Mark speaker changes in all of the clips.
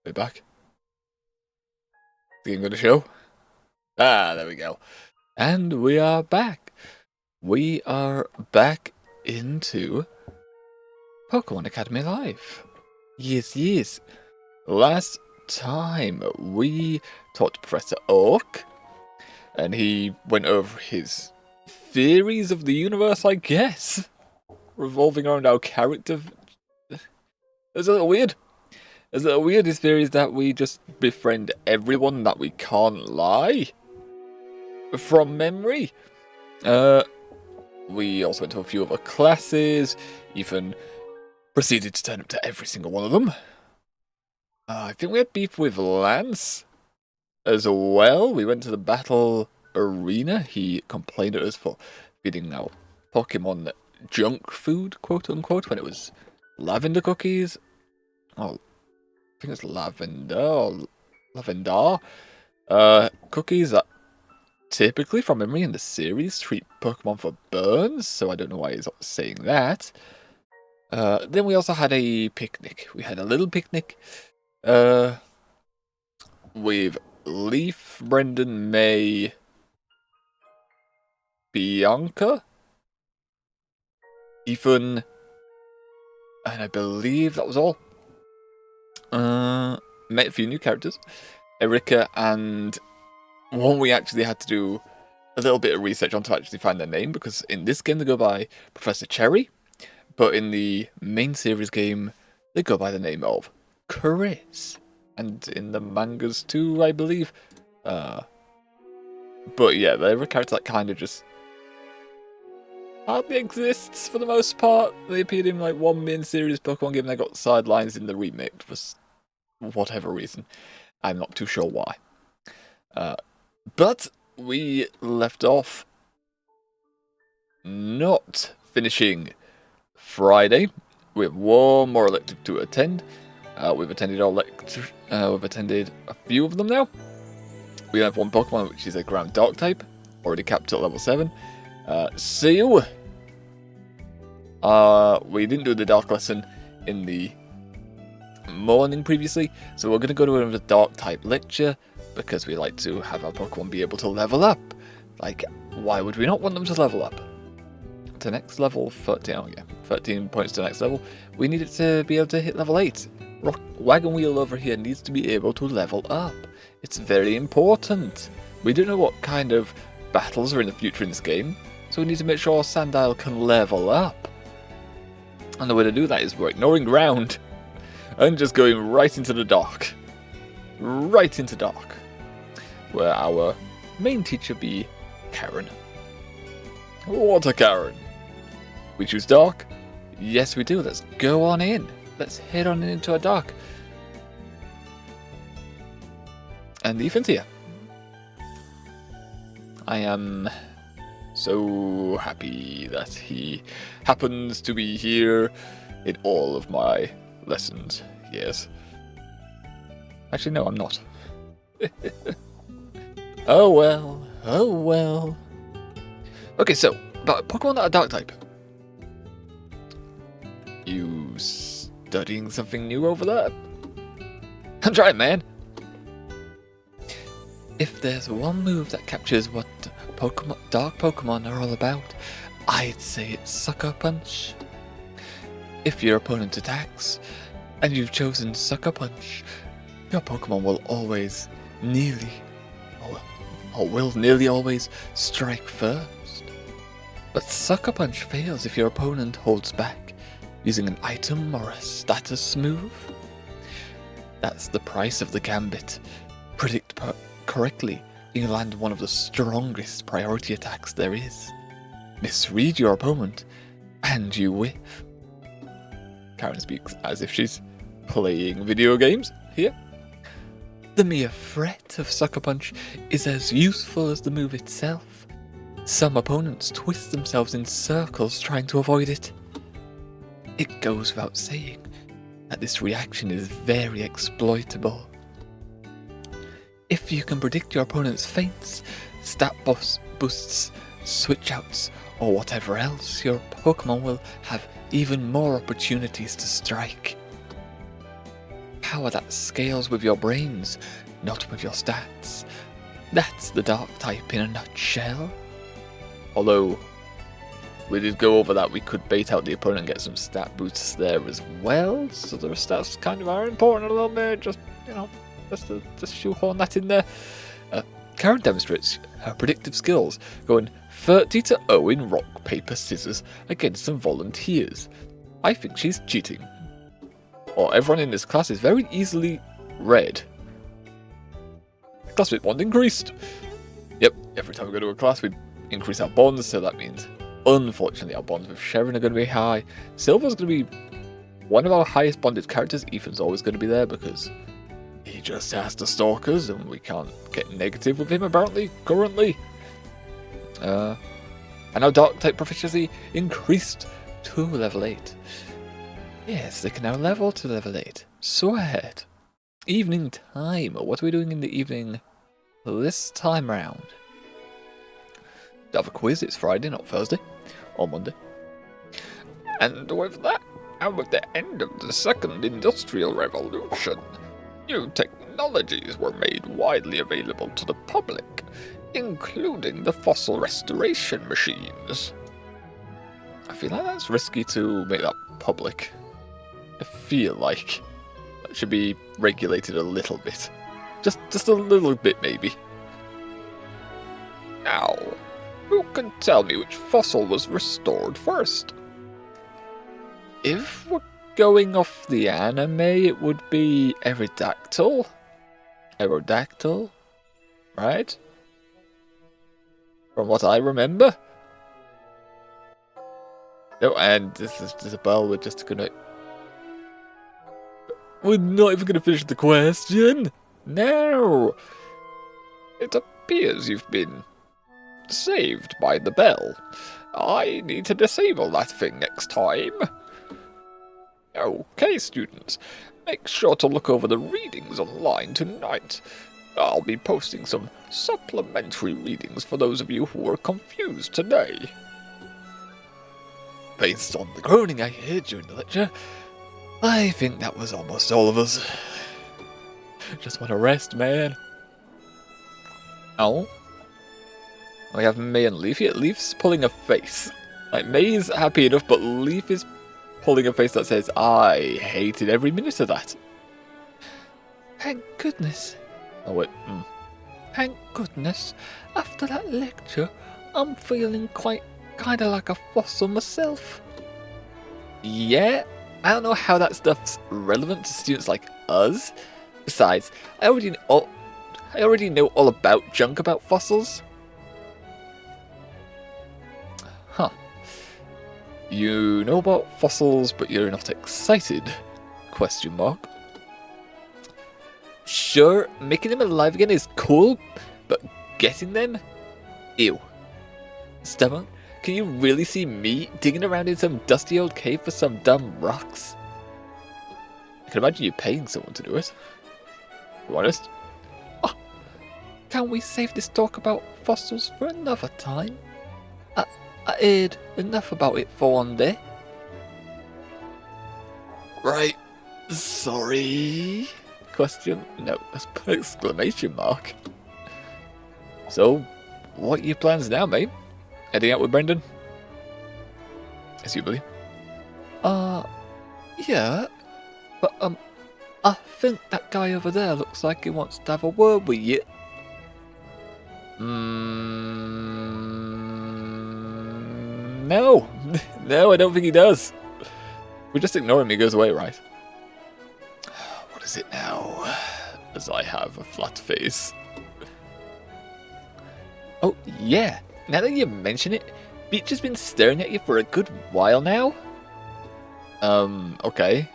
Speaker 1: We're back. Is the game going to show? Ah, there we go. And we are back. We are back into Pokemon Academy Live. Yes. Last time we talked to Professor Oak, and he went over his theories of the universe, I guess, revolving around our character. It's a little weird. His theory is that we just befriend everyone, that we can't lie from memory. We also went to a few other classes, even proceeded to turn up to every single one of them. I think we had beef with Lance as well. We went to the battle arena. He complained at us for feeding out Pokemon junk food, quote unquote, when it was lavender cookies. Oh, I think it's lavender cookies that typically, from memory in the series, treat Pokemon for burns, so I don't know why he's saying that. Then we also had a picnic. We had a little picnic with Leaf, Brendan, May, Bianca, Ethan, and I believe that was all. Met a few new characters, Erika, and one we actually had to do a little bit of research on to actually find their name, because in this game they go by Professor Cherry, but in the main series game they go by the name of Chris, and in the mangas too, I believe. But yeah, they're a character that kind of just hardly exists for the most part. They appeared in like one main series Pokemon game, they got sidelines in the remake for whatever reason. I'm not too sure why. But we left off not finishing Friday. We have one more elective to attend. We've attended our we've attended a few of them now. We have one Pokemon which is a ground dark type, already capped at level 7. Seal. We didn't do the dark lesson in the morning previously, so we're going to go to another dark type lecture because we like to have our Pokemon be able to level up. Like, why would we not want them to level up? To next level 13, oh yeah, 13 points to next level. We need it to be able to hit level 8. Wagon Wheel over here needs to be able to level up. It's very important. We don't know what kind of battles are in the future in this game, so we need to make sure Sandile can level up. And the way to do that is we're ignoring ground and just going right into the dark. Right into dark. Where our main teacher be Karen. What a Karen. We choose dark? Yes we do, let's go on in. Let's head on into a dark. And Ethan's here. I am so happy that he happens to be here in all of my lessons. Yes. Actually, no, I'm not. Oh well. Okay, so, about Pokemon that are dark type. You studying something new over there? I'm trying, man. If there's one move that captures what dark Pokemon are all about, I'd say it's Sucker Punch. If your opponent attacks, and you've chosen Sucker Punch, your Pokemon will always nearly always strike first. But Sucker Punch fails if your opponent holds back, using an item or a status move. That's the price of the gambit. Predict correctly, you land one of the strongest priority attacks there is. Misread your opponent, and you whiff. Karen speaks as if she's playing video games here. The mere threat of Sucker Punch is as useful as the move itself. Some opponents twist themselves in circles trying to avoid it. It goes without saying that this reaction is very exploitable. If you can predict your opponent's feints, stat boosts, switch outs, or whatever else, your Pokemon will have even more opportunities to strike. power that scales with your brains, not with your stats. That's the dark type in a nutshell. Although, we did go over that we could bait out the opponent and get some stat boosts there as well, so the stats kind of are important a little bit, just, you know, just to shoehorn that in there. Karen demonstrates her predictive skills, going 30-0 in rock, paper, scissors against some volunteers. I think she's cheating. Or everyone in this class is very easily read. Classmate bond increased. Yep, every time we go to a class we increase our bonds, so that means, unfortunately, our bonds with Sharon are going to be high. Silver's going to be one of our highest bonded characters. Ethan's always going to be there because he just has the stalkers and we can't get negative with him apparently, currently. And our dark type proficiency increased to level 8. Yes, they can now level to level 8. So ahead. Evening time. What are we doing in the evening this time round? We have a quiz. It's Friday, not Thursday. Or Monday. And with that, and with the end of the second industrial revolution, new technologies were made widely available to the public, including the fossil restoration machines. I feel like that's risky to make that public. I feel like that should be regulated a little bit. Just a little bit, maybe. Now, who can tell me which fossil was restored first? If we're going off the anime, it would be Aerodactyl. Aerodactyl, right? From what I remember. No, and this is Isabel. We're just gonna. We're not even gonna finish the question. No. It appears you've been saved by the bell. I need to disable that thing next time. Okay, students, make sure to look over the readings online tonight. I'll be posting some supplementary readings for those of you who were confused today. Based on the groaning I heard during the lecture, I think that was almost all of us. Just want to rest, man. Oh. We have May and Leaf here. Leaf's pulling a face. Like, May's happy enough, but Leaf is pulling a face that says, I hated every minute of that. Thank goodness. Oh, wait. Thank goodness. After that lecture, I'm feeling kind of like a fossil myself. Yeah, I don't know how that stuff's relevant to students like us. Besides, I already know all about junk about fossils. Huh. You know about fossils, but you're not excited? Question mark. Sure, making them alive again is cool, but getting them? Ew. Stomach, can you really see me digging around in some dusty old cave for some dumb rocks? I can imagine you paying someone to do it. To be honest. Oh, can we save this talk about fossils for another time? I heard enough about it for one day. Right. Sorry. Question? No, exclamation mark. So, what are your plans now, mate? Heading out with Brendan? Assumably. Yeah. But, I think that guy over there looks like he wants to have a word with you. No. No, I don't think he does. We just ignore him, he goes away, right? What is it now? As I have a flat face. Oh, yeah. Now that you mention it, Beach has been staring at you for a good while now. Okay.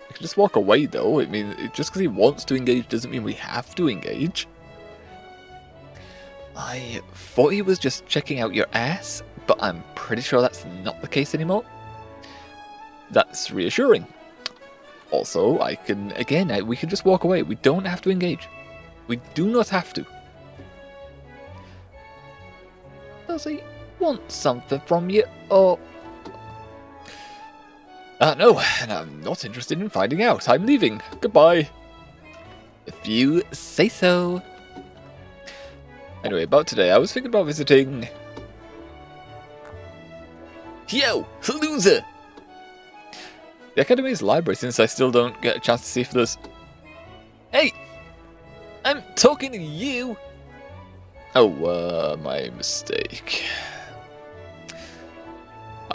Speaker 1: I can just walk away, though. I mean, just because he wants to engage doesn't mean we have to engage. I thought he was just checking out your ass, but I'm pretty sure that's not the case anymore. That's reassuring. Also, I can, again, we can just walk away. We don't have to engage. We do not have to. Does he want something from you, or... No, and I'm not interested in finding out. I'm leaving. Goodbye. If you say so. Anyway, about today, I was thinking about visiting... Yo, loser! The Academy's library, since I still don't get a chance to see if there's... Hey! I'm talking to you! Oh, my mistake.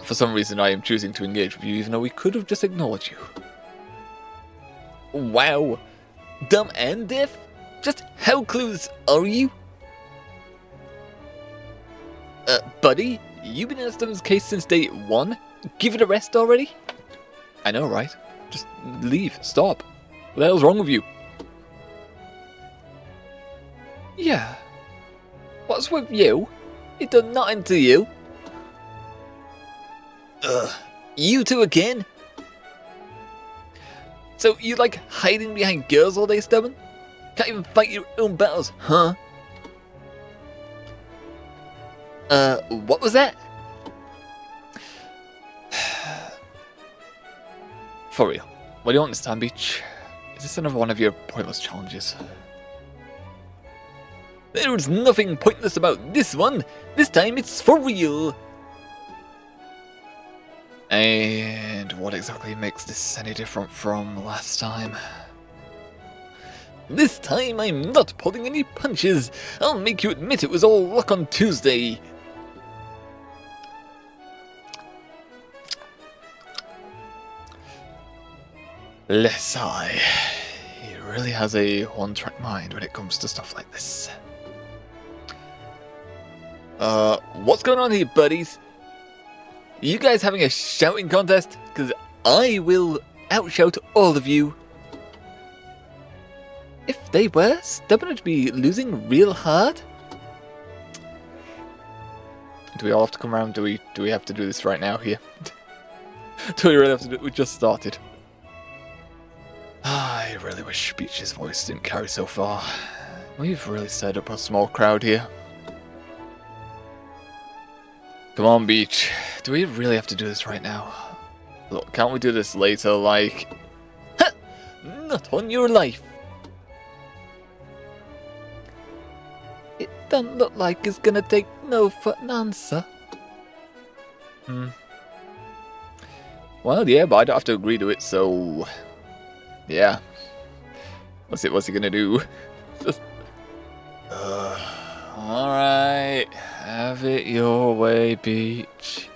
Speaker 1: For some reason, I am choosing to engage with you, even though we could have just ignored you. Wow! Dumb and deaf? Just how clueless are you? Buddy, you've been in Aston's case since day 1? Give it a rest already? I know, right? Just leave. Stop. What the hell's wrong with you? Yeah. What's with you? It done nothing to you. Ugh. You two again? So you like hiding behind girls all day, Stubborn? Can't even fight your own battles, huh? What was that? For real. What do you want this time, Beach? Is this another one of your pointless challenges? There's nothing pointless about this one. This time it's for real. And what exactly makes this any different from last time? This time I'm not pulling any punches. I'll make you admit it was all luck on Tuesday. Lesai. He really has a one-track mind when it comes to stuff like this. What's going on here, buddies? You guys having a shouting contest? Because I will outshout all of you. If they were, Stubborn would be losing real hard. Do we all have to come around? Do we have to do this right now here? Do we really have to do it? We just started. I really wish Beach's voice didn't carry so far. We've really set up a small crowd here. Come on, Beach. Do we really have to do this right now? Look, can't we do this later, like... Ha! Not on your life! It doesn't look like it's gonna take no for an answer. Well, yeah, but I don't have to agree to it, so... Yeah. What's he gonna do? Just... Alright. Have it your way, Beach.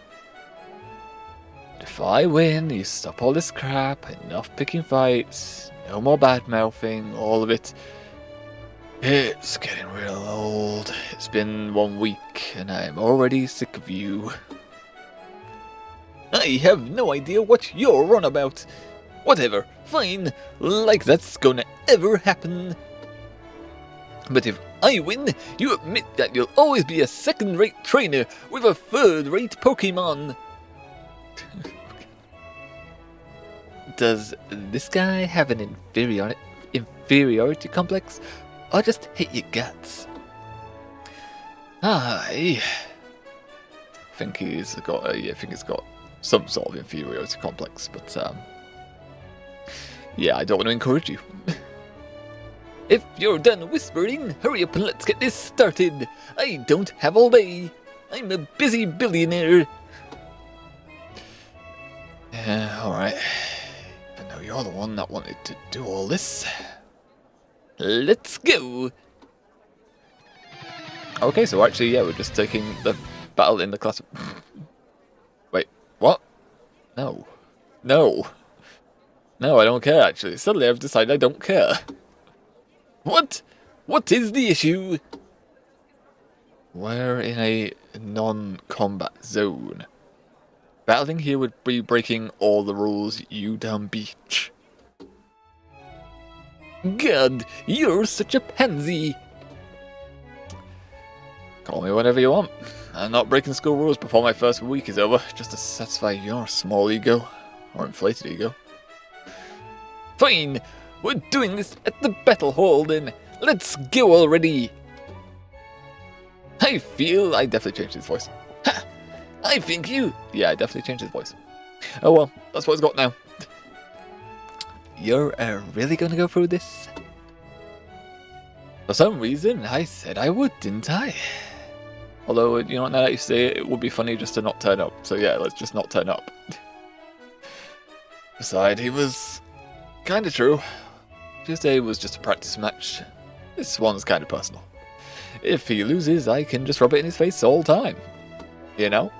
Speaker 1: If I win, you stop all this crap, enough picking fights, no more bad-mouthing, all of it. It's getting real old. It's been 1 week, and I'm already sick of you. I have no idea what you're on about. Whatever, fine, like that's gonna ever happen. But if I win, you admit that you'll always be a second-rate trainer with a third-rate Pokemon. Does this guy have an inferiority complex, or just hate your guts? I think he's got some sort of inferiority complex, but yeah, I don't want to encourage you. If you're done whispering, hurry up and let's get this started. I don't have all day. I'm a busy billionaire. Yeah, alright. But no, you're the one that wanted to do all this. Let's go. Okay, so actually, yeah, we're just taking the battle in the class. Wait, what? No. No. No, I don't care, actually. Suddenly I've decided I don't care. What? What is the issue? We're in a non-combat zone. Battling here would be breaking all the rules, you dumb Beach. God, you're such a pansy. Call me whatever you want. I'm not breaking school rules before my first week is over, just to satisfy your small ego. Or inflated ego. Fine! We're doing this at the battle hall then. Let's go already. I definitely changed his voice. Ha! I think you... Yeah, I definitely changed his voice. Oh well, that's what it's got now. You're really gonna go through this? For some reason, I said I would, didn't I? Although, you know what, now that you say it, it would be funny just to not turn up. So yeah, let's just not turn up. Besides, he was kind of true. Tuesday was just a practice match. This one's kind of personal. If he loses, I can just rub it in his face all the time. You know?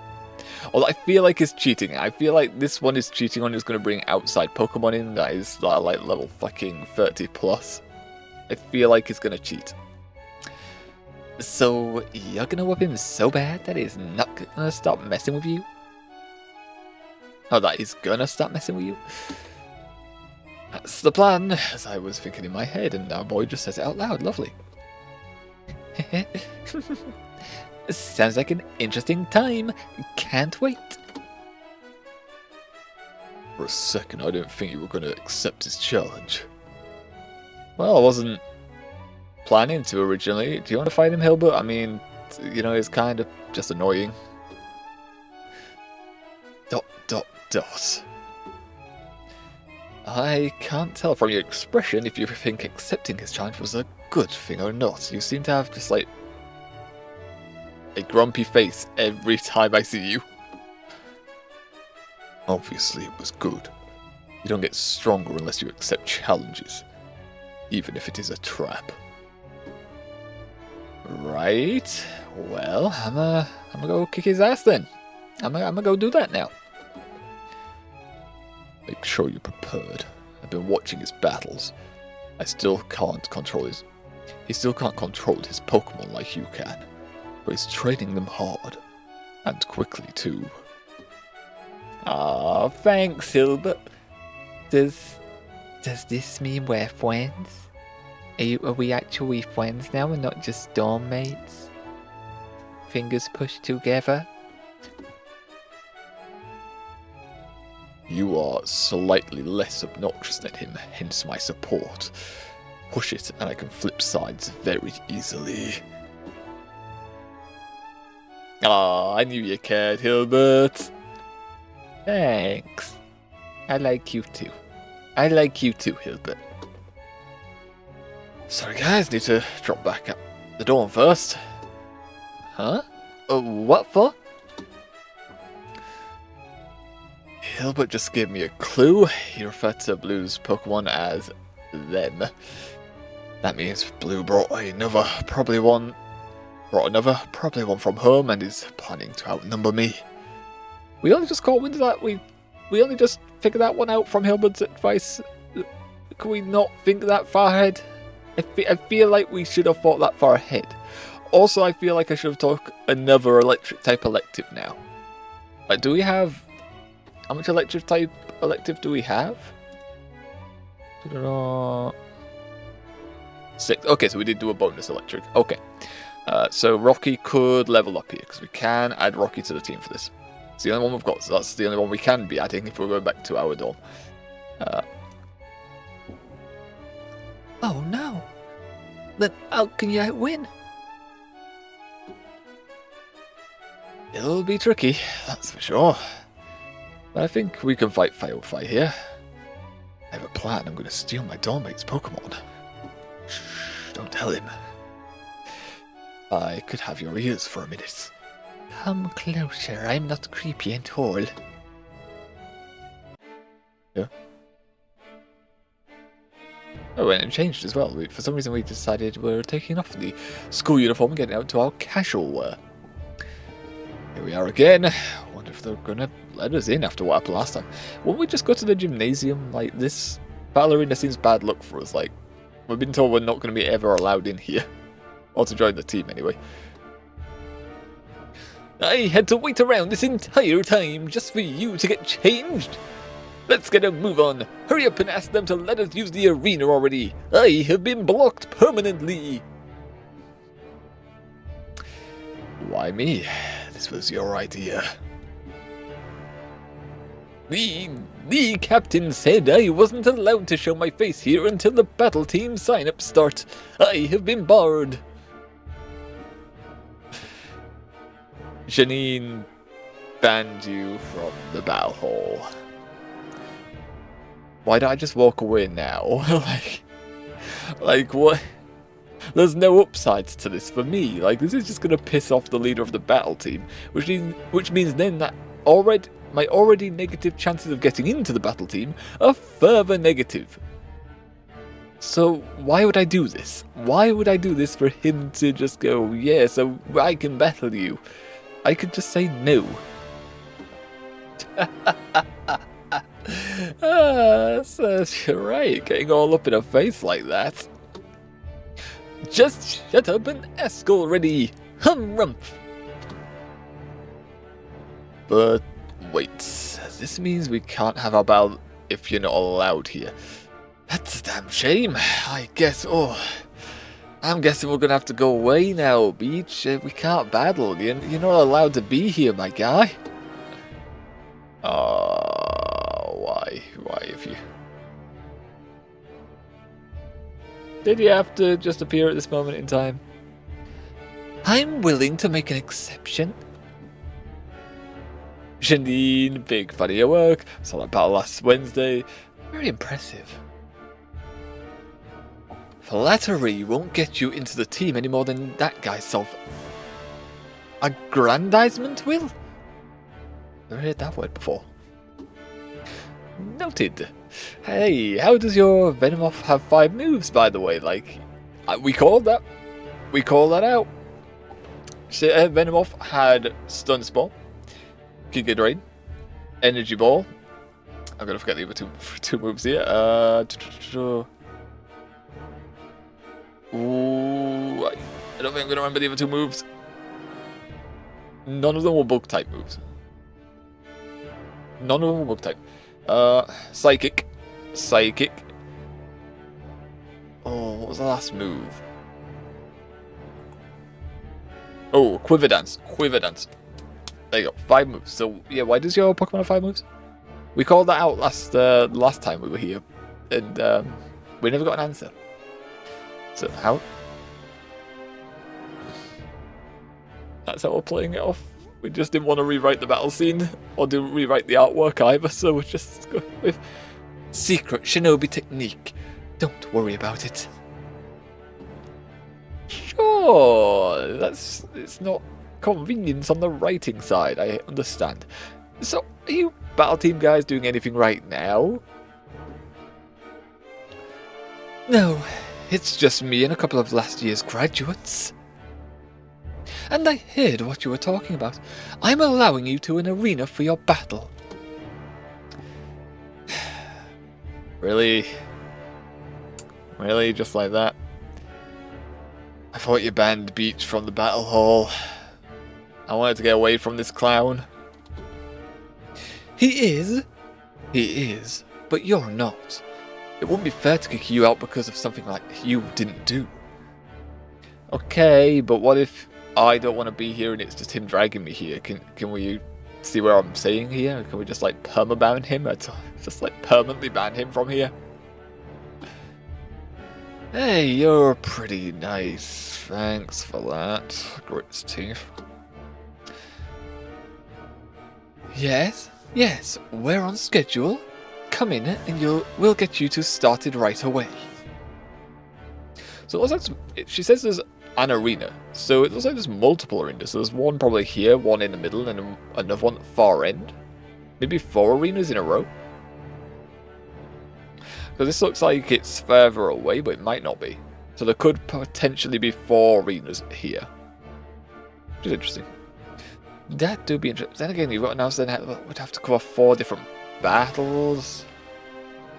Speaker 1: Although I feel like it's cheating. I feel like this one is cheating on. He's going to bring outside Pokemon in that is like level fucking 30 plus. I feel like he's going to cheat. So you're going to whip him so bad that he's not going to stop messing with you? Oh, that he's going to stop messing with you? That's the plan, as I was thinking in my head, and our boy just says it out loud. Lovely. Sounds like an interesting time. Can't wait. For a second, I didn't think you were going to accept his challenge. Well, I wasn't planning to originally. Do you want to fight him, Hilbert? I mean, you know, it's kind of just annoying. ... I can't tell from your expression if you think accepting his challenge was a good thing or not. You seem to have just like a grumpy face every time I see you. Obviously it was good. You don't get stronger unless you accept challenges, even if it is a trap. Right. Well, I'm gonna go kick his ass then. I'm gonna go do that now. Make sure you're prepared. I've been watching his battles. He still can't control his Pokemon like you can. But he's training them hard. And quickly too. Aw, thanks, Hilbert. Does this mean we're friends? Are we actually friends now and not just dorm mates? Fingers pushed together? You are slightly less obnoxious than him, hence my support. Push it and I can flip sides very easily. Ah, I knew you cared, Hilbert. Thanks. I like you too. I like you too, Hilbert. Sorry guys, need to drop back at the dorm first. Huh? What for? Hilbert just gave me a clue. He referred to Blue's Pokemon as them. That means Blue brought another, probably one from home and is planning to outnumber me. We only just caught wind of that. We only just figured that one out from Hilbert's advice. Can we not think that far ahead? I feel like we should have thought that far ahead. Also, I feel like I should have took another electric type elective now. Like, do we have... How much electric type elective do we have? 6. Okay, so we did do a bonus electric. Okay. So Rocky could level up here, because we can add Rocky to the team for this. It's the only one we've got, so that's the only one we can be adding if we're going back to our dorm. Oh no! Then how can you win? It'll be tricky, that's for sure. But I think we can fight fire with fire here. I have a plan. I'm going to steal my dorm mate's Pokemon. Shh, don't tell him. I could have your ears for a minute. Come closer, I'm not creepy at all. Yeah? Oh, and it changed as well. For some reason we decided we're taking off the school uniform and getting out to our casual wear. Here we are again. Wonder if they're gonna let us in after what happened last time. Won't we just go to the gymnasium? Like, this battle arena seems bad luck for us. Like, we've been told we're not going to be ever allowed in here. Or to join the team, anyway. I had to wait around this entire time just for you to get changed. Let's get a move on. Hurry up and ask them to let us use the arena already. I have been blocked permanently. Why me? This was your idea. The captain said I wasn't allowed to show my face here until the battle team sign-up start. I have been barred. Janine banned you from the battle hall. Why don't I just walk away now? like what? There's no upsides to this for me. Like, this is just gonna piss off the leader of the battle team, which means then that my already negative chances of getting into the battle team are further negative. So why would I do this? Why would I do this for him to just go, yeah, so I can battle you? I could just say no. So you're right, getting all up in her face like that. Just shut up and ask already, humph. But wait, this means we can't have our battle if you're not allowed here. That's a damn shame. I guess, I'm guessing we're gonna have to go away now, Beach. We can't battle. You're not allowed to be here, my guy. Why have you... Did you have to just appear at this moment in time? I'm willing to make an exception. Janine, big fan of your work. Saw that battle last Wednesday. Very impressive. Flattery won't get you into the team any more than that guy's self-aggrandizement will? Never heard that word before. Noted. Hey, how does your Venomoth have 5 moves, by the way? Like, we called that. We called that out. Venomoth had Stun Spore, Giga Drain, Energy Ball. I'm gonna forget the other two moves here. Ooh, I don't think I'm gonna remember the other 2 moves. None of them were bug type moves. None of them were bug type. Psychic. Oh, what was the last move? Oh, Quiver Dance. There you go, 5 moves. So yeah, why does your Pokemon have 5 moves? We called that out last time we were here, and we never got an answer. So how? That's how we're playing it off. We just didn't want to rewrite the battle scene, or didn't rewrite the artwork either, so we're just going with secret shinobi technique. Don't worry about it. Sure, it's not convenience on the writing side, I understand. So, are you battle team guys doing anything right now? No, it's just me and a couple of last year's graduates. And I heard what you were talking about. I'm allowing you to an arena for your battle. Really? Really? Just like that? I thought you banned Beach from the battle hall. I wanted to get away from this clown. He is, but you're not. It wouldn't be fair to kick you out because of something like you didn't do. Okay, but what if I don't want to be here and it's just him dragging me here? Can we see what I'm saying here? Can we just like permaban him? Just like permanently ban him from here? Hey, you're pretty nice. Thanks for that. Grits teeth. Yes, we're on schedule. Come in and we'll get you two started right away. So it looks like she says there's an arena. So it looks like there's multiple arenas. So there's one probably here, one in the middle, and another one at the far end. Maybe 4 arenas in a row. Because this looks like it's further away, but it might not be. So there could potentially be 4 arenas here. Which is interesting. That do be interesting. Then again, you've got to announce then would have to cover 4 different battles.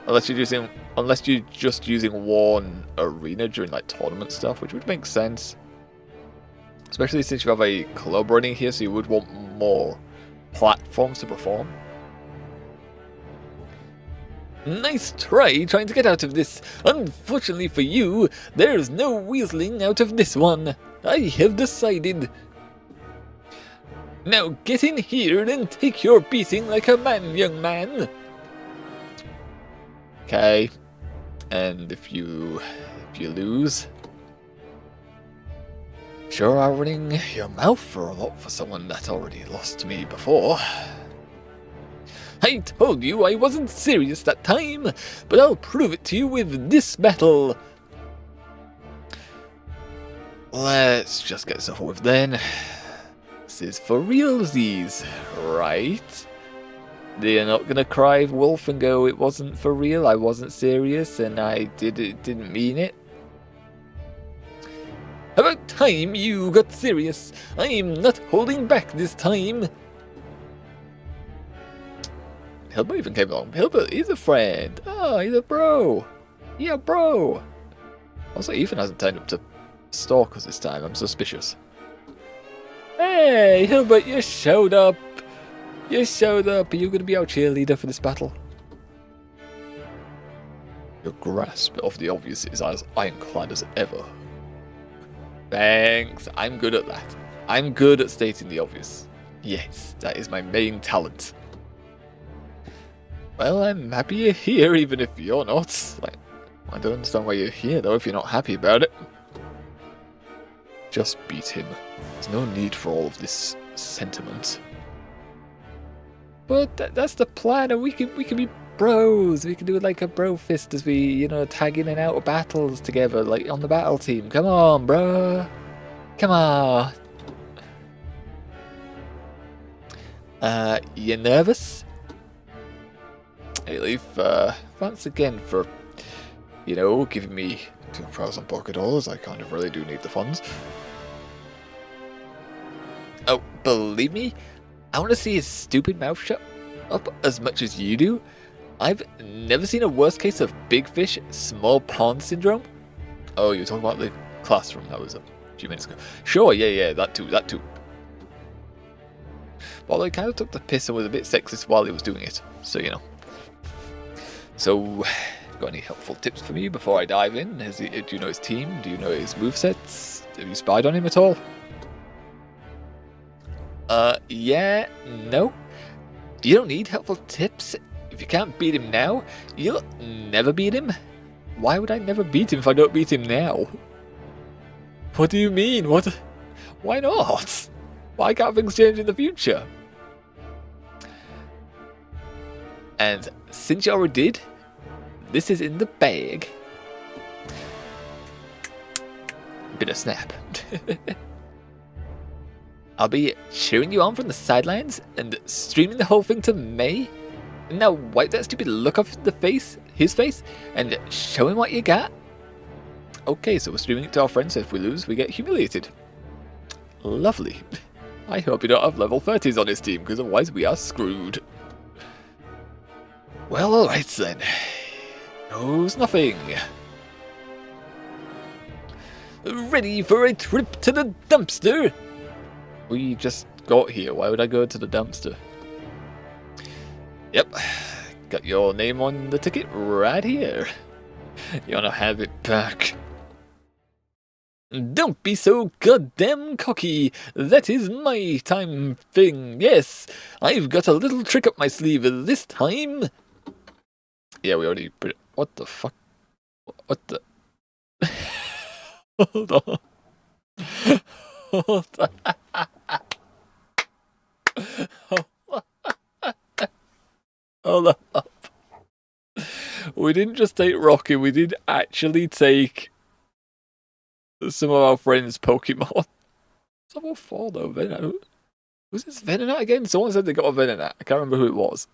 Speaker 1: Unless you're just using one arena during like tournament stuff, which would make sense. Especially since you have a club running here, so you would want more platforms to perform. Nice trying to get out of this. Unfortunately for you, there's no weaseling out of this one. I have decided. Now get in here and take your beating like a man, young man. Okay. And if you lose, Sure are running your mouth for a lot for someone that already lost to me before. I told you I wasn't serious that time, but I'll prove it to you with this battle. Let's just get stuff over with then. This is for realsies, right? They're not gonna cry wolf and go, it wasn't for real, I wasn't serious, and didn't mean it. About time you got serious. I'm not holding back this time. Hilbert even came along. Hilbert, he's a friend. Oh, he's a bro. Yeah, bro. Also, Ethan hasn't turned up to stalk us this time. I'm suspicious. Hey, Hilbert, you showed up. You showed up. Are you going to be our cheerleader for this battle? Your grasp of the obvious is as ironclad as ever. Thanks. I'm good at that. I'm good at stating the obvious. Yes, that is my main talent. Well, I'm happy you're here, even if you're not. Like, I don't understand why you're here, though, if you're not happy about it. Just beat him. There's no need for all of this sentiment. But that's the plan, and we can be bros. We can do it like a bro fist as we, you know, tag in and out of battles together, like on the battle team. Come on, bro. Come on. You nervous? Hey, Leaf, thanks again for, you know, giving me 2,000 PokeDollars. I kind of really do need the funds. Oh, believe me, I want to see his stupid mouth shut up as much as you do. I've never seen a worse case of big fish, small pond syndrome. Oh, you're talking about the classroom. That was a few minutes ago. Sure, yeah, that too. Well, I kind of took the piss and was a bit sexist while he was doing it, so you know. So, got any helpful tips for me before I dive in? Do you know his team? Do you know his movesets? Have you spied on him at all? Yeah, no. You don't need helpful tips. If you can't beat him now, you'll never beat him. Why would I never beat him if I don't beat him now? What do you mean? What? Why not? Why can't things change in the future? And since you already did, this is in the bag. Bit of snap. I'll be cheering you on from the sidelines and streaming the whole thing to May. Now wipe that stupid look off his face, and show him what you got. Okay, so we're streaming it to our friends, so if we lose, we get humiliated. Lovely. I hope you don't have level 30s on his team, because otherwise we are screwed. Well, alright then. Knows nothing. Ready for a trip to the dumpster? We just got here. Why would I go to the dumpster? Yep. Got your name on the ticket right here. You wanna have it back? Don't be so goddamn cocky. That is my time thing. Yes, I've got a little trick up my sleeve this time. Yeah, we already put it. What the fuck? What the? Hold on. Hold on. Hold up. We didn't just take Rocky, we did actually take some of our friends' Pokemon. It's level 4 though, Venonat. Was this Venonat again? Someone said they got a Venonat. I can't remember who it was.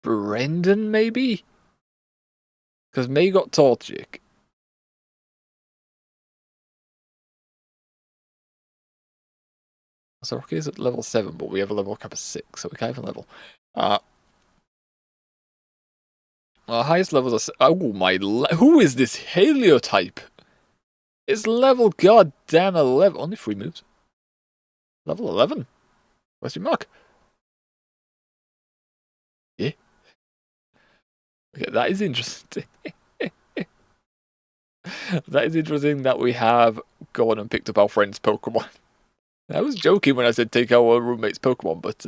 Speaker 1: Brendan, maybe? Because May got Torchic. So Rocky is at level 7, but we have a level cap of 6, so we can't even level. Our highest levels are... Oh my... Who is this Heliotype? It's level goddamn 11. Only 3 moves. Level 11? Question mark. Yeah. Okay, that is interesting. That is interesting that we have gone and picked up our friend's Pokemon. I was joking when I said take our roommate's Pokemon, but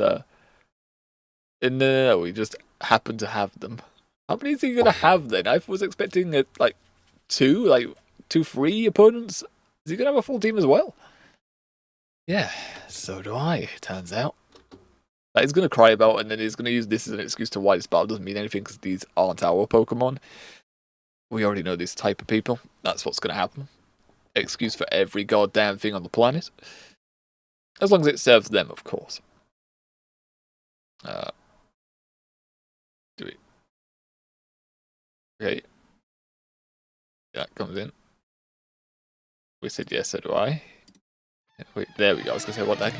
Speaker 1: no, we just happen to have them. How many is he gonna have then? I was expecting like 2, 3 opponents. Is he going to have a full team as well? Yeah, so do I, turns out. That he's going to cry about, and then he's going to use this as an excuse to why this battle doesn't mean anything because these aren't our Pokemon. We already know this type of people. That's what's going to happen. Excuse for every goddamn thing on the planet. As long as it serves them, of course. Do it. Okay. That comes in. We said yes, so do I. Wait, there we go. I was going to say, what the heck?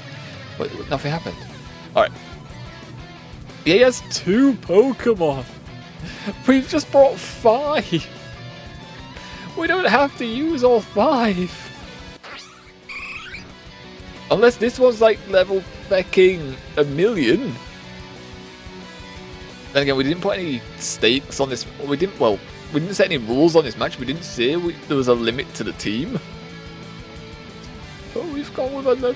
Speaker 1: Wait, nothing happened. Alright. He has 2 Pokemon. We've just brought 5. We don't have to use all 5. Unless this one's like level fecking 1,000,000. Then again, we didn't put any stakes on this. We didn't set any rules on this match. We didn't say there was a limit to the team. Oh, we've gone with a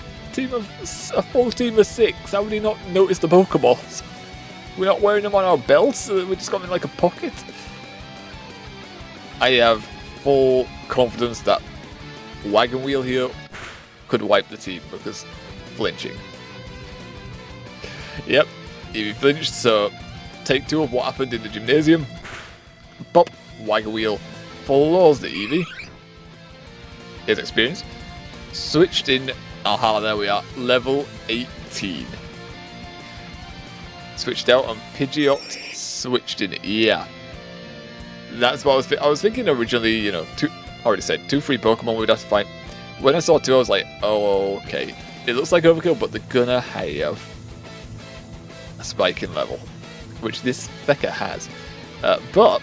Speaker 1: full team of 6. How would he not notice the Pokeballs? We're not wearing them on our belts. We just got them in like a pocket. I have full confidence that Wagon Wheel here could wipe the team because flinching. Yep, he flinched, so take 2 of what happened in the gymnasium. Pop, Wagon Wheel floors the Eevee. His experience. Switched in. Aha, there we are. Level 18. Switched out on Pidgeot. Switched in. Yeah. That's what I was thinking originally, you know, I already said 2 free Pokemon we'd have to fight. When I saw 2, I was like, oh, okay. It looks like overkill, but they're gonna have a spike in level, which this Fecker has. But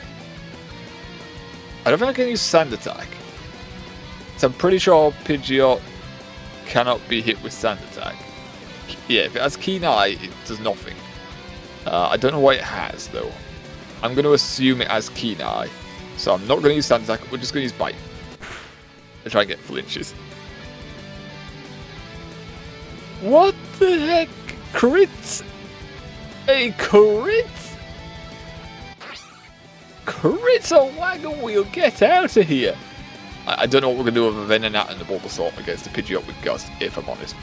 Speaker 1: I don't think I can use Sand Attack. So I'm pretty sure Pidgeot cannot be hit with Sand Attack. Yeah, if it has Keen Eye, it does nothing. I don't know what it has, though. I'm going to assume it has Keen Eye. So I'm not going to use Sand Attack, we're just going to use Bite. And try and get flinches. What the heck? Crit? A crit? Crit on Wagon Wheel, get out of here! I don't know what we're going to do with a Venonat and the Bulbasaur against the Pidgeot with Gust, if I'm honest.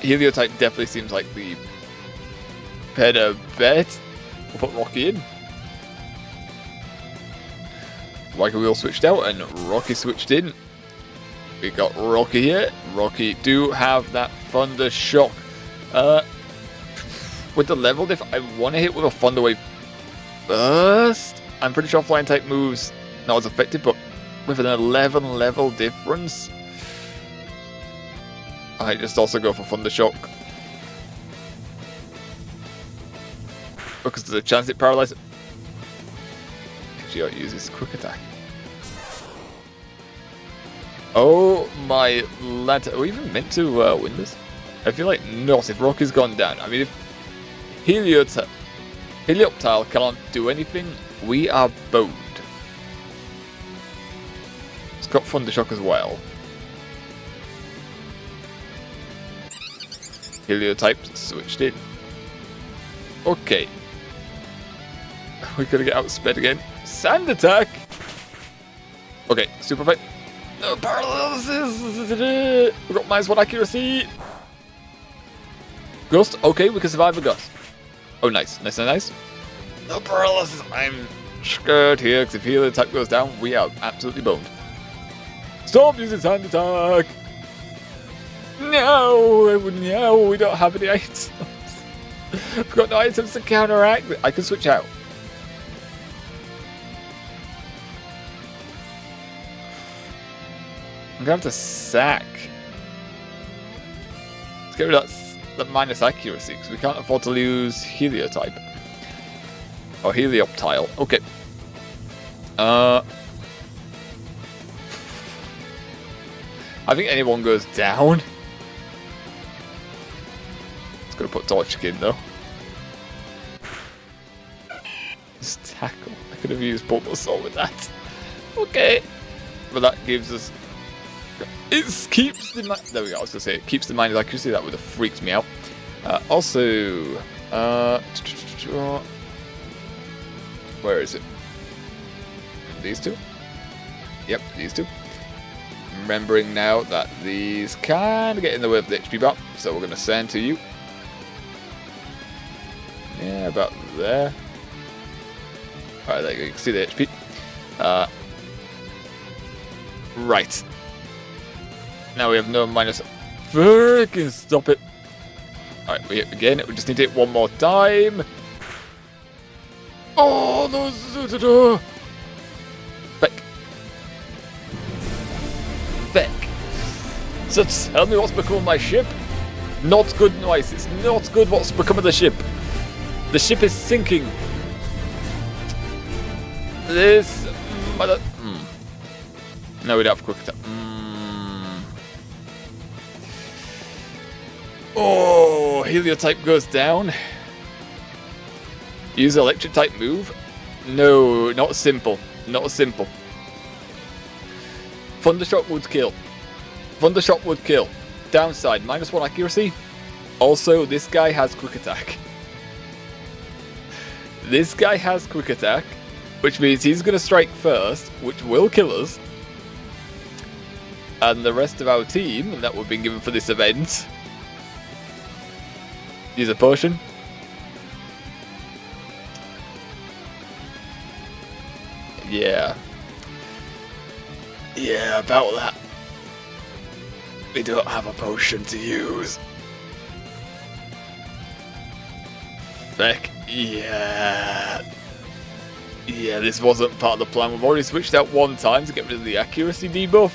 Speaker 1: Helio-type definitely seems like the better bet. We'll put Rocky in. Wagon Wheel switched out and Rocky switched in. We got Rocky here. Rocky do have that Thunder Shock. With the level diff, I want to hit with a Thunder Wave first. I'm pretty sure Flying type moves not as effective, but with an 11 level difference, I just also go for Thunder Shock. Because there's a chance it paralyzes. Pidgeot uses Quick Attack. Oh my lad, are we even meant to win this? I feel like not if Rocky's gone down. I mean, if Helioptile can't do anything, we are boned. It's got Thunder Shock as well. Helio-type switched in. Okay. We're gonna get outsped again. Sand Attack! Okay, Super Fight. No paralysis! We got -1 accuracy! Gust? Okay, we can survive a Gust. Oh, nice. Nice. No paralysis! I'm scared here, because if Helio Attack goes down, we are absolutely boned. Stop using Sand Attack! No, we don't have any items. We've got no items to counteract it. I can switch out. I'm gonna have to sack. Let's get rid of that minus accuracy because we can't afford to lose Helio-type. Or Helioptile. Okay. I think anyone goes down. Gonna put Torchic in though. Just tackle. I could have used Bulbasaur with that. Okay. But that gives us. It keeps the. There we go. I was gonna say it keeps the minus accuracy. That would have freaked me out. Also. Where is it? These two? Yep, these two. Remembering now that these kind of get in the way of the HP bar, so we're going to send to you. Yeah, about there. Alright, there you can see the HP. Right. Now we have no minus. Freaking stop it. Alright, we hit again. We just need to hit one more time. Oh, those. Feck. Feck. So tell me what's become of my ship. Not good, noise. It's not good what's become of the ship. The ship is sinking. This mother. No, we don't have quick attack. Oh, Heliotype goes down. Use electric type move. No, not simple. Not simple. Thundershock would kill. Thundershock would kill. Downside, -1 accuracy. Also, this guy has quick attack. This guy has quick attack, which means he's going to strike first, which will kill us. And the rest of our team that we've been given for this event. Use a potion. Yeah. Yeah, about that. We don't have a potion to use. Feck. Yeah. Yeah, this wasn't part of the plan. We've already switched out one time to get rid of the accuracy debuff.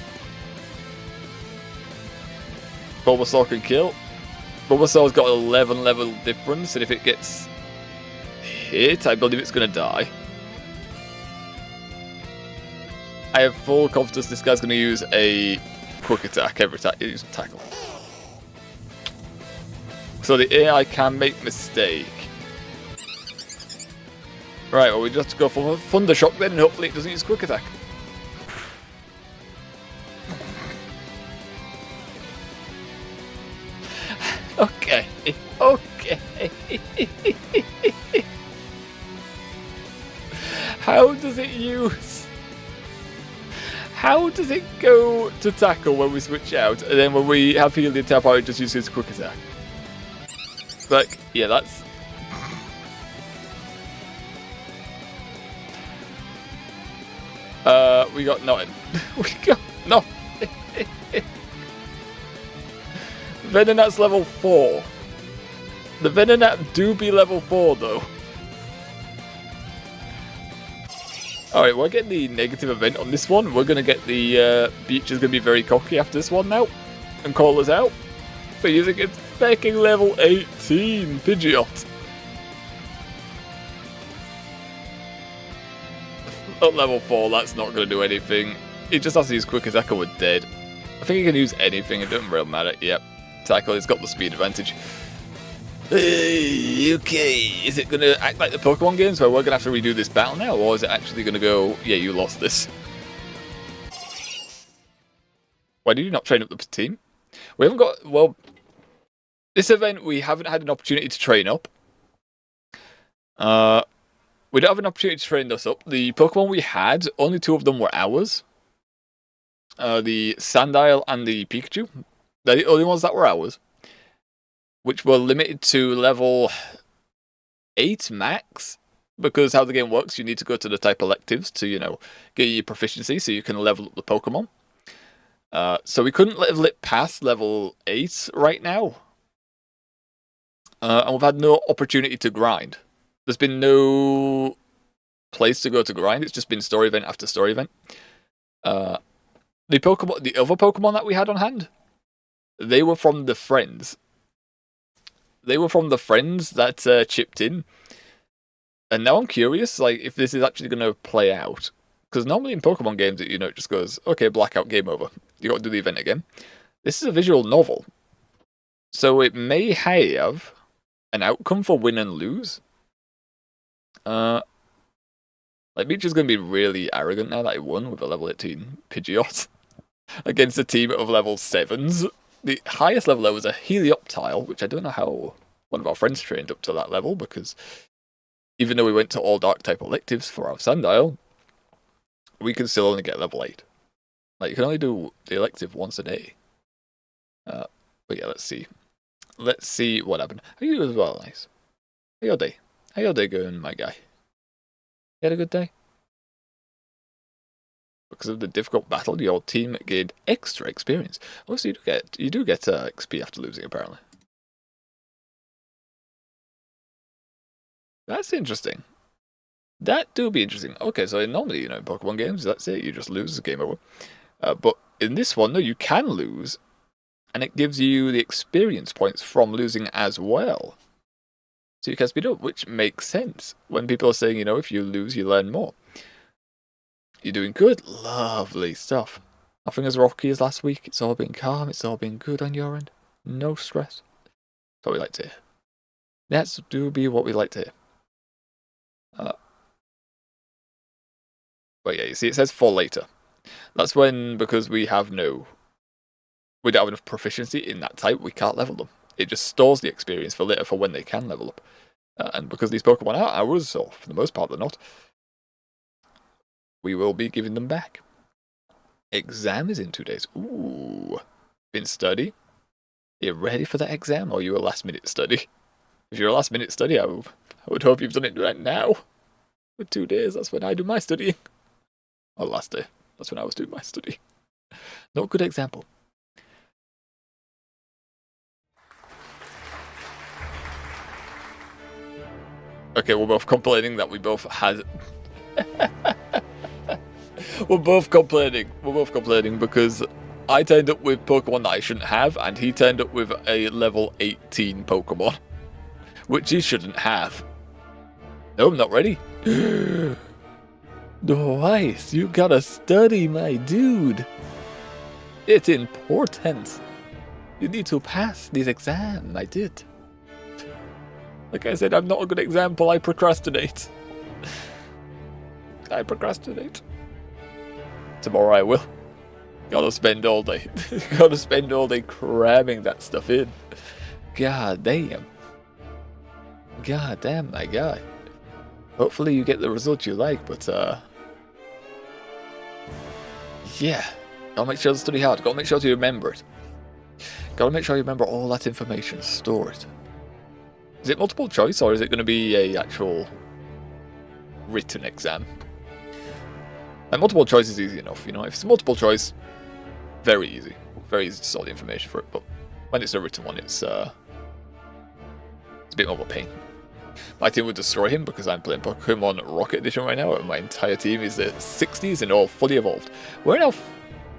Speaker 1: Bulbasaur can kill. Bulbasaur's got 11 level difference, and if it gets hit, I believe it's going to die. I have full confidence this guy's going to use a quick attack every time he uses tackle. So the AI can make mistake. Right, well we just have to go for Thundershock then, and hopefully it doesn't use quick attack. Okay, okay. How does it use? How does it go to tackle when we switch out, and then when we have Helium tap out, it just uses quick attack? Like, yeah, that's. We got nothing. We got nothing. Venonat's level 4. The Venonat do be level 4 though. Alright, we're getting the negative event on this one. We're going to get the Beach is going to be very cocky after this one now. And call us out for using its fucking level 18 Pidgeot. At level 4, that's not going to do anything. It just has to use quick attack and we're dead. I think it can use anything, it doesn't really matter. Yep, tackle, it's got the speed advantage. Okay, is it going to act like the Pokemon games where we're going to have to redo this battle now? Or is it actually going to go, yeah, you lost this? Why did you not train up the team? We haven't got, well, this event we haven't had an opportunity to train up. We don't have an opportunity to train us up. The Pokemon we had, only 2 of them were ours. The Sandile and the Pikachu. They're the only ones that were ours. Which were limited to level 8 max. Because how the game works, you need to go to the type electives to, you know, get your proficiency so you can level up the Pokemon. So we couldn't level it past level 8 right now. And we've had no opportunity to grind. There's been no place to go to grind. It's just been story event after story event. The other Pokemon that we had on hand, they were from the friends. They were from the friends that chipped in. And now I'm curious, like, if this is actually going to play out. Because normally in Pokemon games, it, you know, it just goes, okay, blackout, game over. You got to do the event again. This is a visual novel. So it may have an outcome for win and lose. Like, Beach is going to be really arrogant now that he won with a level 18 Pidgeot against a team of level 7s. The highest level there was a Helioptile, which I don't know how one of our friends trained up to that level, because even though we went to all Dark type electives for our Sandile, we can still only get level 8. Like, you can only do the elective once a day. But yeah, let's see. Let's see what happened. How you as well, nice? How your day? How your day going, my guy? You had a good day? Because of the difficult battle, your team gained extra experience. Oh, so you do get XP after losing, apparently. That's interesting. That do be interesting. Okay, so normally, in Pokemon games, that's it. You just lose the game over. But in this one, no, you can lose, and it gives you the experience points from losing as well. So you can speed up, which makes sense. When people are saying, if you lose, you learn more. You're doing good. Lovely stuff. Nothing as rocky as last week. It's all been calm. It's all been good on your end. No stress. That's what we like to hear. That's do be what we like to hear. But yeah, you see, it says for later. That's when, because we don't have enough proficiency in that type, we can't level them. It just stores the experience for later for when they can level up. And because these Pokemon are ours, or for the most part they're not, we will be giving them back. Exam is in 2 days. Ooh. Been study? Are you ready for that exam, or are you a last-minute study? If you're a last-minute study, I would hope you've done it right now. For 2 days, that's when I do my studying. Or last day. That's when I was doing my study. Not a good example. Okay, we're both complaining that we both had... We're both complaining because I turned up with Pokemon that I shouldn't have, and he turned up with a level 18 Pokemon, which he shouldn't have. No, I'm not ready. Twice, you gotta study, my dude. It's important. You need to pass this exam. I did. Like I said, I'm not a good example. I procrastinate. Tomorrow I will. Gotta spend all day. Gotta spend all day cramming that stuff in. God damn. God damn, my guy. Hopefully you get the result you like, but yeah. Gotta make sure to study hard. Gotta make sure to remember it. Gotta make sure you remember all that information. Store it. Is it multiple choice, or is it going to be a actual written exam? And multiple choice is easy enough, If it's multiple choice, very easy. Very easy to sort the information for it, but when it's a written one, it's a bit more of a pain. My team would destroy him because I'm playing Pokemon Rocket Edition right now, and my entire team is at 60s and all fully evolved. We're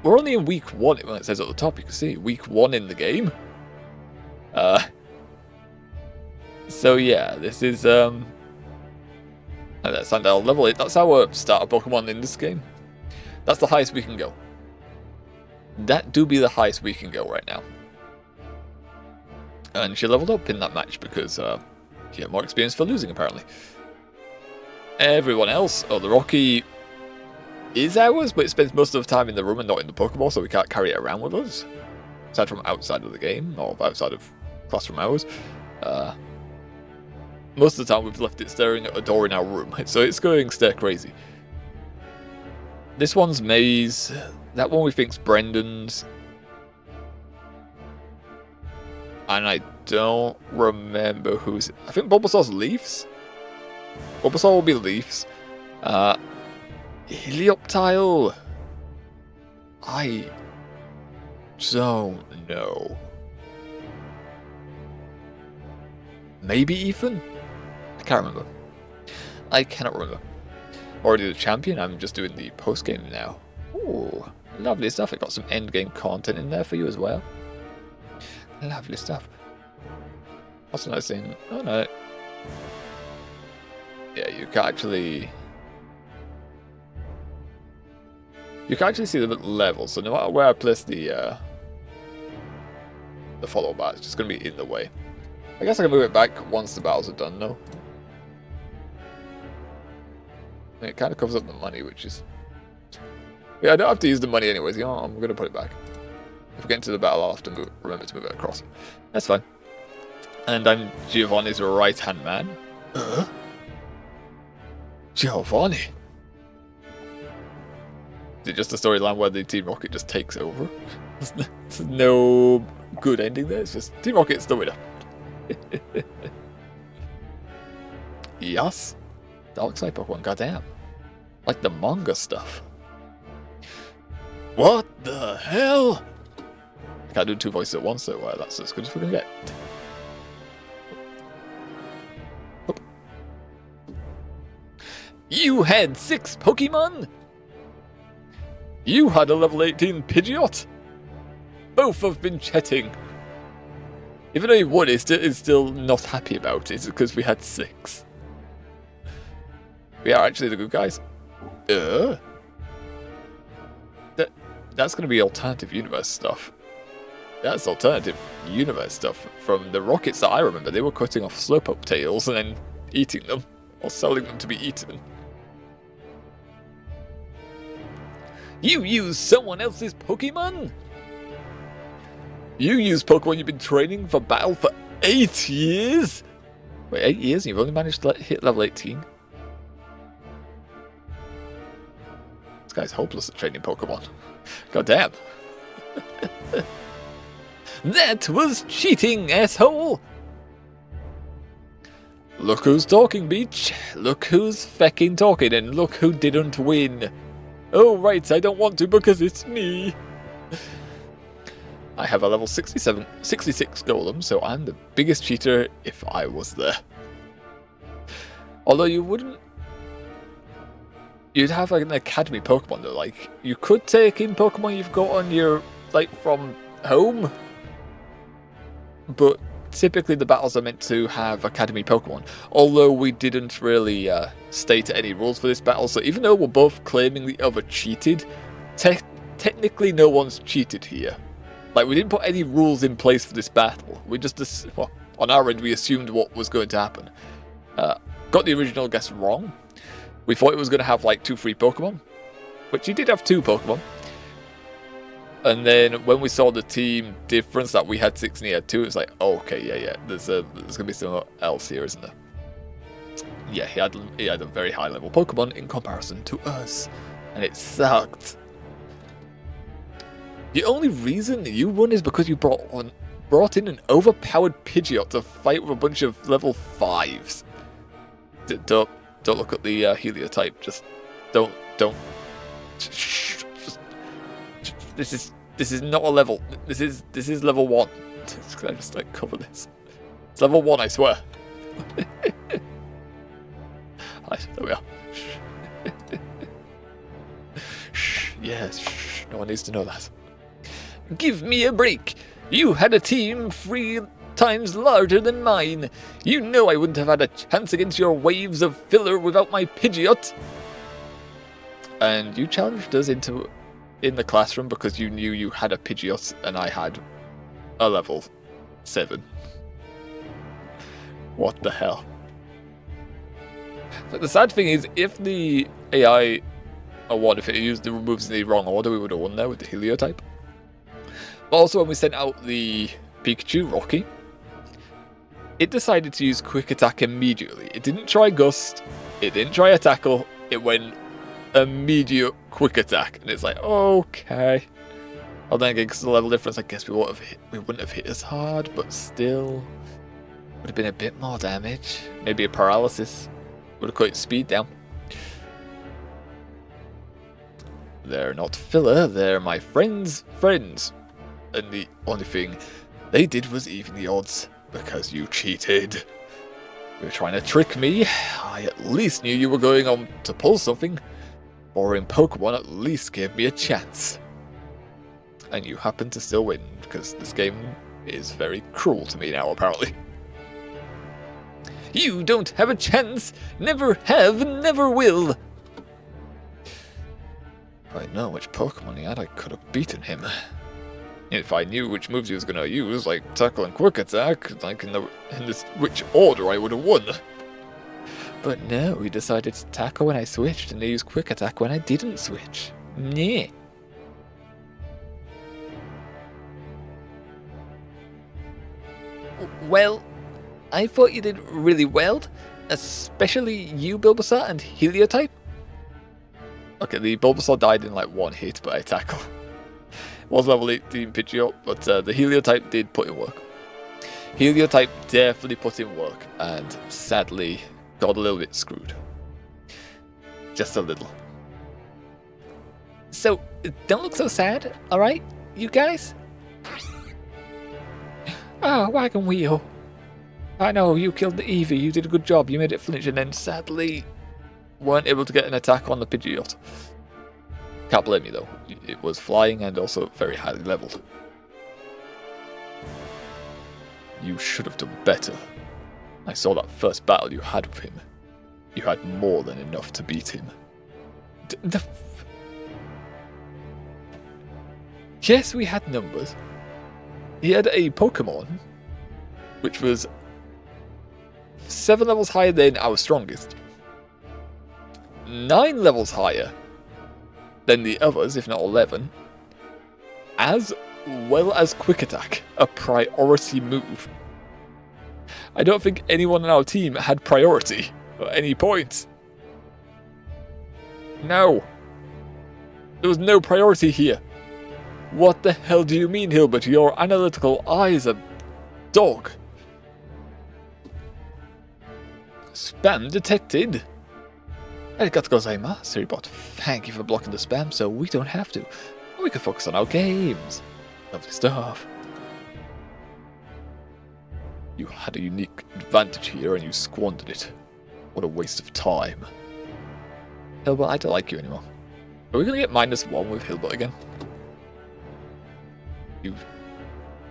Speaker 1: only in week 1, when it says at the top, you can see, week 1 in the game. So yeah, this is that's Sandile level 8. That's our starter Pokemon in this game. That's the highest we can go. That do be the highest we can go right now. And she leveled up in that match because she had more experience for losing, apparently. Everyone else, the Rocky is ours, but it spends most of the time in the room and not in the Pokeball, so we can't carry it around with us. Aside from outside of the game, or outside of classroom hours. Most of the time we've left it staring at a door in our room, so it's going stir crazy. This one's Maze. That one we think's Brendan's. And I don't remember who's... I think Bulbasaur's Leafs? Bulbasaur will be Leafs. Helioptile. I don't know. Maybe Ethan? I can't remember. I cannot remember. Already the champion, I'm just doing the post-game now. Ooh, lovely stuff. I got some end-game content in there for you as well. Lovely stuff. What's another thing? Oh no. Yeah, you can actually see the levels, so no matter where I place the follow bar, it's just going to be in the way. I guess I can move it back once the battles are done, though. And it kind of covers up the money, which is... Yeah, I don't have to use the money anyways, I'm going to put it back. If we get into the battle, I'll have to remember to move it across. That's fine. And I'm Giovanni's right-hand man. Giovanni? Is it just a storyline where the Team Rocket just takes over? There's no good ending there. It's just Team Rocket's the winner. Yes. Dark side Pokemon, goddamn. Like the manga stuff. What the hell? I can't do two voices at once, so that's as good as we're gonna get. Oh. You had 6 Pokemon? You had a level 18 Pidgeot? Both have been chatting. Even though one is still not happy about it, because we had 6. We are actually the good guys. That's going to be alternative universe stuff. That's alternative universe stuff from the rockets that I remember. They were cutting off Slowpoke tails and then eating them, or selling them to be eaten. You use someone else's Pokemon? You use Pokemon you've been training for battle for 8 years? Wait, 8 years and you've only managed to hit level 18? This guy's hopeless at training Pokemon. God damn. That was cheating, asshole! Look who's talking, Beach. Look who's fecking talking, and look who didn't win. Oh, right, I don't want to because it's me. I have a level 66 golem, so I'm the biggest cheater if I was there. Although you wouldn't... You'd have like an academy Pokemon though, like, you could take in Pokemon you've got on your, like, from home. But typically the battles are meant to have academy Pokemon. Although we didn't really state any rules for this battle, so even though we're both claiming the other cheated, technically no one's cheated here. Like, we didn't put any rules in place for this battle. We just, well, on our end, we assumed what was going to happen. Got the original guess wrong. We thought it was going to have, like, 2 free Pokemon. Which he did have 2 Pokemon. And then when we saw the team difference, that we had 6 and he had 2, it was like, oh, okay, yeah, there's going to be something else here, isn't there? Yeah, he had a very high level Pokemon in comparison to us. And it sucked. The only reason you won is because you brought in an overpowered Pidgeot to fight with a bunch of level 5s. Don't look at the Heliotype. Just don't. Shh. This is not a level. This is level 1. Can I just like cover this? It's level 1, I swear. Right, there we are. Shh. Yes. Shh. No one needs to know that. Give me a break. You had a team 3 times larger than mine. You know I wouldn't have had a chance against your waves of filler without my Pidgeot. And you challenged us in the classroom because you knew you had a Pidgeot and I had a level 7. What the hell? But the sad thing is, if the AI award, if it removes the wrong order, we would have won there with the Heliotype. But also when we sent out the Pikachu Rocky, it decided to use Quick Attack immediately. It didn't try Gust, it didn't try a Tackle, it went immediate Quick Attack. And it's like, okay. Well then again, because of the level difference, I guess we wouldn't have hit as hard, but still would have been a bit more damage. Maybe a paralysis would have cut its speed down. They're not filler, they're my friends' friends. And the only thing they did was even the odds, because you cheated. You were trying to trick me. I at least knew you were going on to pull something. Or in Pokemon at least gave me a chance. And you happen to still win, because this game is very cruel to me now, apparently. You don't have a chance! Never have, never will! If I'd known which Pokemon he had, I could have beaten him. If I knew which moves he was going to use, like Tackle and Quick Attack, like in this which order, I would have won. But no, he decided to Tackle when I switched, and he used Quick Attack when I didn't switch. Nyeh. Well, I thought you did really well, especially you, Bulbasaur, and Heliotype. Okay, the Bulbasaur died in like one hit by a tackle. Was level 18 Pidgeot, but the Heliotype did put in work. Heliotype definitely put in work, and sadly got a little bit screwed. Just a little. So, don't look so sad, alright, you guys? Ah, Wagon Wheel. I know, you killed the Eevee, you did a good job, you made it flinch, and then sadly weren't able to get an attack on the Pidgeot. Can't blame you though, it was flying and also very highly leveled. You should have done better. I saw that first battle you had with him. You had more than enough to beat him. Yes, we had numbers. He had a Pokemon which was 7 levels higher than our strongest. 9 levels higher than the others, if not 11. As well as Quick Attack, a priority move. I don't think anyone on our team had priority at any point. No. There was no priority here. What the hell do you mean, Hilbert? Your analytical eye is a dog. Spam detected. Arigatou gozaimasu, Siribot. Thank you for blocking the spam so we don't have to. We can focus on our games. Lovely stuff. You had a unique advantage here and you squandered it. What a waste of time. Hilbert, I don't like you anymore. Are we going to get -1 with Hilbert again?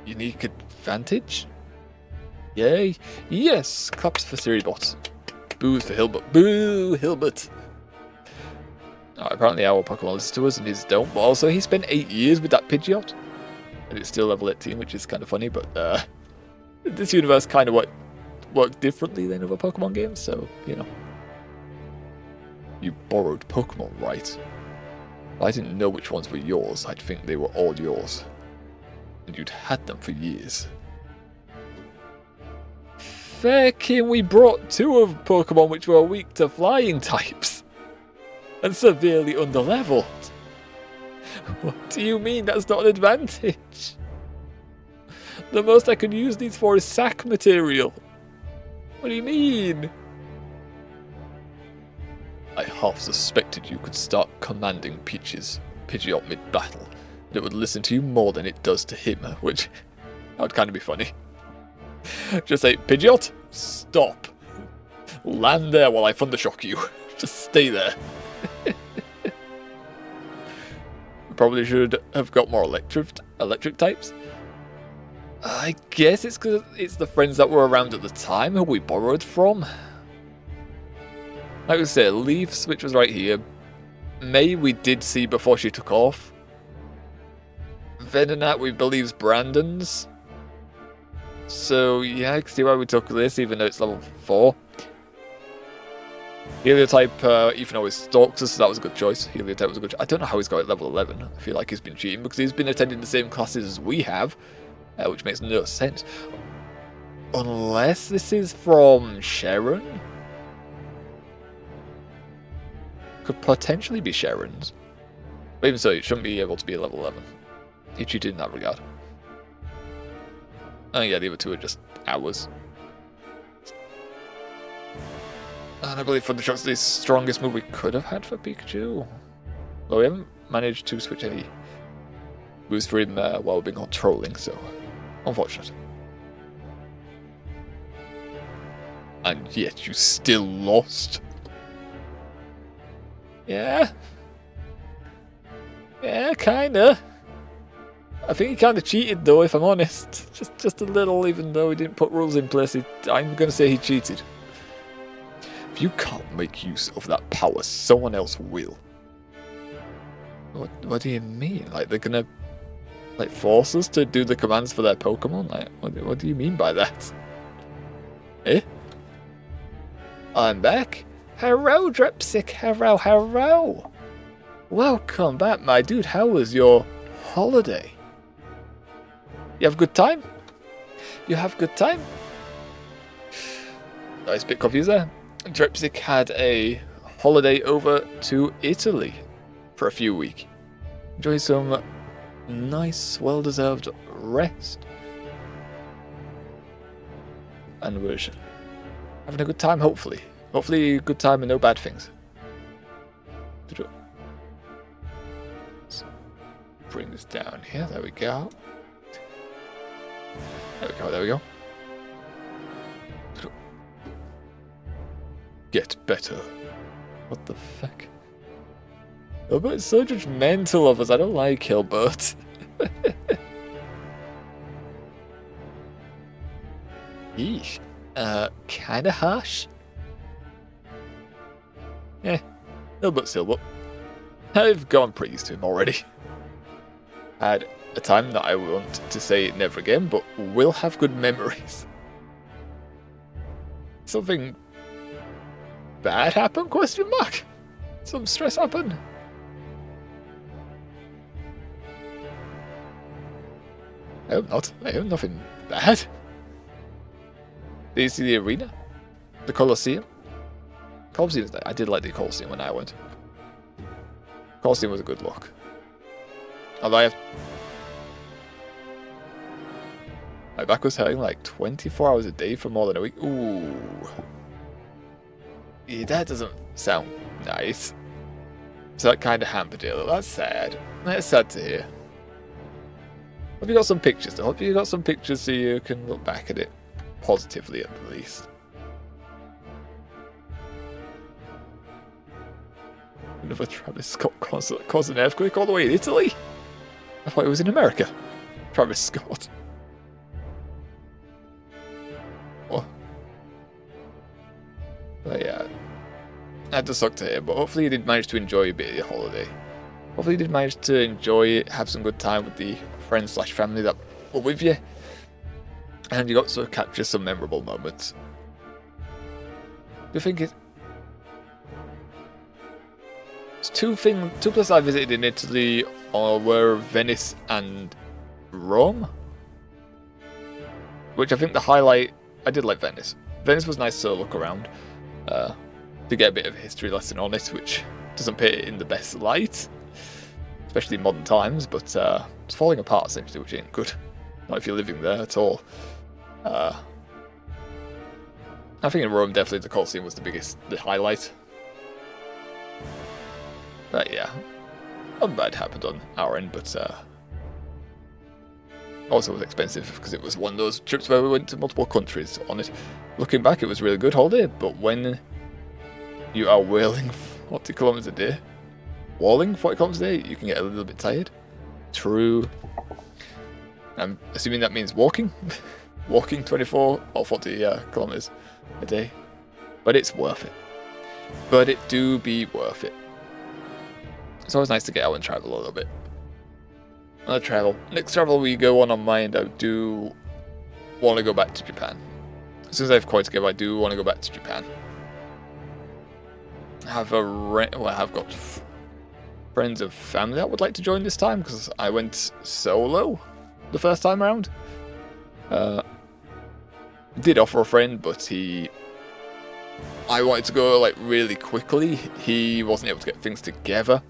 Speaker 1: Unique advantage? Yay. Yes, claps for Siribot. Boos for Hilbert. Boo, Hilbert. Apparently our Pokemon listens to us and his don't, but also he spent 8 years with that Pidgeot. And it's still level 18, which is kind of funny, but this universe kind of worked differently than other Pokemon games, so, you know. You borrowed Pokemon, right? If I didn't know which ones were yours, I'd think they were all yours. And you'd had them for years. Feckin', we brought 2 of Pokemon which were weak to flying types. And severely underleveled. What do you mean that's not an advantage? The most I can use these for is sack material. What do you mean? I half suspected you could start commanding Pidgeot mid-battle. And it would listen to you more than it does to him, which that would kind of be funny. Just say, Pidgeot, stop. Land there while I thundershock you. Just stay there. Probably should have got more electric types. I guess it's because it's the friends that were around at the time who we borrowed from. Like I said, Leafs, which was right here. May we did see before she took off. Venonat we believe's Brandon's. So yeah, I can see why we took this, even though it's level 4. Heliotype, even though he stalks us, so that was a good choice. Heliotype was a good choice. I don't know how he's got it level 11. I feel like he's been cheating because he's been attending the same classes as we have, which makes no sense. Unless this is from Sharon? Could potentially be Sharon's. But even so, it shouldn't be able to be a level 11. He cheated in that regard. Oh yeah, the other 2 are just ours. And I believe Thundershock's the strongest move we could have had for Pikachu. Though we haven't managed to switch any moves for him while we've been controlling, so unfortunate. And yet you still lost. Yeah. Yeah, kinda. I think he kinda cheated though, if I'm honest. Just a little, even though he didn't put rules in place. I'm gonna say he cheated. If you can't make use of that power, someone else will. What do you mean? Like, they're gonna force us to do the commands for their Pokemon? Like, what do you mean by that? Eh? I'm back. Hello, Dripsic. Hello. Welcome back, my dude. How was your holiday? You have a good time? You have a good time? I was a bit confused there. Dripsic had a holiday over to Italy. for a few weeks. Enjoy some nice, well-deserved rest. And we're having a good time, hopefully. Hopefully a good time and no bad things. Let's bring this down here. There we go. There we go, there we go. Get better. What the fuck? Hilbert's so judgmental of us. I don't like Hilbert. Yeesh. Kinda harsh. Hilbert's Hilbert. I've gone pretty used to him already. Had a time that I want to say never again, but will have good memories. Something bad happen? Question mark. Some stress happen. I hope not. I hope nothing bad. Did you see the arena? The Colosseum? Colosseum, I did like the Colosseum when I went. Colosseum was a good look. Although my back was hurting like 24 hours a day for more than a week. Ooh. Yeah, that doesn't sound nice. So that kind of hampered it. That's sad. That's sad to hear. Hope you got some pictures though. Hope you got some pictures so you can look back at it positively at the least. Another Travis Scott concert caused an earthquake all the way in Italy? I thought it was in America. Travis Scott. What? But yeah. That does suck to hear, but hopefully you did manage to enjoy a bit of your holiday. Hopefully you did manage to enjoy it, have some good time with the friends / family that were with you. And you got to capture some memorable moments. Do you think it's two places I visited in Italy were Venice and Rome, which I think the highlight. I did like Venice. Venice was nice to look around, to get a bit of a history lesson on it, which doesn't put it in the best light, especially in modern times. But it's falling apart essentially, which ain't good. Not if you're living there at all. I think in Rome, definitely the Colosseum was the highlight. But yeah, nothing bad happened on our end, but also was expensive because it was one of those trips where we went to multiple countries on it. Looking back, it was a really good holiday, but when you are whirling 40 kilometers a day, walling 40 kilometers a day, you can get a little bit tired. True. I'm assuming that means walking. Walking 24 or 40 kilometers a day. But it's worth it. But it do be worth it. It's always nice to get out and travel a little bit. Next travel we go on my end, I do want to go back to Japan. As soon as I have coins together, I do want to go back to Japan. I've got friends and family that would like to join this time because I went solo the first time around. Did offer a friend, but I wanted to go like really quickly. He wasn't able to get things together.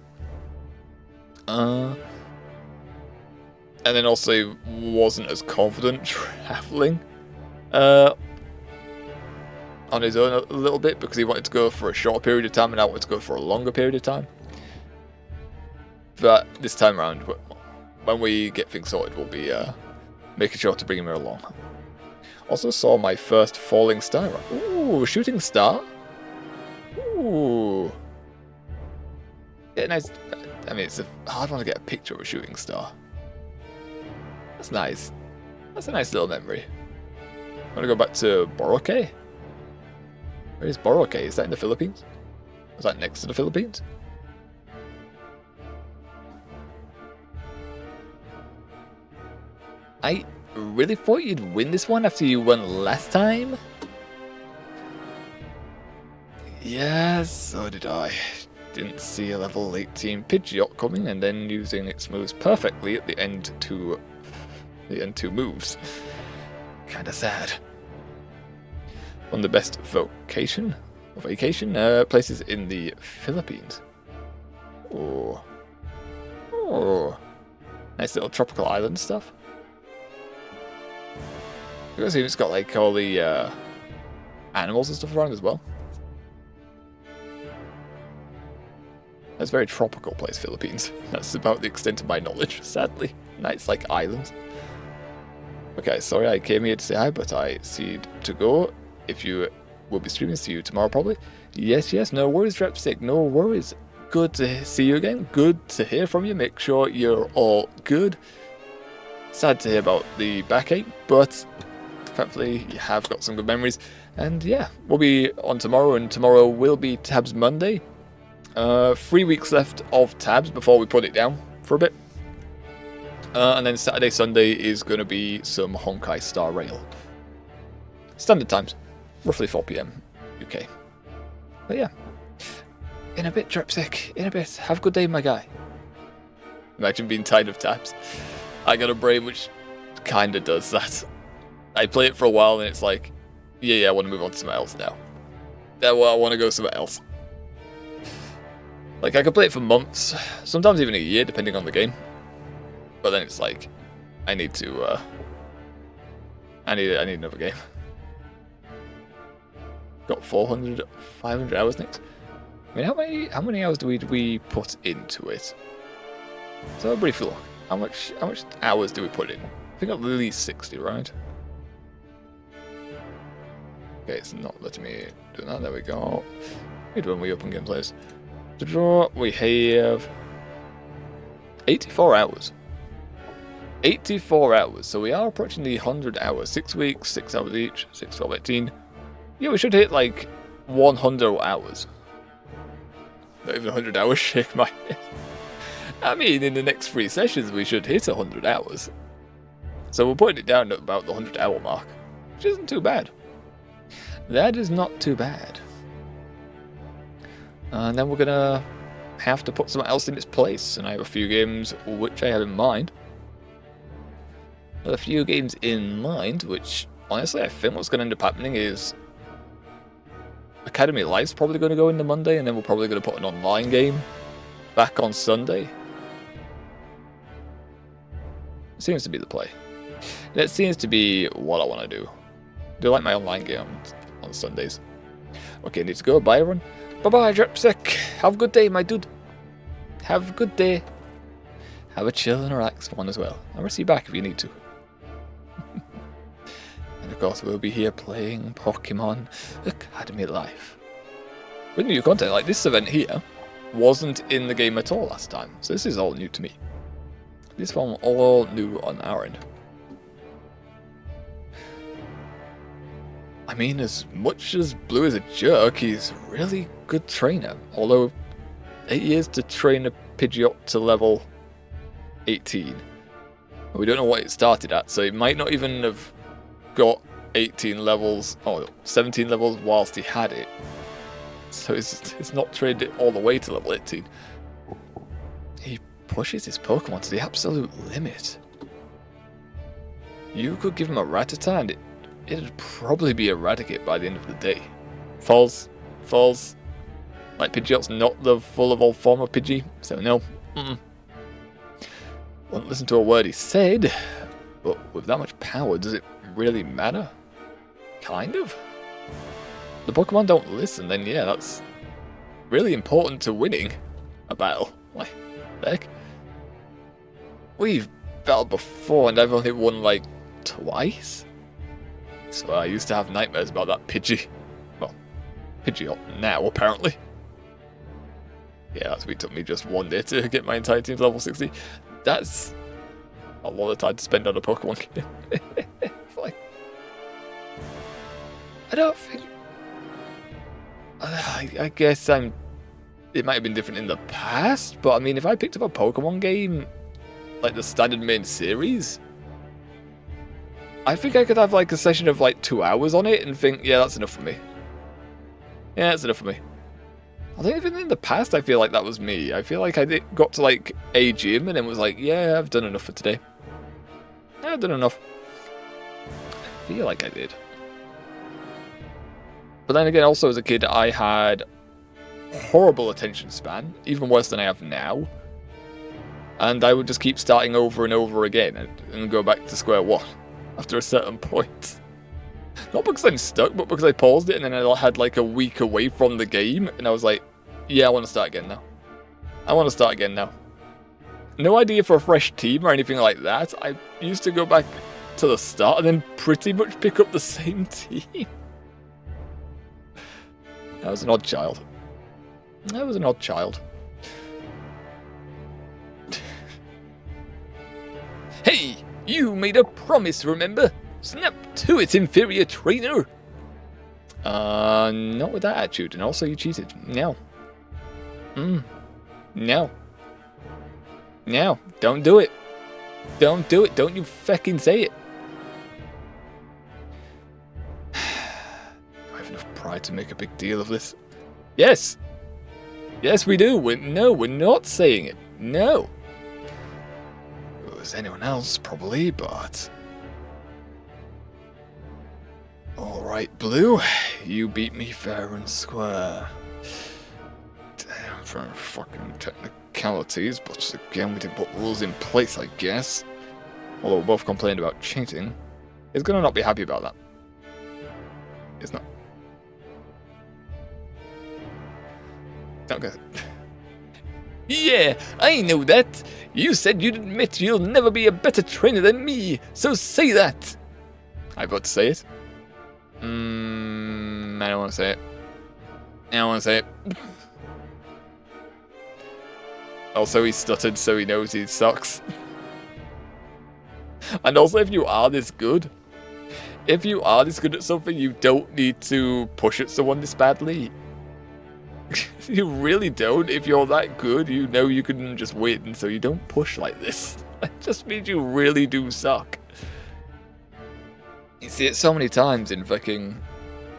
Speaker 1: And then also he wasn't as confident traveling on his own a little bit because he wanted to go for a short period of time and I wanted to go for a longer period of time. But this time around, when we get things sorted, we'll be making sure to bring him along. Also saw my first falling star. Ooh, shooting star. Ooh. Yeah, nice. I mean, it's a hard one to get a picture of a shooting star. That's nice. That's a nice little memory. I'm gonna go back to Boracay. Where is Boracay? Is that in the Philippines? Is that next to the Philippines? I really thought you'd win this one after you won last time. Yes, so did I. Didn't see a level 18 Pidgeot coming and then using its moves perfectly at the end two moves. Kinda sad. One of the best vacation places in the Philippines. Oh, Oh, nice little tropical island stuff. You guys see it's got like all the animals and stuff around as well. That's a very tropical place, Philippines. That's about the extent of my knowledge, sadly. Nice, like, islands. Okay, sorry I came here to say hi, but I see to go. If you will be streaming, see you tomorrow probably. Yes, no worries, Drepstick, no worries. Good to see you again. Good to hear from you. Make sure you're all good. Sad to hear about the backache, but thankfully you have got some good memories. And yeah, we'll be on tomorrow, and tomorrow will be Tabs Monday. 3 weeks left of Tabs before we put it down for a bit. And then Saturday, Sunday is going to be some Honkai Star Rail. Standard times, roughly 4 PM UK. But yeah, in a bit, Drepsic, in a bit. Have a good day, my guy. Imagine being tired of Tabs. I got a brain which kind of does that. I play it for a while and it's like, yeah, I want to move on to something else now. I want to go somewhere else. Like, I could play it for months, sometimes even a year, depending on the game. But then it's like, I need to, I need another game. Got 400, 500 hours next. I mean, how many hours do we put into it? So, briefly look. How much hours do we put in? I think at least 60, right? Okay, it's not letting me do that. There we go. We do when we open gameplays. To draw, we have 84 hours. 84 hours, so we are approaching the 100 hours. 6 weeks, 6 hours each, 6, 12, 18. Yeah, we should hit like 100 hours. Not even 100 hours, shake my head. I mean, in the next 3 sessions, we should hit 100 hours. So we're putting it down at about the 100 hour mark, which isn't too bad. That is not too bad. And then we're gonna have to put something else in its place, and I have a few games which I have in mind. A few games in mind, which honestly I think what's going to end up happening is Academy Life's probably going to go into Monday, and then we're probably going to put an online game back on Sunday. It seems to be the play. That seems to be what I want to do. Do like my online game on Sundays. Okay, need to go. Bye, everyone. Bye-bye, Dripsick. Have a good day, my dude. Have a good day. Have a chill and relaxed one as well. I'll see you back if you need to. And of course, we'll be here playing Pokemon Academy Life. With new content, like this event here wasn't in the game at all last time. So this is all new to me. This one all new on our end. I mean, as much as Blue is a jerk, he's a really good trainer. Although, 8 years to train a Pidgeot to level 18. We don't know what it started at, so it might not even have got 18 levels, or 17 levels whilst he had it. So it's not trained it all the way to level 18. He pushes his Pokemon to the absolute limit. You could give him a Rattata and it'd probably be Eradicate by the end of the day. False. Like, Pidgeot's not the full evolved form of Pidgey, so no. Won't listen to a word he said, but with that much power, does it really matter? Kind of. The Pokemon don't listen, then yeah, that's really important to winning a battle. Like, heck. We've battled before and I've only won like twice. So I used to have nightmares about that Pidgey. Well, Pidgeot now, apparently. Yeah, that's what it took me just one day to get my entire team to level 60. That's a lot of time to spend on a Pokemon game. Like, I don't think... I guess it might have been different in the past, but I mean, if I picked up a Pokemon game, like the standard main series, I think I could have like a session of like 2 hours on it and think, yeah, that's enough for me. Yeah, that's enough for me. I think even in the past, I feel like that was me. I feel like I got to like a gym and then was like, yeah, I've done enough for today. Yeah, I've done enough. I feel like I did. But then again, also as a kid, I had horrible attention span, even worse than I have now. And I would just keep starting over and over again and go back to square one after a certain point. Not because I'm stuck, but because I paused it and then I had like a week away from the game, and I was like, yeah, I want to start again now. I want to start again now. No idea for a fresh team or anything like that. I used to go back to the start and then pretty much pick up the same team. I was an odd child. I was an odd child. Hey, you made a promise, remember? Snap to it, inferior trainer! Not with that attitude, and also you cheated. No. No. No, don't do it. Don't do it, don't you feckin' say it. I have enough pride to make a big deal of this. Yes! Yes, we do. No, we're not saying it. No. If it was anyone else, probably, but... Alright, Blue. You beat me fair and square. Damn, for fucking technicalities, but again, we did put rules in place, I guess. Although we both complained about cheating. He's gonna not be happy about that. He's not. Don't get it. Yeah, I know that. You said you'd admit you'll never be a better trainer than me, so say that. I've got to say it. I don't want to say it. I don't want to say it. Also, he stuttered, so he knows he sucks. And also, if you are this good at something, you don't need to push at someone this badly. You really don't. If you're that good, you know you can just win, so you don't push like this. It just means you really do suck. You see it so many times in fucking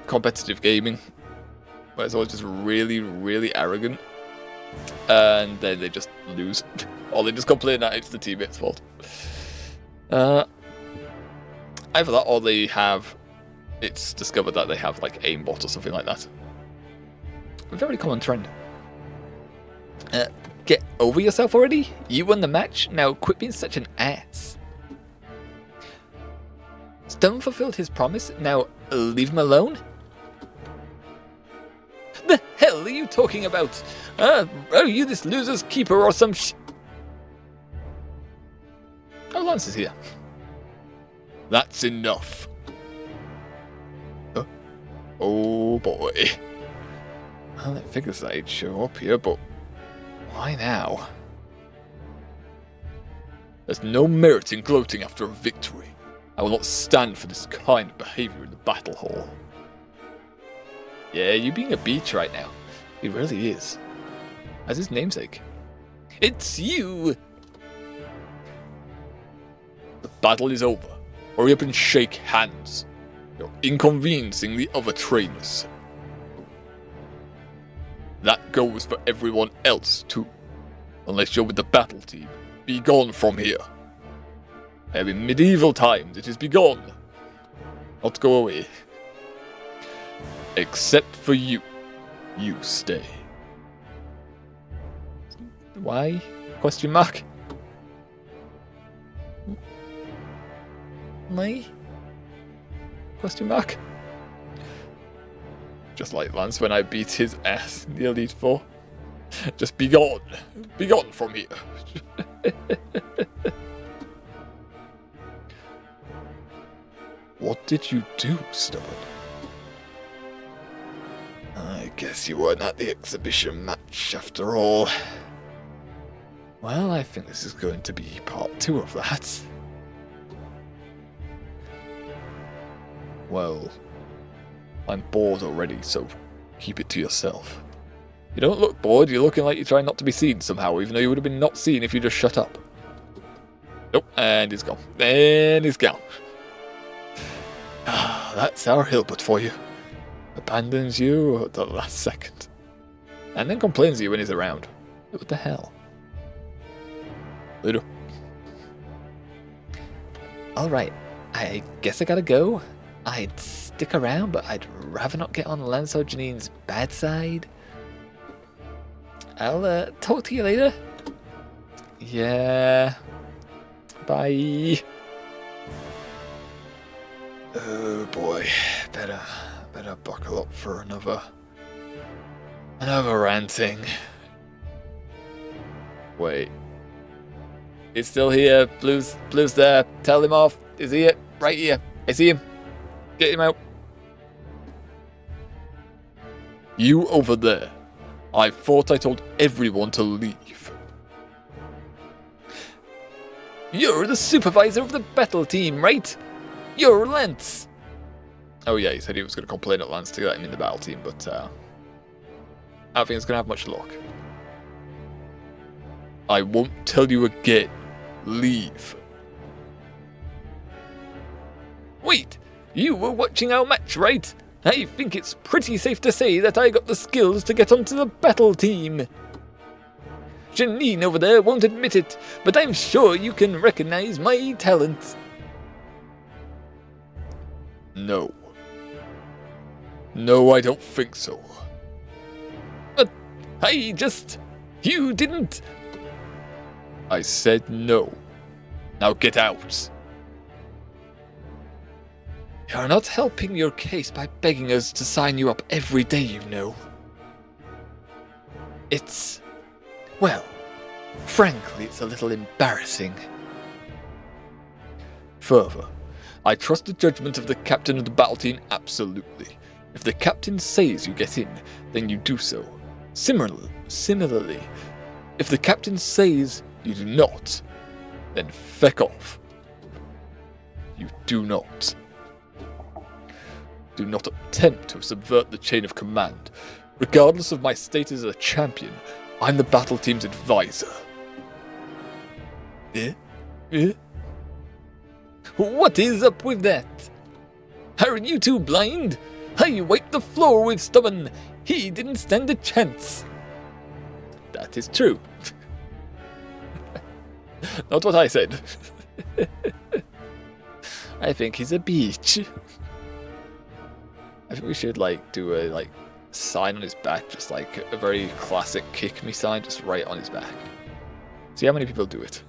Speaker 1: competitive gaming, where it's always just really, really arrogant, and then they just lose. Or they just complain that it's the teammate's fault. Either that, or it's discovered that they have like aimbot or something like that. A very common trend. Get over yourself already? You won the match, now quit being such an ass. Stone fulfilled his promise, now leave him alone? The hell are you talking about? Are you this loser's keeper or some Oh, Lance is here. That's enough. Oh boy. Well, I figured that he'd show up here, but why now? There's no merit in gloating after a victory. I will not stand for this kind of behaviour in the battle hall. Yeah, you're being a beach right now. He really is. As his namesake. It's you! The battle is over. Hurry up and shake hands. You're inconveniencing the other trainers. That goes for everyone else too. Unless you're with the battle team. Be gone from here. I have in medieval times, it is begone. Not go away. Except for you. You stay. Why? Question mark? Why? Question mark? Just like Lance when I beat his ass in the Elite Four. Just be gone. Be gone from here. What did you do, Stubborn? I guess you weren't at the exhibition match after all. Well, I think this is going to be part 2 of that. Well, I'm bored already, so keep it to yourself. You don't look bored, you're looking like you're trying not to be seen somehow, even though you would have been not seen if you just shut up. Nope, and he's gone. And he's gone. That's our Hilbert for you. Abandons you at the last second. And then complains to you when he's around. What the hell? Ludo. Alright, I guess I gotta go. I'd stick around, but I'd rather not get on Lance or Janine's bad side. I'll talk to you later. Yeah. Bye. Oh boy. Better buckle up for another ranting. Wait. He's still here. Blue's there. Tell him off. Is he it? Right here. I see him. Get him out. You over there. I thought I told everyone to leave. You're the supervisor of the battle team, right? You're Lance. Oh yeah, he said he was going to complain at Lance to get him in the battle team, but I don't think it's going to have much luck. I won't tell you again. Leave. Wait, you were watching our match, right? I think it's pretty safe to say that I got the skills to get onto the battle team. Janine over there won't admit it, but I'm sure you can recognize my talent. No. No, I don't think so. But you didn't... I said no. Now get out. You're not helping your case by begging us to sign you up every day, you know. Well, frankly, it's a little embarrassing. Further, I trust the judgment of the captain of the battle team absolutely. If the captain says you get in, then you do so. Similarly, if the captain says you do not, then feck off. You do not. Do not attempt to subvert the chain of command. Regardless of my status as a champion, I'm the battle team's advisor. What is up with that? Are you two blind? I wiped the floor with Stubborn. He didn't stand a chance. That is true. Not what I said. I think he's a beach. I think we should do a sign on his back, just like a very classic kick me sign, just right on his back. See how many people do it.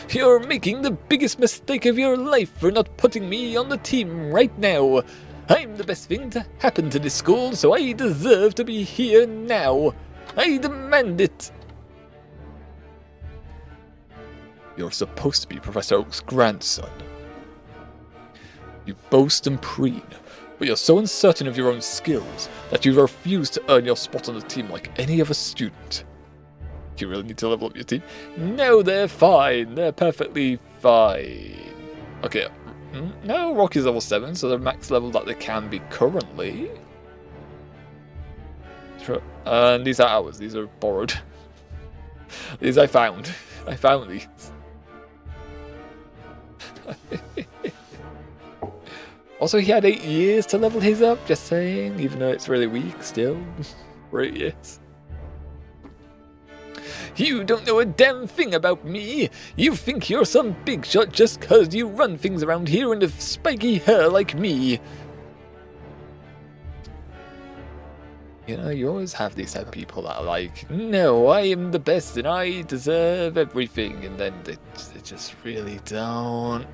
Speaker 1: You're making the biggest mistake of your life for not putting me on the team right now. I'm the best thing to happen to this school, so I deserve to be here now. I demand it. You're supposed to be Professor Oak's grandson. You boast and preen, but you're so uncertain of your own skills that you refuse to earn your spot on the team like any other student. You really need to level up your team? No, they're fine. They're perfectly fine. Okay, no, Rocky's level 7, so they're max level that they can be currently. And these are ours. These are borrowed. These I found. I found these. Also, he had 8 years to level his up, just saying, even though it's really weak still. 8 years. You don't know a damn thing about me. You think you're some big shot just cause you run things around here and have spiky hair like me. You know, you always have these type of people that are like, no, I am the best and I deserve everything, and then they just really don't.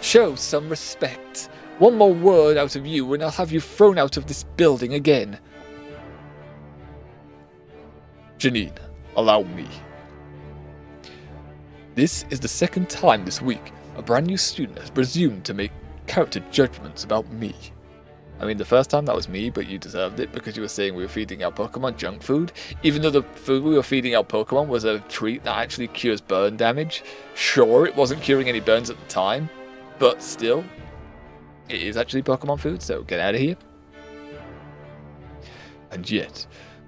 Speaker 1: Show some respect. One more word out of you and I'll have you thrown out of this building again. Janine, allow me. This is the second time this week a brand new student has presumed to make character judgments about me. I mean, the first time that was me, but you deserved it because you were saying we were feeding our Pokemon junk food, even though the food we were feeding our Pokemon was a treat that actually cures burn damage. Sure, it wasn't curing any burns at the time, but still, it is actually Pokemon food, so get out of here. And yet,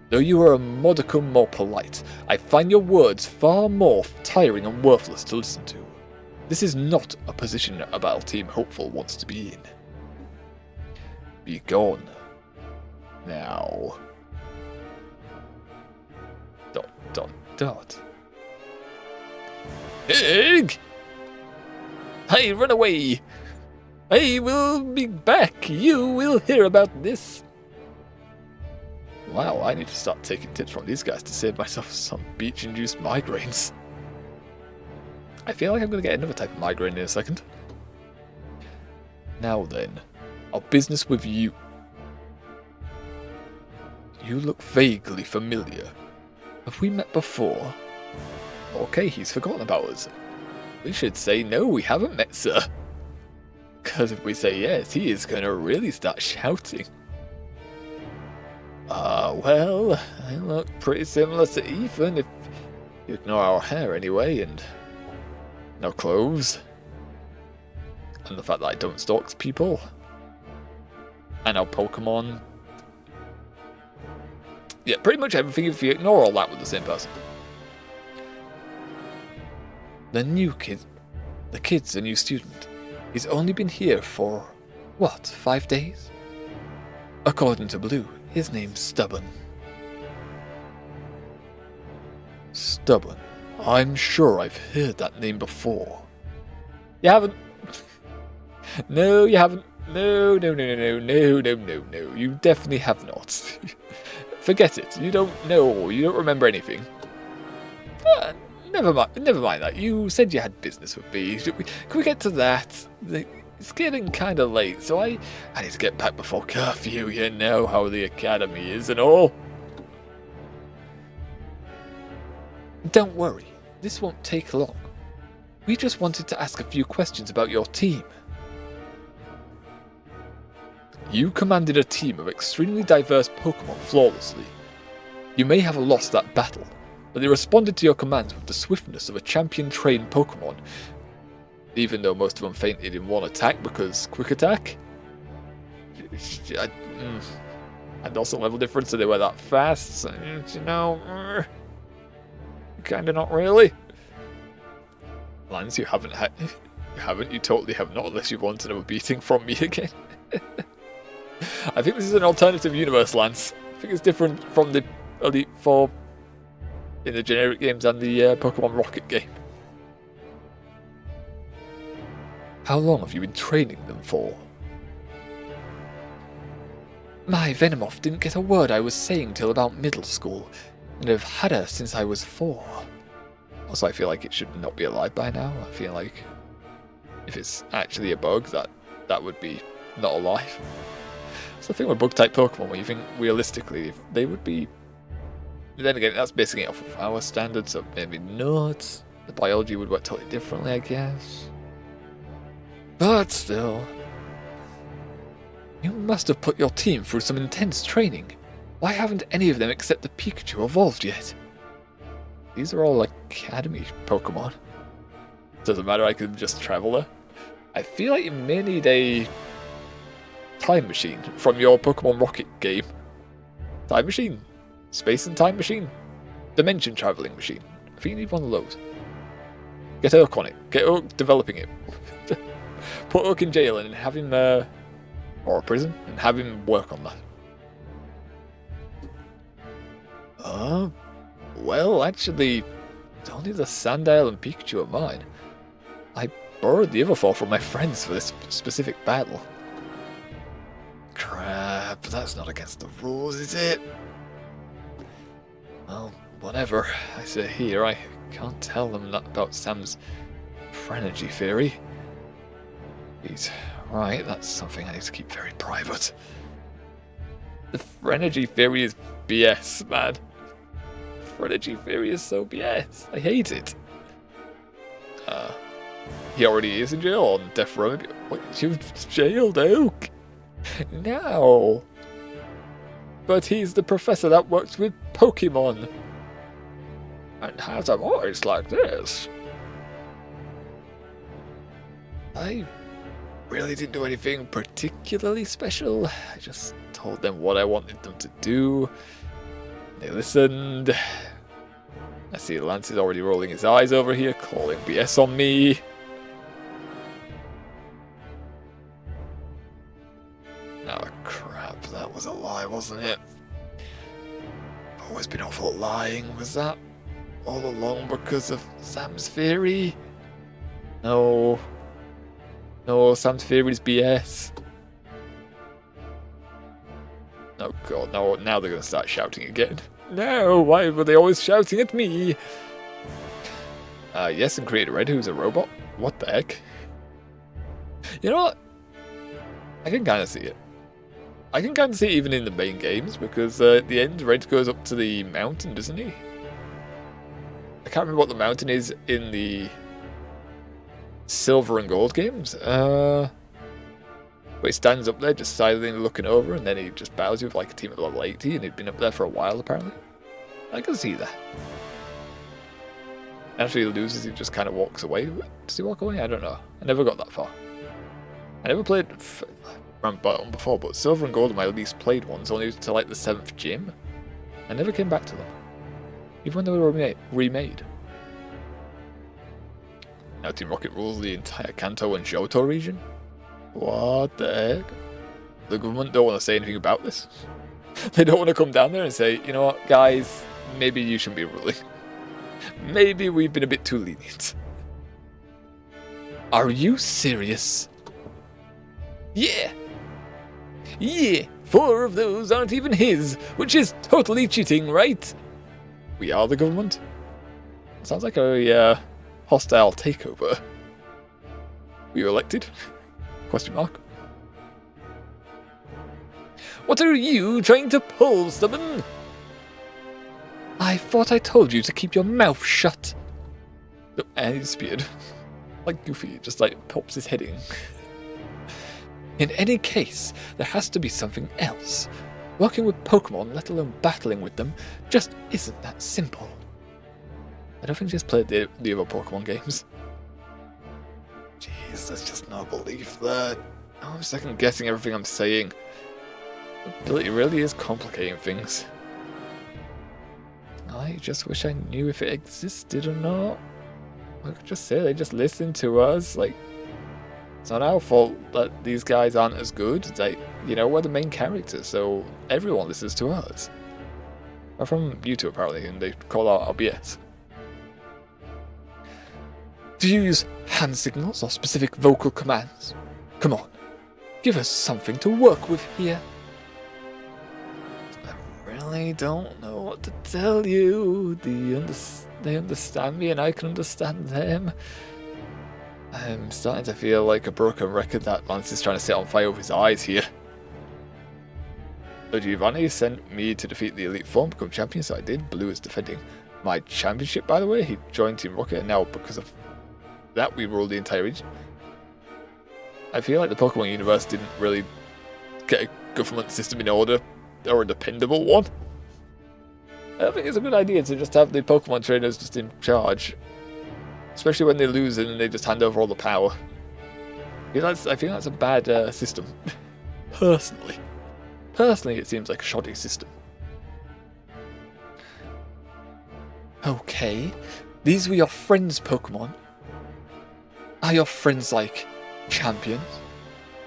Speaker 1: though you are a modicum more polite, I find your words far more tiring and worthless to listen to. This is not a position a battle team hopeful wants to be in. Be gone. Now. ... Egg! Hey, run away! I will be back. You will hear about this. Wow, I need to start taking tips from these guys to save myself some beach-induced migraines. I feel like I'm going to get another type of migraine in a second. Now then, our business with you. You look vaguely familiar. Have we met before? Okay, he's forgotten about us. We should say no, we haven't met, sir. Because if we say yes, he is going to really start shouting. Well, I look pretty similar to Ethan, if you ignore our hair anyway, and no clothes. And the fact that I don't stalk people. And our Pokemon. Yeah, pretty much everything if you ignore all that with the same person. The kid's a new student. He's only been here for, what, 5 days? According to Blue, his name's Stubborn. Stubborn? I'm sure I've heard that name before. You haven't? No, you haven't. No. You definitely have not. Forget it. You don't know. You don't remember anything. Never mind that. You said you had business with me. Can we get to that? It's getting kind of late, so I need to get back before curfew. You know how the academy is and all. Don't worry. This won't take long. We just wanted to ask a few questions about your team. You commanded a team of extremely diverse Pokemon flawlessly. You may have lost that battle, but they responded to your commands with the swiftness of a champion-trained Pokemon, even though most of them fainted in one attack because quick attack? And also level difference, so they were that fast, so, you know, kinda not really. Lance, you totally have not, unless you want another beating from me again. I think this is an alternative universe, Lance. I think it's different from the Elite Four in the generic games and the Pokemon Rocket game. How long have you been training them for? My Venomoth didn't get a word I was saying till about middle school, and I've had her since I was 4. Also, I feel like it should not be alive by now. I feel like if it's actually a bug, that would be not alive. So the thing with bug-type Pokemon, where you think realistically if they would be... Then again, that's basing it off of our standards, so maybe not. The biology would work totally differently, I guess. But still... You must have put your team through some intense training. Why haven't any of them except the Pikachu evolved yet? These are all Academy Pokemon. Doesn't matter, I can just travel there. I feel like you may need a time machine from your Pokemon Rocket game. Time machine? Space and time machine? Dimension traveling machine. I think you need one of those. Get Urk on it. Get Urk developing it. Put Urk in jail and have him, or a prison, and have him work on that. Well, actually, only the Sandile and Pikachu are mine. I borrowed the other 4 from my friends for this specific battle. Crap, that's not against the rules, is it? Well, whatever. I say here, I can't tell them that about Sam's Phrenergy theory. He's right, that's something I need to keep very private. The Phrenergy theory is BS, man. Phrenergy theory is so BS. I hate it. He already is in jail on death row. What, you've jailed Oak? No. But he's the professor that works with Pokemon. And has a voice like this. I really didn't do anything particularly special. I just told them what I wanted them to do. They listened. I see Lance is already rolling his eyes over here, calling BS on me. Oh crap, that was a lie, wasn't it? I've always been awful at lying. Was that all along because of Sam's theory? No. No, Sam's theory is BS. Oh god, now they're going to start shouting again. No, why were they always shouting at me? Yes, and Creator Red, who's a robot. What the heck? You know what? I can kind of see it. I can kind of see it even in the main games, because at the end, Red goes up to the mountain, doesn't he? I can't remember what the mountain is in the Silver and Gold games. But he stands up there just silently looking over, and then he just battles you with like a team of level 80, and he'd been up there for a while apparently. I can see that. After he loses, he just kind of walks away. Does he walk away? I don't know. I never got that far. I never played Round Bottom before, but Silver and Gold are my least played ones, only to like the 7th gym. I never came back to them, even when they were remade. Now Team Rocket rules the entire Kanto and Johto region? What the heck? The government don't want to say anything about this. They don't want to come down there and say, you know what, guys, maybe you shouldn't be ruling. Maybe we've been a bit too lenient. Are you serious? Yeah! Yeah! 4 of those aren't even his, which is totally cheating, right? We are the government? Sounds like a hostile takeover. Were you elected? Question mark. What are you trying to pull, Stubborn? I thought I told you to keep your mouth shut. Oh, and he disappeared. Like Goofy, just like pops his head in. In any case, there has to be something else. Working with Pokemon, let alone battling with them, just isn't that simple. I don't think she's played the other Pokemon games. Jeez, there's just no belief there. Oh, I'm second guessing everything I'm saying. Ability really is complicating things. I just wish I knew if it existed or not. I could just say they just listen to us. Like, it's not our fault that these guys aren't as good. Like, you know, we're the main characters, so everyone listens to us. Apart from you two, apparently, and they call out our BS. Do you use hand signals or specific vocal commands? Come on, give us something to work with here. I really don't know what to tell you. They understand me and I can understand them. I'm starting to feel like a broken record that Lance is trying to set on fire with his eyes here. So Giovanni sent me to defeat the Elite Four and become champion, so I did. Blue is defending my championship, by the way. He joined Team Rocket, and now because of that, we ruled the entire region. I feel like the Pokemon universe didn't really get a government system in order, or a dependable one. I think it's a good idea to just have the Pokemon trainers just in charge. Especially when they lose and they just hand over all the power. I feel that's a bad system. Personally. Personally, it seems like a shoddy system. Okay, these were your friends' Pokemon. Are your friends like champions?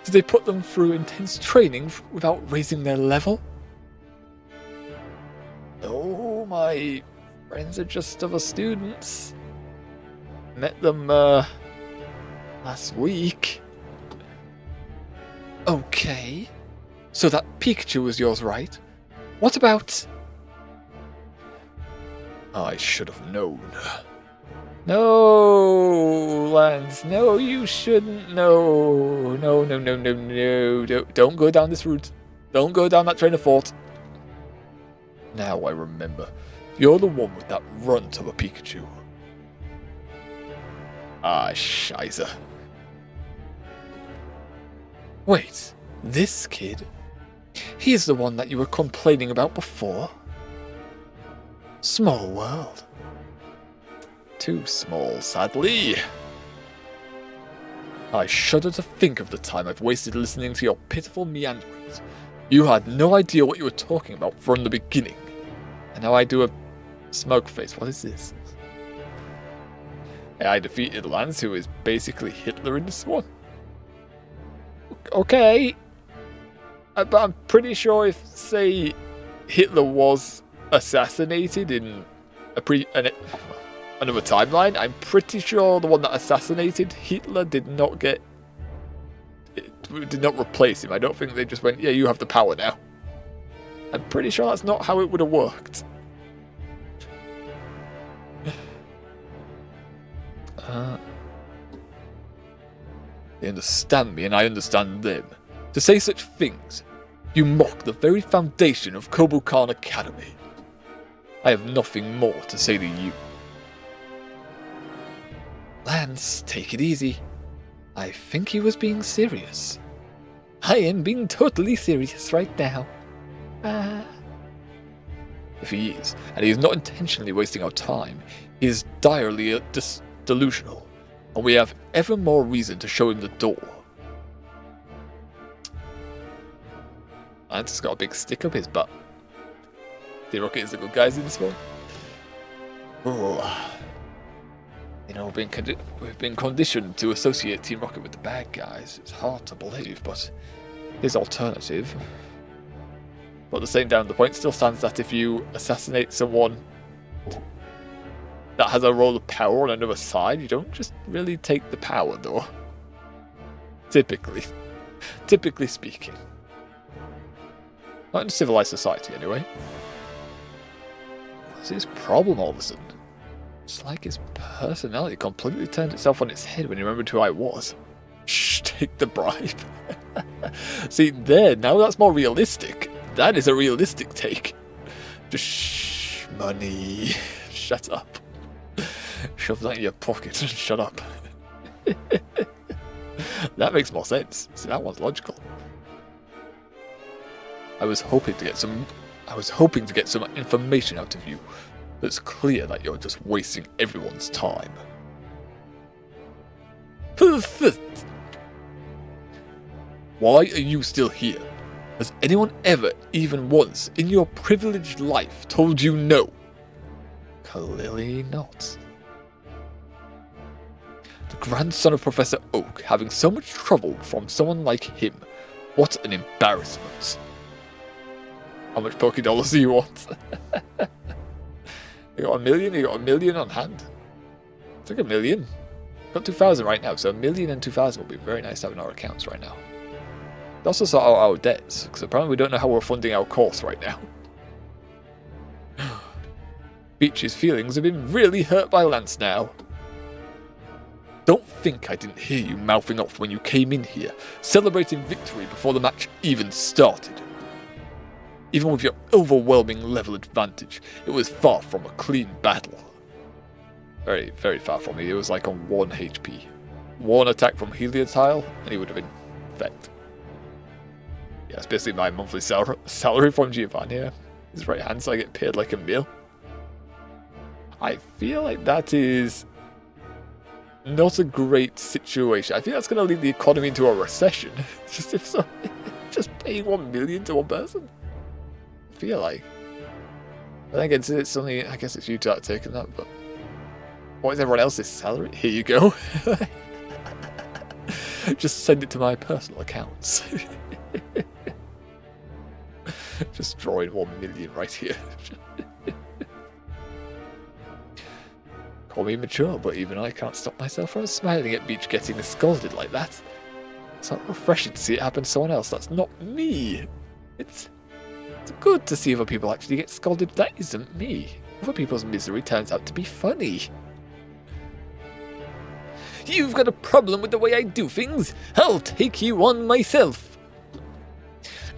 Speaker 1: Did they put them through intense training without raising their level? No, my friends are just other students. Met them last week. Okay, so that Pikachu was yours, right? What about... I should have known. No, Lance, no, you shouldn't. No. Don't go down this route. Don't go down that train of thought. Now I remember. You're the one with that runt of a Pikachu. Ah, scheisse. Wait, this kid? He's the one that you were complaining about before? Small world. Too small, sadly. I shudder to think of the time I've wasted listening to your pitiful meanderings. You had no idea what you were talking about from the beginning. And now I do a smoke face. What is this? I defeated Lance, who is basically Hitler in this one. Okay. But I'm pretty sure if, say, Hitler was assassinated in another timeline, I'm pretty sure the one that assassinated Hitler did not replace him. I don't think they just went, yeah, you have the power now. I'm pretty sure that's not how it would have worked. They understand me and I understand them. To say such things, you mock the very foundation of Kobukan Academy. I have nothing more to say to you. Lance, take it easy. I think he was being serious. I am being totally serious right now. If he is, and he is not intentionally wasting our time, he is direly delusional, and we have ever more reason to show him the door. Lance has got a big stick up his butt. The Rocket is the good guys in this one. Oh. You know, we've been conditioned to associate Team Rocket with the bad guys. It's hard to believe, but his alternative. But at the same time, the point still stands that if you assassinate someone that has a role of power on another side, you don't just really take the power, though. Typically speaking. Not in a civilized society, anyway. What's his problem all of a sudden? It's like his personality completely turned itself on its head when he remembered who I was. Shh, take the bribe. See, there, now that's more realistic. That is a realistic take. Just shh, money. Shut up. Shove that in your pocket and shut up. That makes more sense. See, that one's logical. I was hoping to get some information out of you. It's clear that you're just wasting everyone's time. Perfect. Why are you still here? Has anyone ever, even once, in your privileged life, told you no? Clearly not. The grandson of Professor Oak having so much trouble from someone like him. What an embarrassment. How much PokeDollars do you want? You got 1 million? You got 1 million on hand? It's like 1 million. Got 2,000 right now, so 1 million and 2,000 will be very nice to have in our accounts right now. It also sort out our debts, because apparently we don't know how we're funding our course right now. Peach's feelings have been really hurt by Lance now. Don't think I didn't hear you mouthing off when you came in here, celebrating victory before the match even started. Even with your overwhelming level advantage, it was far from a clean battle. Very, very far from me. It was like on 1 HP. One attack from Heliotile, and he would have been fecked. Yeah, it's basically my monthly salary from Giovanni. His right hand, so I get paid like a meal. I feel like that is not a great situation. I think that's going to lead the economy into a recession. Just paying 1 million to one person. I feel like. I think it's only, I guess it's you to have taken that, but what is everyone else's salary? Here you go. Just send it to my personal accounts. Just drawing 1 million right here. Call me mature, but even I can't stop myself from smiling at Beach getting scolded like that. It's not refreshing to see it happen to someone else. That's not me. It's good to see other people actually get scolded. That isn't me. Other people's misery turns out to be funny. You've got a problem with the way I do things. I'll take you on myself.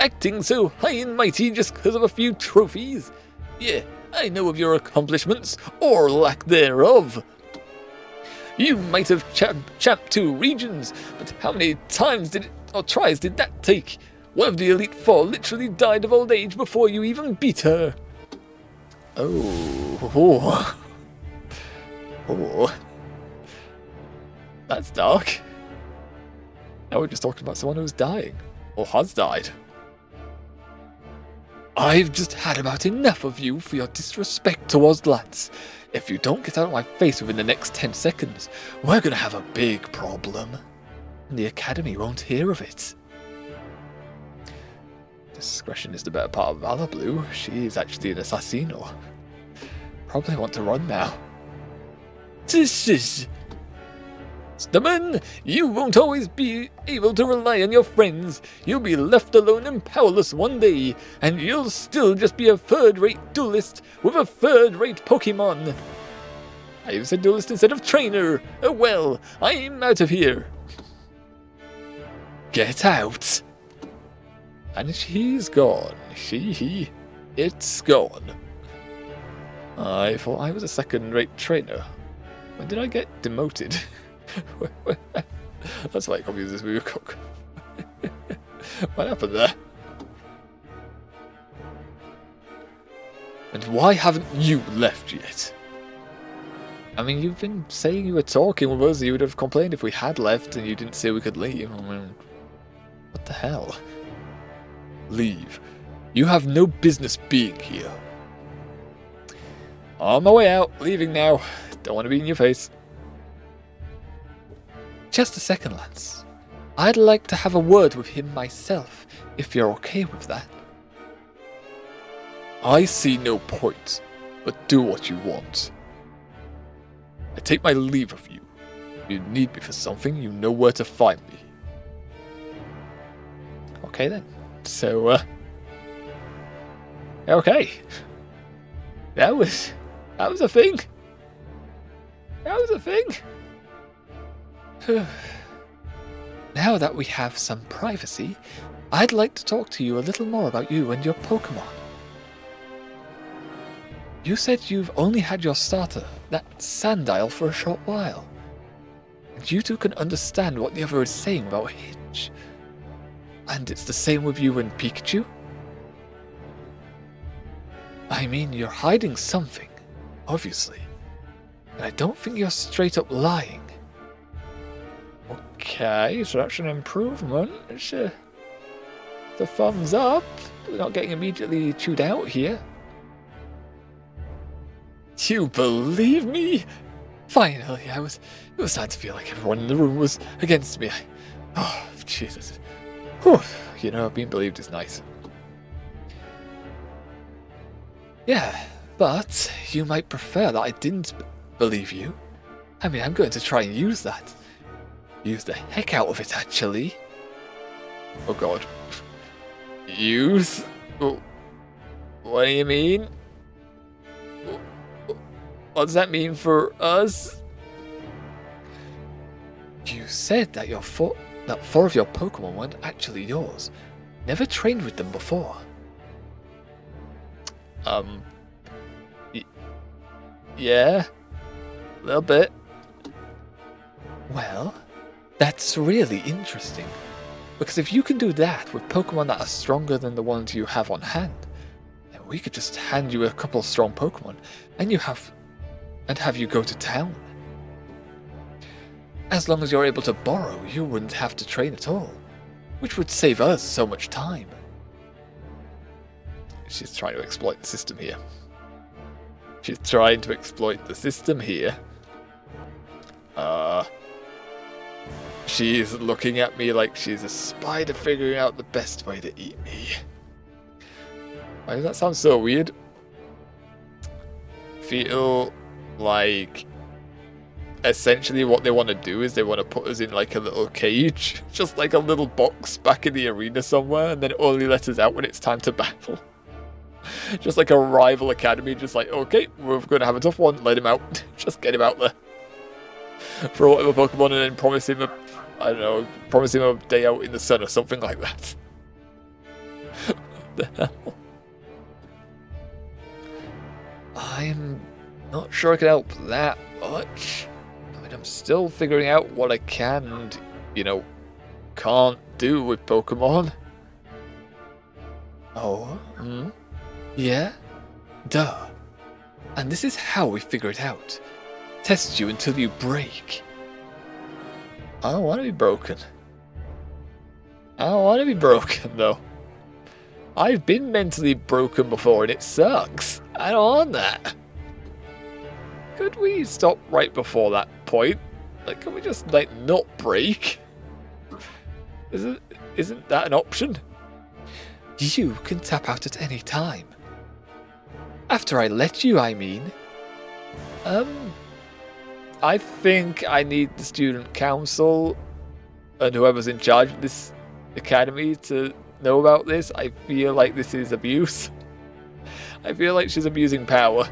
Speaker 1: Acting so high and mighty just because of a few trophies. Yeah, I know of your accomplishments, or lack thereof. You might have champed 2 regions, but how many times tries did that take? One of the Elite Four literally died of old age before you even beat her. Oh. That's dark. Now we're just talking about someone who's dying, or has died. I've just had about enough of you for your disrespect towards Lance. If you don't get out of my face within the next 10 seconds, we're gonna have a big problem. And the Academy won't hear of it. Discretion is the better part of Valor, Blue. She is actually an assassino. Probably want to run now. Stubborn! You won't always be able to rely on your friends. You'll be left alone and powerless one day, and you'll still just be a third-rate duelist with a third-rate Pokemon. I even said duelist instead of trainer. Oh well, I'm out of here. Get out. And she's gone. It's gone. I thought I was a second-rate trainer. When did I get demoted? That's why I confused this with cock. What happened there? And why haven't you left yet? I mean, you've been saying you were talking with us. You would have complained if we had left and you didn't say we could leave. I mean, what the hell? Leave. You have no business being here. On my way out. Leaving now. Don't want to be in your face. Just a second, Lance. I'd like to have a word with him myself, if you're okay with that. I see no point, but do what you want. I take my leave of you. If you need me for something, you know where to find me. Okay then. So, okay. That was a thing. That was a thing. Now that we have some privacy, I'd like to talk to you a little more about you and your Pokemon. You said you've only had your starter, that Sandile, for a short while. And you two can understand what the other is saying about Hitch. And it's the same with you and Pikachu? I mean, you're hiding something, obviously. And I don't think you're straight up lying. Okay, so that's an improvement. It's a thumbs up. We're not getting immediately chewed out here. You believe me? Finally, it was starting to feel like everyone in the room was against me. Oh, Jesus. Whew. You know, being believed is nice. Yeah, but you might prefer that I didn't believe you. I mean, I'm going to try and use that. Use the heck out of it, actually. Oh god. Use? What do you mean? What does that mean for us? You said that four of your Pokemon weren't actually yours. Never trained with them before. Yeah. A little bit. Well, that's really interesting. Because if you can do that with Pokemon that are stronger than the ones you have on hand, then we could just hand you a couple of strong Pokemon and have you go to town. As long as you're able to borrow, you wouldn't have to train at all, which would save us so much time. She's trying to exploit the system here. She's looking at me like she's a spider figuring out the best way to eat me. Why does that sound so weird? Feel like essentially what they want to do is they want to put us in like a little cage, just like a little box back in the arena somewhere, and then only let us out when it's time to battle. Just like a rival academy, just like, okay, we're going to have a tough one, let him out. Just get him out there. Throw whatever Pokemon and then promise him a day out in the sun or something like that. What the hell? I'm not sure I can help that much. I mean, I'm still figuring out what I can and, can't do with Pokemon. Oh, yeah? Duh. And this is how we figure it out. Test you until you break. I don't want to be broken. I don't want to be broken, though. I've been mentally broken before and it sucks. I don't want that. Could we stop right before that point? Like, can we just, not break? Isn't that an option? You can tap out at any time. After I let you, I mean. I think I need the student council and whoever's in charge of this academy to know about this. I feel like this is abuse. I feel like she's abusing power.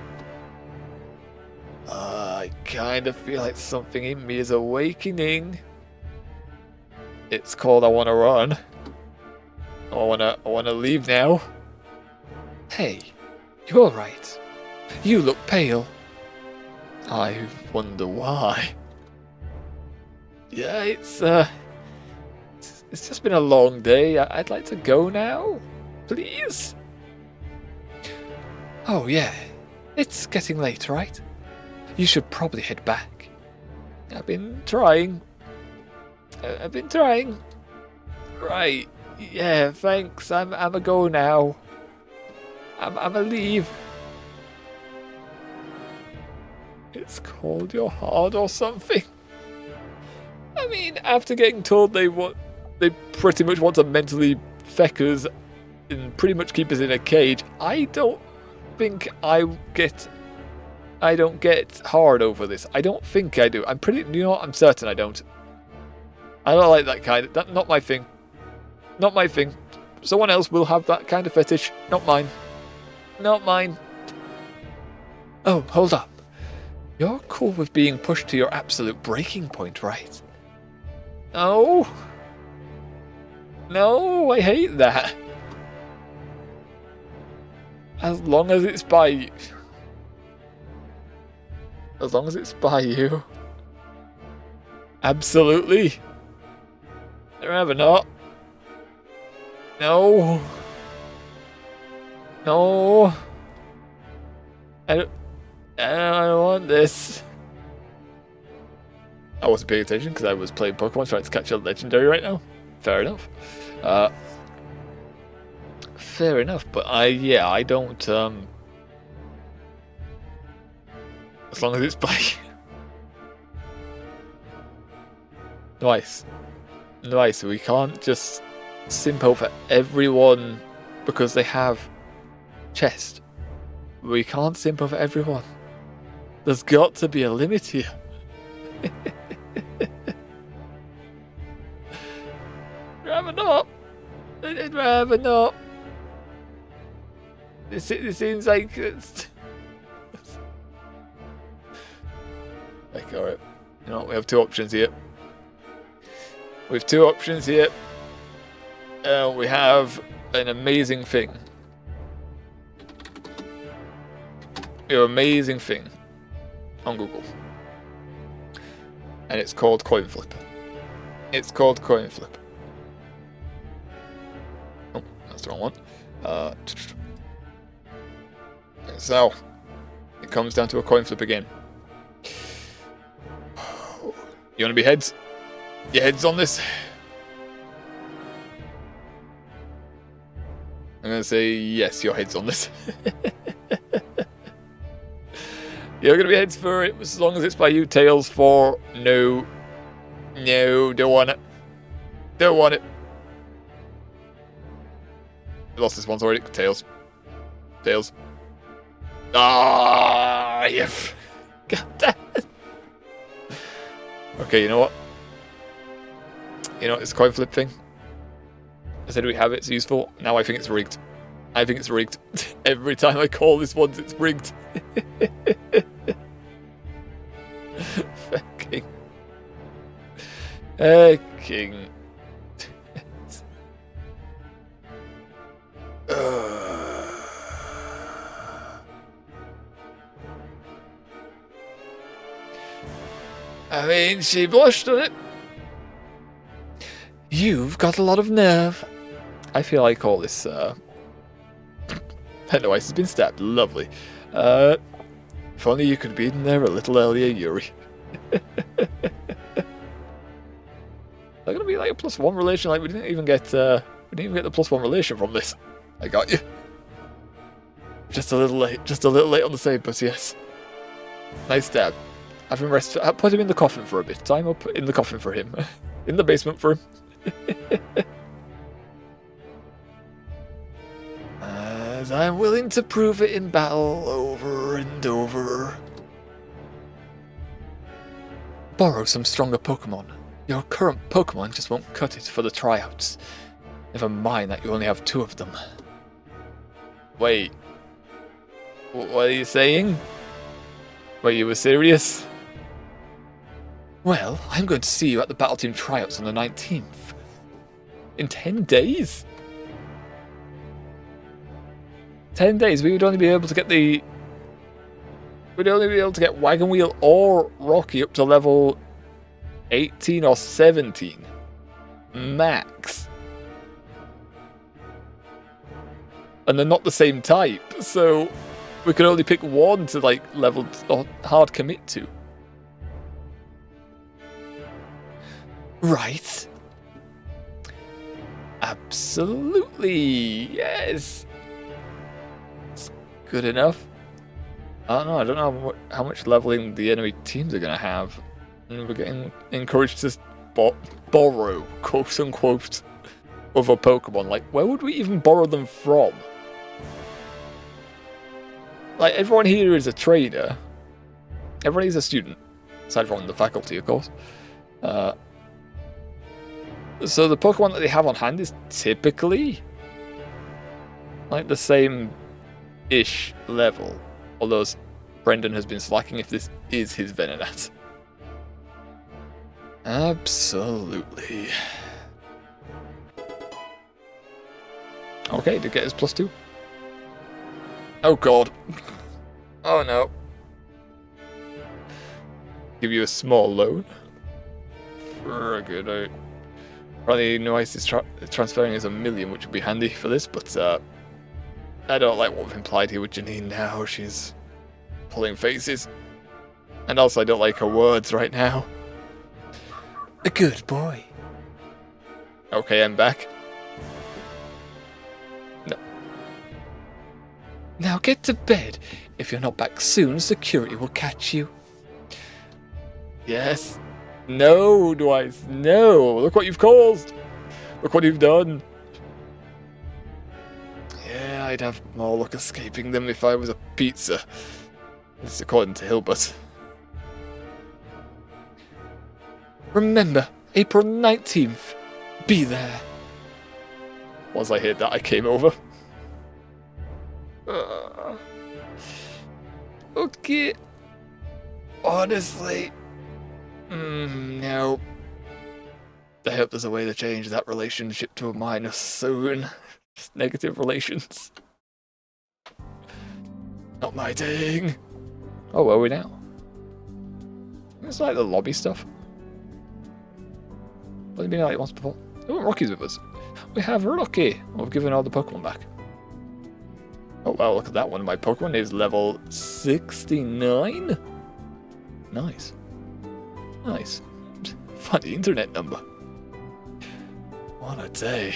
Speaker 1: I kind of feel like something in me is awakening. It's called I want to run. I want to leave now. Hey, you're right. You look pale. I wonder why. Yeah, it's just been a long day. I'd like to go now, please. Oh yeah, it's getting late, right? You should probably head back. I've been trying. Right. Yeah, thanks. I'm a go now. I'm a leave. It's called your heart or something. I mean, after getting told they pretty much want to mentally feck us and pretty much keep us in a cage, I don't think I don't get hard over this. I don't think I do. I'm certain I don't. I don't like that kind of... That's not my thing. Not my thing. Someone else will have that kind of fetish. Not mine. Not mine. Oh, hold up. You're cool with being pushed to your absolute breaking point, right? No. No, I hate that. As long as it's by you. As long as it's by you. Absolutely. Rather not. No. No. I don't want this. I wasn't paying attention because I was playing Pokemon trying to catch a legendary right now. Fair enough. Fair enough, but I don't, as long as it's by... Nice. Nice, we can't just simp over everyone because they have chest. We can't simp over everyone. There's got to be a limit here. Rather not. I'd rather not. It seems like it's... Like, alright. You know, we have two options here. We have two options here. We have an amazing thing. We have an amazing thing on Google. And it's called coin flip. It's called coin flip. Oh, that's the wrong one. So, it comes down to a coin flip again. You want to be heads? Your head's on this? I'm going to say yes, your head's on this. You're going to be heads for it as long as it's by you. Tails for no. No, don't want it. Don't want it. I lost this once already. Tails. Tails. Ah, yeah. God damn it. Okay, you know what? You know, it's a coin flip thing. I said we have it, it's useful. Now I think it's rigged. I think it's rigged. Every time I call this once, it's rigged. Fucking. Fucking. I mean, she blushed on it. You've got a lot of nerve. I feel like all this, Pennywise has been stabbed. Lovely. If only you could be in there a little earlier, Yuri. They're gonna be like a +1 relation. Like we didn't even get the +1 relation from this. I got you. Just a little late. Just a little late on the save, but yes. Nice stab. Have him rest. Put him in the coffin for a bit. Time up in the coffin for him. In the basement for him. As I'm willing to prove it in battle over and over. borrow some stronger Pokemon. Your current Pokemon just won't cut it for the tryouts. Never mind that you only have 2 of them. Wait. What are you saying? Wait, you were serious? Well, I'm going to see you at the Battle Team tryouts on the 19th. In 10 days? 10 days, we would only be able to get the... We'd only be able to get Wagon Wheel or Rocky up to level 18 or 17. Max. And they're not the same type, so we could only pick one to like level or hard commit to. Right. Absolutely, yes. It's good enough. I don't know how much leveling the enemy teams are going to have. And we're getting encouraged to borrow, quote unquote, other Pokemon. Like, where would we even borrow them from? Like, everyone here is a trainer. Everyone is a student. Aside from the faculty, of course. So the Pokemon that they have on hand is typically like the same-ish level. Although Brendan has been slacking if this is his Venonat. Absolutely. Okay, did get his +2. Oh god. Oh no. Give you a small loan. Friggin' out. Probably no ice is transferring is 1 million, which would be handy for this, but I don't like what we've implied here with Janine now. She's pulling faces. And also I don't like her words right now. A good boy. Okay, I'm back. No. Now get to bed. If you're not back soon, security will catch you. Yes. No, Dwight. No. Look what you've caused. Look what you've done. Yeah, I'd have more luck escaping them if I was a pizza. This according to Hilbert. Remember, April 19th. Be there. Once I heard that, I came over. Okay. Honestly. No. I hope there's a way to change that relationship to a minus soon. Just negative relations. Not my thing. Oh, where are we now? It's like the lobby stuff. What have you been like once before? Oh, Rocky's with us. We have Rocky. We've given all the Pokemon back. Oh, wow, look at that one. My Pokemon is level 69. Nice. Nice. Funny internet number. What a day.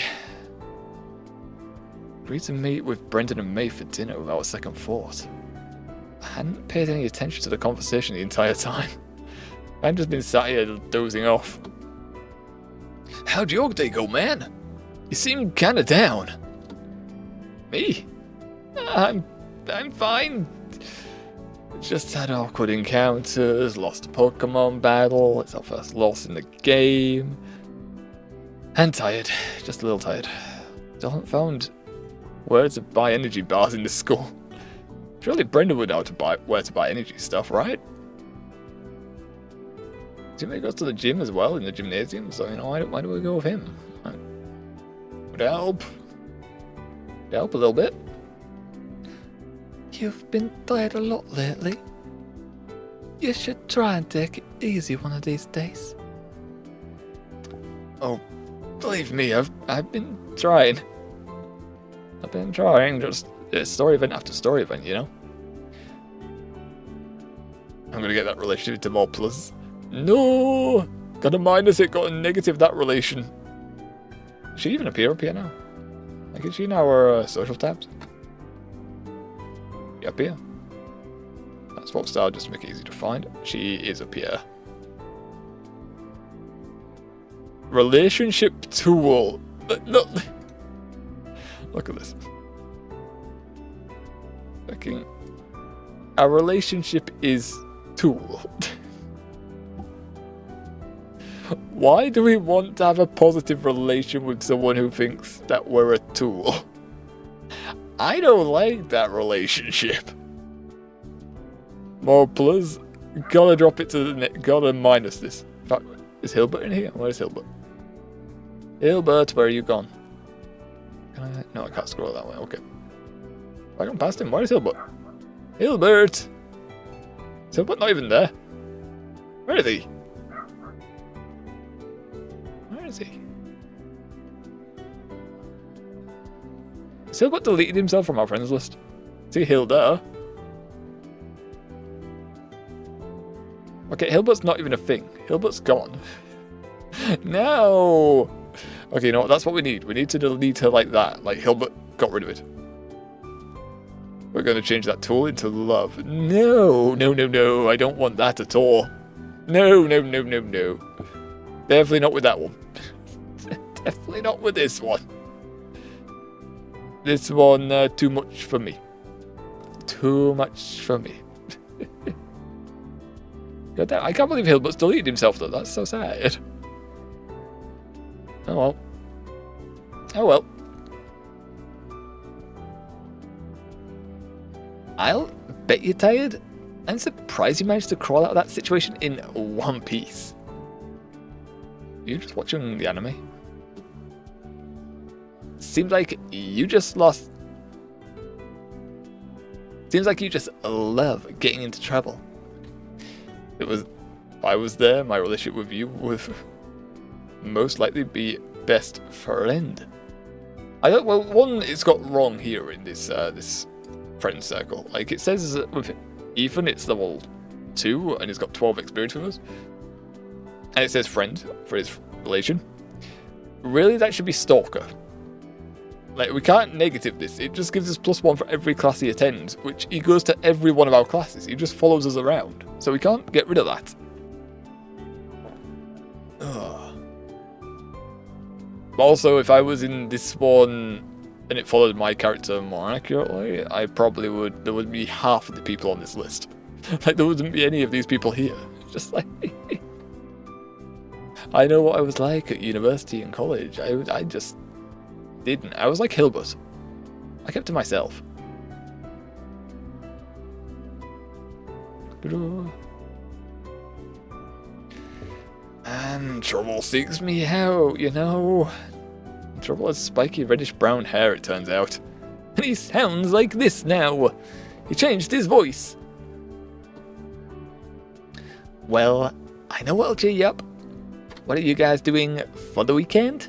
Speaker 1: Agreed to meet with Brendan and May for dinner without a second thought. I hadn't paid any attention to the conversation the entire time. I've just been sat here dozing off. How'd your day go, man? You seem kinda down. Me? I'm fine. Just had awkward encounters, lost a Pokemon battle, it's our first loss in the game. And tired, just a little tired. Still haven't found where to buy energy bars in this school. Surely Brendan would know where to buy energy stuff, right? He goes to the gym as well, in the gymnasium, so you know, why do we go with him? Would help. Would help a little bit. You've been tired a lot lately. You should try and take it easy one of these days. Oh, believe me, I've been trying. I've been trying, just story event after story event, you know? I'm gonna get that relationship to more plus. No! Got a minus it, got a negative that relation. Does she even appear up here now? Like, is she in our social tabs? Up here. That's swap style just to make it easy to find. She is up here. Relationship tool. No. Look at this. Fucking. Our relationship is tool. Why do we want to have a positive relation with someone who thinks that we're a tool? I don't like that relationship. More plus. Gotta drop it to the net. Gotta minus this. In fact, is Hilbert in here? Where's Hilbert? Hilbert, where are you gone? No, I can't scroll that way. Okay. I gone past him. Where is Hilbert? Hilbert! Is Hilbert not even there? Where is he? Where is he? Has Hilbert deleted himself from our friends list? Is he Hilda? Okay, Hilbert's not even a thing. Hilbert's gone. No! Okay, you know what? That's what we need. We need to delete her like that. Like Hilbert got rid of it. We're going to change that tool into love. No, no, no, no. I don't want that at all. No, no, no, no, no. Definitely not with that one. Definitely not with this one. This one, too much for me. Too much for me. God damn, I can't believe Hilbert's deleted himself though. That's so sad. Oh well. Oh well. I'll bet you're tired. I'm surprised you managed to crawl out of that situation in one piece. Are you just watching the anime? Seems like you just lost. Seems like you just love getting into trouble. If I was there, my relationship with you would most likely be best friend. I don't. Well, one, it's got wrong here in this this friend circle. Like it says with Ethan, it's level 2 and he's got 12 experience with us, and it says friend for his relation. Really, that should be stalker. Like, we can't negative this. It just gives us +1 for every class he attends, which he goes to every one of our classes. He just follows us around. So we can't get rid of that. Ugh. Also, if I was in this one and it followed my character more accurately, I probably would. There would be half of the people on this list. Like, there wouldn't be any of these people here. Just like... I know what I was like at university and college. I just... didn't. I was like Hilbert. I kept to myself. And trouble seeks me out, you know. Trouble has spiky reddish brown hair, it turns out. And he sounds like this now. He changed his voice. Well, I know what'll cheer you up. What are you guys doing for the weekend?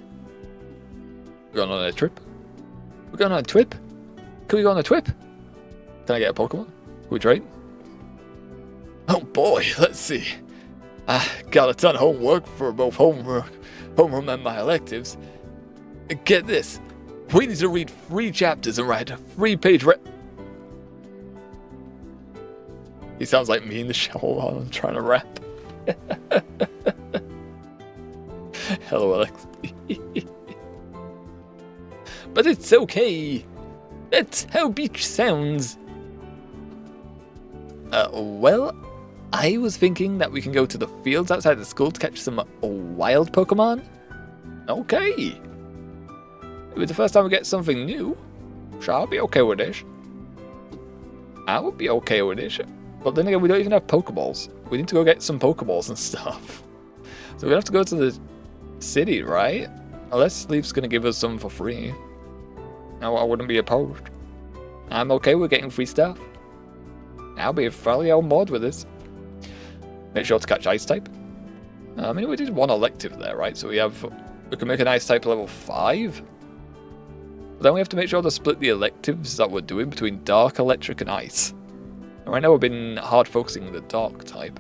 Speaker 1: We're going on a trip? We're going on a trip? Can we go on a trip? Can I get a Pokemon? Can we trade? Oh boy, let's see. I got a ton of homework for both homeroom and my electives. Get this. We need to read 3 chapters and write a 3-page He sounds like me in the shower while I'm trying to rap. Hello, Alex. But it's okay. That's how beach sounds. Well, I was thinking that we can go to the fields outside the school to catch some wild Pokemon. Okay. It'll be the first time we get something new. Sure, I'll be okay with it. I would be okay with it. But then again, we don't even have Pokeballs. We need to go get some Pokeballs and stuff. So we have to go to the city, right? Unless Leaf's going to give us some for free. No, I wouldn't be opposed. I'm okay with getting free stuff. I'll be fairly on board with this. Make sure to catch Ice type. I mean, we did one elective there, right? So we can make an Ice type level 5. But then we have to make sure to split the electives that we're doing between Dark, Electric, and Ice. And right now we've been hard focusing the Dark type.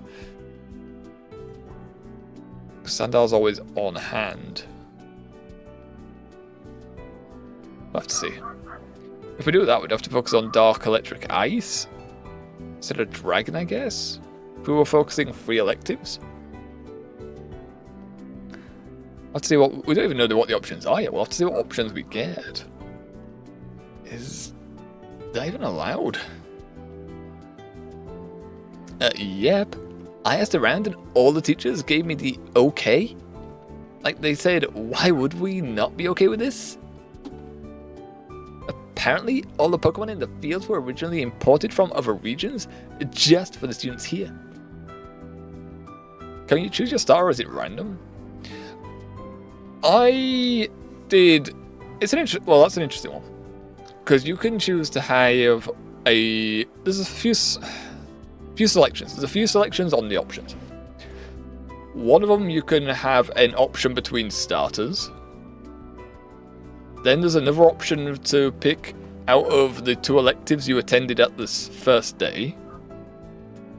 Speaker 1: Sandal's always on hand. We'll have to see. If we do that, we'd have to focus on Dark, Electric, Ice instead of Dragon, I guess. If we were focusing 3 electives. We'll have to see what... We don't even know what the options are yet. We'll have to see what options we get. Is that even allowed? Yep. I asked around and all the teachers gave me the okay. Like, they said, why would we not be okay with this? Apparently, all the Pokemon in the fields were originally imported from other regions, just for the students here. Can you choose your star, or is it random? I did... It's an well, that's an interesting one. Because you can choose to have a... There's a few selections. There's a few selections on the options. One of them, you can have an option between starters. Then there's another option to pick out of the 2 electives you attended at this first day.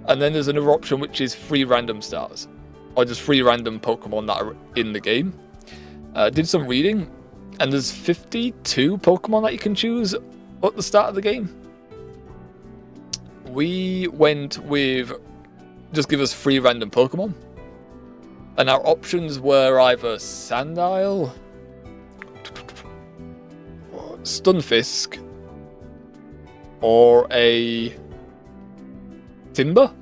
Speaker 1: And then there's another option which is 3 random stars. Or just 3 random Pokemon that are in the game. Did some reading, and there's 52 Pokemon that you can choose at the start of the game. We went with just give us 3 random Pokemon. And our options were either Sandile, Stunfisk, or a Timber.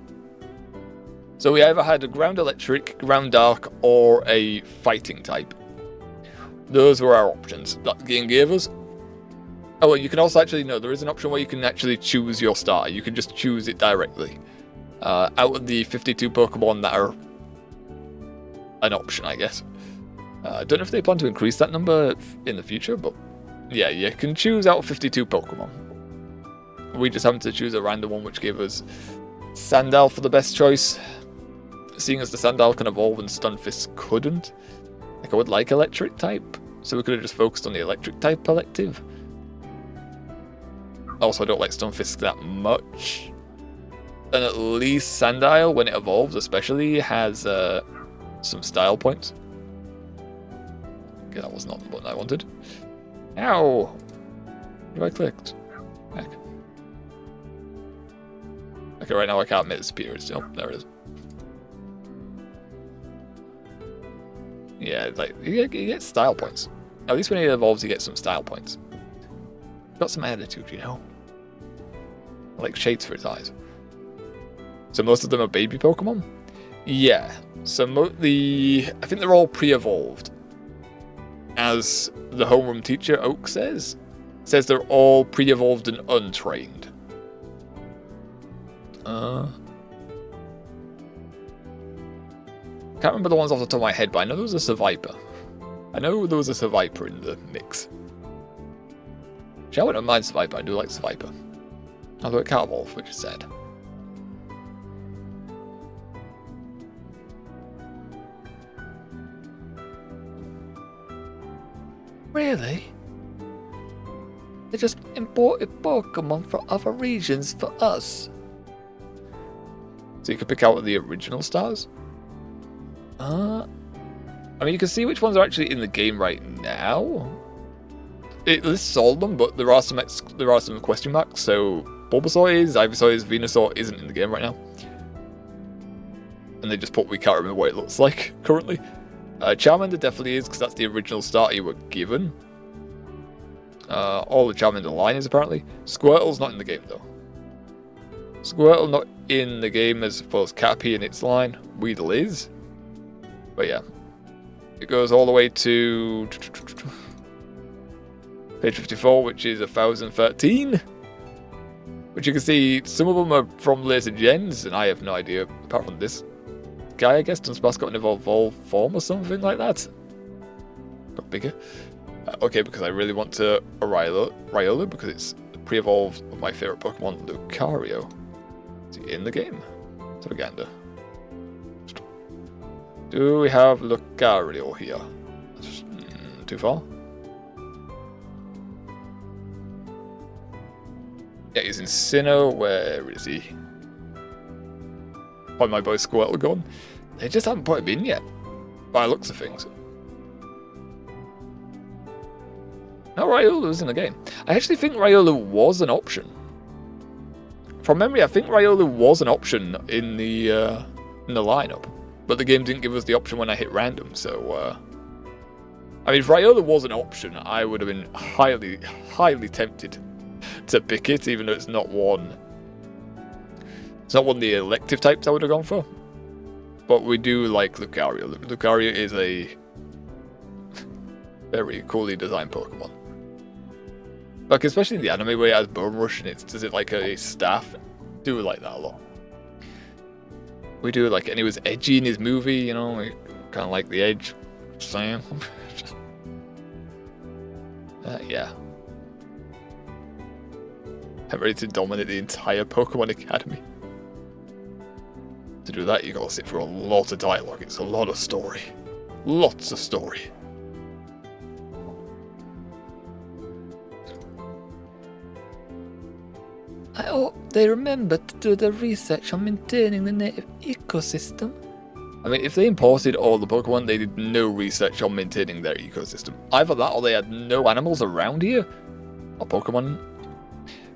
Speaker 1: So we either had a Ground Electric, Ground Dark, or a Fighting type. Those were our options that the game gave us. Oh, well, you can also actually, no, there is an option where you can actually choose your starter. You can just choose it directly. Out of the 52 Pokemon that are an option, I guess. I don't know if they plan to increase that number in the future, but yeah, you can choose out of 52 Pokemon. We just happened to choose a random one, which gave us Sandile for the best choice. Seeing as the Sandile can evolve and Stunfisk couldn't. Like, I would like Electric type, so we could have just focused on the Electric type elective. Also, I don't like Stunfisk that much. And at least Sandile, when it evolves especially, has some style points. Okay, that was not the button I wanted. Ow! What have I clicked? Heck. Okay, right now I can't make it disappear. Oh, there it is. Yeah, like, you get style points. At least when he evolves, you get some style points. Got some attitude, you know? Like shades for his eyes. So most of them are baby Pokemon? Yeah. So I think they're all pre-evolved. As the homeroom teacher, Oak, says. Says they're all pre-evolved and untrained. Can't remember the ones off the top of my head, but I know there was a Survivor. I know there was a Survivor in the mix. Actually, I wouldn't mind Survivor. I do like Survivor. Although it can't evolve, which is sad. Really? They just imported Pokemon from other regions for us. So you can pick out the original stars? I mean, you can see which ones are actually in the game right now. It lists all of them, but there are some question marks. So Bulbasaur is, Ivysaur is, Venusaur isn't in the game right now. And they just put we can't remember what it looks like currently. Charmander definitely is, because that's the original starter you were given. All the Charmander line is apparently. Squirtle's not in the game though. Squirtle not in the game as well as Caterpie in its line. Weedle is. But yeah. It goes all the way to page 54, which is 1013. Which you can see, some of them are from later gens, and I have no idea, apart from this guy, I guess. Dunsparce got an evolved form or something like that. Got bigger. Okay, because I really want to Ryola, because it's pre-evolved of my favourite Pokemon, Lucario. Is he in the game? Savagander. Do we have Lucario here? Too far? Yeah, he's in Sinnoh. Where is he? Why my boy Squirtle gone? They just haven't put him in yet, by the looks of things. No, Ryola was in the game. I actually think Ryola was an option. From memory, I think Ryola was an option in the lineup, but the game didn't give us the option when I hit random. So, I mean, if Ryola was an option, I would have been highly, highly tempted to pick it, even though it's not one. It's not one of the elective types I would have gone for. But we do like Lucario. Lucario is a Very coolly designed Pokemon. Like, especially in the anime where it has Bone Rush and does it like a staff. Do like that a lot. We do like, and he was edgy in his movie, you know, kind of like the edge. Saying. Yeah. I'm ready to dominate the entire Pokemon Academy. To do that, you gotta sit through a lot of dialogue. It's a lot of story. Lots of story.
Speaker 2: I hope they remember to do the research on maintaining the native ecosystem.
Speaker 1: I mean, if they imported all the Pokemon, they did no research on maintaining their ecosystem. Either that or they had no animals around here. Or Pokemon.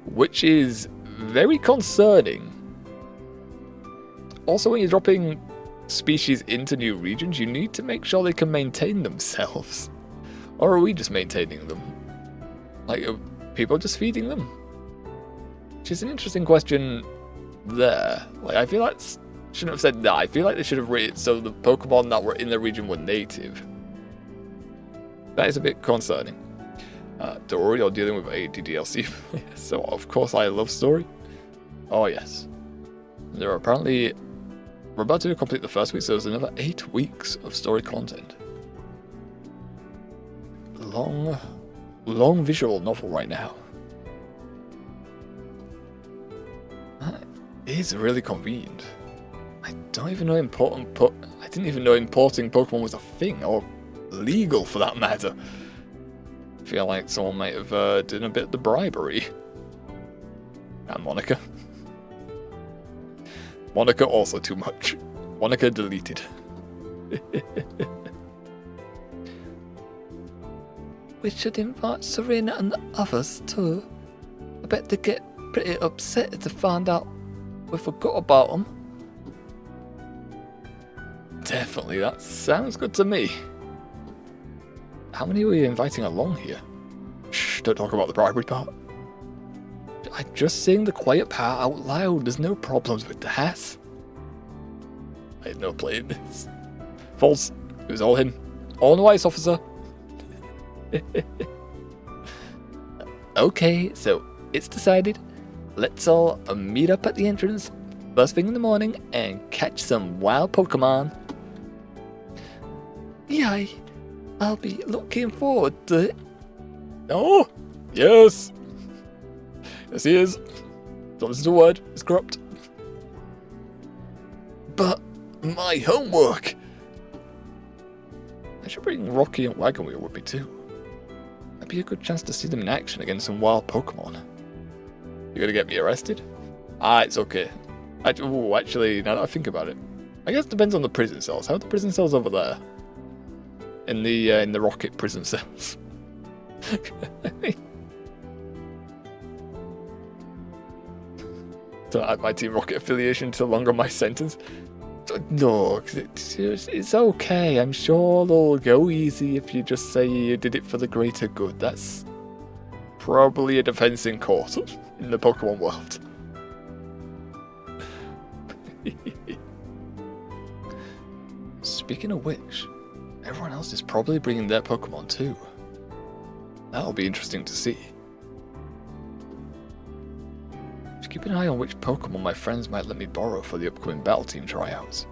Speaker 1: Which is very concerning. Also, when you're dropping species into new regions, you need to make sure they can maintain themselves. Or are we just maintaining them? Like, are people just feeding them? Which is an interesting question there. Like, I feel like shouldn't have said that. I feel like they should have rated so the Pokemon that were in the region were native. That is a bit concerning. Dory, you're dealing with a DLC. So, of course, I love story. Oh, yes. There are apparently... We're about to complete the first week, so there's another 8 weeks of story content. Long visual novel right now. That is really convenient. I don't even know I didn't even know importing Pokemon was a thing, or legal for that matter. I feel like someone might have done a bit of the bribery. And Monica. Monica also too much. Monica deleted.
Speaker 2: We should invite Serena and the others too. I bet they get pretty upset if they find out we forgot about them.
Speaker 1: Definitely, that sounds good to me. How many are we inviting along here? Shh, don't talk about the bribery part. I'm just saying the quiet part out loud. There's no problems with that. I had no play in this. False. It was all him. All in the white, officer.
Speaker 2: Okay, so it's decided. Let's all meet up at the entrance first thing in the morning and catch some wild Pokemon. Yay! I'll be looking forward to it.
Speaker 1: Oh, yes. Yes, he is. Don't listen to a word. It's corrupt. But my homework. I should bring Rocky and Wagon Wheel with me too. That'd be a good chance to see them in action against some wild Pokemon. You gonna get me arrested? It's okay. Actually, now that I think about it, I guess it depends on the prison cells. How are the prison cells over there? In the Rocket prison cells. Don't add my Team Rocket affiliation to longer my sentence. No, it's okay. I'm sure they'll go easy if you just say you did it for the greater good. That's probably a defense in court in the Pokemon world. Speaking of which, everyone else is probably bringing their Pokemon too. That'll be interesting to see. Just keep an eye on which Pokemon my friends might let me borrow for the upcoming Battle Team tryouts.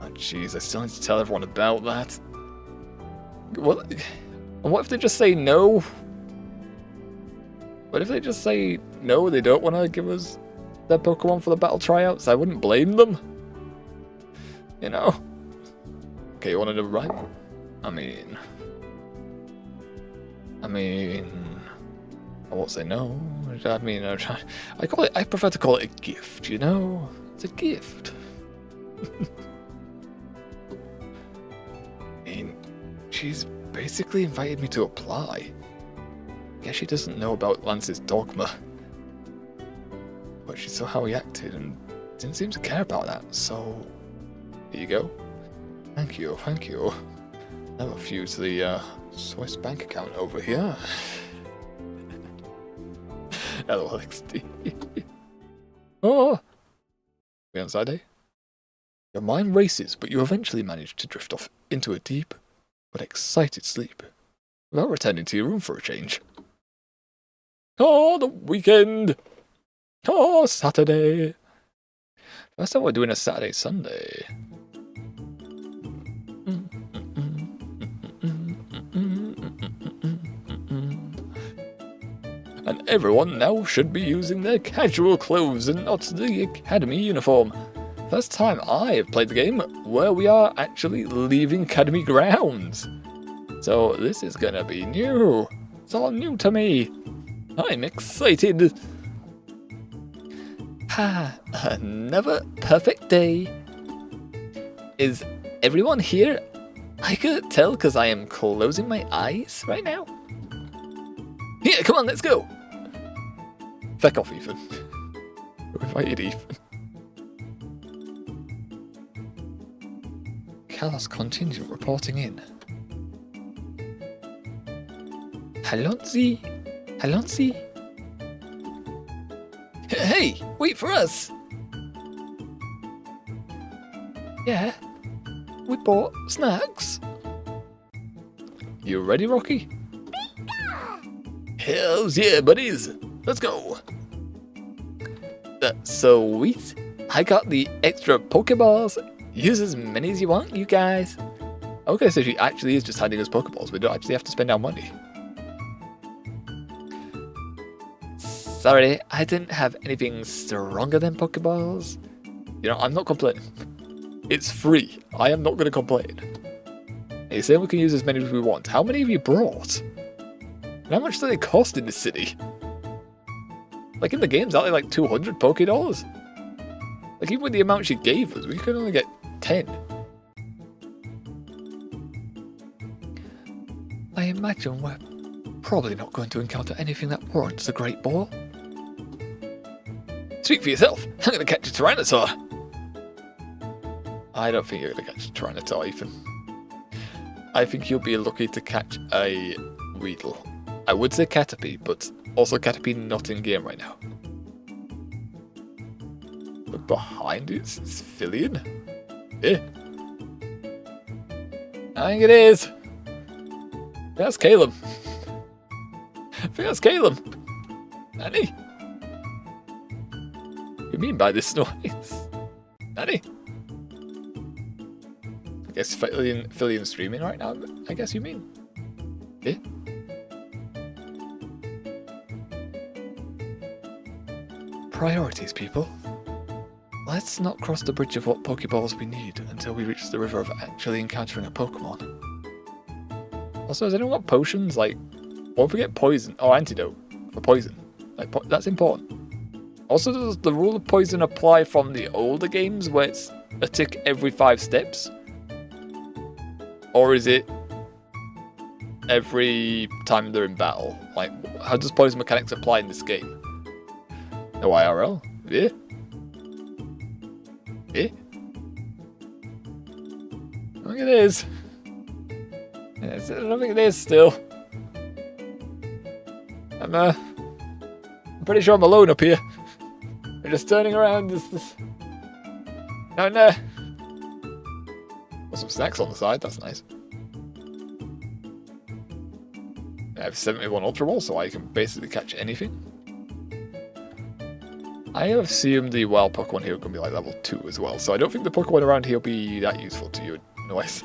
Speaker 1: Oh jeez, I still need to tell everyone about that. What if they just say no? What if they just say no, they don't want to give us their Pokemon for the battle tryouts? I wouldn't blame them. You know? Okay, you want to know right? I mean... I won't say no. I mean, I prefer to call it a gift, you know? It's a gift. I mean, she's basically invited me to apply. Guess she doesn't know about Lance's dogma. But she saw how he acted and didn't seem to care about that, so... Here you go. Thank you. I have a few to the Swiss bank account over here. Hello, LXD. Oh! We on side A? Your mind races, but you eventually manage to drift off into a deep but excited sleep. without returning to your room for a change. Oh, the weekend! Oh, Saturday! First time we're doing a Saturday Sunday. And everyone now should be using their casual clothes and not the academy uniform. First time I have played the game where we are actually leaving academy grounds. So this is gonna be new. It's all new to me. I'm excited. Another perfect day. Is everyone here? I can't tell because I am closing my eyes right now. Here, come on, let's go. Feck off, Ethan. We invited Ethan. Kalos contingent reporting in. Halonzi? Halonzi? Hey, wait for us! Yeah, we bought snacks. You ready, Rocky? Hells yeah, buddies! Let's go! Sweet. I got the extra Pokeballs. Use as many as you want, you guys. Okay, so she actually is just handing us Pokeballs. We don't actually have to spend our money. Sorry, I didn't have anything stronger than Pokeballs. You know, I'm not complaining. It's free. I am not going to complain. Hey, say we can use as many as we want. How many have you brought? And how much do they cost in this city? Like in the games, aren't they like 200 PokeDollars? Like even with the amount she gave us, we could only get 10. I imagine we're probably not going to encounter anything that warrants a Great Ball. Speak for yourself. I'm going to catch a Tyrannosaur. I don't think you're going to catch a Tyrannosaur, Ethan. I think you'll be lucky to catch a Weedle. I would say Caterpie, but also Caterpie not in game right now. Look behind it, it's Fillion. Eh? I think it is. That's Caleb. I think that's Caleb. Nanny? What do you mean by this noise? Nanny? I guess Fillion streaming right now, I guess you mean. Eh? Priorities, people. Let's not cross the bridge of what Pokeballs we need until we reach the river of actually encountering a Pokemon. Also, has anyone got potions? Like, won't forget poison or antidote for poison. Like, that's important. Also, does the rule of poison apply from the older games where it's a tick every 5 steps? Or is it every time they're in battle? Like, how does poison mechanics apply in this game? No IRL? Yeah? Yeah? I think it is. Yes, I don't think it is still. I'm pretty sure I'm alone up here. I'm just turning around. No. Got some snacks on the side, that's nice. I have 71 Ultra Ball, so I can basically catch anything. I have assumed the wild Pokemon here are going to be like level 2 as well, so I don't think the Pokemon around here will be that useful to you. Noise.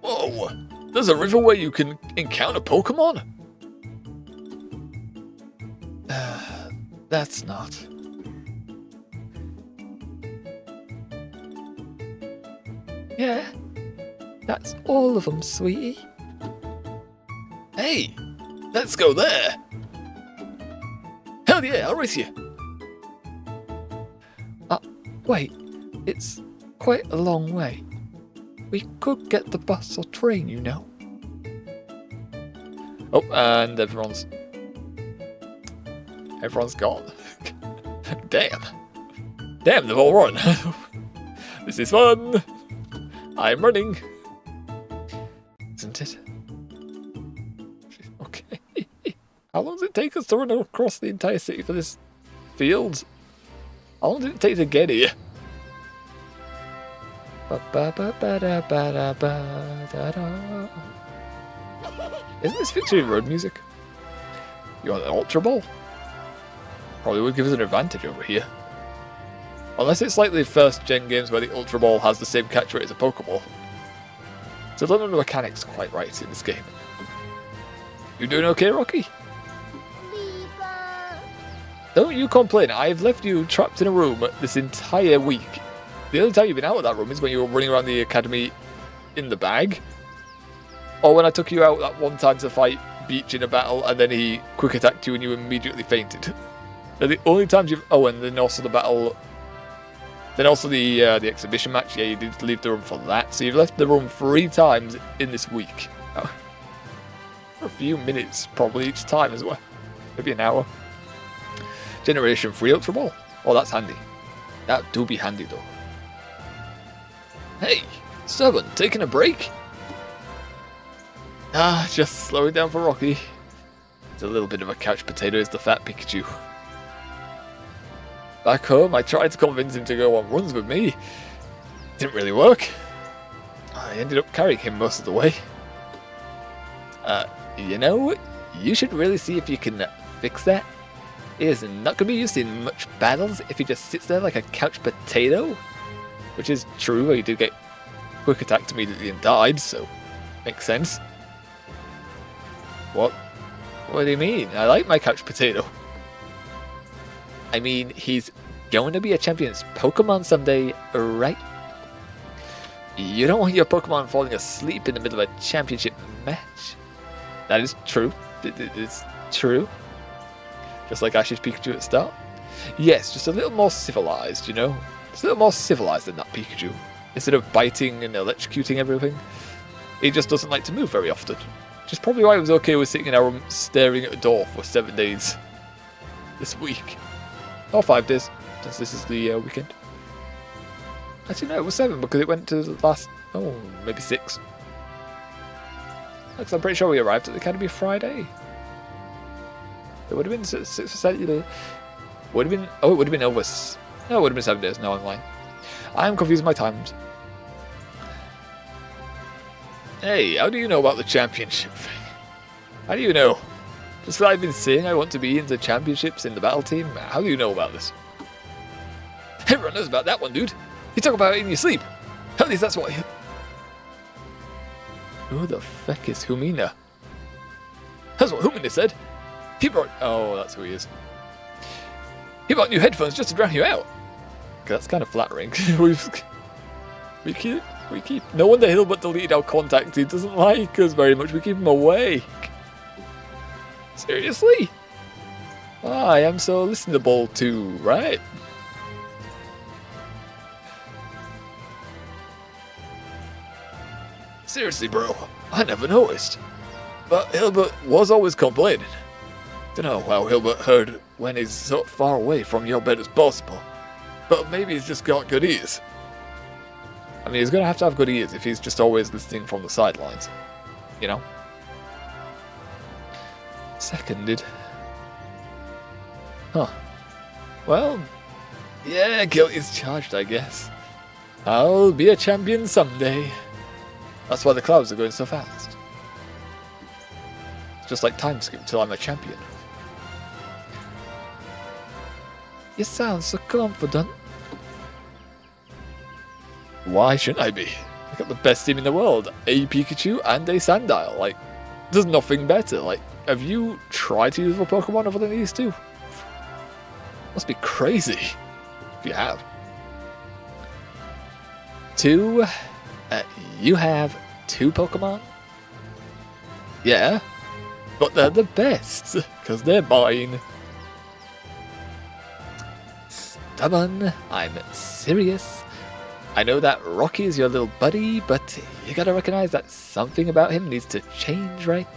Speaker 1: Whoa! There's a river where you can encounter Pokemon? That's not.
Speaker 2: Yeah, that's all of them, sweetie.
Speaker 1: Hey, let's go there. Hell yeah, I'll race you.
Speaker 2: Wait, it's quite a long way. We could get the bus or train, you know.
Speaker 1: Oh, and everyone's gone. Damn, they've all run. This is fun. I'm running.
Speaker 2: Isn't it?
Speaker 1: Okay. How long does it take us to run across the entire city for this field? How long did it take to get here?
Speaker 2: Ba-ba-ba-ba-da-ba-da-ba-da-da.
Speaker 1: Isn't this Victory Road music? You want an Ultra Ball? Probably would give us an advantage over here. Unless it's like the first gen games where the Ultra Ball has the same catch rate as a Pokeball. So none of the mechanics are quite right in this game. You doing okay, Rocky? Don't you complain, I've left you trapped in a room this entire week. The only time you've been out of that room is when you were running around the academy in the bag. Or when I took you out that one time to fight Beach in a battle and then he quick attacked you and you immediately fainted. They're the only times you've... Oh, and then also the battle... Then also the exhibition match, yeah, you did leave the room for that. So you've left the room 3 times in this week. Oh. For a few minutes, probably each time as well. Maybe an hour. Generation 3 Ultra Ball. Oh, that's handy. That do be handy, though. Hey, Stubborn, taking a break? Ah, just slowing down for Rocky. It's a little bit of a couch potato, is the fat Pikachu. Back home, I tried to convince him to go on runs with me. Didn't really work. I ended up carrying him most of the way. You know, you should really see if you can fix that. He is not going to be used in much battles if he just sits there like a couch potato. Which is true, he did get quick attacked immediately and died, so makes sense. What? What do you mean? I like my couch potato. I mean, he's going to be a champion's Pokemon someday, right? You don't want your Pokemon falling asleep in the middle of a championship match. That is true. It's true. Just like Ash's Pikachu at the start. Yes, just a little more civilized, you know? Just a little more civilized than that Pikachu. Instead of biting and electrocuting everything, he just doesn't like to move very often. Which is probably why he was okay with sitting in our room staring at a door for 7 days this week. Or 5 days, since this is the weekend. Actually, no, it was 7 because it went to the last... Oh, maybe 6. Because I'm pretty sure we arrived at the Academy Friday. It would have been 6%. Would have been... Oh, it would have been over... No, it would have been 7 days. No, I'm lying. I'm confusing my times. Hey, how do you know about the championship thing? How do you know? Just that I've been saying I want to be in the championships in the battle team. How do you know about this? Everyone knows about that one, dude. You talk about it in your sleep. At least that's what... Who the feck is Humina? That's what Humina said. He brought... Oh, that's who he is. He bought new headphones just to drown you out. Okay, that's kind of flattering. we keep... No wonder Hilbert deleted our contact. He doesn't like us very much. We keep him awake. Seriously? I am so listenable to, right? Seriously, bro. I never noticed. But Hilbert was always complaining. Dunno how Hilbert heard when he's so far away from your bed as possible. But maybe he's just got good ears. I mean, he's going to have good ears if he's just always listening from the sidelines. You know? Seconded. Huh. Well, yeah, guilt is charged, I guess. I'll be a champion someday. That's why the clouds are going so fast. It's just like time skip till I'm a champion.
Speaker 2: You sound so confident.
Speaker 1: Why shouldn't I be? I got the best team in the world. A Pikachu and a Sandile. Like, there's nothing better. Like, have you tried to use a Pokemon other than these two? Must be crazy. If you have. 2. You have 2 Pokemon? Yeah. But they're the best. Because they're mine. Stubborn. I'm serious. I know that Rocky is your little buddy, but you gotta recognize that something about him needs to change, right?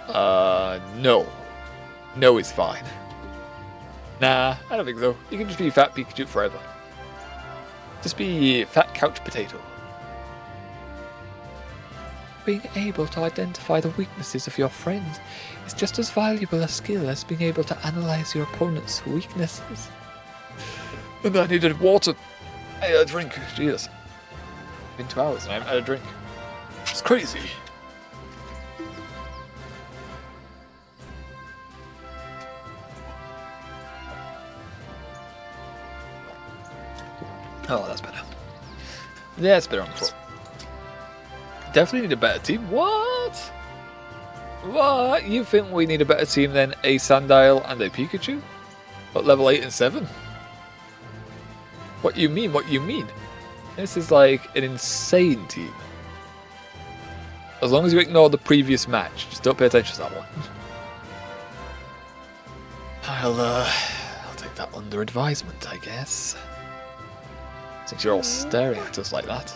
Speaker 1: No. No is fine. Nah, I don't think so. You can just be Fat Pikachu forever. Just be Fat Couch Potato.
Speaker 2: Being able to identify the weaknesses of your friends is just as valuable a skill as being able to analyze your opponent's weaknesses.
Speaker 1: And I needed water. Hey, a drink. Jesus. Been 2 hours and I haven't had a drink. It's crazy. Oh, that's better. Yeah, it's better on foot. Definitely need a better team. What? What? You think we need a better team than a Sandile and a Pikachu? At level 8 and 7? What you mean? What you mean? This is like an insane team. As long as you ignore the previous match, just don't pay attention to that one. I'll take that under advisement, I guess. Since you're all staring at us like that.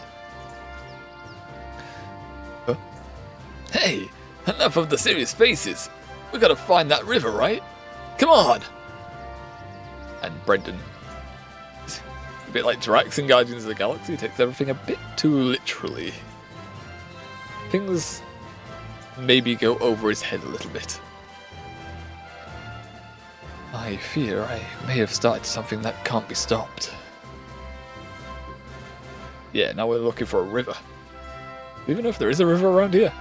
Speaker 1: Huh? Hey, enough of the serious faces. We gotta find that river, right? Come on! And Brendan, a bit like Drax in Guardians of the Galaxy, takes everything a bit too literally. Things maybe go over his head a little bit. I fear I may have started something that can't be stopped. Yeah, now we're looking for a river. Do you even know if there is a river around here?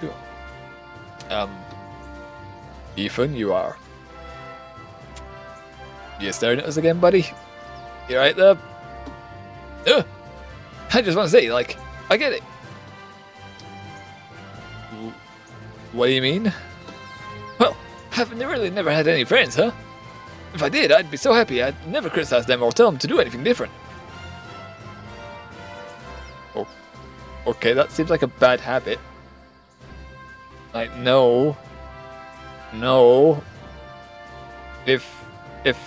Speaker 1: Cool. Ethan, you're staring at us again, buddy? You right there? I just want to say, like, I get it. What do you mean? Well, I've really never had any friends, huh? If I did, I'd be so happy I'd never criticize them or tell them to do anything different. Oh, okay, that seems like a bad habit. Like, no. If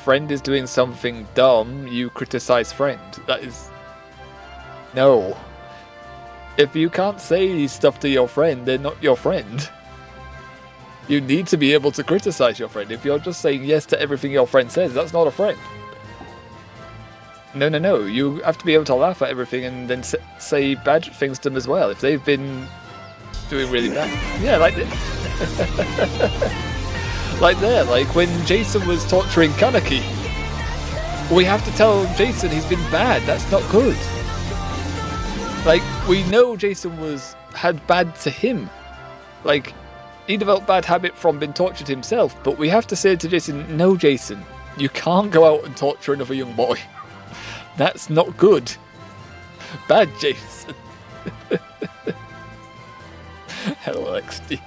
Speaker 1: friend is doing something dumb, you criticize friend. That is... No. If you can't say stuff to your friend, they're not your friend. You need to be able to criticize your friend. If you're just saying yes to everything your friend says, that's not a friend. No. You have to be able to laugh at everything and then say bad things to them as well. If they've been doing really bad. Yeah, like this. Like there, like when Jason was torturing Kaneki. We have to tell Jason he's been bad. That's not good. Like, we know Jason had bad to him. Like, he developed bad habit from being tortured himself, but we have to say to Jason, no, Jason, you can't go out and torture another young boy. That's not good. Bad Jason. Hello, XD.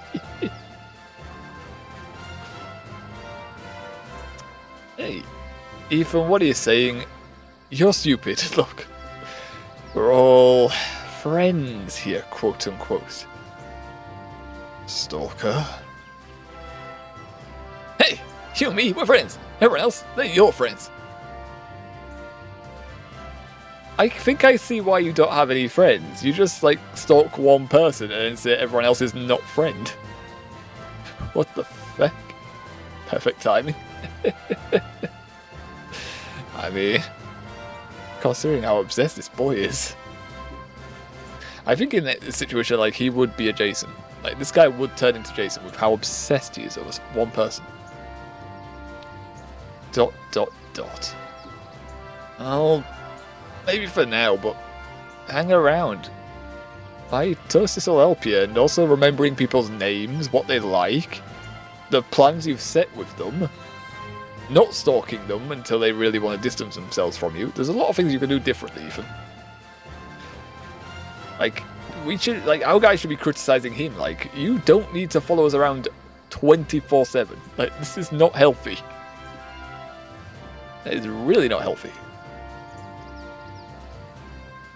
Speaker 1: Hey, Ethan, what are you saying? You're stupid. Look, we're all friends here, quote unquote. Stalker. Hey, you and me, we're friends. Everyone else, they're your friends. I think I see why you don't have any friends. You just, like, stalk one person and then say everyone else is not friend. What the feck? Perfect timing. I mean, considering how obsessed this boy is. I think in that situation, like, he would be a Jason. Like, this guy would turn into Jason with how obsessed he is over one person. ... Oh, maybe for now, but hang around. Mitosis will help you, and also remembering people's names, what they like, the plans you've set with them, not stalking them until they really want to distance themselves from you. There's a lot of things you can do differently, even. Like, our guy should be criticizing him. Like, you don't need to follow us around 24/7. Like, this is not healthy. That is really not healthy.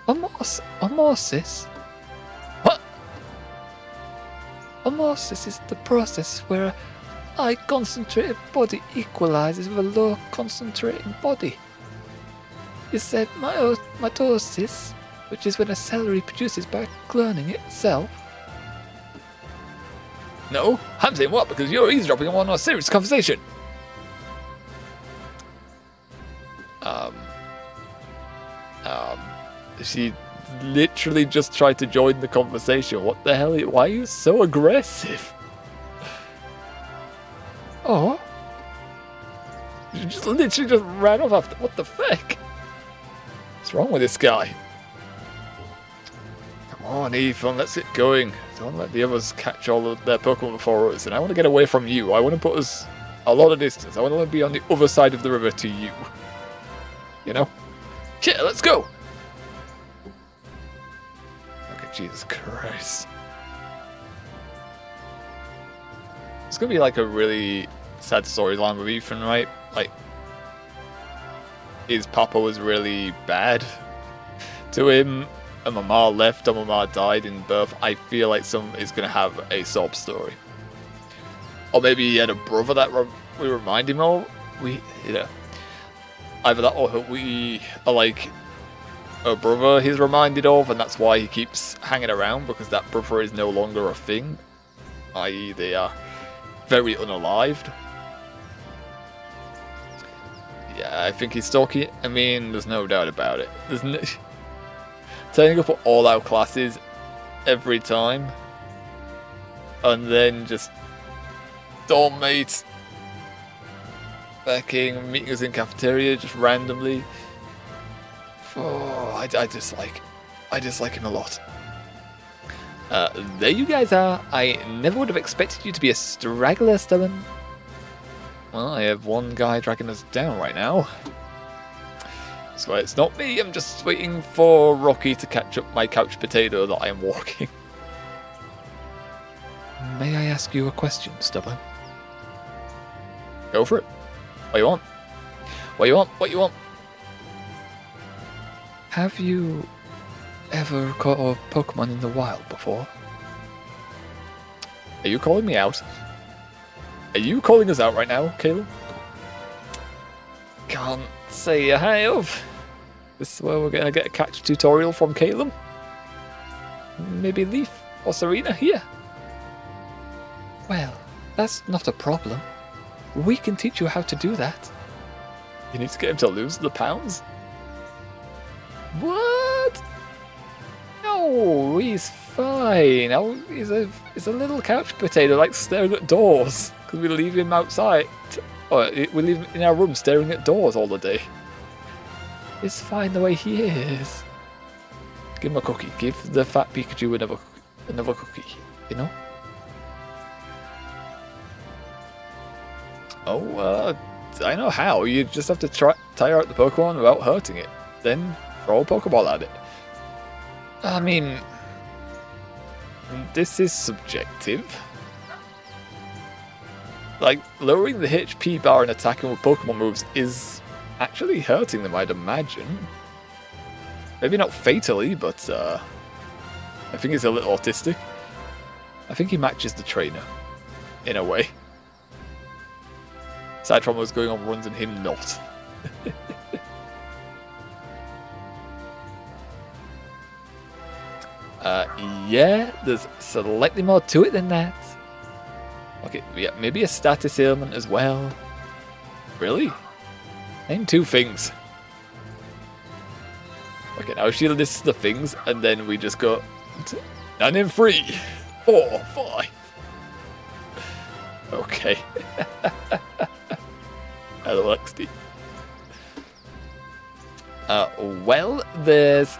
Speaker 2: Osmosis?
Speaker 1: What?
Speaker 2: Osmosis is the process where a high concentrated body equalizes with a low concentrated body. You said mitosis, which is when a cell reproduces by cloning itself.
Speaker 1: No, I'm saying what? Because you're eavesdropping on our serious conversation. She literally just tried to join the conversation. What the hell? Why are you so aggressive?
Speaker 2: Oh?
Speaker 1: You literally just ran off after. What the feck? What's wrong with this guy? on, Ethan, let's get going. Don't let the others catch all of their Pokemon before us. And I want to get away from you. I want to put us a lot of distance. I want to be on the other side of the river to you. You know? Yeah, let's go! Okay, Jesus Christ. It's going to be like a really sad storyline with Ethan, right? Like, his papa was really bad to him, and Mama left, and Mama died in birth. I feel like some is going to have a sob story. Or maybe he had a brother that we remind him of. Either that or we are like a brother he's reminded of, and that's why he keeps hanging around, because that brother is no longer a thing. I.e. they are very unalived. Yeah, I think he's stalking it. I mean, there's no doubt about it. There's no... Turning up at all our classes every time, and then just dormmate, fucking meeting us in cafeteria just randomly. Oh, I dislike him a lot. There you guys are. I never would have expected you to be a straggler, Stellan. Well, I have one guy dragging us down right now. So it's not me, I'm just waiting for Rocky to catch up my couch potato that I am walking.
Speaker 2: May I ask you a question, Stubborn?
Speaker 1: Go for it. What you want? What you want? What you want?
Speaker 2: Have you ever caught a Pokemon in the wild before?
Speaker 1: Are you calling me out? Are you calling us out right now, Caleb? Can't say I have. This is where we're going to get a catch tutorial from Caleb. Maybe Leaf or Serena here.
Speaker 2: Well, that's not a problem. We can teach you how to do that.
Speaker 1: You need to get him to lose the pounds?
Speaker 2: What? No, he's fine. Oh, he's a little couch potato, like staring at doors. Because we leave him outside. Or we leave him in our room staring at doors all the day. It's fine the way he is.
Speaker 1: Give him a cookie. Give the fat Pikachu another cookie. You know? Oh, I know how. You just have to tire out the Pokemon without hurting it. Then throw a Pokeball at it. I mean, this is subjective. Like, lowering the HP bar and attacking with Pokemon moves is actually hurting them, I'd imagine. Maybe not fatally, but I think he's a little autistic. I think he matches the trainer, in a way. Aside from what's going on runs and him not. Yeah, there's slightly more to it than that. Okay, yeah, maybe a status ailment as well. Really? Name two things. Okay, now she lists the things, and then we just go... Now name 3, 4, 5. Okay. Hello, XD. Well, there's... ...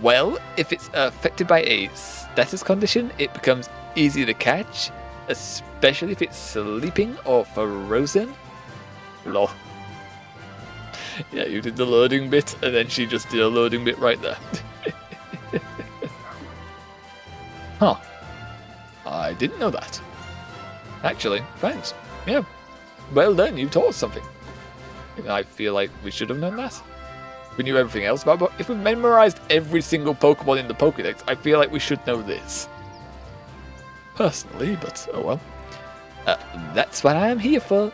Speaker 1: Well, if it's affected by a status condition, it becomes easy to catch, especially if it's sleeping or frozen. Lol. Yeah, you did the loading bit, and then she just did a loading bit right there. Huh. I didn't know that. Actually, thanks. Yeah. Well done, you taught us something. I feel like we should have known that. We knew everything else about it, but if we memorized every single Pokemon in the Pokédex, I feel like we should know this. Personally, but oh well. That's what I'm here for.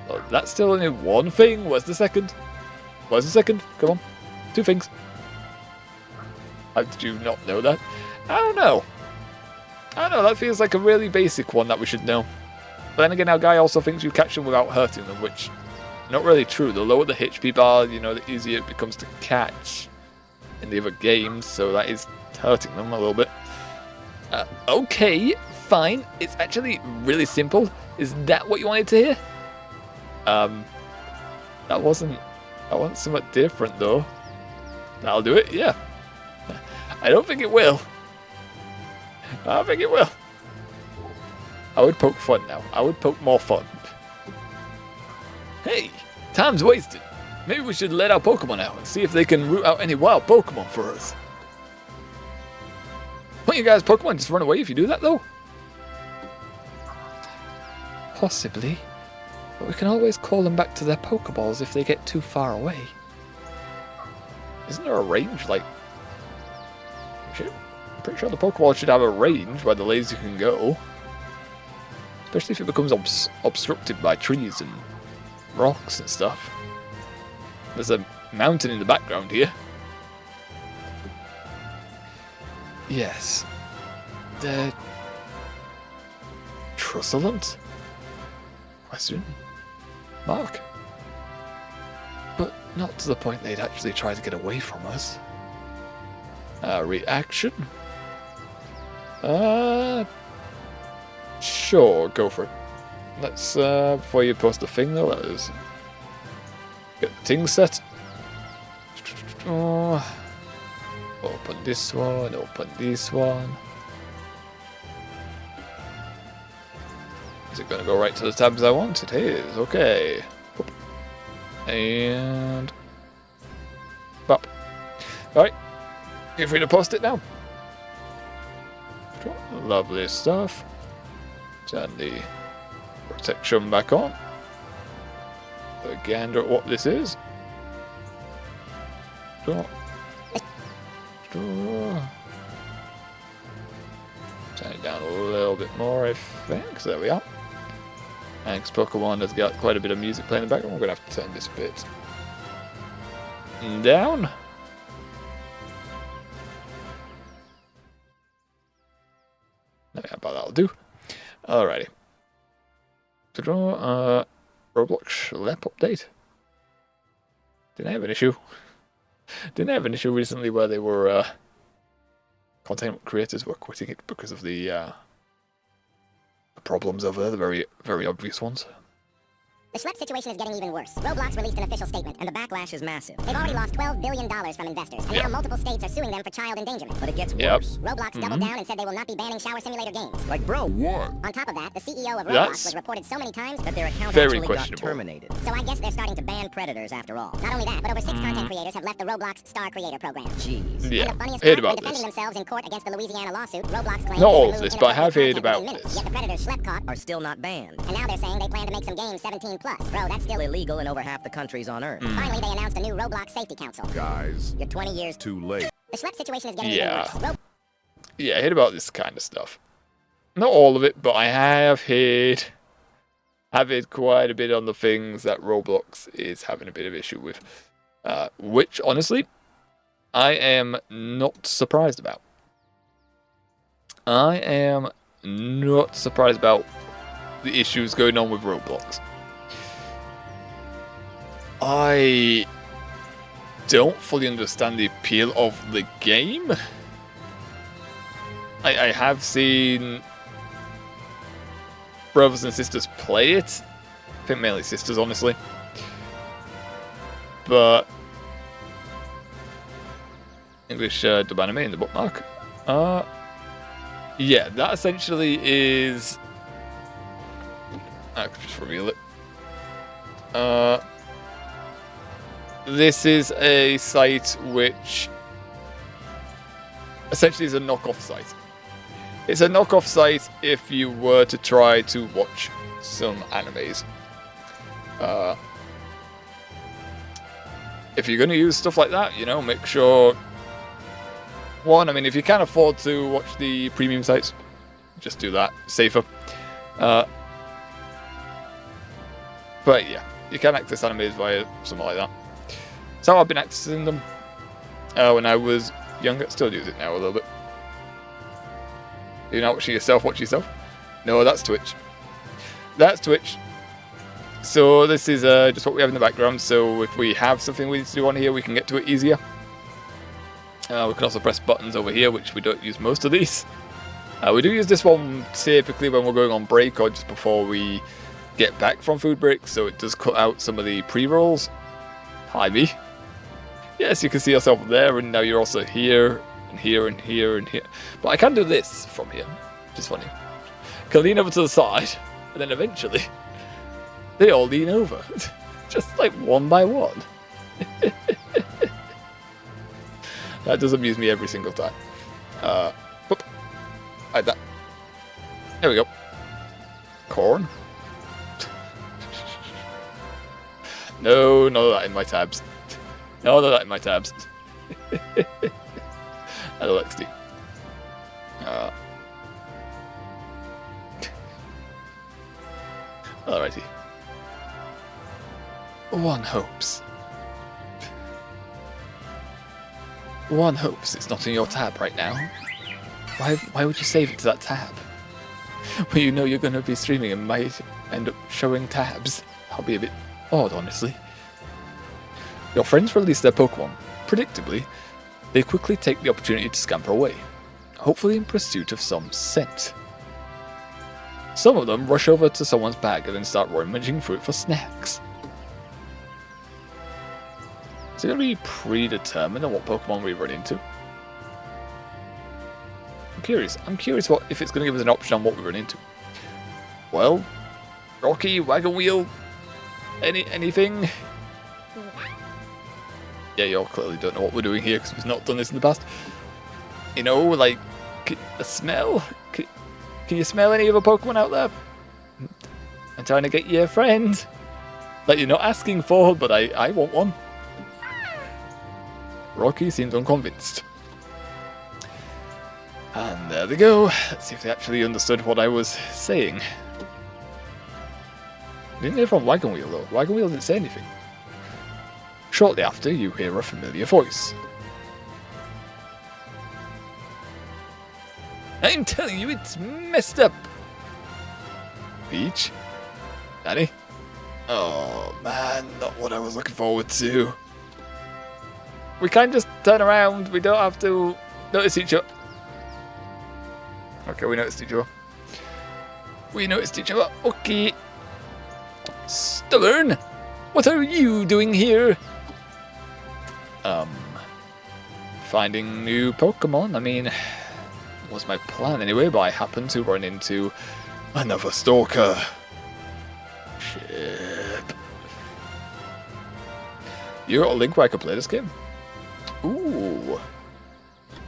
Speaker 1: Oh, that's still only one thing. Where's the second? Where's the second? Come on. 2 things. How did you not know that? I don't know. That feels like a really basic one that we should know. But then again, our guy also thinks you catch them without hurting them, which... Not really true. The lower the HP bar, you know, the easier it becomes to catch in the other games, so that is hurting them a little bit. Okay, fine. It's actually really simple. Is that what you wanted to hear? That That wasn't somewhat different though. That'll do it, yeah. I don't think it will. I don't think it will. I would poke fun now. I would poke more fun. Hey, time's wasted. Maybe we should let our Pokemon out and see if they can root out any wild Pokemon for us. Won't you guys' Pokemon just run away if you do that though?
Speaker 2: Possibly. But we can always call them back to their Pokeballs if they get too far away.
Speaker 1: Isn't there a range, like... I'm pretty sure the Pokeball should have a range where the laser can go. Especially if it becomes obstructed by trees and rocks and stuff. There's a mountain in the background here. Yes. The... Trusselant? Question? Mark?
Speaker 2: But not to the point they'd actually try to get away from us.
Speaker 1: Reaction? Sure, go for it. Let's, before you post the thing though, let's get the thing set. Open this one, open this one. Is it going to go right to the tabs I want? It is, okay. And... Bop. Alright, get free to post it now. Lovely stuff. Turn the protection back on. A gander at what this is. Turn it down a little bit more, I think. So there we are. Thanks, Pokemon has got quite a bit of music playing in the background. We're going to have to turn this bit down. There we are, but that'll do. Alrighty. Roblox Schlep update. Didn't I have an issue? Didn't I have an issue recently where they were content creators were quitting it because of the problems over there, the very, very obvious ones?
Speaker 3: The Schlep situation is getting even worse. Roblox released an official statement, and the backlash is massive. They've already lost $12 billion from investors, and now multiple states are suing them for child endangerment. But it gets worse. Roblox doubled down and said they will not be banning shower simulator games. Like, bro, what? On top of that, the CEO of Roblox was reported so many times that their account actually got terminated. So I guess they're starting to ban predators after all. Not only that, but over 6 content creators have left the Roblox Star Creator program. Jeez.
Speaker 1: Yeah,
Speaker 3: and the funniest
Speaker 1: heard
Speaker 3: part,
Speaker 1: about
Speaker 3: defending
Speaker 1: this.
Speaker 3: themselves in court against the Louisiana lawsuit, Roblox claims
Speaker 1: Not all of this, but I have heard about this.
Speaker 3: Yet the predators Schlep caught are still not banned. And now they're saying they plan to make some games 17+. Bro, that's still illegal in over half the countries on Earth. Finally, they announced a new Roblox Safety Council. Guys, you're 20 years too late. The Schlep situation is getting even worse.
Speaker 1: Yeah, I heard about this kind of stuff. Not all of it, but I have heard quite a bit on the things that Roblox is having a bit of issue with. Which, honestly, I am not surprised about. I am not surprised about the issues going on with Roblox. I don't fully understand the appeal of the game. I have seen brothers and sisters play it. I think mainly sisters, honestly. But English dub anime in the bookmark. Yeah, that essentially is... I could just reveal it. This is a site which essentially is a knockoff site. It's a knockoff site if you were to try to watch some animes. If you're going to use stuff like that, you know, make sure... One, I mean, if you can afford to watch the premium sites, just do that. Safer. But yeah, you can access animes via something like that. So I've been accessing them when I was younger. Still use it now a little bit. You're not watching yourself, watch yourself. No, that's Twitch. That's Twitch. So this is just what we have in the background. So if we have something we need to do on here, we can get to it easier. We can also press buttons over here, which we don't use most of these. We do use this one typically when we're going on break or just before we get back from food break. So it does cut out some of the pre-rolls. Hi, me. Yes, you can see yourself there, and now you're also here, and here, and here, and here. But I can do this from here, which is funny. Can lean over to the side, and then eventually, they all lean over. Just like one by one. That does amuse me every single time. Whoop. Like that. There we go. Corn. No, none of that in my tabs. None of that in my tabs. Hello, XD. Alrighty. One hopes. One hopes it's not in your tab right now. Why would you save it to that tab? Well, you know you're going to be streaming and might end up showing tabs. That'll be a bit odd, honestly. Your friends release their Pokemon. Predictably, they quickly take the opportunity to scamper away, hopefully in pursuit of some scent. Some of them rush over to someone's bag and then start rummaging through it for snacks. Is it going to be predetermined on what Pokemon we run into? I'm curious if it's going to give us an option on what we run into. Well, Rocky, Wagon Wheel, anything? Yeah, you all clearly don't know what we're doing here because we've not done this in the past. You know, like, a smell? Can you smell any other Pokemon out there? I'm trying to get you a friend that you're not asking for, but I want one. Rocky seemed unconvinced. And there they go. Let's see if they actually understood what I was saying. Didn't hear from Wagon Wheel though. Wagon Wheel didn't say anything. Shortly after, you hear a familiar voice. I'm telling you, it's messed up. Peach? Danny? Oh man, not what I was looking forward to. We can just turn around. We don't have to notice each other. Okay, we noticed each other. We noticed each other. Okay. Stubborn! What are you doing here? Finding new Pokemon. I mean, was my plan anyway, but I happened to run into another stalker. Shit. You got a link where I can play this game? Ooh.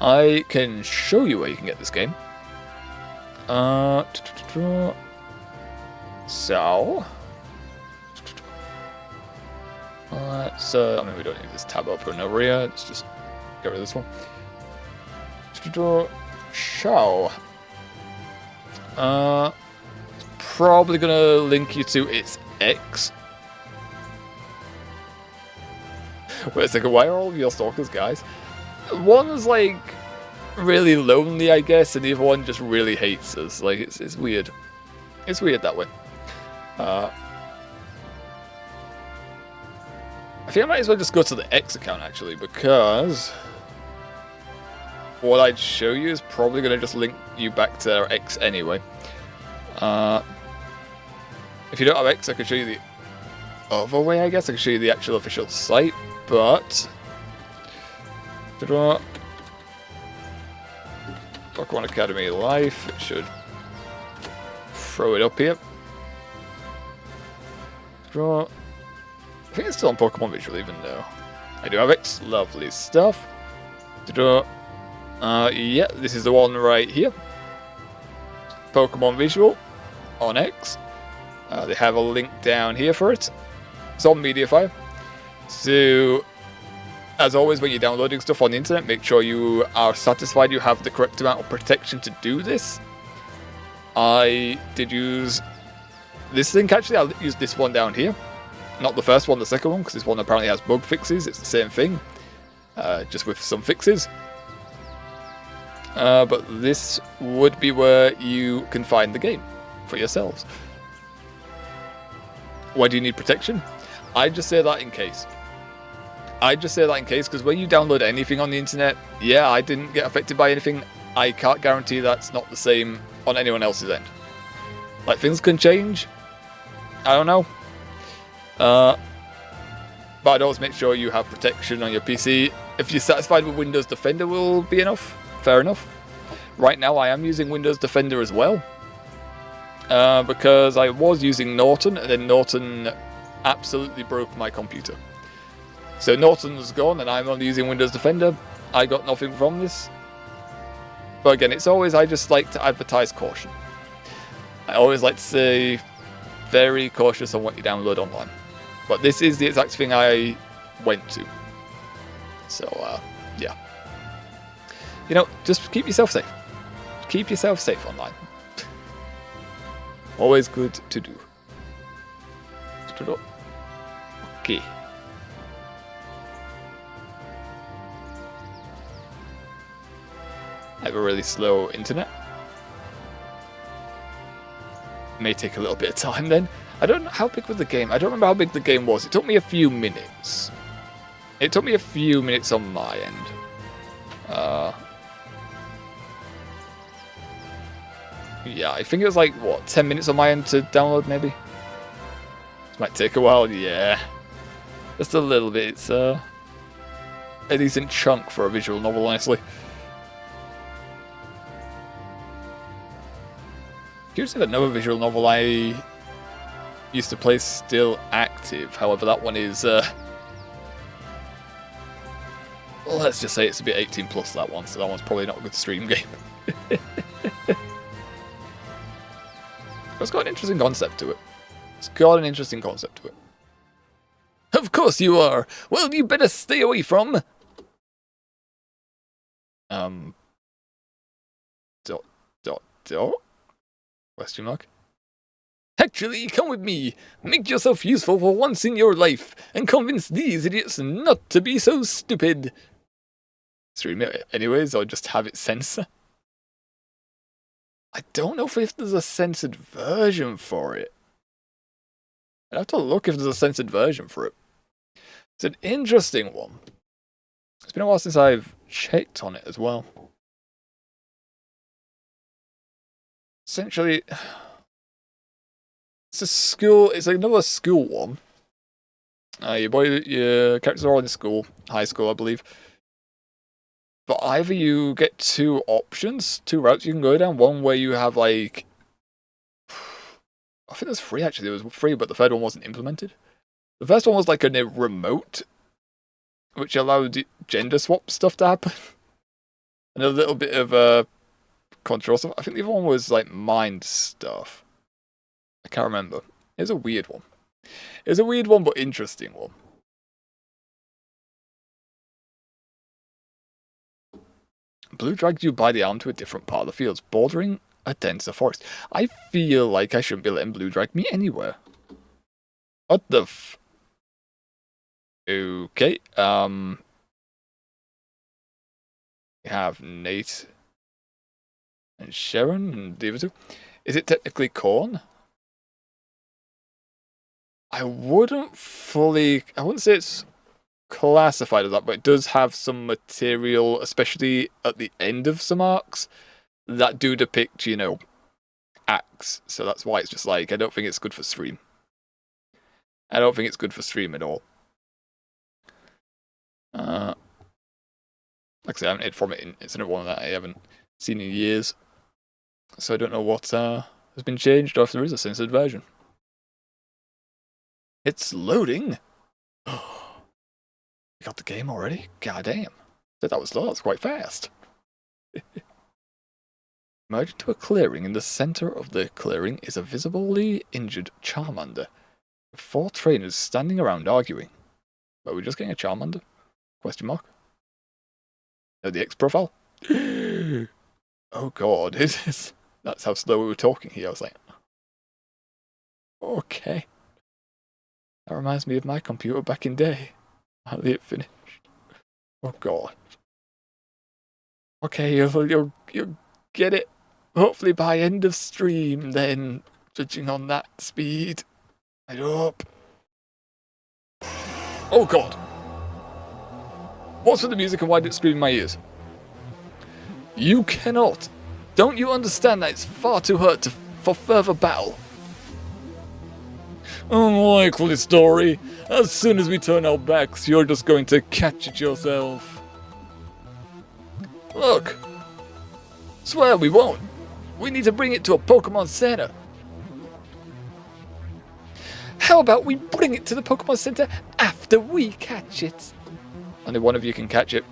Speaker 1: I can show you where you can get this game. So let's I mean, we don't need this tab open over here. Let's just get rid of this one. Show. Probably gonna link you to its X. Wait a second, why are all of your stalkers guys? One's like really lonely, I guess, and the other one just really hates us. Like, it's weird. It's weird that way. I think I might as well just go to the X account actually, because what I'd show you is probably going to just link you back to their X anyway. If you don't have X, I can show you the other way, I guess. I can show you the actual official site, but Pokemon Academy Life, it should throw it up here. I think it's still on Pokemon Visual, even though I do have X. Lovely stuff. Yeah, this is the one right here. Pokemon Visual on X. They have a link down here for it. It's on Mediafire. So, as always, when you're downloading stuff on the internet, make sure you are satisfied you have the correct amount of protection to do this. I did use this link actually. I'll use this one down here. Not the first one, the second one, because this one apparently has bug fixes. It's the same thing, just with some fixes. But this would be where you can find the game for yourselves. Why do you need protection? I just say that in case. I just say that in case, because when you download anything on the internet, yeah, I didn't get affected by anything. I can't guarantee that's not the same on anyone else's end. Like, things can change. I don't know. But I'd always make sure you have protection on your PC. If you're satisfied with Windows Defender will be enough. Fair enough. Right now I am using Windows Defender as well. Because I was using Norton, and then Norton absolutely broke my computer. So Norton's gone, and I'm only using Windows Defender. I got nothing from this. But again, it's always, I just like to advertise caution. I always like to say, very cautious on what you download online. But this is the exact thing I went to. So, yeah. You know, just keep yourself safe. Keep yourself safe online. Always good to do. Okay. I have a really slow internet. May take a little bit of time then. I don't know how big was the game. I don't remember how big the game was. It took me a few minutes. It took me a few minutes on my end. Yeah, I think it was like, what, 10 minutes on my end to download maybe? This might take a while, yeah. Just a little bit. It's a decent chunk for a visual novel, honestly. Curious if another visual novel I used to play is still active. However, that one is, let's just say it's a bit 18 plus, that one, so that one's probably not a good stream game. It's got an interesting concept to it. It's got an interesting concept to it. Of course you are! Well, you better stay away from... Question mark? Actually, come with me. Make yourself useful for once in your life, and convince these idiots not to be so stupid. Stream it anyways, or just have it censor? I don't know if there's a censored version for it. I'd have to look if there's a censored version for it. It's an interesting one. It's been a while since I've checked on it as well. Essentially, it's a school. It's another school one. Your characters are all in school, high school, I believe. But either you get two options, two routes you can go down. One where you have like, I think there's three actually. There was three, but the third one wasn't implemented. The first one was like a remote, which allowed gender swap stuff to happen, and a little bit of control stuff. I think the other one was like mind stuff. I can't remember. It was a weird one. It was a weird one, but interesting one. Blue drags you by the arm to a different part of the fields, bordering a denser forest. I feel like I shouldn't be letting Blue drag me anywhere. What the f... Okay, we have Nate and Sharon and the other two. Is it technically corn? I wouldn't say it's classified as that, but it does have some material, especially at the end of some arcs, that do depict, you know, acts. So that's why it's just like, I don't think it's good for stream. I don't think it's good for stream at all. Like I say, I haven't heard from it. It's another one that I haven't seen in years. So I don't know what has been changed, or if there is a censored version. It's loading! You got the game already? God damn. Said that was slow, that's quite fast. Merge into a clearing. In the center of the clearing is a visibly injured Charmander, with 4 trainers standing around arguing. Are we just getting a Charmander? Question mark. No, the X profile? Oh god, that's how slow we were talking here. I was like, okay. That reminds me of my computer back in day. How did it finish? Oh god. Okay, you'll get it. Hopefully by end of stream then, judging on that speed. I hope. Oh god. What's with the music and why did it scream in my ears? You cannot. Don't you understand that it's far too hurt for further battle? Unlikely story. As soon as we turn our backs, you're just going to catch it yourself. Look. Swear we won't. We need to bring it to a Pokemon Center.
Speaker 2: How about we bring it to the Pokemon Center after we catch it?
Speaker 1: Only one of you can catch it.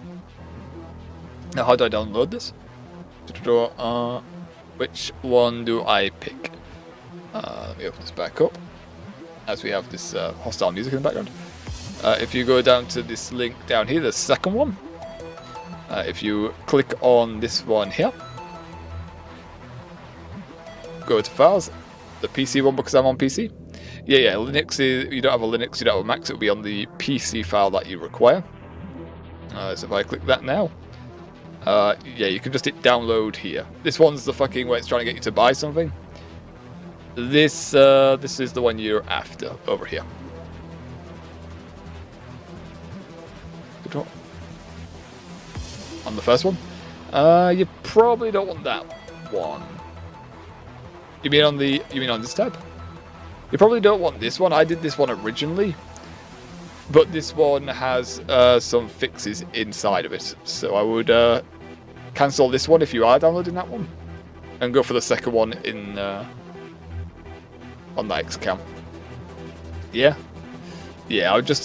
Speaker 1: Now, how do I download this? Which one do I pick? Let me open this back up. As we have this hostile music in the background. If you go down to this link down here, the second one. If you click on this one here. Go to files. The PC one because I'm on PC. Yeah, Linux is, you don't have a Linux, you don't have a Mac, so it'll be on the PC file that you require. So if I click that now. Yeah, you can just hit download here. This one's the fucking where it's trying to get you to buy something. This is the one you're after over here. On the first one, you probably don't want that one. You mean on this tab? You probably don't want this one. I did this one originally, but this one has some fixes inside of it. So I would cancel this one if you are downloading that one, and go for the second one in on that X account. Yeah. I would just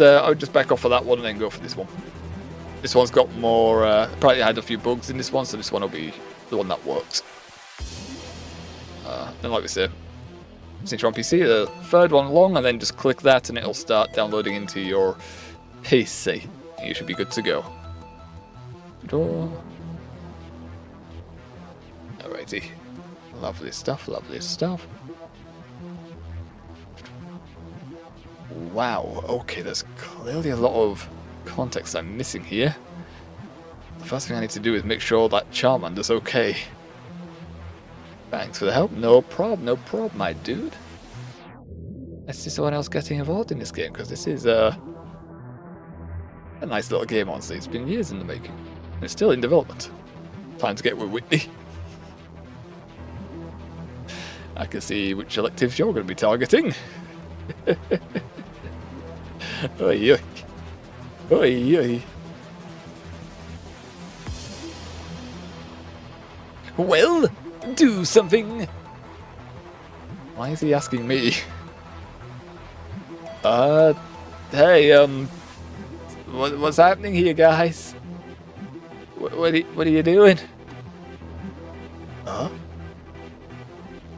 Speaker 1: back off of that one and then go for this one. This one's got more. Probably had a few bugs in this one, so this one will be the one that works. Then, like we said, since you're on PC, the third one along, and then just click that, and it'll start downloading into your PC. You should be good to go. Alrighty, lovely stuff. Wow. Okay, there's clearly a lot of context I'm missing here. The first thing I need to do is make sure that Charmander's okay. Thanks for the help. No problem, my dude. Let's see someone else getting involved in this game, because this is a nice little game, honestly. It's been years in the making. It's still in development. Time to get with Whitney. I can see which electives you're going to be targeting. Oi. Well, do something. Why is he asking me? Hey, what's happening here, guys? What are you doing? Huh?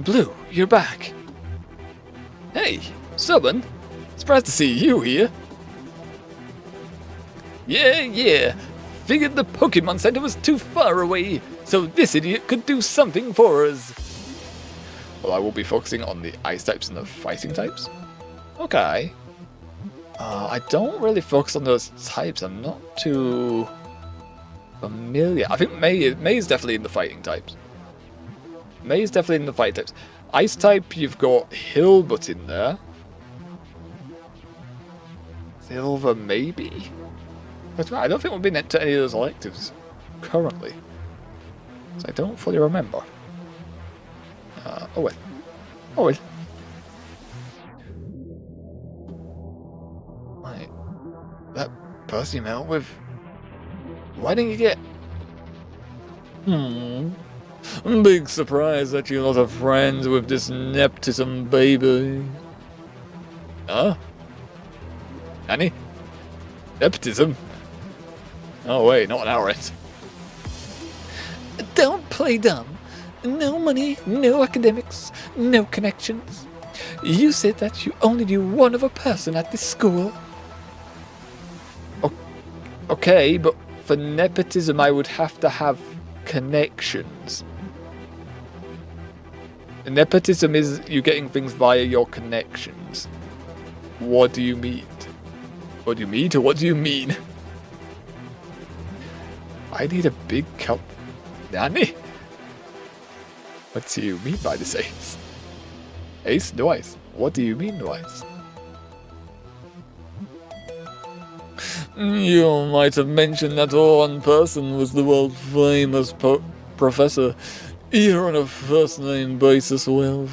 Speaker 1: Blue, you're back. Hey, Summon. Surprised to see you here. Yeah. Figured the Pokemon Center was too far away, so this idiot could do something for us. Well, I will be focusing on the ice types and the fighting types. Okay. I don't really focus on those types. I'm not too familiar. I think May is definitely in the fighting types. May is definitely in the fighting types. Ice type, you've got Hilbert in there. Silver, maybe? But I don't think we've been into any of those electives currently. So I don't fully remember. Oh well. Right. That person you met with... Why didn't you get... Big surprise that you're not friends with this nepotism baby. Huh? Nanny? Nepotism? Oh wait, not an hour yet.
Speaker 2: Don't play dumb. No money, no academics, no connections. You said that you only knew one other person at this school.
Speaker 1: Okay, but for nepotism I would have to have connections. Nepotism is you getting things via your connections. What do you mean? What do you mean or what do you mean? I need a big cup. Nanny? What do you mean by this, Ace? Ace? No ice. What do you mean, no ice? You might have mentioned that one person was the world-famous professor. You're on a first-name basis, Wilf.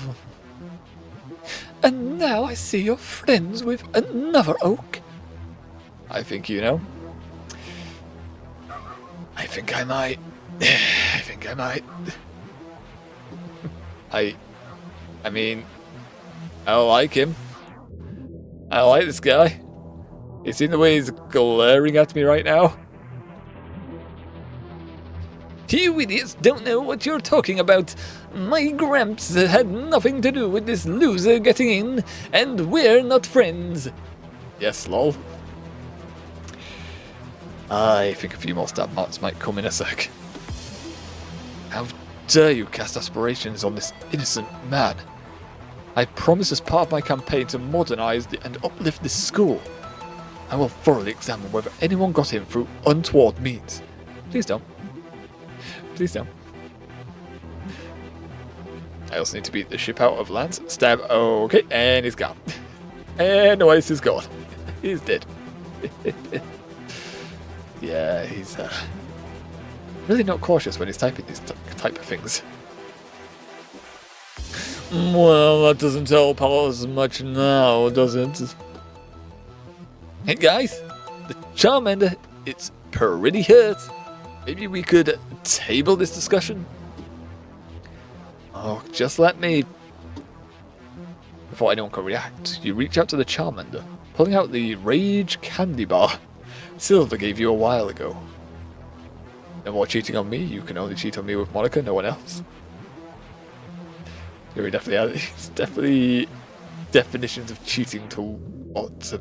Speaker 2: And now I see you're friends with another oak.
Speaker 1: I think you know. I think I might. I think I might. I mean, I like him. I like this guy. You seen the way he's glaring at me right now?
Speaker 2: You idiots don't know what you're talking about. My Gramps had nothing to do with this loser getting in, and we're not friends.
Speaker 1: Yes, lol. I think a few more stab marks might come in a sec. How dare you cast aspirations on this innocent man? I promise as part of my campaign to modernise and uplift this school. I will thoroughly examine whether anyone got in through untoward means. Please don't. Please don't. I also need to beat the ship out of Lance. Stab. Okay, and he's gone. And Oasis is gone. He's dead. Yeah, he's really not cautious when he's typing these type of things. Well, that doesn't help us much now, does it? Hey guys, the Charmander, it's pretty hurt. Maybe we could table this discussion? Oh, just let me... Before anyone can react, you reach out to the Charmander, pulling out the Rage Candy Bar Silver gave you a while ago. No more cheating on me, you can only cheat on me with Monica, no one else. There definitely definitions of cheating to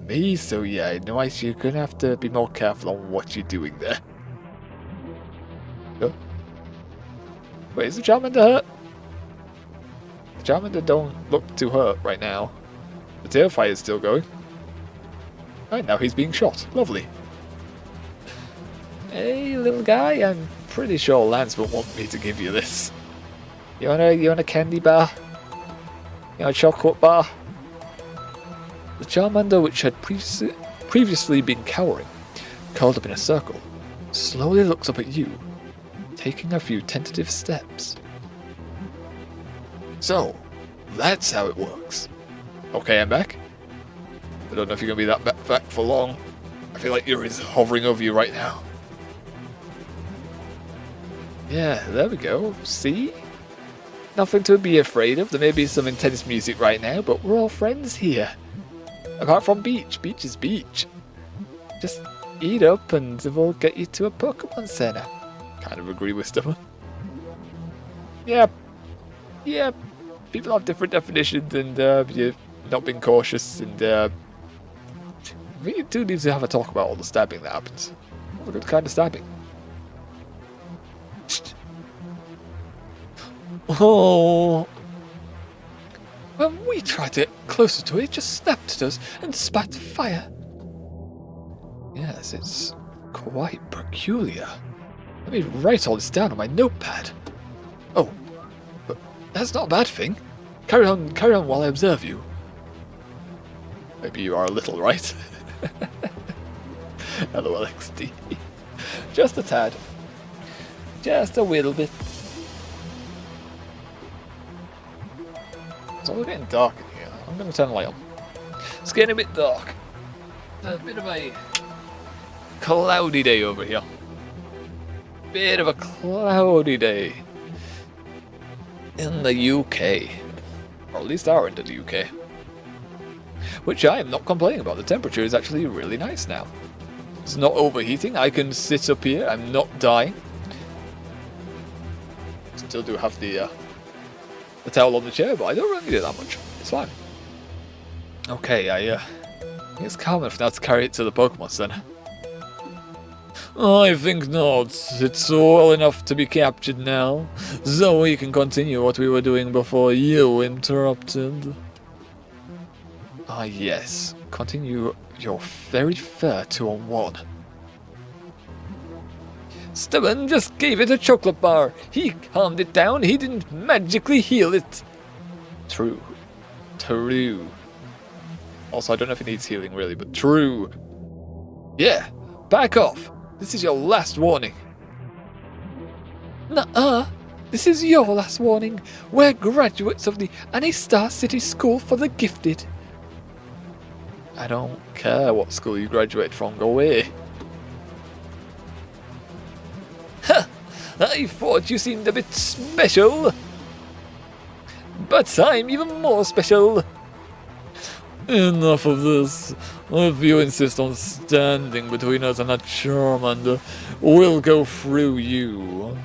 Speaker 1: me, so yeah, no, you're gonna have to be more careful on what you're doing there. Oh. Wait, is the Charmander hurt? The Charmander don't look too hurt right now. The tail fight is still going. Right, now he's being shot. Lovely. Hey, little guy, I'm pretty sure Lance will want me to give you this. You want a candy bar? You want a chocolate bar? The Charmander, which had previously been cowering, curled up in a circle, slowly looks up at you, taking a few tentative steps. So, that's how it works. Okay, I'm back. I don't know if you're going to be back for long. I feel like Yuri's hovering over you right now. Yeah, there we go. See? Nothing to be afraid of. There may be some intense music right now, but we're all friends here. Apart from Beach. Beach is Beach. Just eat up and we'll get you to a Pokemon Center. Kind of agree with Stubborn. Yeah. Yeah. People have different definitions and you're not being cautious and we do need to have a talk about all the stabbing that happens. What good kind of stabbing? Oh. When we tried to get closer to it, it just snapped at us and spat fire. Yes, it's quite peculiar. Let me write all this down on my notepad. Oh, but that's not a bad thing. Carry on while I observe you. Maybe you are a little right. Hello, LXD. Just a tad. Just a little bit. It's all getting dark in here. I'm going to turn the light on. It's getting a bit dark. It's a bit of a cloudy day over here. Bit of a cloudy day. In the UK. Or at least our end of the UK. Which I am not complaining about. The temperature is actually really nice now. It's not overheating. I can sit up here. I'm not dying. Still do have the towel on the chair, but I don't really need it that much. It's fine. Okay, I think it's calm enough now to carry it to the Pokemon Center. I think not. It's well enough to be captured now, so we can continue what we were doing before you interrupted. Ah yes, continue your very fair 2-on-1. Stubborn just gave it a chocolate bar. He calmed it down. He didn't magically heal it. True. True. Also, I don't know if it needs healing really, but true. Yeah, back off. This is your last warning. Nuh-uh.
Speaker 2: This is your last warning. We're graduates of the Star City School for the Gifted.
Speaker 1: I don't care what school you graduated from, go away.
Speaker 2: Ha! I thought you seemed a bit special. But I'm even more special.
Speaker 1: Enough of this. If you insist on standing between us and that Charmander, we'll go through you.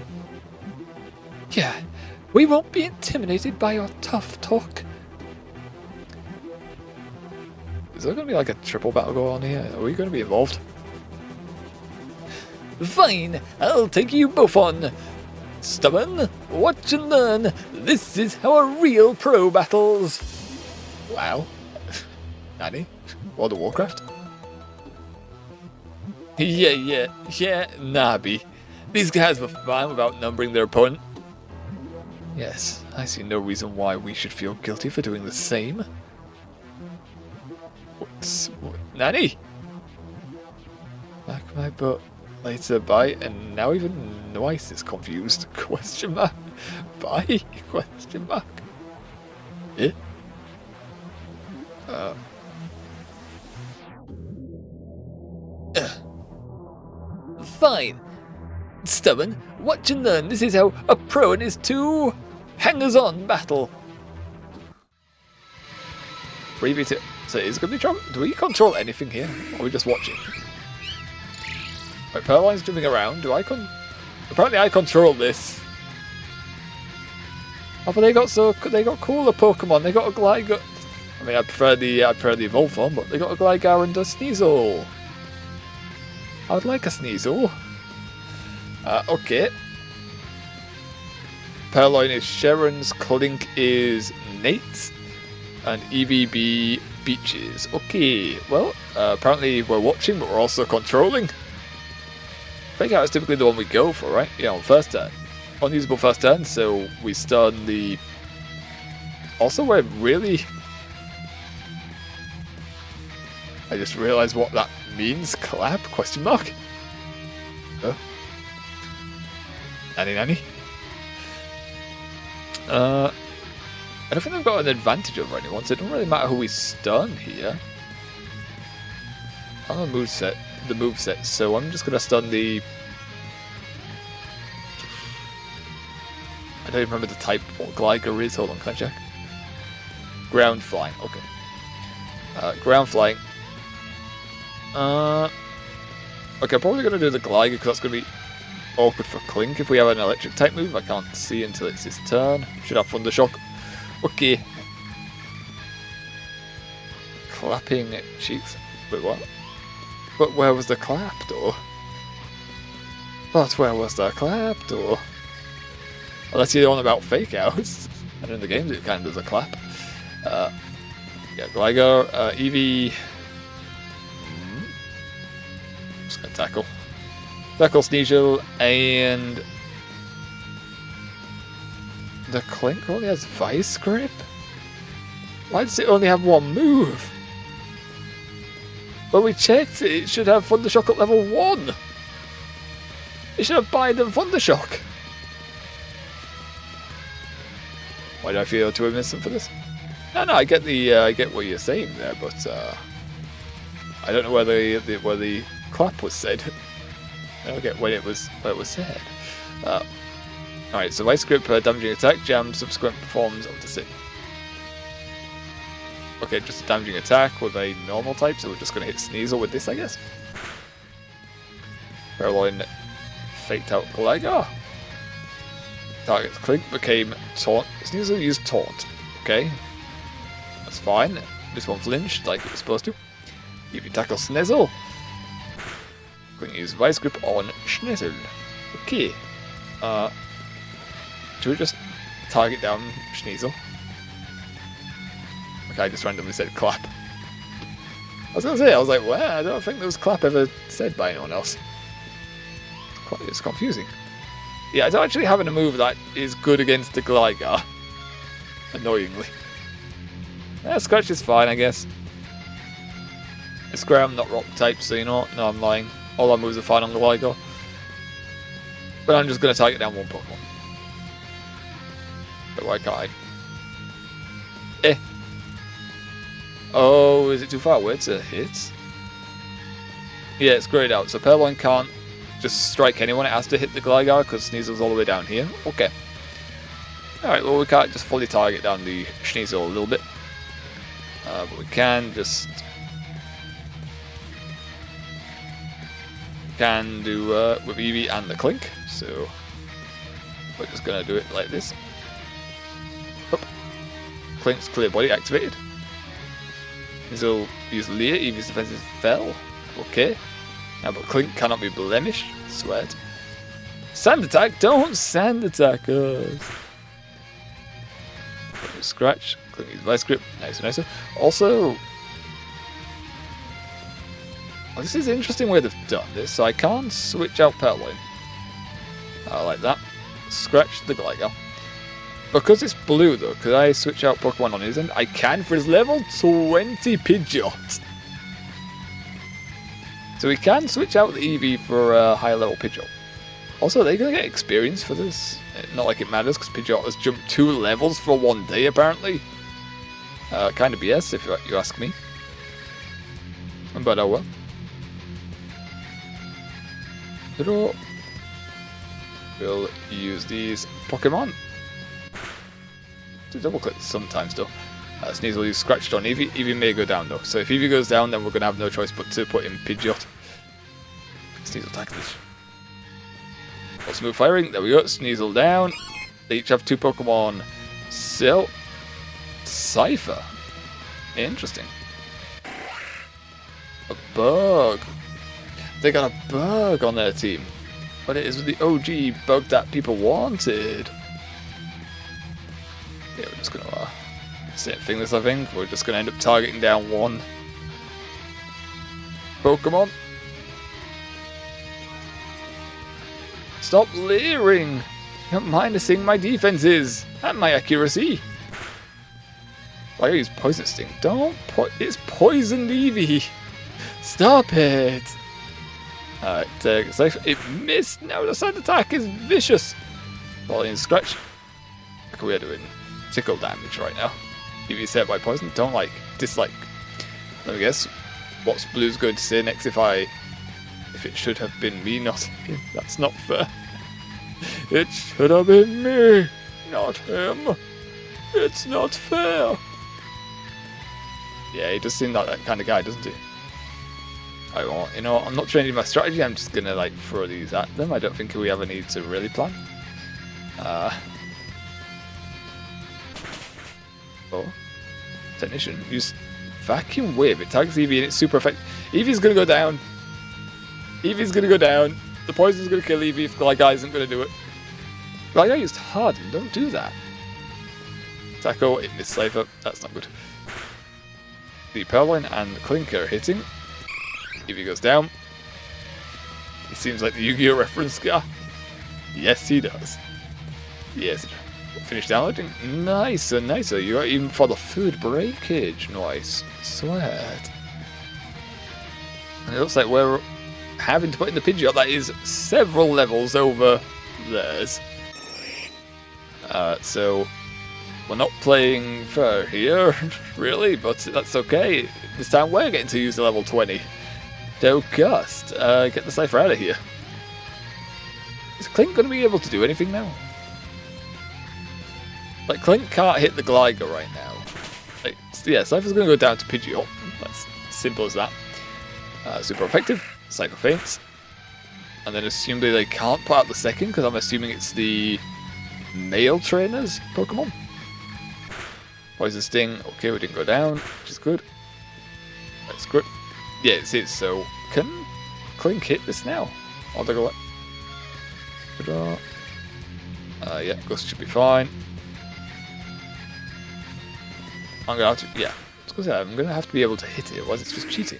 Speaker 2: Yeah, we won't be intimidated by your tough talk.
Speaker 1: Is there going to be like a triple battle going on here? Are we going to be involved?
Speaker 2: Fine, I'll take you both on. Stubborn, watch and learn. This is how a real pro battles.
Speaker 1: Wow. Nanny? World of Warcraft?
Speaker 2: Yeah, Nabi. These guys were fine without numbering their opponent.
Speaker 1: Yes, I see no reason why we should feel guilty for doing the same.
Speaker 2: Nanny?
Speaker 1: Back my butt, later bye, and now even Noise is confused. Question mark. Bye? Question mark. Eh?
Speaker 2: Fine. Stubborn, watch and learn. This is how a pro and his two hangers-on battle.
Speaker 1: 3v2. So it's going to be trouble. Do we control anything here? Or are we just watching? Wait, Pearline's jumping around. Do I Apparently I control this.
Speaker 2: Oh, but they got cooler Pokemon. They got a Gligar.
Speaker 1: I mean, I prefer the evolved form, but they got a Gligar and a Sneasel. I would like a Sneasel. Okay. Pearline is Sharon's, Clink is Nate's, and EVB Beaches. Okay, well, apparently we're watching, but we're also controlling. Fake Out is typically the one we go for, right? Yeah, on first turn. Unusable first turn, so we stun the... Also, we're really... I just realised what that means. Clap? Question mark? Oh. Nanny? I don't think they've got an advantage over anyone, so it doesn't really matter who we stun here. I don't know the moveset, so I'm just gonna stun the... I don't even remember the type what Gligar is. Hold on, can I check? Ground Flying, okay. Ground Flying. Okay, I'm probably gonna do the Gligar because that's gonna be awkward for Clink if we have an electric type move. I can't see until it's his turn. Should have Thunder Shock. Okay. Clapping cheeks. Wait, what? But where was the clap door? But where was the clap door? Unless you're on about fake outs. And in the games it kind of does a clap. Yeah, Gligar, Eevee. Just gonna tackle. Tackle Sneasel, and the Clink only has Vice Grip? Why does it only have one move? Well, we checked it should have Thunder Shock at level 1. It should have Biden Thunder Shock. Why do I feel too innocent for this? No, I get I get what you're saying there, but I don't know where the clap was said. I don't get when it was said. Alright, so Vice Grip, damaging attack, jam, subsequent performs up to 6. Okay, just a damaging attack with a normal type, so we're just going to hit Sneasel with this, I guess. Pearline faked out Gligar. Target's Clink became Taunt. Sneasel used Taunt. Okay, that's fine. This one flinched like it was supposed to. If you tackle Sneasel, going to use Vice Grip on Sneasel. Okay. Should we just target down Sneasel? Okay, I just randomly said clap. I was going to say, I was like, well, I don't think there was clap ever said by anyone else. It's confusing. Yeah, I don't actually have a move that is good against the Gligar. Annoyingly. Yeah, Scratch is fine, I guess. It's ground, not rock type, so you know what? No, I'm lying. All our moves are fine on the Gligar. But I'm just going to target down one Pokemon. Why can't I? Eh. Oh, is it too far away to hit? Yeah, it's grayed out, so Purloin can't just strike anyone. It has to hit the Gligar because Sneasel's all the way down here. Okay. Alright, well we can't just fully target down the Sneasel a little bit. But we can just... Can do with Eevee and the Clink. So we're just going to do it like this. Up. Clink's clear body activated. Sneasel use Leer, Eevee's defenses fell. Okay. Now, but Clink cannot be blemished. Sweat. Sand attack! Don't sand attack us! Scratch. Clink use Vice Grip. Nicer, nicer. Also, well, this is an interesting way they've done this. So I can't switch out Purloin. Like that. Scratch the Gligar. Because it's blue though, could I switch out Pokemon on his end? I can for his level 20 Pidgeot. So we can switch out the Eevee for a higher level Pidgeot. Also, they're going to get experience for this. Not like it matters, because Pidgeot has jumped 2 levels for 1 day, apparently. Kind of BS, if you ask me. But oh well. Draw. We'll use these Pokemon. To double click sometimes, though. Sneasel will use Scratched on Eevee. Eevee may go down, though. So if Eevee goes down, then we're going to have no choice but to put in Pidgeot. Sneasel attack this. Smooth firing. There we go. Sneasel down. They each have 2 Pokemon. So, Cypher. Interesting. A bug. They got a bug on their team. But it is the OG bug that people wanted. Yeah, we're just going to same thing this, I think. We're just going to end up targeting down 1 Pokemon. Stop leering! You're minusing my defenses and my accuracy. Why are you use Poison Sting? Don't it's poisoned Eevee. Stop it. Alright, safe. It missed. No, the sand attack is vicious. Volley and Scratch. Look, we are doing tickle damage right now. Eevee's hit by poison. Don't like, dislike. Let me guess. What's Blue's going to say next if it should have been me, not him? That's not fair. It should have been me, not him. It's not fair. Yeah, he does seem like that kind of guy, doesn't he? Alright, well, you know, I'm not changing my strategy. I'm just gonna like throw these at them. I don't think we ever need to really plan. Oh, Technician, use Vacuum Wave. It tags Eevee and it's super effective. Eevee's gonna go down. Eevee's gonna go down. The poison's gonna kill Eevee if Gligar isn't gonna do it. Gligar used Harden. Don't do that. Tackle. It missed Slifer. That's not good. The Purloin and the Clink are hitting. Eevee goes down. He seems like the Yu-Gi-Oh reference guy. Yes, he does. Yes. Finish downloading. Nicer, nicer. You got even for the food breakage. Nice. Sweat. And it looks like we're having to put in the Pidgeot that is several levels over theirs. So we're not playing fair here, really, but that's okay. This time we're getting to use the level 20. Docust. Get the Cypher out of here. Is Clink going to be able to do anything now? Like, Clink can't hit the Gligar right now. Like, yeah, Cypher's going to go down to Pidgeot. That's simple as that. Super effective. Cypher faints. And then assumably they can't put out the second, because I'm assuming it's the male trainer's Pokemon. Poison Sting. Okay, we didn't go down, which is good. That's good. Yeah, it is. So, can Clink hit this now? I'll take a look. Yeah, Ghost should be fine. I'm gonna have to, yeah. I was gonna say, I'm gonna have to be able to hit it, otherwise it's just cheating.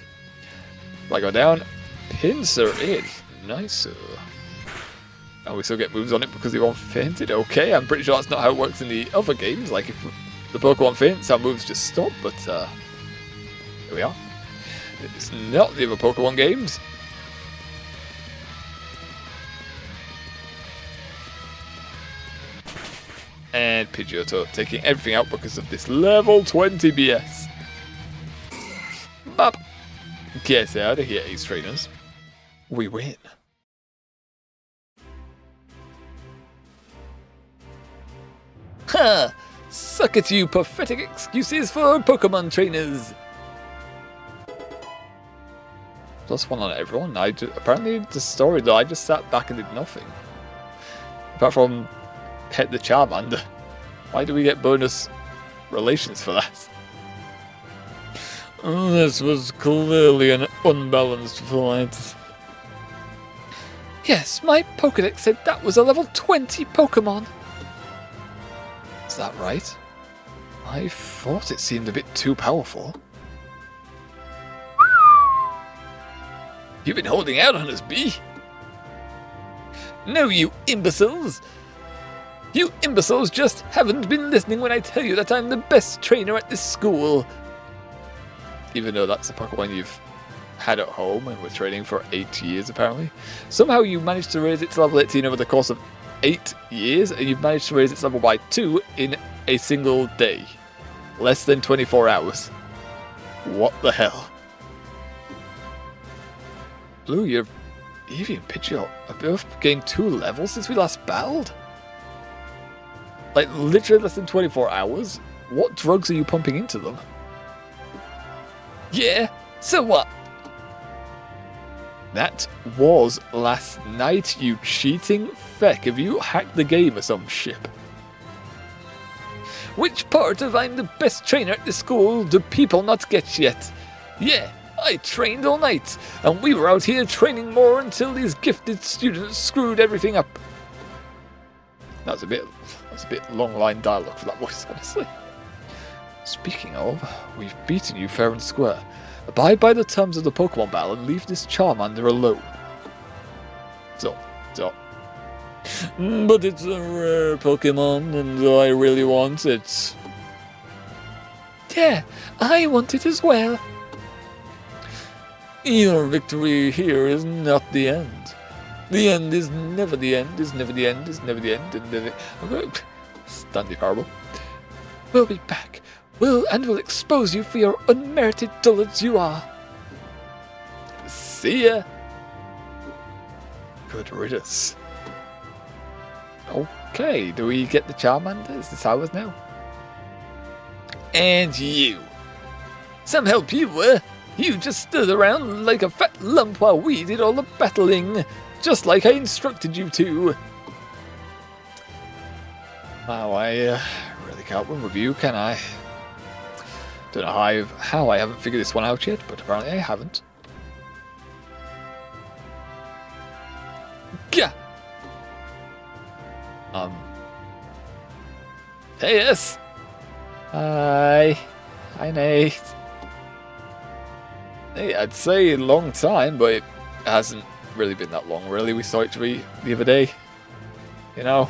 Speaker 1: If I go down, Pinsir in. Nicer. And we still get moves on it because the one fainted. Okay, I'm pretty sure that's not how it works in the other games. Like, if the Pokemon faints, our moves just stop, but, here we are. It's not the other Pokemon games. And Pidgeotto taking everything out because of this level 20 BS. Bop. Get out of here, Ace Trainers. We win. Ha! Suck at you, pathetic excuses for Pokemon trainers. +1 on everyone. Apparently, the story though, I just sat back and did nothing. Apart from pet the Charmander. Why do we get bonus relations for that? Oh, this was clearly an unbalanced fight.
Speaker 2: Yes, my Pokedex said that was a level 20 Pokemon.
Speaker 1: Is that right? I thought it seemed a bit too powerful. You've been holding out on us, B. No, you imbeciles! You imbeciles just haven't been listening when I tell you that I'm the best trainer at this school. Even though that's a Pokemon you've had at home and were training for 8 years, apparently. Somehow you managed to raise its level 18 over the course of 8 years, and you've managed to raise its level by 2 in a single day. Less than 24 hours. What the hell? Blue, Eevee and Pidgeot have both gained 2 levels since we last battled? Like, literally less than 24 hours? What drugs are you pumping into them? Yeah, so what? That was last night, you cheating feck. Have you hacked the game or some shit? Which part of I'm the best trainer at the school do people not get yet? Yeah, I trained all night, and we were out here training more until these gifted students screwed everything up. That's a bit long line dialogue for that voice, honestly. Speaking of, we've beaten you fair and square. Abide by the terms of the Pokemon battle and leave this Charmander alone. So. But it's a rare Pokemon, and I really want it.
Speaker 2: Yeah, I want it as well.
Speaker 1: Your victory here is not the end. The end is never the end, is never the end, is never the end, and never... Stanley Parable.
Speaker 2: We'll be back. We'll expose you for your unmerited dullards you are.
Speaker 1: See ya. Good riddance. Okay, do we get the Charmander? Is this ours now? And you. Some help you were. You just stood around like a fat lump while we did all the battling, just like I instructed you to. Wow, I really can't win with you, can I? Don't know how I haven't figured this one out yet, but apparently I haven't. Gah! Hey, yes! Hi, Nate. Hey, I'd say a long time, but it hasn't really been that long, really. We saw each other the other day, you know.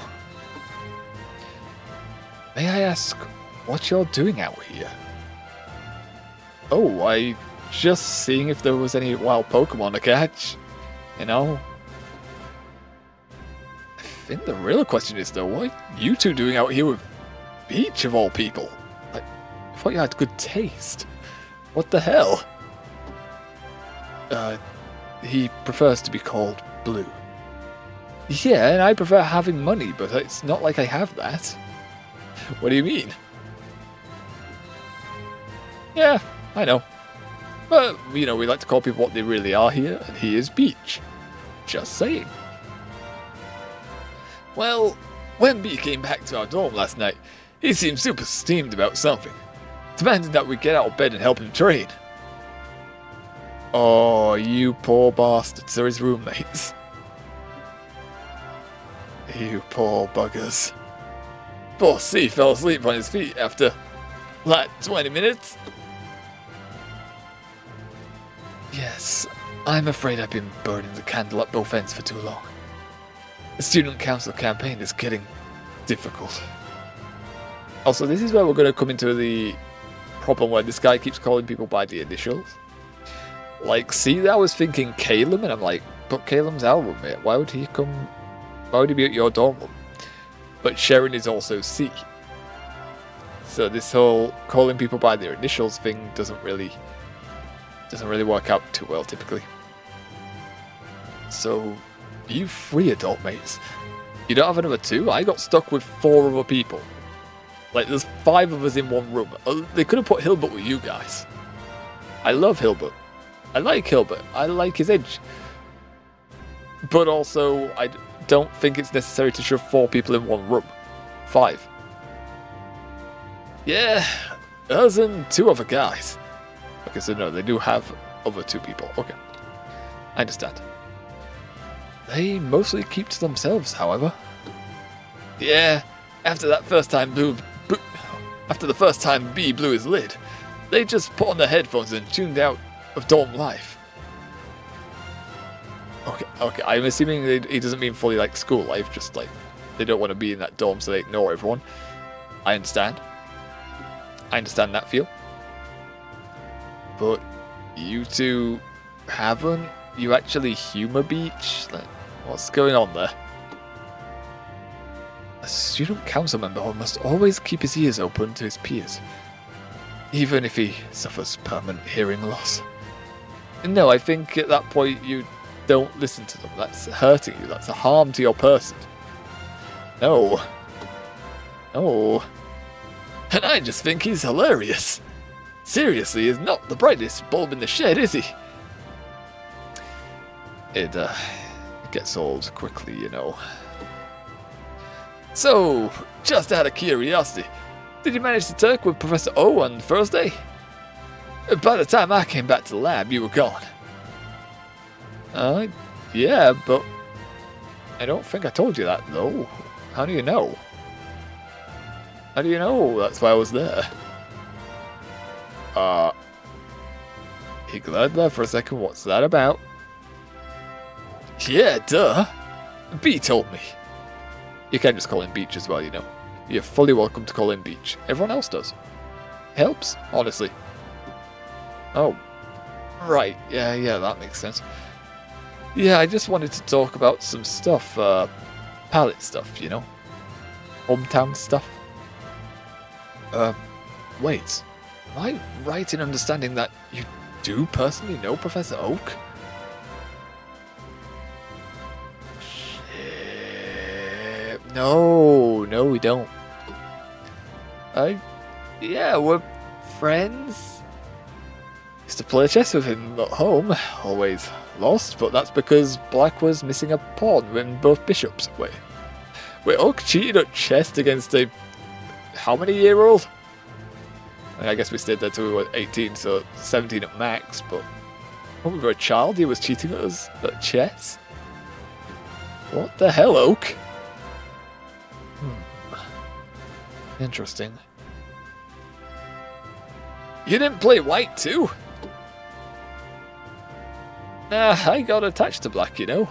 Speaker 1: May I ask what you're doing out here? Oh, I just seeing if there was any wild Pokemon to catch, you know. I think the real question is though, what are you two doing out here with Peach of all people? Like, I thought you had good taste. What the hell? He prefers to be called Blue. Yeah, and I prefer having money, but it's not like I have that. What do you mean? Yeah, I know. But, you know, we like to call people what they really are here, and he is Peach. Just saying. Well, when B came back to our dorm last night, he seemed super steamed about something. Demanded that we get out of bed and help him train. Oh, you poor bastards are his roommates. You poor buggers. Poor C fell asleep on his feet after, like, 20 minutes. Yes, I'm afraid I've been burning the candle at both ends for too long. The student council campaign is getting difficult. Also, this is where we're going to come into the problem where this guy keeps calling people by the initials. Like, see, I was thinking Calum, and I'm like, but Calum's our roommate. Why would he be at your dorm room? but Sharon is also C. So this whole calling people by their initials thing doesn't really work out too well typically. So, you 3 adult mates. You don't have another 2? I got stuck with 4 other people. Like, there's 5 of us in one room. They could have put Hilbert with you guys. I love Hilbert. I like Hilbert. I like his edge. But also, I don't think it's necessary to shove 4 people in one room. 5. Yeah, us and 2 other guys. Okay, so no, they do have other 2 people. Okay, I understand. They mostly keep to themselves, however. Yeah, after the first time B blew his lid, they just put on their headphones and tuned out of dorm life. Okay, I'm assuming he doesn't mean fully like school life, just like they don't want to be in that dorm so they ignore everyone. I understand. I understand that feel. But you 2 haven't? You actually humor Beach? Like, what's going on there? A student council member must always keep his ears open to his peers, even if he suffers permanent hearing loss. No, I think at that point you don't listen to them. That's hurting you. That's a harm to your person. No. No. And I just think he's hilarious. Seriously, he's not the brightest bulb in the shed, is he? It gets old quickly, you know. So, just out of curiosity, did you manage to talk with Professor O on Thursday? By the time I came back to the lab, you were gone. Yeah, but I don't think I told you that, though. How do you know? How do you know? That's why I was there. He glared there for a second. What's that about? Yeah, duh. B told me. You can't just call him Beach as well, you know. You're fully welcome to call him Beach. Everyone else does. Helps, honestly. Oh. Right, yeah, that makes sense. Yeah, I just wanted to talk about some stuff, palette stuff, you know? Hometown stuff. Wait. Am I right in understanding that you do personally know Professor Oak? Shit. No, we don't. Yeah, we're friends. Used to play chess with him at home. Always lost, but that's because Black was missing a pawn when both bishops. Wait, Oak cheated at chess against a how many year old? I guess we stayed there till we were 18, so 17 at max, but when we were a child, he was cheating at us at chess? What the hell, Oak? Interesting. You didn't play white too? Nah, I got attached to Black, you know.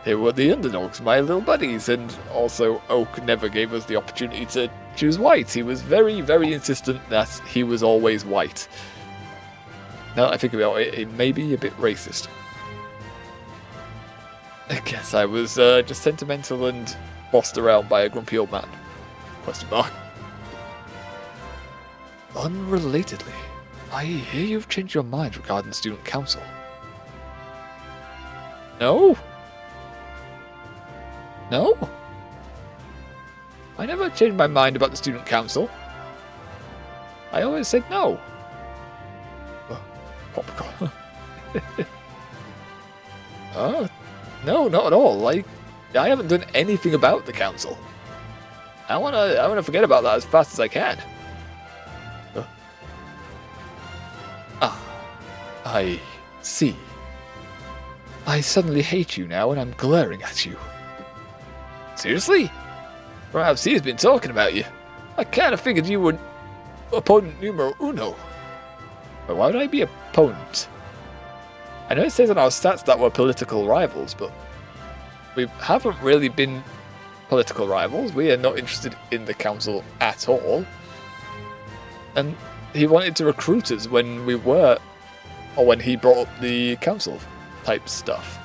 Speaker 1: They were the underdogs, my little buddies, and also Oak never gave us the opportunity to choose white. He was very, very insistent that he was always white. Now that I think about it, it may be a bit racist. I guess I was just sentimental and bossed around by a grumpy old man. Question mark. Unrelatedly, I hear you've changed your mind regarding the student council. No? No? I never changed my mind about the student council. I always said no. Popcorn. No, not at all. I haven't done anything about the council. I wanna forget about that as fast as I can. I see. I suddenly hate you now and I'm glaring at you. Seriously? Perhaps he's been talking about you. I kinda figured you were opponent numero uno. But why would I be opponent? I know it says on our stats that we're political rivals, but we haven't really been political rivals. We are not interested in the council at all. And he wanted to recruit us when we were, or when he brought up the council type stuff.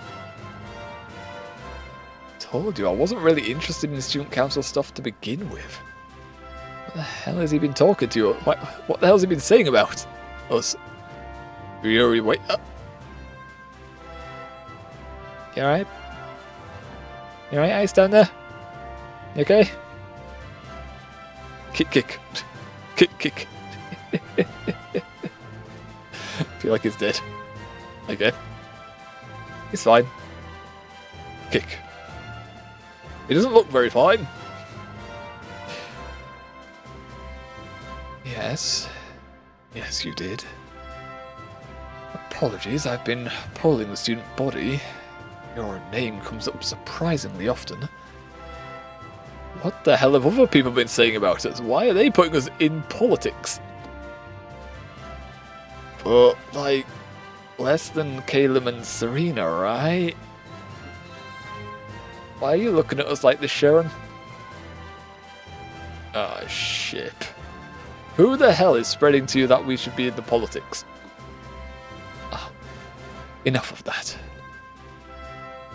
Speaker 1: told you, I wasn't really interested in student council stuff to begin with. What the hell has he been talking to you? What the hell has he been saying about us? Yuri, wait up. You alright? You alright, Ice down there? You okay? Kick, kick. Kick, kick. I feel like he's dead. Okay. He's fine. Kick. He doesn't look very fine. Yes. Yes, you did. Apologies, I've been polling the student body. Your name comes up surprisingly often. What the hell have other people been saying about us? Why are they putting us in politics? But, like, less than Caleb and Serena, right? Why are you looking at us like this, Sharon? Ah, shit. Who the hell is spreading to you that we should be in the politics? Ah, enough of that.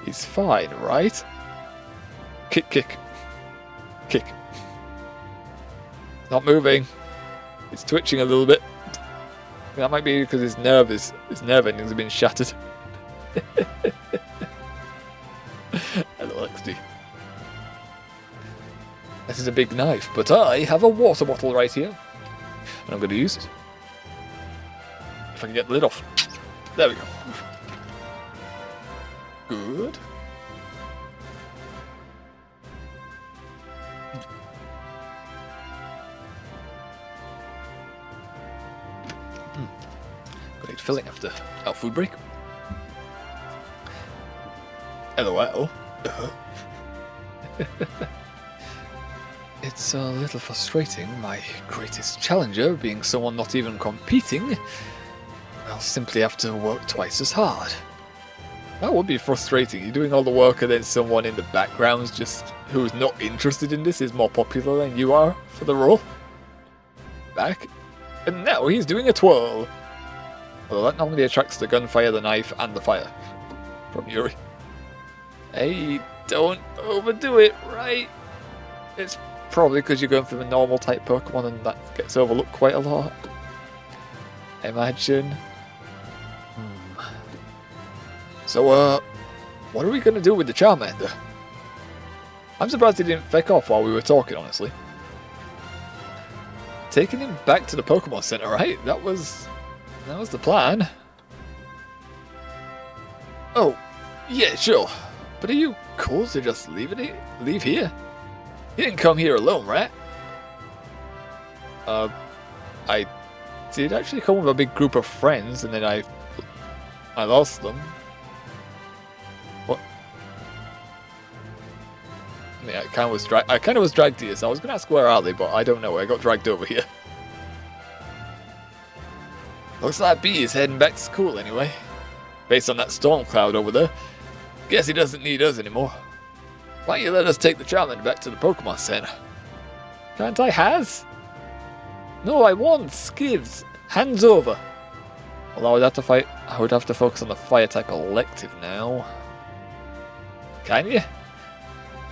Speaker 1: He's fine, right? Kick, kick. Kick. Not moving. It's twitching a little bit. That might be because his nerve endings have been shattered. Hello, XD. This is a big knife, but I have a water bottle right here. And I'm going to use it. If I can get the lid off. There we go. Good. Great filling after our food break. LOL. It's a little frustrating, my greatest challenger being someone not even competing. I'll simply have to work twice as hard. That would be frustrating. You're doing all the work and then someone in the background just who's not interested in this is more popular than you are for the role. Back. And now he's doing a twirl. Although that normally attracts the gunfire, the knife, and the fire. From Yuri. Hey, don't overdo it, right? It's probably because you're going for the normal type Pokemon and that gets overlooked quite a lot. Imagine. So, what are we going to do with the Charmander? I'm surprised he didn't feck off while we were talking, honestly. Taking him back to the Pokemon Center, right? That was the plan. Oh, yeah, sure. But are you cool to just leave here? You didn't come here alone, right? I did actually come with a big group of friends, and then I lost them. What? I mean, I kind of was dragged here, so I was going to ask where are they, but I don't know. I got dragged over here. Looks like B is heading back to school anyway. Based on that storm cloud over there. Guess he doesn't need us anymore. Why don't you let us take the Charmander back to the Pokemon Center? Can't I has? No, I want Skivs. Hands over. Although I would have to focus on the fire type elective now. Can you?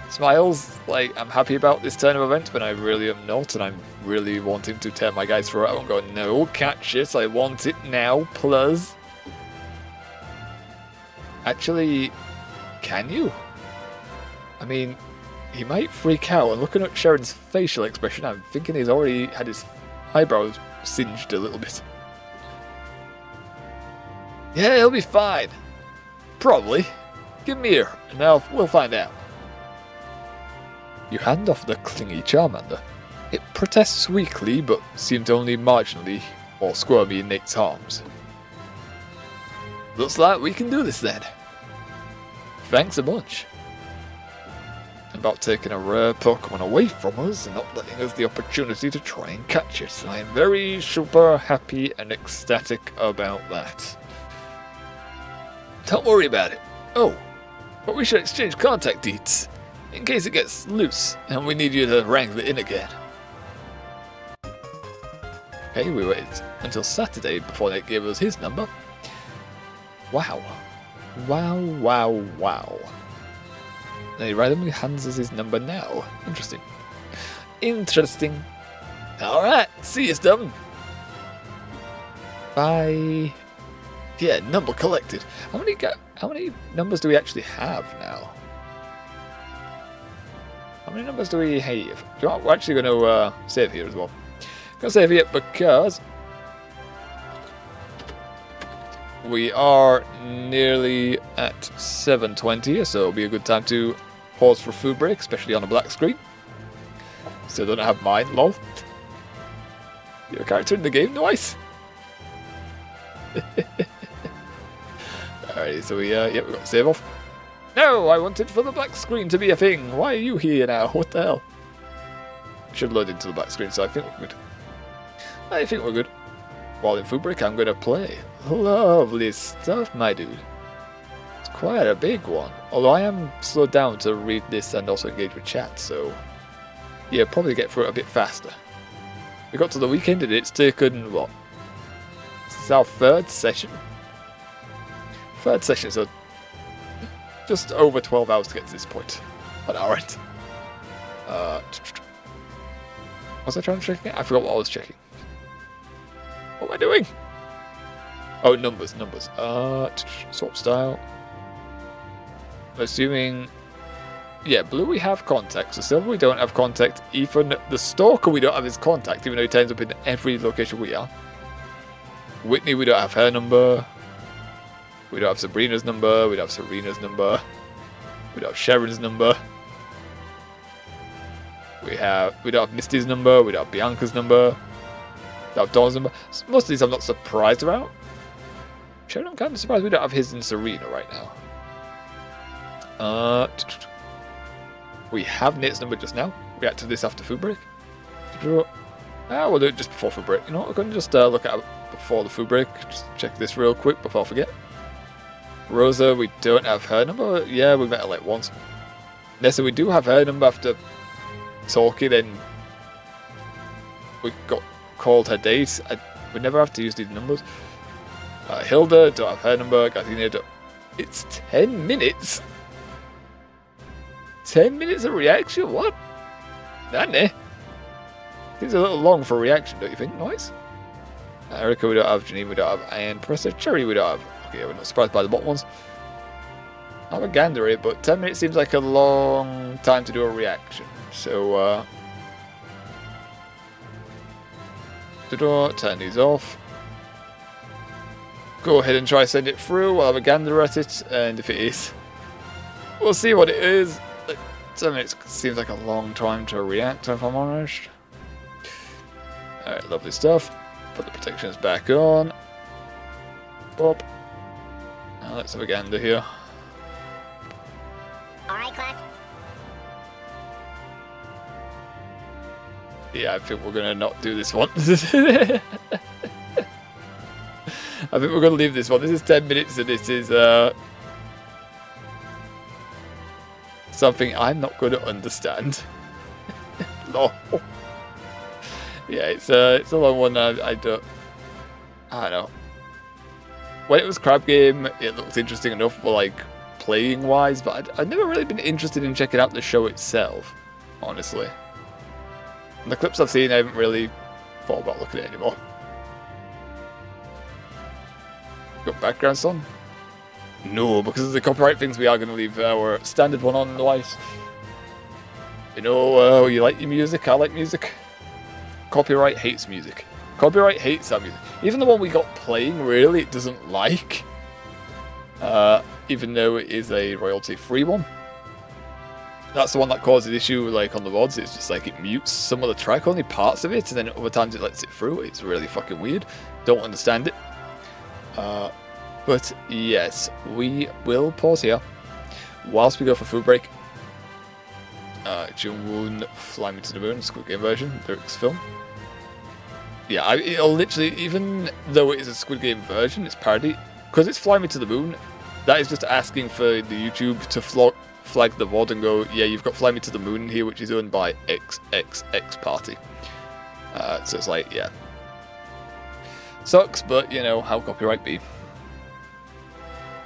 Speaker 1: Smiles, like, I'm happy about this turn of events, but I really am not, and I'm really wanting to tear my guys through it. I'm going, no, catch it, I want it now, plus. Actually, can you? I mean, he might freak out, and looking at Sharon's facial expression, I'm thinking he's already had his eyebrows singed a little bit. Yeah, he'll be fine. Probably. Give him here, and now we'll find out. You hand off the clingy Charmander. It protests weakly, but seemed only marginally more squirmy in Nate's arms. Looks like we can do this then. Thanks a bunch. About taking a rare Pokemon away from us and not letting us the opportunity to try and catch it. I am very super happy and ecstatic about that. Don't worry about it. Oh, but we should exchange contact deets. In case it gets loose, and we need you to wrangle it in again. Okay, we waited until Saturday before Nate gave us his number. Wow. Wow, wow, wow. And he randomly hands us his number now. Interesting. Interesting. Alright, see you, Stubborn. Bye. Yeah, number collected. How many numbers do we actually have now? How many numbers do we have? Do you know what? We're actually going to save here as well. Going to save here because we are nearly at 7:20, so it'll be a good time to pause for food break, especially on a black screen. Still don't have mine, lol. You're a character in the game, nice. Alright, so we got to save off. No, I wanted for the black screen to be a thing. Why are you here now? What the hell? Should load into the black screen, so I think we're good. I think we're good. While in food break, I'm going to play. Lovely stuff, my dude. It's quite a big one. Although I am slowed down to read this and also engage with chat, so yeah, probably get through it a bit faster. We got to the weekend and it's taken, what? This is our third session. Third session, so just over 12 hours to get to this point. But alright. Was I trying to check it? I forgot what I was checking. What am I doing? Oh, numbers. Swap style. Assuming... Yeah, blue we have contact, so silver we don't have contact. Even the stalker we don't have his contact, even though he turns up in every location we are. Whitney we don't have her number. We don't have Sabrina's number, we don't have Serena's number. We don't have Sharon's number. We don't have Misty's number, we don't have Bianca's number. We don't have Dawn's number. Most of these I'm not surprised about. Sharon, I'm kind of surprised we don't have his and Serena right now. We have Nate's number just now. React to this after food break. We'll do it just before food break. You know what, we're going to just look at it before the food break. Just check this real quick before I forget. Rosa, we don't have her number. Yeah, we met her like once. Nessa, we do have her number after talking, and we got called her date. We never have to use these numbers. Hilda, don't have her number. Gardenia, don't. It's 10 minutes. 10 minutes of reaction? What? Nanny. Seems a little long for a reaction, don't you think? Nice. Erica, we don't have. Janine, we don't have. And Professor Cherry, we don't have. Okay, we're not surprised by the bottom ones. I have a gander here, but 10 minutes seems like a long time to do a reaction. So, turn these off. Go ahead and try send it through. We'll have a gander at it, and if it is, we'll see what it is. 10 minutes seems like a long time to react, if I'm honest. Alright, lovely stuff. Put the protections back on. Pop. Now let's have a gander here.
Speaker 3: Alright, class.
Speaker 1: Yeah, I think we're gonna not do this one. I think we're gonna leave this one. This is 10 minutes and this is something I'm not gonna understand. No. Yeah, it's a long one. I don't know. When it was Crab Game, it looked interesting enough for like playing wise, but I'd never really been interested in checking out the show itself, honestly. And the clips I've seen, I haven't really thought about looking at it anymore. Got background song? No, because of the copyright things, we are going to leave our standard one on otherwise. You know, you like your music, I like music. Copyright hates music. Copyright hates our music. Even the one we got playing, really, it doesn't like. Even though it is a royalty-free one. That's the one that causes issue, like, on the VODs. It's just like it mutes some of the track, only parts of it, and then other times it lets it through. It's really fucking weird. Don't understand it. But yes, we will pause here whilst we go for food break. Jung-Woon, Fly Me to the Moon, Squid Game version, lyrics film. Yeah, it'll literally, even though it is a Squid Game version, it's parody, because it's Fly Me to the Moon, that is just asking for the YouTube to flag the VOD and go, yeah, you've got Fly Me to the Moon here, which is owned by XXX Party. So it's like, yeah. Sucks, but, you know, how copyright be.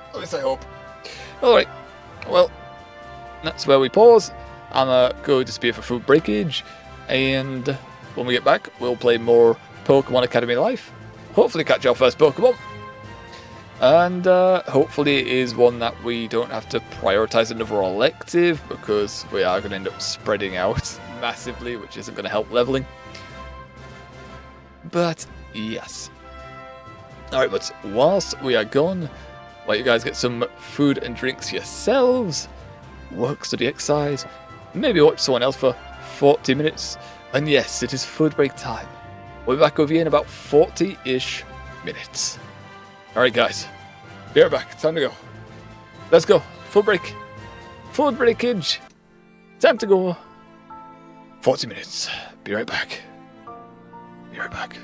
Speaker 1: At least I hope. Alright, well, that's where we pause. I'm going to disappear for food breakage, and when we get back, we'll play more Pokemon Academy Life. Hopefully catch our first Pokemon. And hopefully it is one that we don't have to prioritize another elective, because we are going to end up spreading out massively, which isn't going to help leveling. But yes. Alright, but whilst we are gone, let you guys get some food and drinks yourselves, work, study, exercise, maybe watch someone else for 40 minutes. And yes, it is food break time. We'll be back over here in about 40-ish minutes. Alright guys, be right back, time to go. Let's go, food break. Food breakage. Time to go. 40 minutes, be right back. Be right back.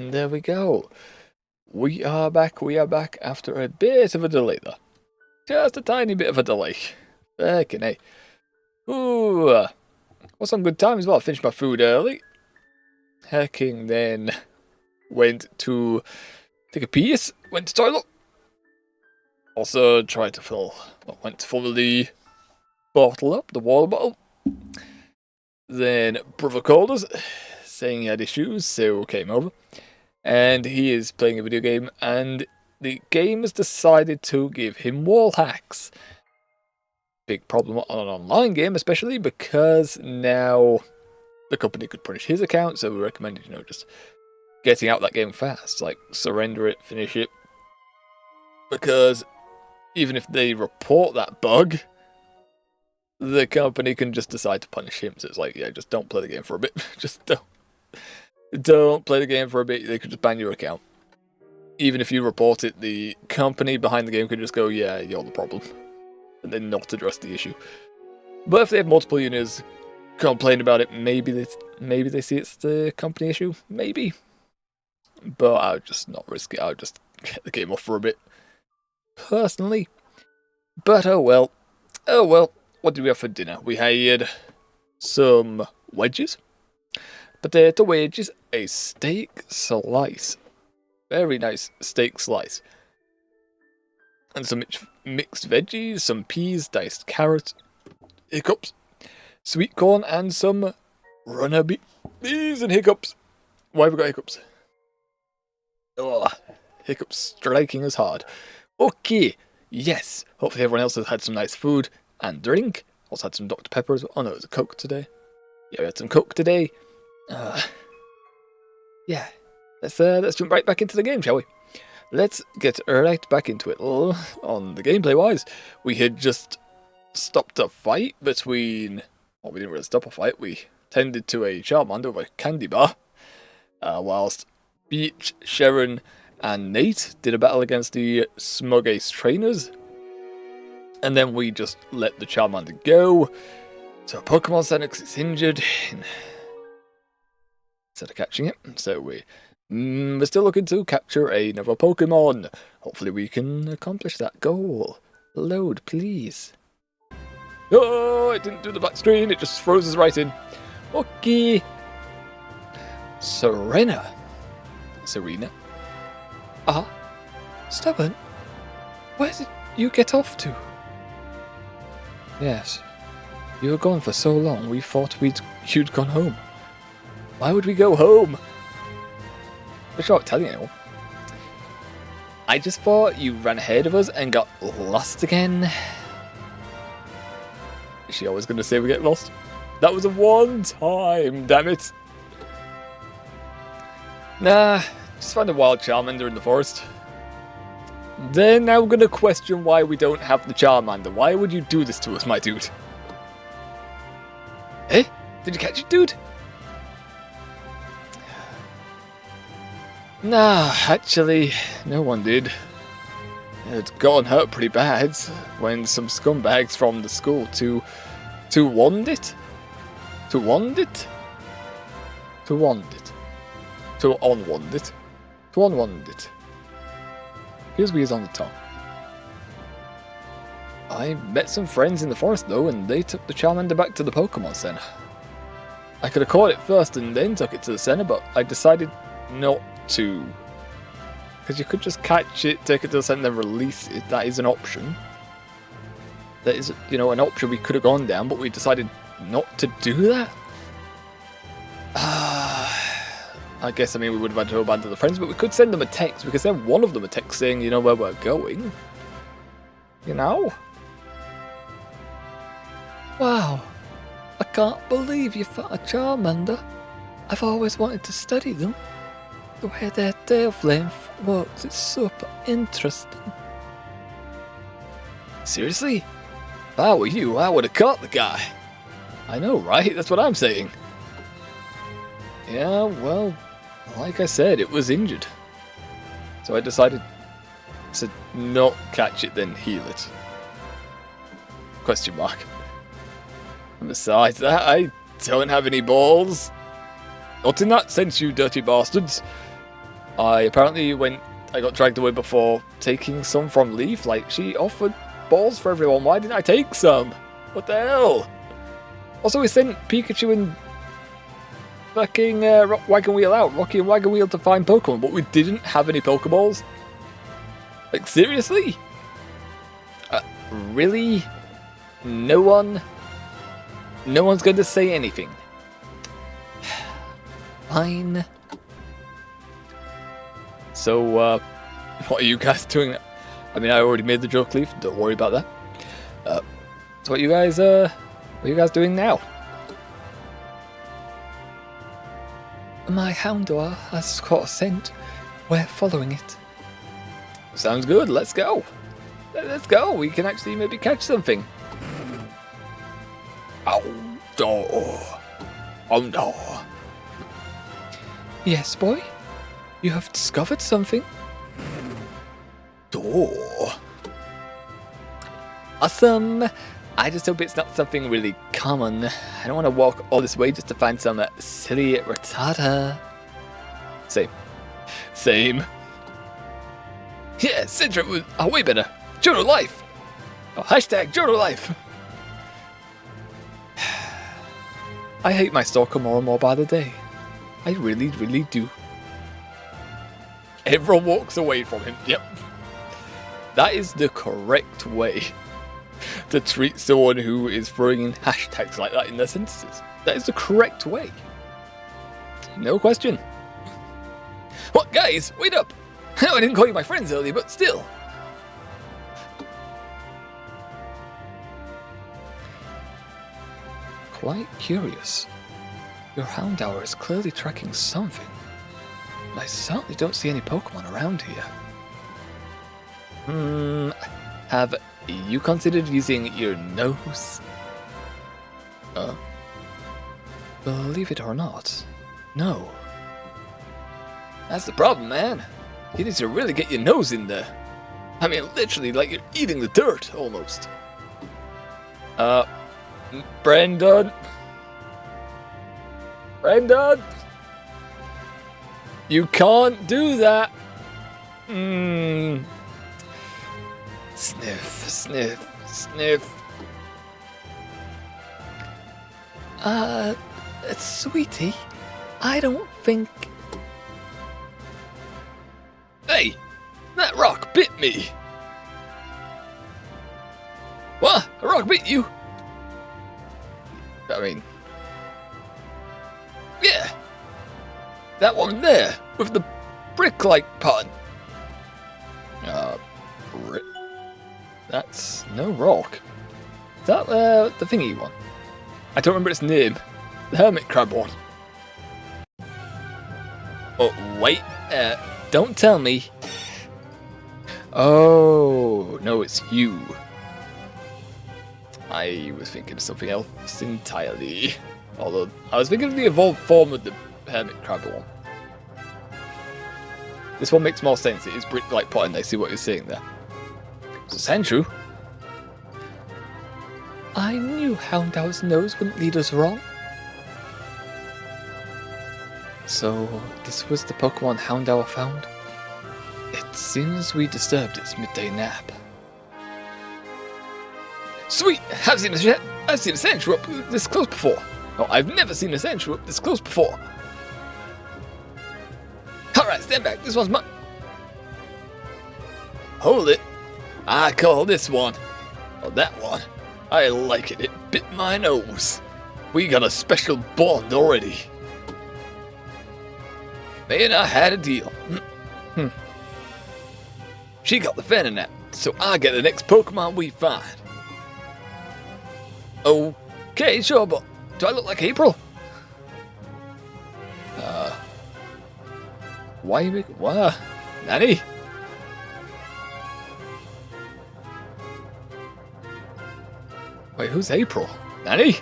Speaker 1: And there we go. We are back after a bit of a delay there. Just a tiny bit of a delay. Fucking A. Ooh. Was on good time as well. I finished my food early. Hacking then went to take a piss. Went to toilet. Also tried to went to fill the bottle up, the water bottle. Then brother called us, saying he had issues, so came over. And he is playing a video game, and the game has decided to give him wall hacks. Big problem on an online game, especially because now the company could punish his account, so we recommended, just getting out that game fast. Like, surrender it, finish it. Because even if they report that bug, the company can just decide to punish him. So it's like, yeah, just don't play the game for a bit. Just don't play the game for a bit. They could just ban your account. Even if you report it, the company behind the game could just go, yeah, you're the problem. And then not address the issue. But if they have multiple users complain about it, maybe they see it's the company issue. Maybe. But I would just not risk it. I would just get the game off for a bit. Personally. But oh well. Oh well. What did we have for dinner? We had some wedges, potato wedges, a steak slice, very nice steak slice, and some mixed veggies, some peas, diced carrots, hiccups, sweet corn, and some runner beans and hiccups. Why have we got hiccups? Oh, hiccups striking us hard. Okay, yes, hopefully everyone else has had some nice food and drink. Also had some Dr. Pepper as well. Oh no, it was a Coke today. Yeah, we had some Coke today. Yeah, let's jump right back into the game, shall we? Let's get right back into it. On the gameplay wise, we had just stopped a fight between. Well, we didn't really stop a fight. We tended to a Charmander with a candy bar, whilst Beach, Sharon, and Nate did a battle against the Smug Ace trainers. And then we just let the Charmander go to a Pokemon Center because it's injured instead of catching it. So we're still looking to capture another Pokemon. Hopefully we can accomplish that goal. Load, please. Oh, it didn't do the back screen. It just froze us right in. Okay. Serena.
Speaker 2: Stubborn? Where did you get off to?
Speaker 1: Yes. You were gone for so long, we thought you'd gone home. Why would we go home? I'm sure I'm telling anyone. I just thought you ran ahead of us and got lost again. Is she always going to say we get lost? That was a one time, damn it. Nah, just found a wild Charmander in the forest. Then now we're going to question why we don't have the Charmander. Why would you do this to us, my dude? Eh? Did you catch it, dude? Nah, actually, no one did. It got hurt pretty bad when some scumbags from the school to wand it. Here's wheels on the tongue. I met some friends in the forest though, and they took the Charmander back to the Pokemon Center. I could have caught it first and then took it to the center, but I decided not to. Because you could just catch it, take it to the center, and then release it. That is an option. That is, an option we could have gone down, but we decided not to do that. I guess, we would have had to abandon the friends, but we could send them a text. We could send one of them a text saying, where we're going.
Speaker 2: Wow. I can't believe you found a Charmander. I've always wanted to study them. The way their tail flame works is super interesting.
Speaker 1: Seriously? If I were you, I would have caught the guy. I know, right? That's what I'm saying. Yeah, well, like I said, it was injured. So I decided to not catch it, then heal it. Question mark. And besides that, I don't have any balls. Not in that sense, you dirty bastards. I got dragged away before taking some from Leaf. Like, she offered balls for everyone. Why didn't I take some? What the hell? Also, we sent Pikachu and fucking Wagon Wheel out, Rocky and Wagon Wheel to find Pokemon, but we didn't have any Pokeballs. Like, seriously? Really? No one's going to say anything. Fine. So, what are you guys doing? I mean, I already made the joke, Leaf. Don't worry about that. So what are you guys doing now?
Speaker 2: My Houndour has caught a scent. We're following it.
Speaker 1: Sounds good. Let's go. Let's go. We can actually maybe catch something. Oh no.
Speaker 2: Yes, boy? You have discovered something?
Speaker 1: Door. Awesome. I just hope it's not something really common. I don't want to walk all this way just to find some silly Rattata. Same. Yeah, Cedric was way better. Jodo Life. Oh, hashtag Jodo Life.
Speaker 2: I hate my stalker more and more by the day.
Speaker 1: I really, really do. Everyone walks away from him. Yep. That is the correct way to treat someone who is throwing in hashtags like that in their sentences. That is the correct way. No question. What, guys? Wait up! I know I didn't call you my friends earlier, but still.
Speaker 2: Quite curious. Your Houndour is clearly tracking something. But I certainly don't see any Pokemon around here.
Speaker 1: Have you considered using your nose?
Speaker 2: Believe it or not, no.
Speaker 1: That's the problem, man. You need to really get your nose in there. I mean, literally, like you're eating the dirt, almost. Brendan? You can't do that. Sniff.
Speaker 2: Sweetie, I don't think...
Speaker 1: Hey, that rock bit me. What? A rock bit you? I mean... Yeah. That one there, with the brick-like pattern. Brick? That's no rock. Is that the thingy one? I don't remember its name. The hermit crab one. Oh, wait. Don't tell me. Oh, no, it's you. I was thinking of something else entirely. Although, I was thinking of the evolved form of the hermit crab one. This one makes more sense. It is brick-like pattern. I see what you're saying there. So, Sandshrew.
Speaker 2: I knew Houndour's nose wouldn't lead us wrong. So, this was the Pokemon Houndour found? It seems we disturbed its midday nap.
Speaker 1: Sweet! I've seen a Sandshrew up this close before. No, I've never seen a Sandshrew up this close before. Alright, stand back. This one's mine. Hold it. I call this one. Oh, that one. I like it. It bit my nose. We got a special bond already. Man, I had a deal. She got the Venonat, so I get the next Pokemon we find. Okay, sure, but do I look like April? Why you make... What? Nanny? Wait, who's April? Nanny?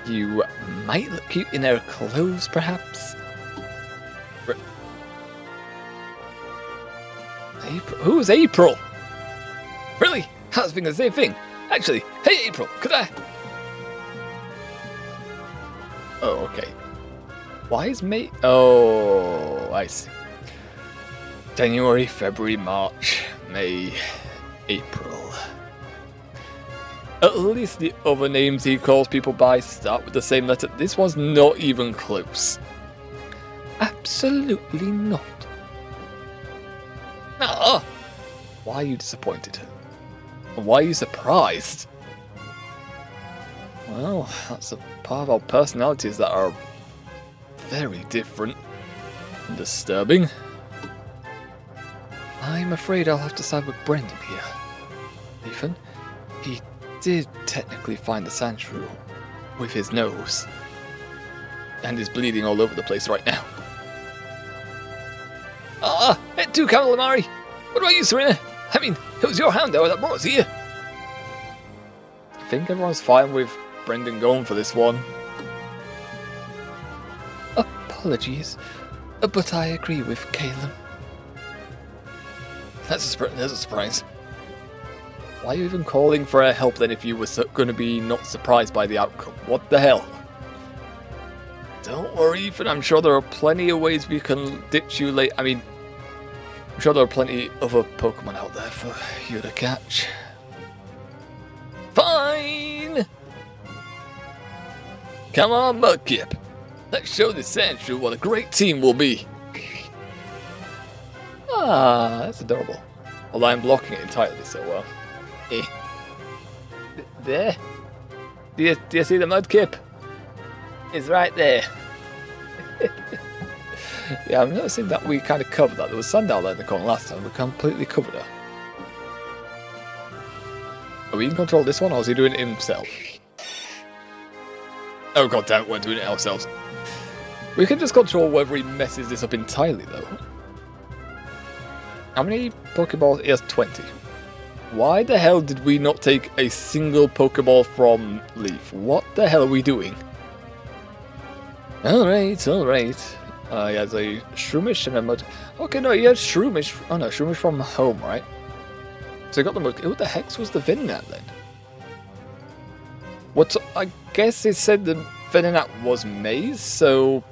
Speaker 2: You might look cute in her clothes, perhaps.
Speaker 1: April? Who's April? Really? I was thinking the same thing. Actually, hey April, could I... Oh, okay. Why is May... Oh, I see. January, February, March, May, April. At least the other names he calls people by start with the same letter. This one's not even close.
Speaker 2: Absolutely not.
Speaker 1: Ah! Why are you disappointed? Why are you surprised? Well, that's a part of our personalities that are very different and disturbing.
Speaker 2: I'm afraid I'll have to side with Brendan here.
Speaker 1: Ethan, he did technically find the sand shrew with his nose. And is bleeding all over the place right now.
Speaker 2: It too, Calamari. What about you, Serena? I mean, it was your hound that brought us here.
Speaker 1: I think everyone's fine with Brendan going for this one.
Speaker 2: Apologies, but I agree with Caleb.
Speaker 1: That's a surprise. Why are you even calling for help then if you were going to be not surprised by the outcome? What the hell? Don't worry, Ethan. I'm sure there are plenty of ways we can ditch you late. I mean, I'm sure there are plenty of other Pokemon out there for you to catch.
Speaker 2: Fine!
Speaker 1: Come on, Mudkip. Let's show this Sandshrew what a great team will be. Ah, that's adorable. Although I'm blocking it entirely, so
Speaker 2: There? Do you see the Mudkip? It's right there.
Speaker 1: Yeah, I'm noticing that we kind of covered that. There was Sandal there in the corner last time. We completely covered her. Are we in control of this one, or is he doing it himself? Oh god damn it, we're doing it ourselves. We can just control whether he messes this up entirely, though. How many Pokeballs? He has 20. Why the hell did we not take a single Pokeball from Leaf? What the hell are we doing? Alright, alright. He has a Shroomish and a Mud... Okay, no, he has Shroomish. Oh no, Shroomish from home, right? So he got the Mud... Who the heck was the Venonat then? What? I guess it said the Venonat was Maze, so...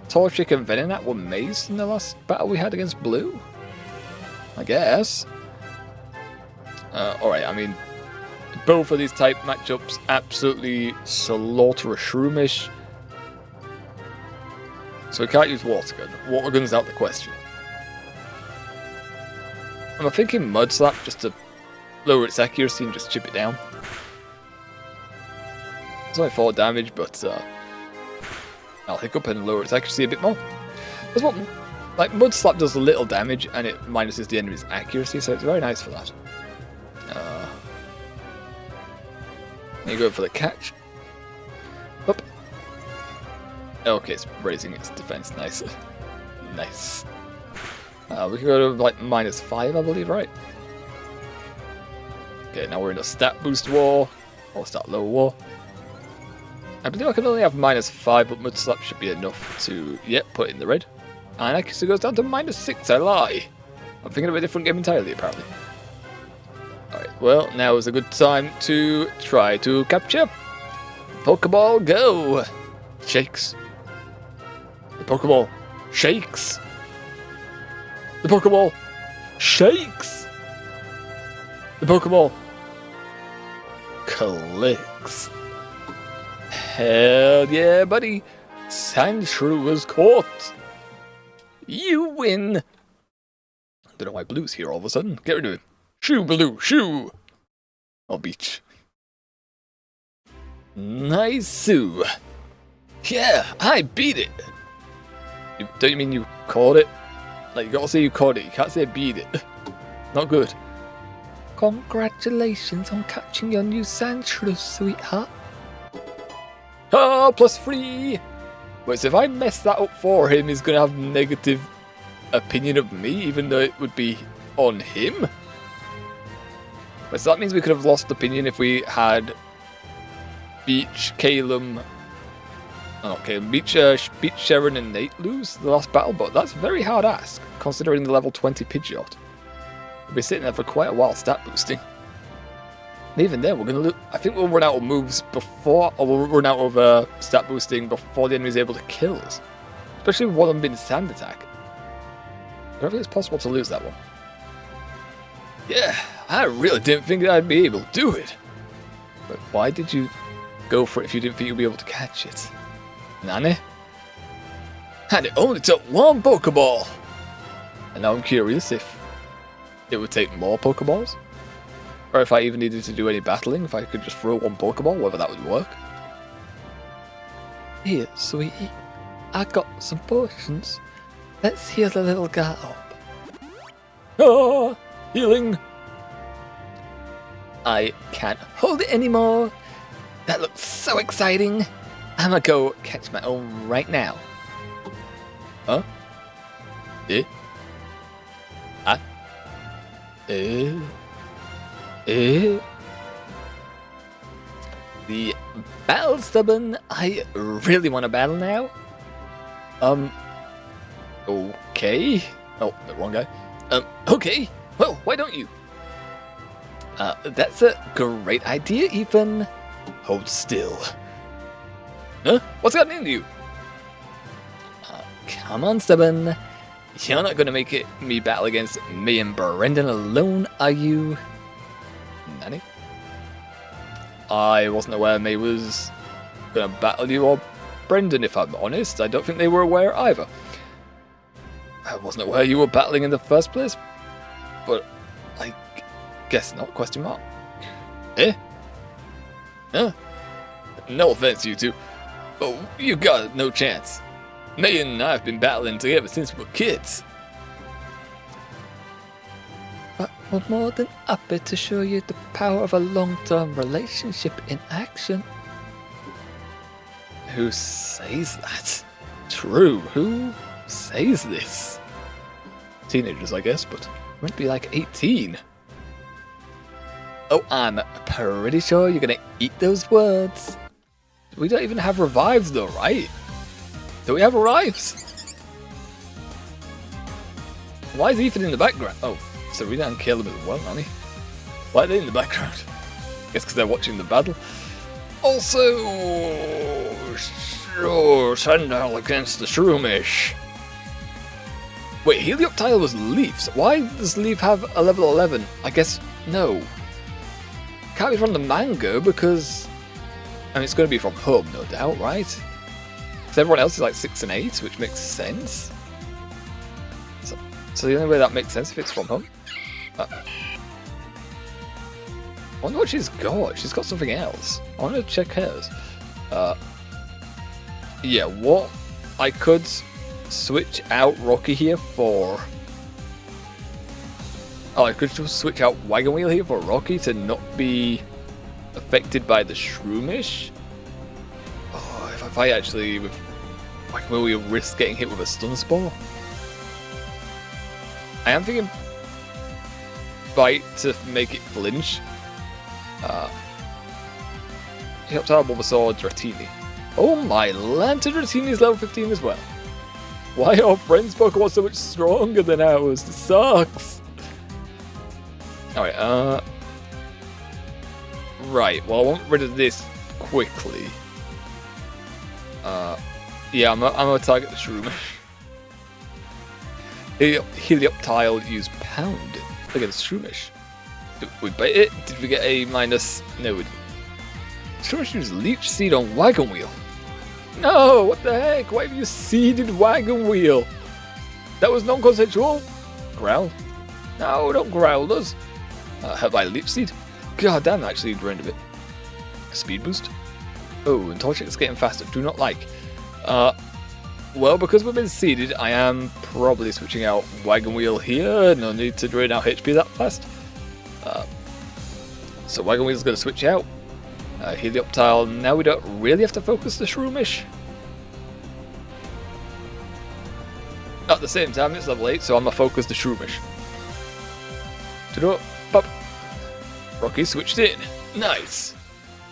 Speaker 1: Torchic and Venonat were Maze in the last battle we had against Blue? I guess. Alright, I mean... Both of these type matchups absolutely slaughter a Shroomish. So we can't use Water Gun. Water Gun's out the question. I'm thinking Mud Slap just to lower its accuracy and just chip it down. It's only 4 damage, but I'll hiccup and lower its accuracy a bit more. That's what, like, Mud Slap does a little damage and it minuses the enemy's accuracy, so it's very nice for that. Then you go for the catch. Up. Okay, it's raising its defense nicely. Nice. We can go to like -5, I believe, right? Okay, now we're in a stat boost war, or stat low war. I believe I can only have -5, but Mud Slap should be enough to, put in the red. And accuracy goes down to -6, I lie. I'm thinking of a different game entirely, apparently. Alright, well, now is a good time to try to capture. Pokeball, go! Shakes. The Pokeball shakes. The Pokeball shakes. The Pokeball clicks. Hell yeah, buddy. Sandshrew was caught. You win. Don't know why Blue's here all of a sudden. Get rid of him. Shoo, Blue, shoo. Oh, beach. Nice. Yeah, I beat it. Don't you mean you caught it? Like, you gotta say you caught it. You can't say beat it. Not good.
Speaker 2: Congratulations on catching your new Sandshrew, sweetheart.
Speaker 1: Ah, +3. Wait, so if I mess that up for him, he's gonna have negative opinion of me, even though it would be on him? Wait, so that means we could have lost opinion if we had Beach, Calum... Oh, not Calum. Beach, Sharon and Nate lose the last battle, but that's a very hard ask, considering the level 20 Pidgeot. We'll be sitting there for quite a while stat boosting. And even then, we're gonna I think we'll run out of moves before, or we'll run out of stat boosting before the enemy's able to kill us. Especially with one of them being Sand Attack. I don't think it's possible to lose that one. Yeah, I really didn't think that I'd be able to do it. But why did you go for it if you didn't think you'd be able to catch it? Nani? And it only took one Pokeball! And now I'm curious if it would take more Pokeballs? Or if I even needed to do any battling, if I could just throw one Pokeball, whether that would work.
Speaker 2: Here, sweetie. I got some potions. Let's heal the little guy up.
Speaker 1: Ah! Healing!
Speaker 2: I can't hold it anymore. That looks so exciting. I'm gonna go catch my own right now.
Speaker 1: Huh? Eh? Ah? Eh?
Speaker 2: The battle stubborn. I really want to battle now.
Speaker 1: Okay. Oh, the wrong guy. Okay. Well, why don't you?
Speaker 2: That's a great idea, Ethan.
Speaker 1: Hold still. Huh? What's gotten into you?
Speaker 2: Come on, stubborn.
Speaker 1: You're not gonna make it me battle against me and
Speaker 2: Brendan alone, are you?
Speaker 1: Nanny? I wasn't aware May was gonna battle you or Brendan, if I'm honest. I don't think they were aware either. I wasn't aware you were battling in the first place, but I guess not, question mark. Eh? Huh? No offense, you two, but you got no chance. May and I have been battling together since we were kids.
Speaker 2: But we're more than happy to show you the power of a long-term relationship in action.
Speaker 1: Who says that? True, who says this? Teenagers, I guess, but might be like 18.
Speaker 2: Oh, I'm pretty sure you're gonna eat those words.
Speaker 1: We don't even have revives though, right? Do we have revives? Why is Ethan in the background? Oh, Serena and Caleb as well, aren't he? Why are they in the background? Guess because they're watching the battle. Also, sure, Sandal against the Shroomish. Wait, Helioptile was Leafs. Why does Leaf have a level 11? I guess, no. Can't be from the Mango because, I mean, it's going to be from Home, no doubt, right? Because everyone else is like 6 and 8, which makes sense. So the only way that makes sense if it's from Home. I wonder what she's got. She's got something else. I want to check hers. Yeah, what I could switch out Rocky here for. Oh, I could just switch out Wagon Wheel here for Rocky to not be affected by the Shroomish. Oh, if I fight actually with Wagon Wheel, we'll risk getting hit with a Stun Spore. I am thinking Bite to make it flinch. Helioptile, Bulbasaur, Dratini. Oh my lantern, Dratini's level 15 as well. Why are our friends' Pokemon so much stronger than ours? This sucks. Alright, right, well I want rid of this quickly. Yeah, I'm gonna target the Shroomish. Helioptile use Pound against Shroomish. Did we bait it? Did we get a minus? No, we didn't. Shroomish used Leech Seed on Wagon Wheel. No, what the heck? Why have you seeded Wagon Wheel? That was non-consensual. Growl. No, don't growl us. Help by Leech Seed. God damn, that actually drained a bit. Speed boost. Oh, and Torchic's getting faster. Do not like. Well, because we've been seeded, I am probably switching out Wagon Wheel here. No need to drain out HP that fast. So Wagon Wheel's going to switch out. Helioptile, now we don't really have to focus the Shroomish. At the same time, it's level 8, so I'm going to focus the Shroomish. Pop. Rocky switched in. Nice.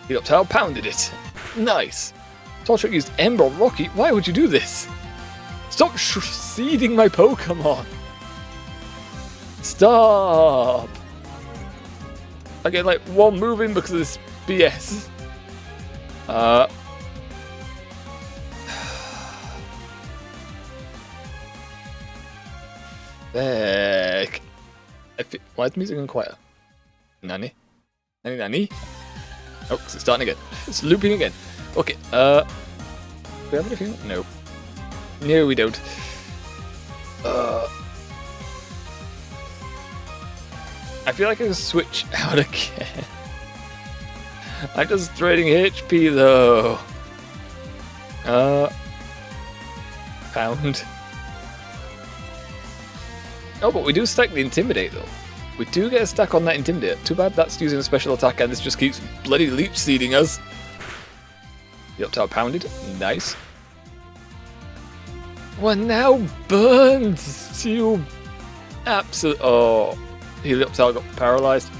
Speaker 1: Helioptile pounded it. Nice. Torchic used Ember on Rocky. Why would you do this? Stop seeding my Pokemon. Stop. I get like one move in because of this BS. Heck. Why is the music going quiet? Nanny? Nanny, nanny? Oh, it's starting again. It's looping again. Okay, do we have anything? No. No, we don't. I feel like I can switch out again. I'm just trading HP though. Pound. Oh, but we do stack the Intimidate though. We do get a stack on that Intimidate. Too bad that's using a special attack and this just keeps bloody leech seeding us. The up-tower pounded. Nice. We're now burned. You absolute. Oh, the up-tower got paralyzed.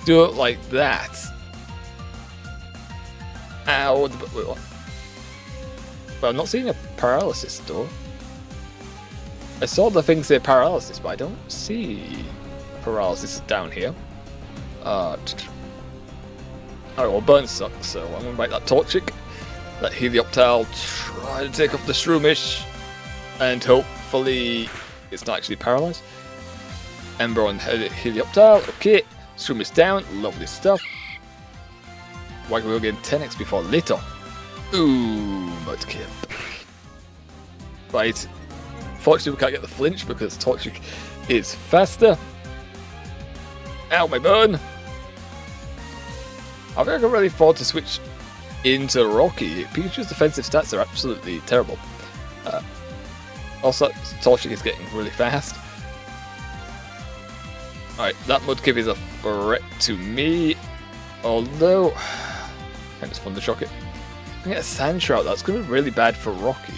Speaker 1: Do it like that. Ow. Wait, what? Well, I'm not seeing a paralysis though. I saw the thing say paralysis, but I don't see paralysis down here. Alright, well, burn sucks, so I'm gonna bite that Torchic. Let Helioptile try to take off the Shroomish, and hopefully it's not actually paralyzed. Ember on Helioptile, okay. Shroomish down, lovely stuff. Why we'll get 10 XP for later. Ooh, Mudkip. Right. Fortunately, we can't get the flinch because Torchic is faster. Ow, my burn! I think I can really afford to switch into Rocky. Pikachu's defensive stats are absolutely terrible. Also, Torchic is getting really fast. Alright, that Mudkip is a threat to me. Although, I can just Thunder Shock it. I can get a Sandshroud, that's going to be really bad for Rocky.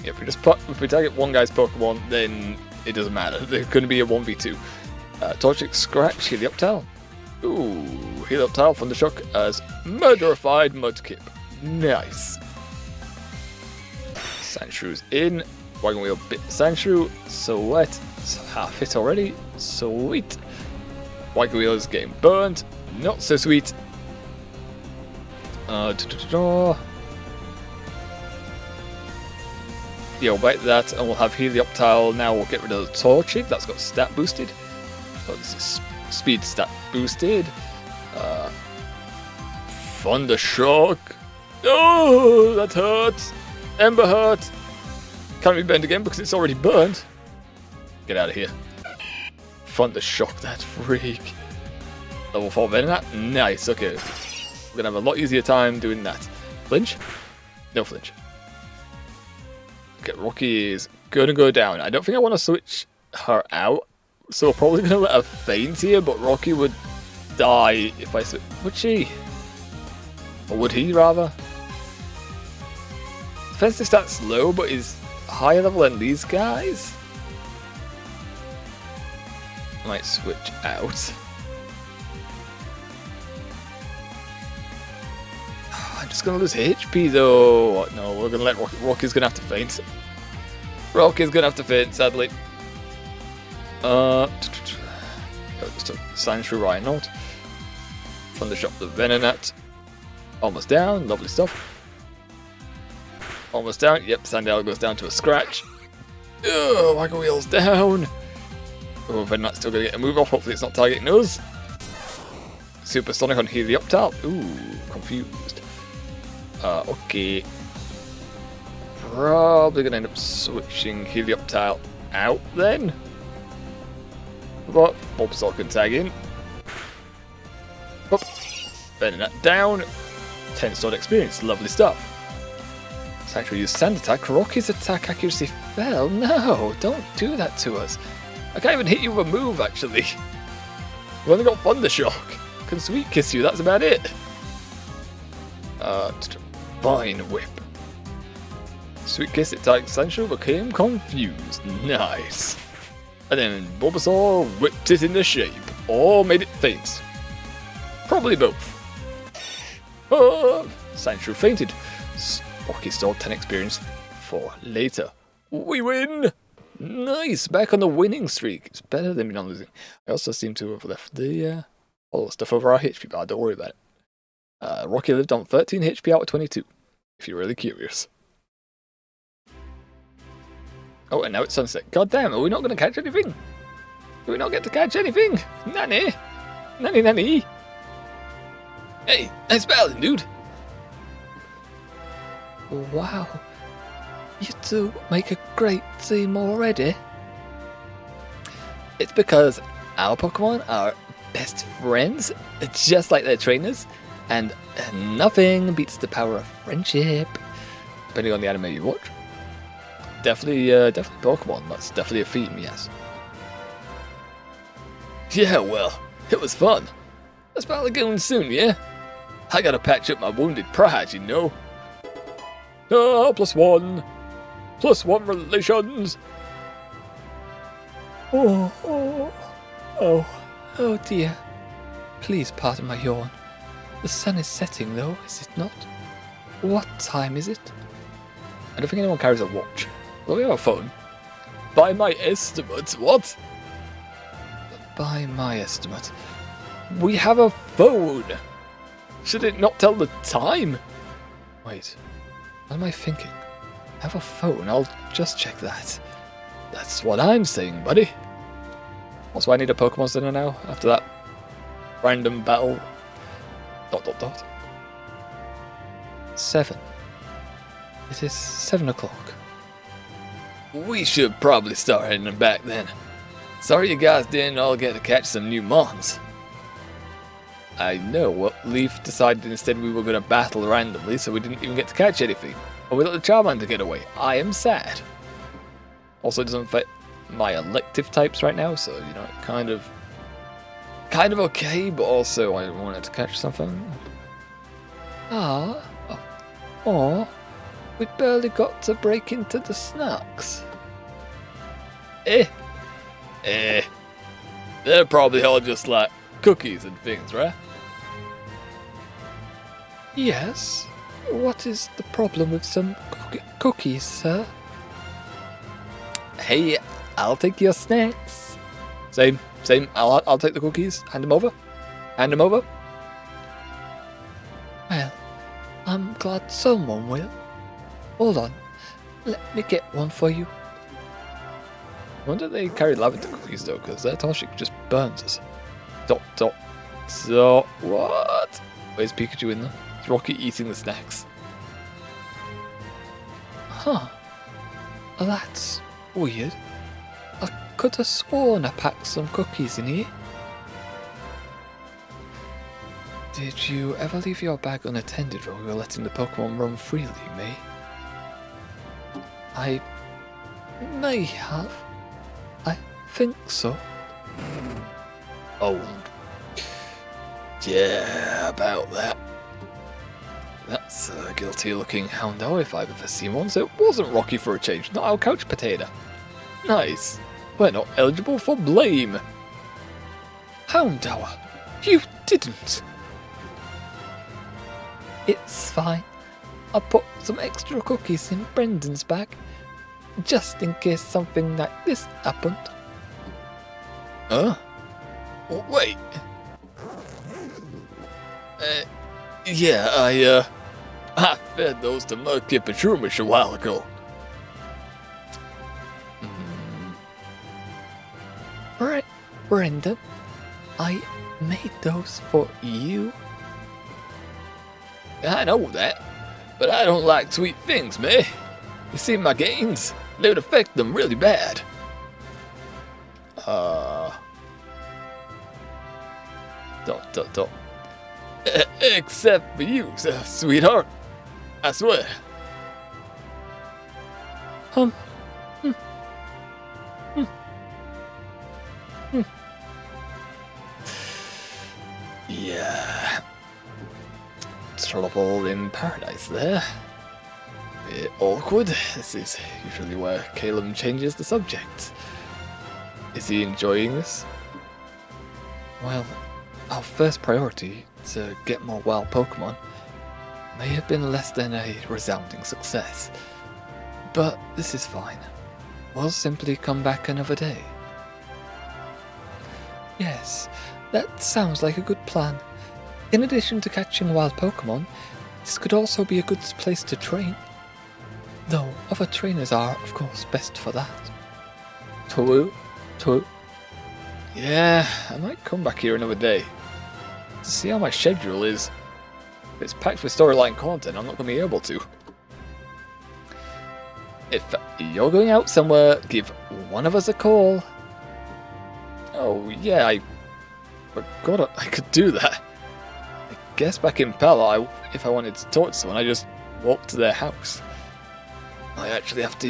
Speaker 1: Yeah, if we target one guy's Pokemon, then it doesn't matter. They're going to be a 1v2. Torchic Scratch, Helioptile. Ooh, Helioptile, Thundershock as Murderified Mudkip. Nice. Sandshrews in. Wagon Wheel bit Sandshrew. Sweat. It's half hit already. Sweet. Wagon Wheel is getting burned. Not so sweet. Yeah, we'll bite that and we'll have Helioptile. Now we'll get rid of the Torchic. That's got stat boosted. Oh, this is speed stat boosted. Thunder Shock. Oh, that hurts. Ember hurt. Can't be burned again because it's already burned. Get out of here. Thunder Shock that freak. Level 4 Venonat. Nice, okay. We're gonna have a lot easier time doing that. Flinch? No flinch. Okay, Rocky is gonna go down. I don't think I want to switch her out, so we're probably gonna let her faint here, but Rocky would die if I switch. Would she? Or would he, rather? Defensive stats low, but is higher level than these guys? I might switch out. I'm just gonna lose HP though. No, we're gonna let Rocky's gonna have to faint. Rocky's gonna have to faint, sadly. Just a Sandshrew Rhinold. Thundershock the Venonat. Almost down, lovely stuff. Almost down, yep, Sandile goes down to a scratch. Ugh, Wagon Wheel's down. Oh, Venonat's still gonna get a move off, hopefully it's not targeting us. Supersonic on Helioptile. Ooh, confused. Okay. Probably gonna end up switching Helioptile out then. But Bulbasaur can tag in. Up. Venonat down. 10 sword experience, lovely stuff. Sanctuary used Sand Attack. Rocky's attack accuracy fell. No, don't do that to us. I can't even hit you with a move, actually. We've only got Thunder Shock. Can Sweet Kiss you, that's about it. Vine Whip. Sweet Kiss, it targets Sandshrew, became confused. Nice. And then Bulbasaur whipped it into shape, or made it faint. Probably both. Sandshrew fainted. Rocky stored 10 experience for later. We win! Nice, back on the winning streak. It's better than me not losing. I also seem to have left the all the stuff over our HP bar, don't worry about it. Rocky lived on 13 HP out of 22, if you're really curious. Oh, and now it's sunset. God damn, are we not going to catch anything? Do we not get to catch anything? Nanny! Nanny, nanny! Hey, nice battling, dude!
Speaker 2: Wow. You two make a great team already.
Speaker 1: It's because our Pokemon are best friends, just like their trainers, and nothing beats the power of friendship. Depending on the anime you watch. Definitely Pokemon. That's definitely a theme, yes. Yeah, well, it was fun. Let's battle again soon, yeah? I gotta patch up my wounded pride, you know. +1. +1 relations.
Speaker 2: Oh dear. Please pardon my yawn. The sun is setting though, is it not? What time is it?
Speaker 1: I don't think anyone carries a watch. Well, we have a phone. By my estimate, what? By my estimate. We have a phone! Should it not tell the time? Wait, what am I thinking? I have a phone, I'll just check that. That's what I'm saying, buddy. Also, I need a Pokemon Center now, after that random battle. ...
Speaker 2: 7. It is 7 o'clock.
Speaker 1: We should probably start heading back then. Sorry you guys didn't all get to catch some new mons. I know, well, Leaf decided instead we were going to battle randomly, so we didn't even get to catch anything. Or we let the Charmander get away. I am sad. Also, it doesn't fit my elective types right now, so, you know, kind of okay, but also I wanted to catch something.
Speaker 2: We barely got to break into the snacks.
Speaker 1: They're probably all just like cookies and things, right?
Speaker 2: Yes. What is the problem with some cookies, sir?
Speaker 1: Hey, I'll take your snacks. Same. I'll take the cookies. Hand them over.
Speaker 2: Well, I'm glad someone will. Hold on. Let me get one for you.
Speaker 1: I wonder if they carry lavender cookies though, because their Toxic just burns us. So, what? Where's Pikachu in there? Is Rocky eating the snacks?
Speaker 2: Huh. That's weird. I could have sworn I packed some cookies in here.
Speaker 1: Did you ever leave your bag unattended while we were letting the Pokemon roam freely, May?
Speaker 2: I may have. I think so.
Speaker 1: Oh. Yeah, about that. That's a guilty-looking Houndour if I've ever seen one, so it wasn't Rocky for a change, not our couch potato. Nice. We're not eligible for blame.
Speaker 2: Houndour, you didn't. It's fine. I put some extra cookies in Brendan's bag, just in case something like this happened.
Speaker 1: Huh? Wait. Yeah, I fed those to Mudkip and Shroomish a while ago.
Speaker 2: Right, Brendan, I made those for you.
Speaker 1: I know that, but I don't like sweet things, May. You see my gains? They would affect them really bad. Don't. Except for you, sweetheart. I swear. Yeah. Trouble in paradise there. Bit awkward. This is usually where Caleb changes the subject. Is he enjoying this? Well, our first priority, to get more wild Pokemon, may have been less than a resounding success. But this is fine. We'll simply come back another day.
Speaker 2: Yes, that sounds like a good plan. In addition to catching wild Pokemon, this could also be a good place to train. Though other trainers are, of course, best for that.
Speaker 1: True. Yeah, I might come back here another day to see how my schedule is. If it's packed with storyline content, I'm not going to be able to. If you're going out somewhere, give one of us a call. Oh yeah, I forgot I could do that. I guess back in Pella, if I wanted to talk to someone, I just walked to their house. I actually have a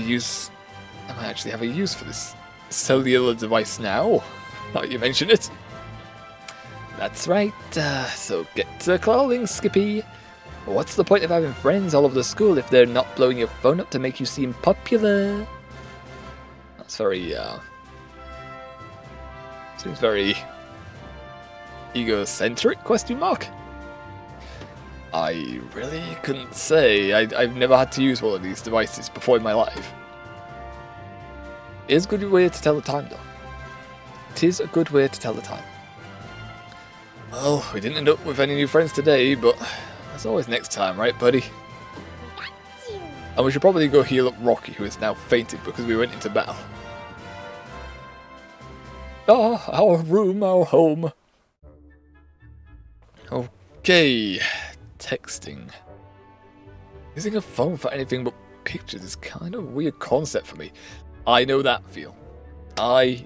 Speaker 1: use for this cellular device now. Now you mention it. That's right, so get to calling, Skippy. What's the point of having friends all over the school if they're not blowing your phone up to make you seem popular? That's very, seems very egocentric, question mark? I really couldn't say. I've never had to use one of these devices before in my life. It is a good way to tell the time, though. It is a good way to tell the time. Well, we didn't end up with any new friends today, but there's always next time, right, buddy? And we should probably go heal up Rocky, who is now fainted because we went into battle. Ah, our room, our home. Okay, texting. Using a phone for anything but pictures is kind of a weird concept for me. I know that feel. I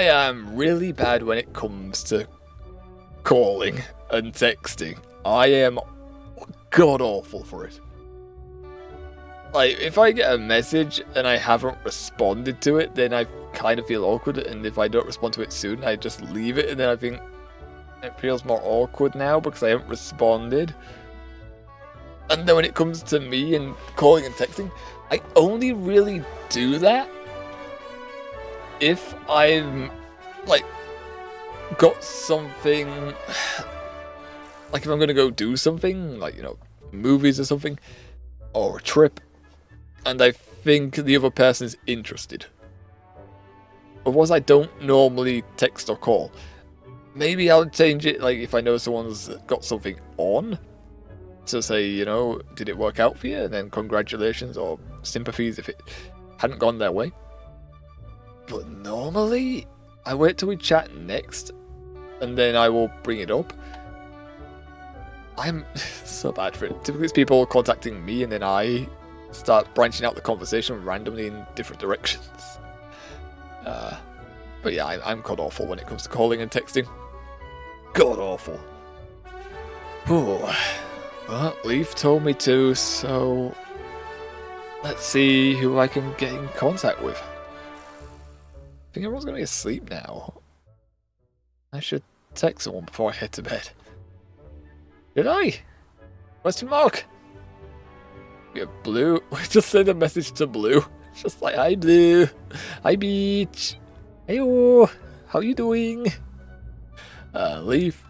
Speaker 1: am really bad when it comes to calling and texting. I am god awful for it. Like, if I get a message and I haven't responded to it, then I kind of feel awkward, and if I don't respond to it soon, I just leave it, and then I think it feels more awkward now because I haven't responded. And then when it comes to me and calling and texting, I only really do that if I'm, like, got something, like if I'm going to go do something, like, you know, movies or something, or a trip, and I think the other person is interested. Otherwise, I don't normally text or call. Maybe I'll change it, like, if I know someone's got something on, to say, you know, did it work out for you? And then congratulations or sympathies if it hadn't gone their way. But normally, I wait till we chat next, and then I will bring it up. I'm so bad for it. Typically it's people contacting me, and then I start branching out the conversation randomly in different directions. But yeah, I'm god awful when it comes to calling and texting. God awful. Ooh. But Leaf told me to, so let's see who I can get in contact with. I think everyone's going to be asleep now. I should text someone before I head to bed. Did I? Question mark? We have Blue. We just sent a message to Blue. It's just like, hi Blue. Hi Beach. Heyo. How you doing? Leaf.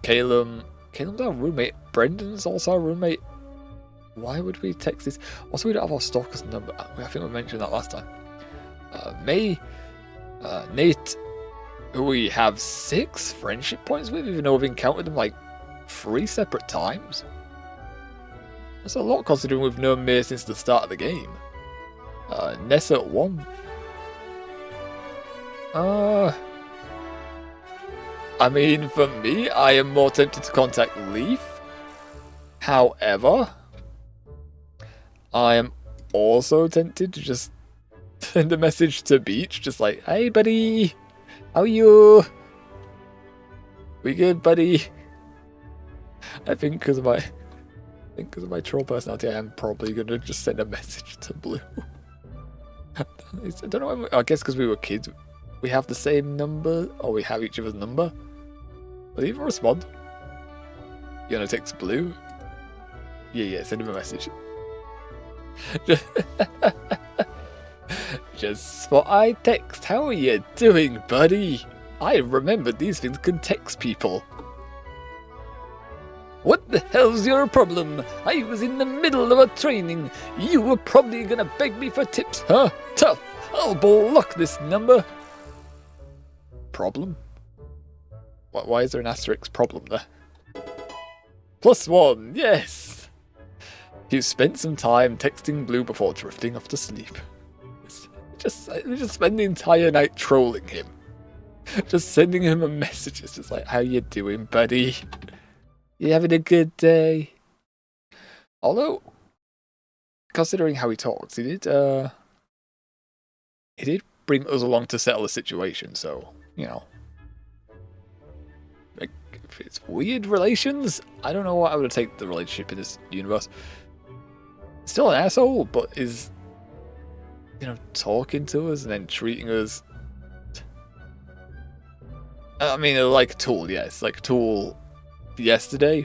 Speaker 1: Caleb. Caleb's our roommate. Brendan's also our roommate. Why would we text this? Also, we don't have our stalker's number. I think we mentioned that last time. May. Nate. Who we have 6 friendship points with, even though we've encountered them like 3 separate times. That's a lot considering we've known May since the start of the game. Nessa at 1. I mean, for me, I am more tempted to contact Leaf. However, I am also tempted to just send a message to Beach, just like, hey buddy, how are you? We good, buddy? I think because of my troll personality, I am probably gonna just send a message to Blue. I don't know. I guess because we were kids, we have the same number, or we have each other's number. Will he even respond? You gonna text Blue? Yeah, send him a message. Just what I text. How are you doing, buddy? I remembered these things can text people. What the hell's your problem? I was in the middle of a training. You were probably gonna beg me for tips, huh? Tough. I'll block this number. Problem? Why is there an asterisk problem there? +1, yes! He spent some time texting Blue before drifting off to sleep. Just spend the entire night trolling him. Just sending him a message. It's just like, how you doing, buddy? You having a good day? Although, considering how he talks, he did bring us along to settle the situation, so, you know. Like, if it's weird relations, I don't know what I would take the relationship in this universe. Still an asshole, but is, you know, talking to us and then treating us. I mean, like a tool, yes, like a tool yesterday.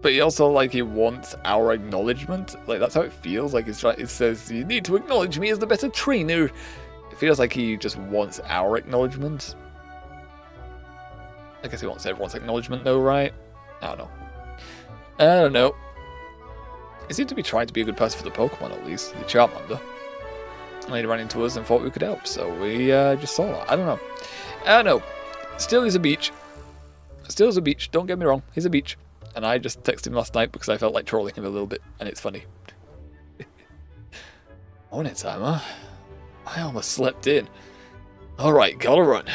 Speaker 1: But he also, like, he wants our acknowledgement. Like, that's how it feels. Like, it says, you need to acknowledge me as the better trainer. It feels like he just wants our acknowledgement. I guess he wants everyone's acknowledgement, though, right? I don't know. He seemed to be trying to be a good person for the Pokemon, at least. The Charmander. And he ran into us and thought we could help, so we just saw that. I don't know. Still, he's a beach. Don't get me wrong. He's a beach. And I just texted him last night because I felt like trolling him a little bit, and it's funny. Morning time, huh? I almost slept in. Alright, gotta run.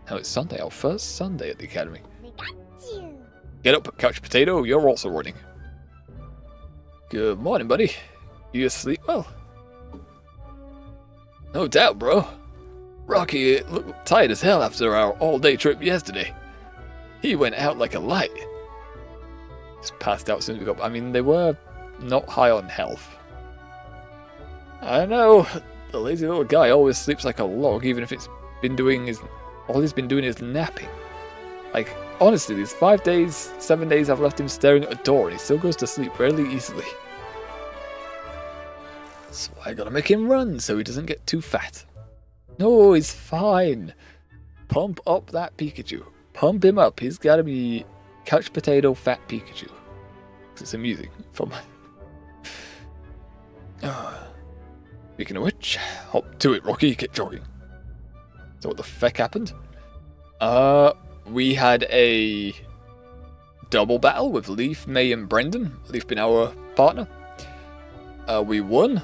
Speaker 1: Now it's Sunday, our first Sunday at the Academy.
Speaker 3: We got you.
Speaker 1: Get up, Couch Potato, you're also running. Good morning, buddy. You asleep well? No doubt, bro. Rocky looked tired as hell after our all-day trip yesterday. He went out like a light. Just passed out as soon as we got... I mean, they were not high on health. I know. The lazy little guy always sleeps like a log, even if it's been doing his... all he's been doing is napping. Like, honestly, these 5 days, 7 days I've left him staring at a door and he still goes to sleep fairly easily. So I gotta make him run so he doesn't get too fat. No, he's fine. Pump up that Pikachu. Pump him up. He's gotta be Couch Potato Fat Pikachu. It's amusing. From Speaking of which, hop to it, Rocky. Get jogging. So what the feck happened? We had a double battle with Leaf, May, and Brendan. Leaf being our partner. We won.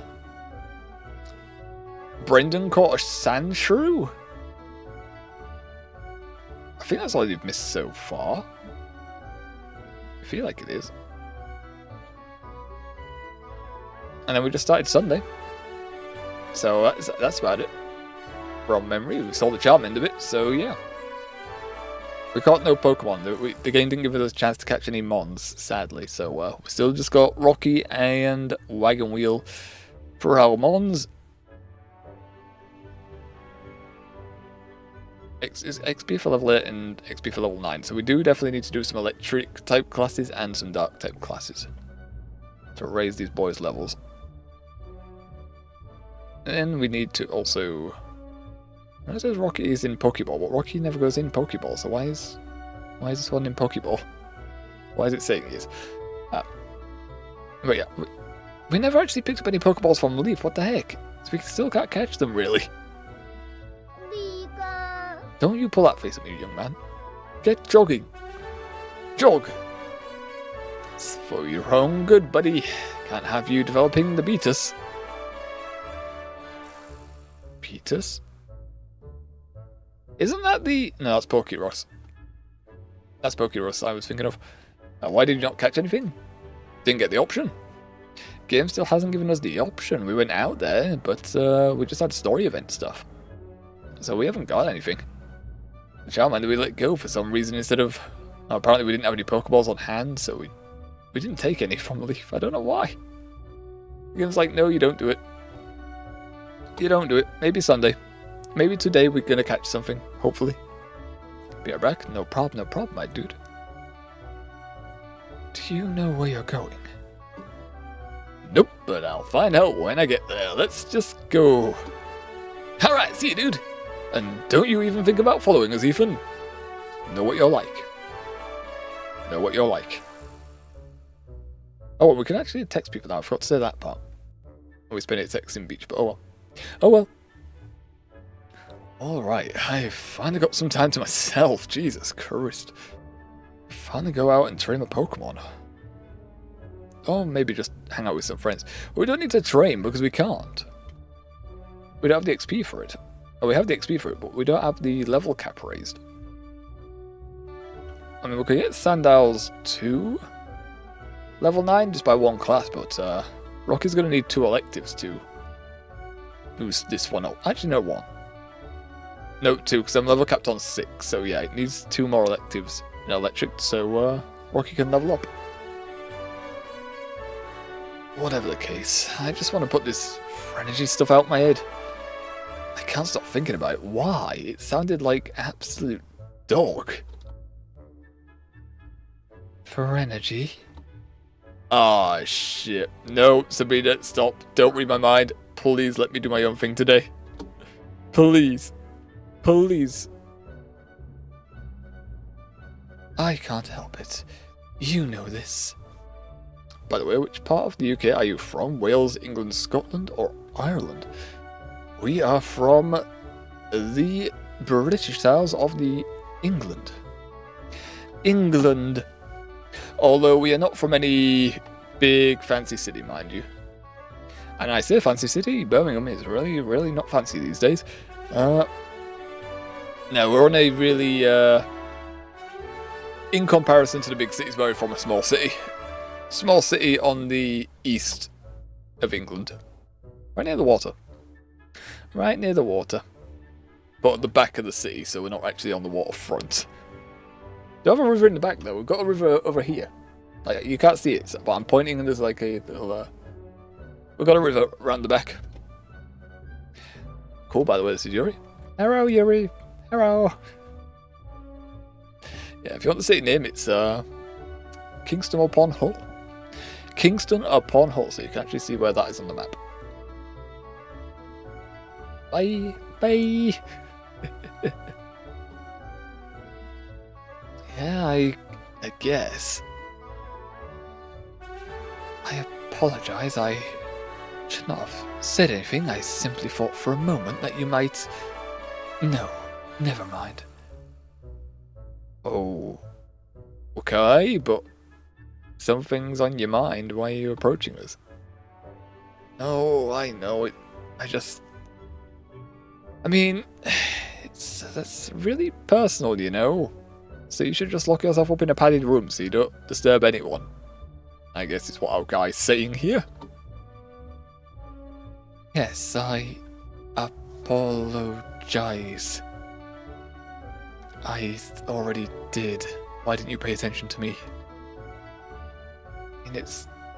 Speaker 1: Brendan caught a Sandshrew. I think that's all they've missed so far. I feel like it is. And then we just started Sunday. So that's about it. From memory, we saw the charm end of it, so yeah. We caught no Pokemon. The game didn't give us a chance to catch any Mons, sadly. So we still just got Rocky and Wagon Wheel for our Mons. XP for level 8 and XP for level 9. So we do definitely need to do some electric type classes and some dark type classes to raise these boys' levels. And we need to also... It says Rocky is in Pokeball, but Rocky never goes in Pokeball, so why is this one in Pokeball? Why is it saying he is? But yeah, we never actually picked up any Pokeballs from Leaf, what the heck? So we still can't catch them, really. Don't you pull that face at me, young man. Get jogging. Jog. It's for your own good, buddy. Can't have you developing the Beatus. Beatus? Isn't that the... No, that's Pokeross. That's Pokeross I was thinking of. Why did you not catch anything? Didn't get the option. Game still hasn't given us the option. We went out there, but we just had story event stuff. So we haven't got anything. The Charmander we let go for some reason instead of... apparently we didn't have any Pokeballs on hand, so we didn't take any from Leaf. I don't know why. The game's like, no, you don't do it. You don't do it. Maybe Sunday. Maybe today we're gonna catch something, hopefully. Be right back. No problem, my dude. Do you know where you're going? Nope, but I'll find out when I get there. Let's just go. Alright, see you, dude. And don't you even think about following us, Ethan. Know what you're like. Know what you're like. Oh, we can actually text people now. I forgot to say that part. We spent it texting Beach, but oh well. Oh well. Alright, I finally got some time to myself. Jesus Christ. Finally go out and train my Pokemon. Or maybe just hang out with some friends. But we don't need to train because we can't. We don't have the XP for it. Oh, we have the XP for it, but we don't have the level cap raised. I mean, we could get Sandow's to level 9 just by one class, but Rocky's going to need 2 electives to boost this one up. Actually, no, 1. No, 2, because I'm level capped on 6. So yeah, it needs 2 more electives in electric, so Rocky can level up. Whatever the case, I just want to put this Frenergy stuff out my head. I can't stop thinking about it. Why? It sounded like absolute dog.
Speaker 2: Frenergy?
Speaker 1: Ah, shit. No, Sabrina, stop. Don't read my mind. Please let me do my own thing today. Please. Please.
Speaker 2: I can't help it. You know this.
Speaker 1: By the way, which part of the UK are you from? Wales, England, Scotland, or Ireland? We are from the British Isles of the England. England. Although we are not from any big fancy city, mind you. And I say fancy city, Birmingham is really, really not fancy these days. No, we're on a really, in comparison to the big cities, we're from a small city. Small city on the east of England. Right near the water. Right near the water. But at the back of the city, so we're not actually on the waterfront. We have a river in the back, though. We've got a river over here. Like, you can't see it, but I'm pointing and there's like a little... we've got a river around the back. Cool, by the way, this is Yuri.
Speaker 2: Hello, Yuri. Hello.
Speaker 1: Yeah, if you want the city name, it's Kingston upon Hull. Kingston upon Hull, so you can actually see where that is on the map.
Speaker 2: Bye. Bye.
Speaker 1: Yeah, I guess.
Speaker 2: I apologize. I should not have said anything. I simply thought for a moment that you might... No, never mind.
Speaker 1: Oh, okay, but something's on your mind. Why are you approaching us? Oh, I know it. I mean, that's really personal, you know. So you should just lock yourself up in a padded room so you don't disturb anyone. I guess it's what our guy's saying here.
Speaker 2: Yes, I apologize.
Speaker 1: I already did. Why didn't you pay attention to me?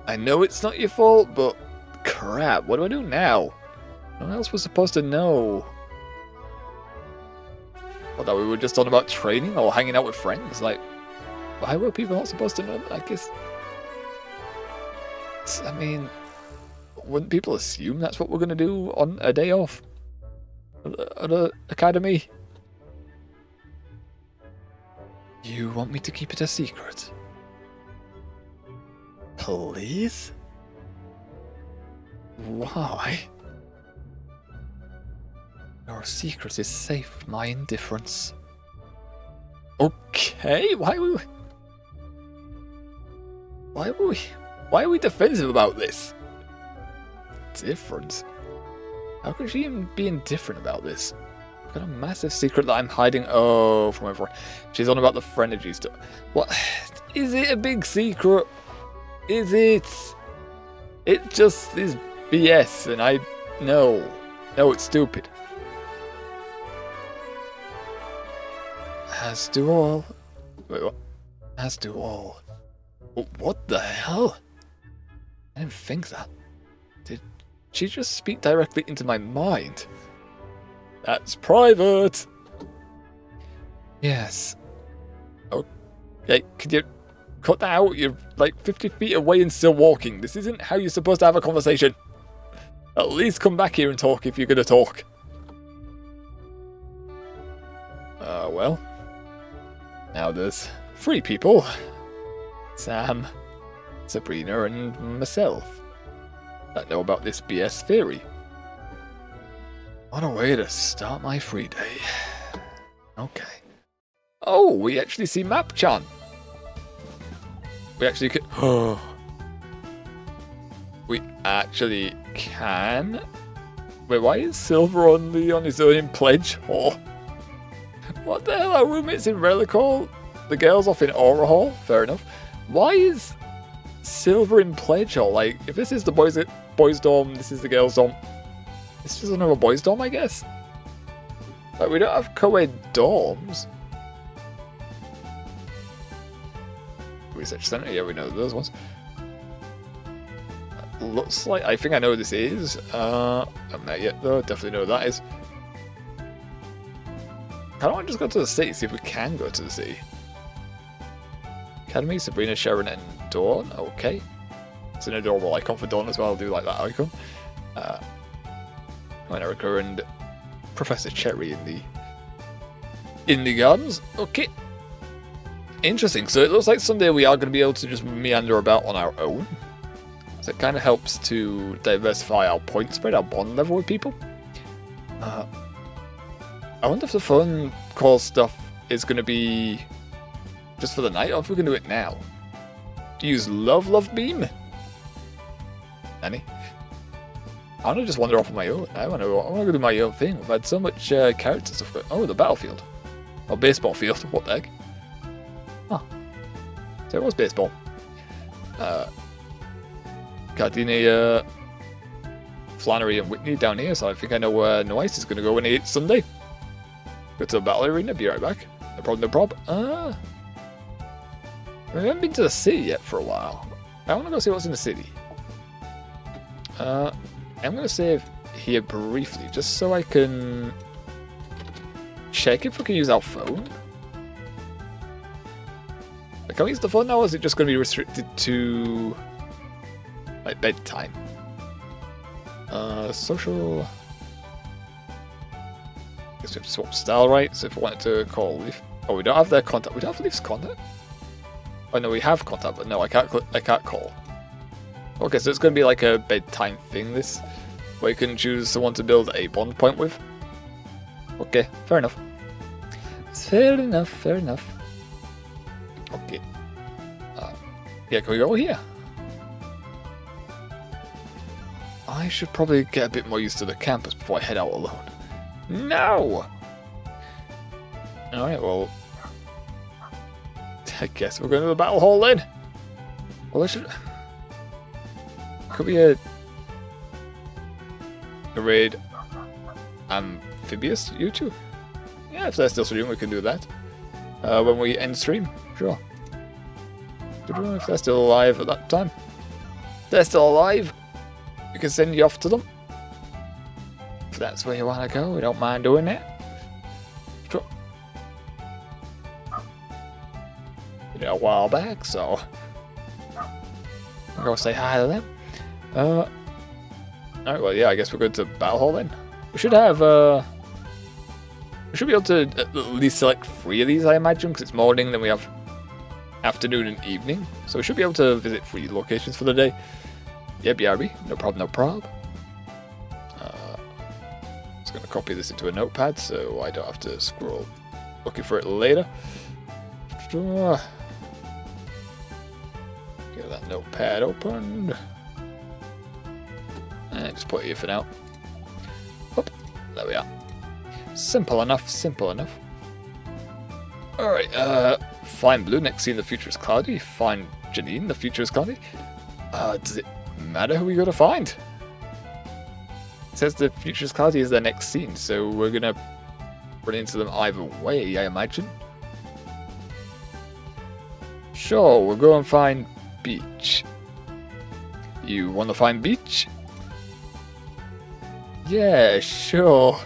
Speaker 1: I know it's not your fault, but crap, what do I do now? No one else was supposed to know. What, that we were just on about training or hanging out with friends? Like, why were people not supposed to know that? I guess... I mean, wouldn't people assume that's what we're going to do on a day off? At the academy?
Speaker 2: You want me to keep it a secret?
Speaker 1: Please?
Speaker 2: Why? Your secret is safe, my indifference.
Speaker 1: Okay, why are we defensive about this? Different? How could she even be indifferent about this? I've got a massive secret that I'm hiding. Oh, from everyone. She's on about the Frenergy stuff. What? Is it a big secret? Is it? It just is BS, and I know. No, it's stupid.
Speaker 2: As do all.
Speaker 1: Wait, what?
Speaker 2: As do all.
Speaker 1: What the hell?
Speaker 2: I didn't think that.
Speaker 1: Did she just speak directly into my mind? That's private.
Speaker 2: Yes.
Speaker 1: Okay, could you cut that out? You're like 50 feet away and still walking. This isn't how you're supposed to have a conversation. At least come back here and talk if you're going to talk. Well. Now there's 3 people. Sam, Sabrina, and myself that know about this BS theory. What a way to start my free day. Okay. Oh, we actually see Map-chan. We actually could... Oh. We actually can. Wait, why is Silver only on his own in Pledge Hall? What the hell? Our roommates in Relic Hall? The girls off in Aura Hall? Fair enough. Why is Silver in Pledge Hall? Like, if this is the boys' dorm, this is the girls' dorm. This is another boys' dorm, I guess. Like, we don't have co-ed dorms. Research Center, yeah, we know those ones. Looks like, I think I know what this is. I'm not yet though, definitely know what that is. I don't want to just go to the city, see if we can go to the city. Academy, Sabrina, Sharon, and Dawn, okay. It's an adorable icon for Dawn as well, I do like that icon. And Erica and Professor Cherry in the gardens, okay. Interesting, so it looks like someday we are going to be able to just meander about on our own. So it kind of helps to diversify our point spread, our bond level with people. I wonder if the phone call stuff is going to be just for the night, or if we can do it now. Use Love Beam? Annie? I want to just wander off on my own. I want to go do my own thing. I've had so much character stuff going. Oh, the battlefield. Or baseball field. What the heck? Huh. So it was baseball. Gardenia, Flannery, and Whitney down here, so I think I know where Noise is going to go when it's Sunday. Go to the battle arena, be right back. No problem, no problem. We haven't been to the city yet for a while. I want to go see what's in the city. I'm going to save here briefly, just so I can check if we can use our phone. Like, can we use the phone now, or is it just going to be restricted to like bedtime? Social. Guess we have to swap style, right? So if we wanted to call Leaf, oh, we don't have their contact. We don't have Leaf's contact. Oh no, we have contact, but no, I can't call. Okay, so it's going to be like a bedtime thing. This, where you can choose someone to build a bond point with. Okay, fair enough. Fair enough. Fair enough. Okay. Yeah, can we go here? I should probably get a bit more used to the campus before I head out alone. No! Alright, well, I guess we're going to the battle hall then. Well, I should. Could be a raid amphibious YouTube? Yeah, if they're still streaming, we can do that. When we end stream, sure. Don't know if they're still alive at that time. If they're still alive, we can send you off to them. If that's where you want to go, we don't mind doing it. Sure. Did it a while back, so I'll go say hi to them. Alright, well, yeah, I guess we're going to Battle Hall then. We should have, we should be able to at least select 3 of these, I imagine, because it's morning, then we have afternoon and evening. So we should be able to visit 3 locations for the day. Yeah, BRB, no problem, no problem. Just going to copy this into a notepad so I don't have to scroll looking for it later. Get that notepad opened. And just put it here for now. Oop, there we are. Simple enough, simple enough. Alright, find Blue, next scene, the future is cloudy. Find Janine, the future is cloudy. Does it matter who we go to find? It says the future is cloudy is their next scene, so we're gonna run into them either way, I imagine. Sure, we'll go and find Beach. You want to find Beach? Yeah, sure.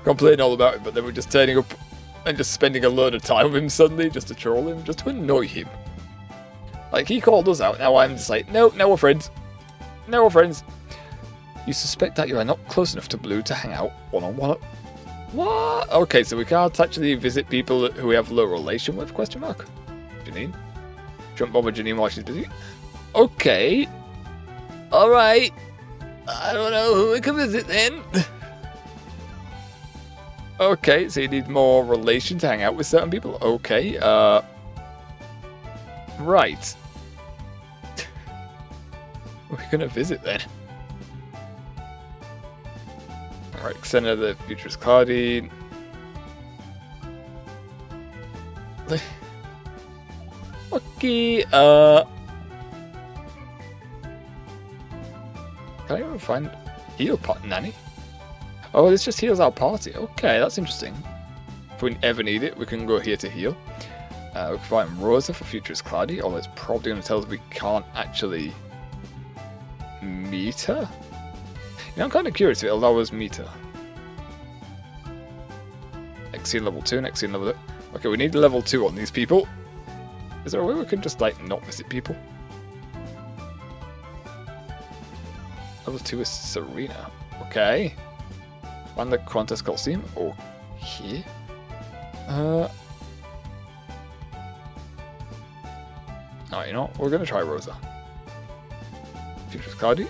Speaker 1: Complaining all about it, but then we're just turning up and just spending a load of time with him suddenly, just to troll him, just to annoy him. Like, he called us out, now I'm just like, no, now we're friends. Now we're friends. You suspect that you are not close enough to Blue to hang out one-on-one. What? Okay, so we can't actually visit people who we have low relation with, question mark? Janine? Shouldn't bother Janine while she's busy. Okay. Alright. I don't know who we can visit then. Okay, so you need more relation to hang out with certain people? Okay, right. We're gonna visit then. Alright, Center of the Future's cloudy. Okay, can I even find heal pot nanny? Oh, this just heals our party. Okay, that's interesting. If we ever need it, we can go here to heal. We can find Rosa for Future's cloudy, although it's probably going to tell us we can't actually meet her. You know, I'm kind of curious if it'll allow us meet her. Nexian level 2, Nexian level 2. Okay, we need level 2 on these people. Is there a way we can just, like, not visit people? Level 2 is Serena. Okay. Find the Qantas Coliseum. Okay. Alright, you know what? We're gonna try Rosa. Future's cloudy.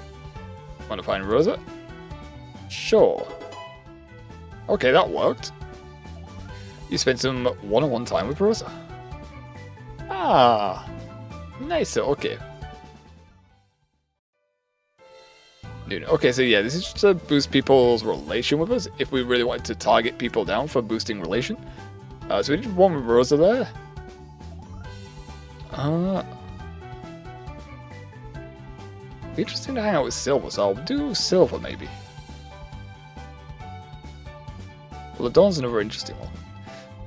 Speaker 1: Want to find Rosa? Sure. Okay, that worked. You spent some one-on-one time with Rosa. Ah, nice. Okay. Dude, okay, so yeah, this is just to boost people's relation with us. If we really wanted to target people down for boosting relation. So we did one with Rosa there. Be interesting to hang out with Silver, so I'll do Silver maybe. Well, the Dawn's another interesting one.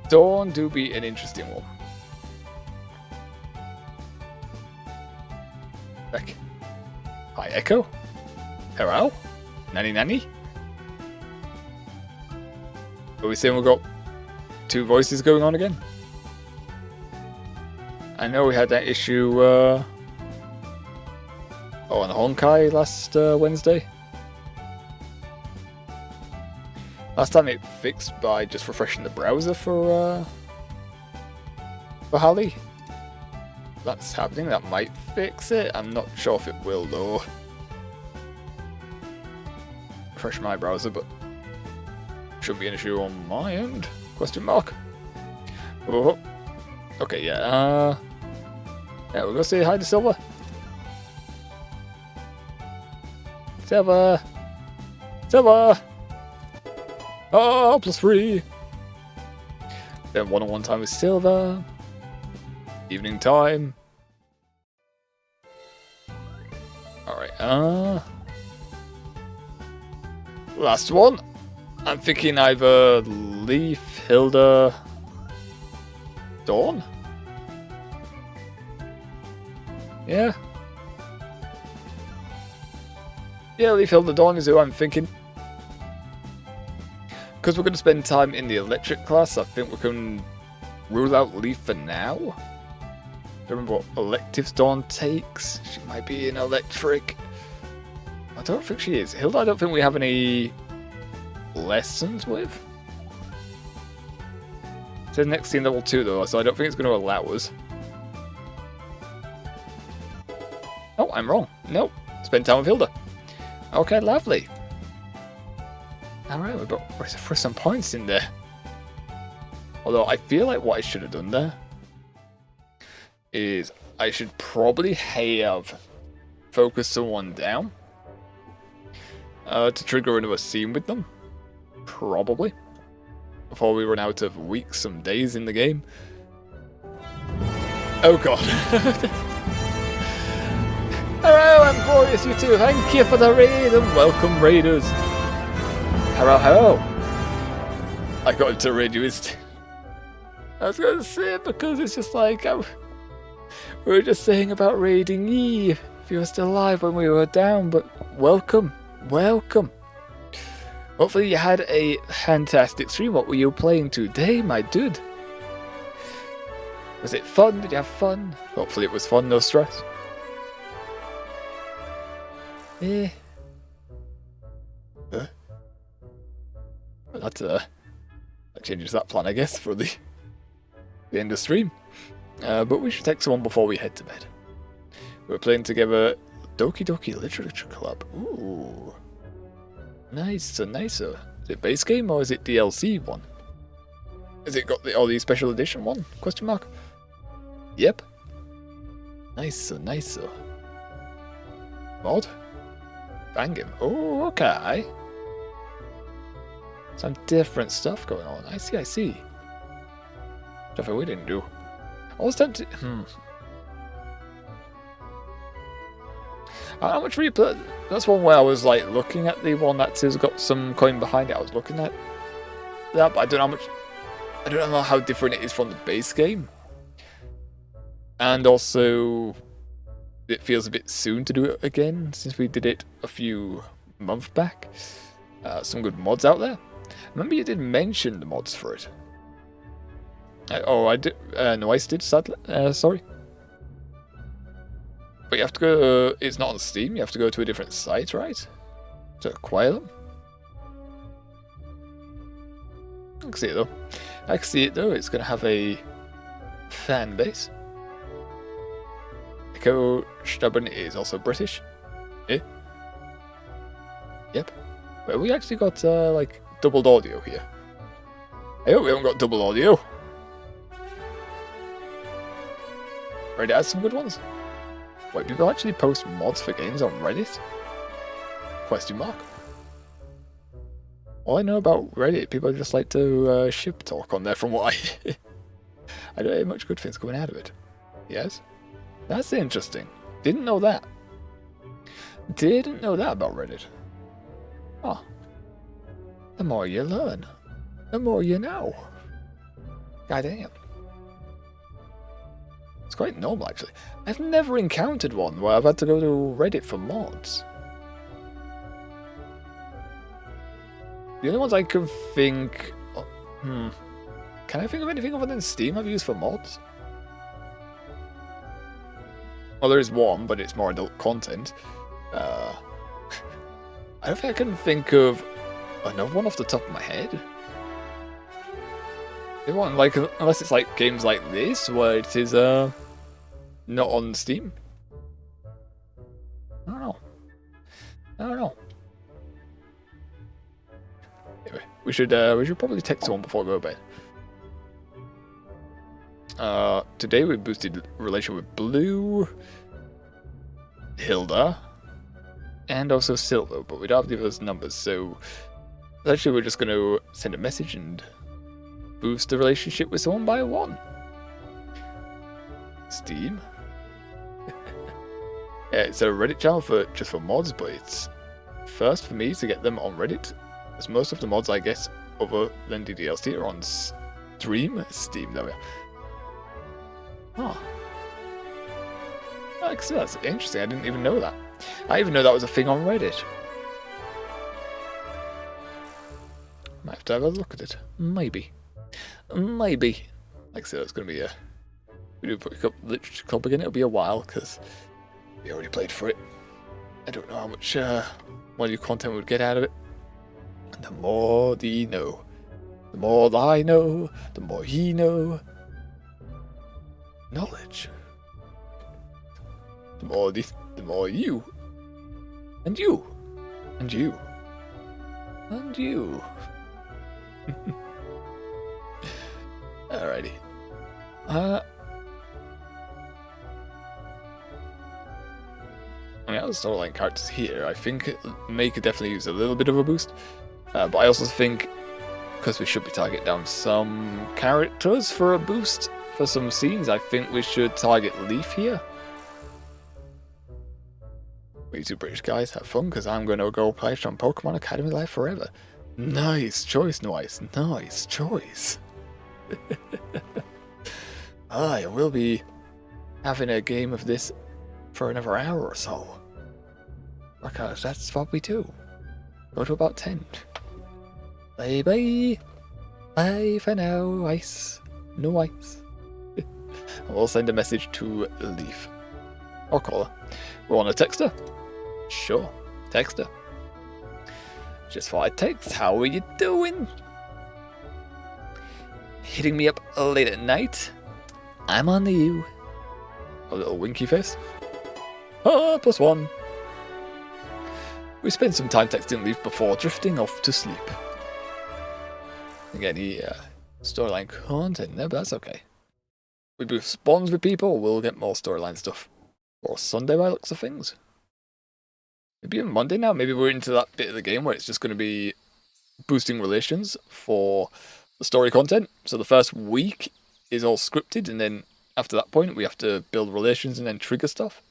Speaker 1: Dawn do be an interesting one. Heck. Hi, Echo. Hello? Nanny Nanny? Are we saying we've got two voices going on again? I know we had that issue, on Honkai last Wednesday. Last time it fixed by just refreshing the browser for Harley. That's happening, that might fix it. I'm not sure if it will though. Refresh my browser, but shouldn't be an issue on my end. Question mark. Oh. Okay, yeah. Yeah, we're gonna say hi to Silver. Silver! Silver! Oh, +3! Then one-on-one time with Silver. Evening time. Alright, last one. I'm thinking either Leaf, Hilda, Dawn? Yeah. Yeah, Leaf, Hilda, Dawn is who I'm thinking. Because we're going to spend time in the electric class, I think we can rule out Leaf for now. Don't remember what electives Dawn takes. She might be in electric. I don't think she is. Hilda, I don't think we have any lessons with. It says next scene level 2 though, so I don't think it's going to allow us. Oh, I'm wrong. Nope. Spend time with Hilda. Okay, lovely. Alright, we've got for some points in there. Although I feel like what I should have done there is I should probably have focused someone down to trigger into a scene with them. Probably. Before we run out of weeks, some days in the game. Oh god. Hello, I'm Glorious, you two. Thank you for the raid and welcome, raiders. Hello, hello. I got into raid you instead. I was going to say it because it's just like we were just saying about raiding Eve. If you were still alive when we were down, but welcome, welcome. Hopefully you had a fantastic stream. What were you playing today, my dude? Was it fun? Did you have fun? Hopefully it was fun, no stress. Eh. Well, that changes that plan, I guess, for the end of stream. But we should take someone before we head to bed. We're playing together Doki Doki Literature Club. Ooh. Nice, nicer. Is it base game or is it DLC one? Has it got the special edition one? Question mark. Yep. Nicer, nicer. Mod? Bang him. Oh, okay. Some different stuff going on. I see. Stuff we didn't do. I was tempted. How much were you put? That's one where I was like looking at the one that has got some coin behind it. I was looking at that, but I don't know how much. I don't know how different it is from the base game. And also, it feels a bit soon to do it again since we did it a few months back. Some good mods out there. Remember you did mention the mods for it. I did. No, I did. Sadly, sorry. But you have to go. It's not on Steam. You have to go to a different site, right, to acquire them. I can see it though. It's going to have a fan base. Echo Stubborn is also British. Eh? Yep. Well, we actually got like doubled audio here. I hope we haven't got double audio. Reddit has some good ones. Wait, people actually post mods for games on Reddit? Question mark. All I know about Reddit, people just like to ship talk on there from what I don't hear much good things coming out of it. Yes? That's interesting. Didn't know that. Didn't know that about Reddit. Oh. The more you learn, the more you know. Goddamn. It's quite normal, actually. I've never encountered one where I've had to go to Reddit for mods. The only ones I can think... Can I think of anything other than Steam I've used for mods? Well, there is one, but it's more adult content. I don't think I can think of another one off the top of my head. Like, unless it's like games like this, where it is not on Steam. I don't know. Anyway, we should probably text one before we go to bed. Today we boosted relation with Blue, Hilda, and also Silver, but we don't have the others' numbers, so actually we're just going to send a message and boost the relationship with someone by 1. Steam. Yeah, it's a Reddit channel just for mods, but it's first for me to get them on Reddit, as most of the mods I guess other than DDLC are on Steam. There we are. Oh. Actually, that's interesting. I didn't even know that. I even know that was a thing on Reddit. Might have to have a look at it. Maybe. Like I said, it's going to be a... We do put Literature Club again, it'll be a while, because we already played for it. I don't know how much more new content we would get out of it. And the more you know. The more I know, the more he know. Knowledge. The more you. And you. And you. And you. Alrighty. I mean, the storyline characters here, I think May could definitely use a little bit of a boost. But I also think, because we should be targeting down some characters for a boost for some scenes, I think we should target Leaf here. You two British guys have fun, because I'm going to go play some Pokemon Academy Live forever. Nice choice, Noise. Nice choice. I will be having a game of this for another hour or so. Because that's what we do. Go to about 10. Bye bye. Bye for now, Ice. No ice. We'll send a message to Leaf. Or call her. We want to text her? Sure, text her. Just thought I'd text. How are you doing? Hitting me up late at night? I'm on to you. A little winky face. +1. We spent some time texting Leaf before drifting off to sleep. Again, any storyline content there, but that's okay. We boost bonds with people, we'll get more storyline stuff. Or Sunday by looks of things. Maybe on Monday now. Maybe we're into that bit of the game where it's just going to be boosting relations for the story content. So the first week is all scripted, and then after that point we have to build relations and then trigger stuff.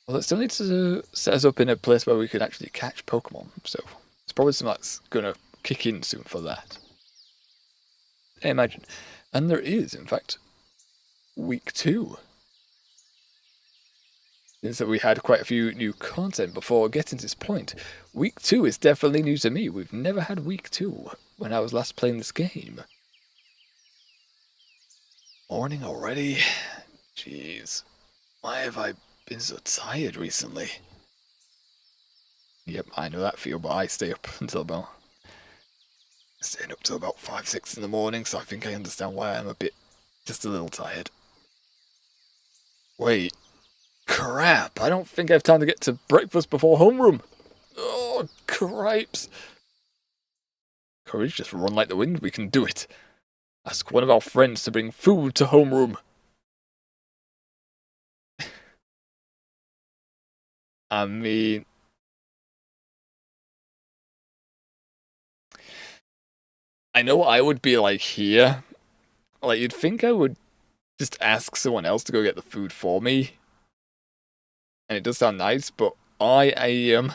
Speaker 1: Well, it still needs to set us up in a place where we can actually catch Pokemon. So it's probably something that's going to kick in soon for that, I imagine. And there is, in fact, week 2. Since that we had quite a few new content before getting to this point. Week 2 is definitely new to me. We've never had week 2 when I was last playing this game. Morning already? Jeez. Why have I been so tired recently? Yep, I know that feel, but I stay up until about... Staying up till about 5, 6 in the morning, so I think I understand why I'm just a little tired. Wait. Crap, I don't think I have time to get to breakfast before homeroom. Oh, cripes. Courage, just run like the wind, we can do it. Ask one of our friends to bring food to homeroom. I mean... I know I would be like here. Like, you'd think I would just ask someone else to go get the food for me. And it does sound nice, but I am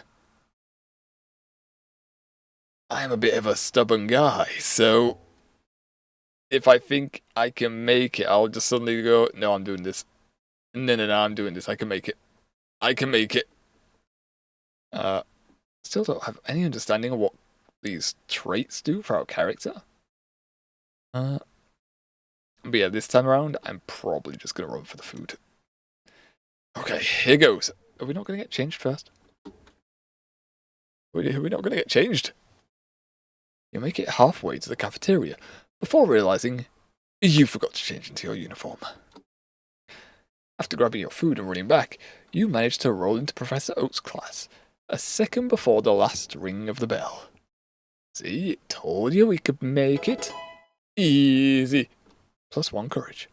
Speaker 1: a bit of a stubborn guy, so if I think I can make it, I'll just suddenly go, no, I'm doing this. No, I'm doing this. I can make it. I can make it. Still don't have any understanding of what these traits do for our character. But yeah, this time around, I'm probably just going to run for the food. Okay, here goes. Are we not going to get changed first? Are we not going to get changed? You make it halfway to the cafeteria before realizing you forgot to change into your uniform. After grabbing your food and running back, you manage to roll into Professor Oak's class, a second before the last ring of the bell. See, it told you we could make it. Easy. +1 courage.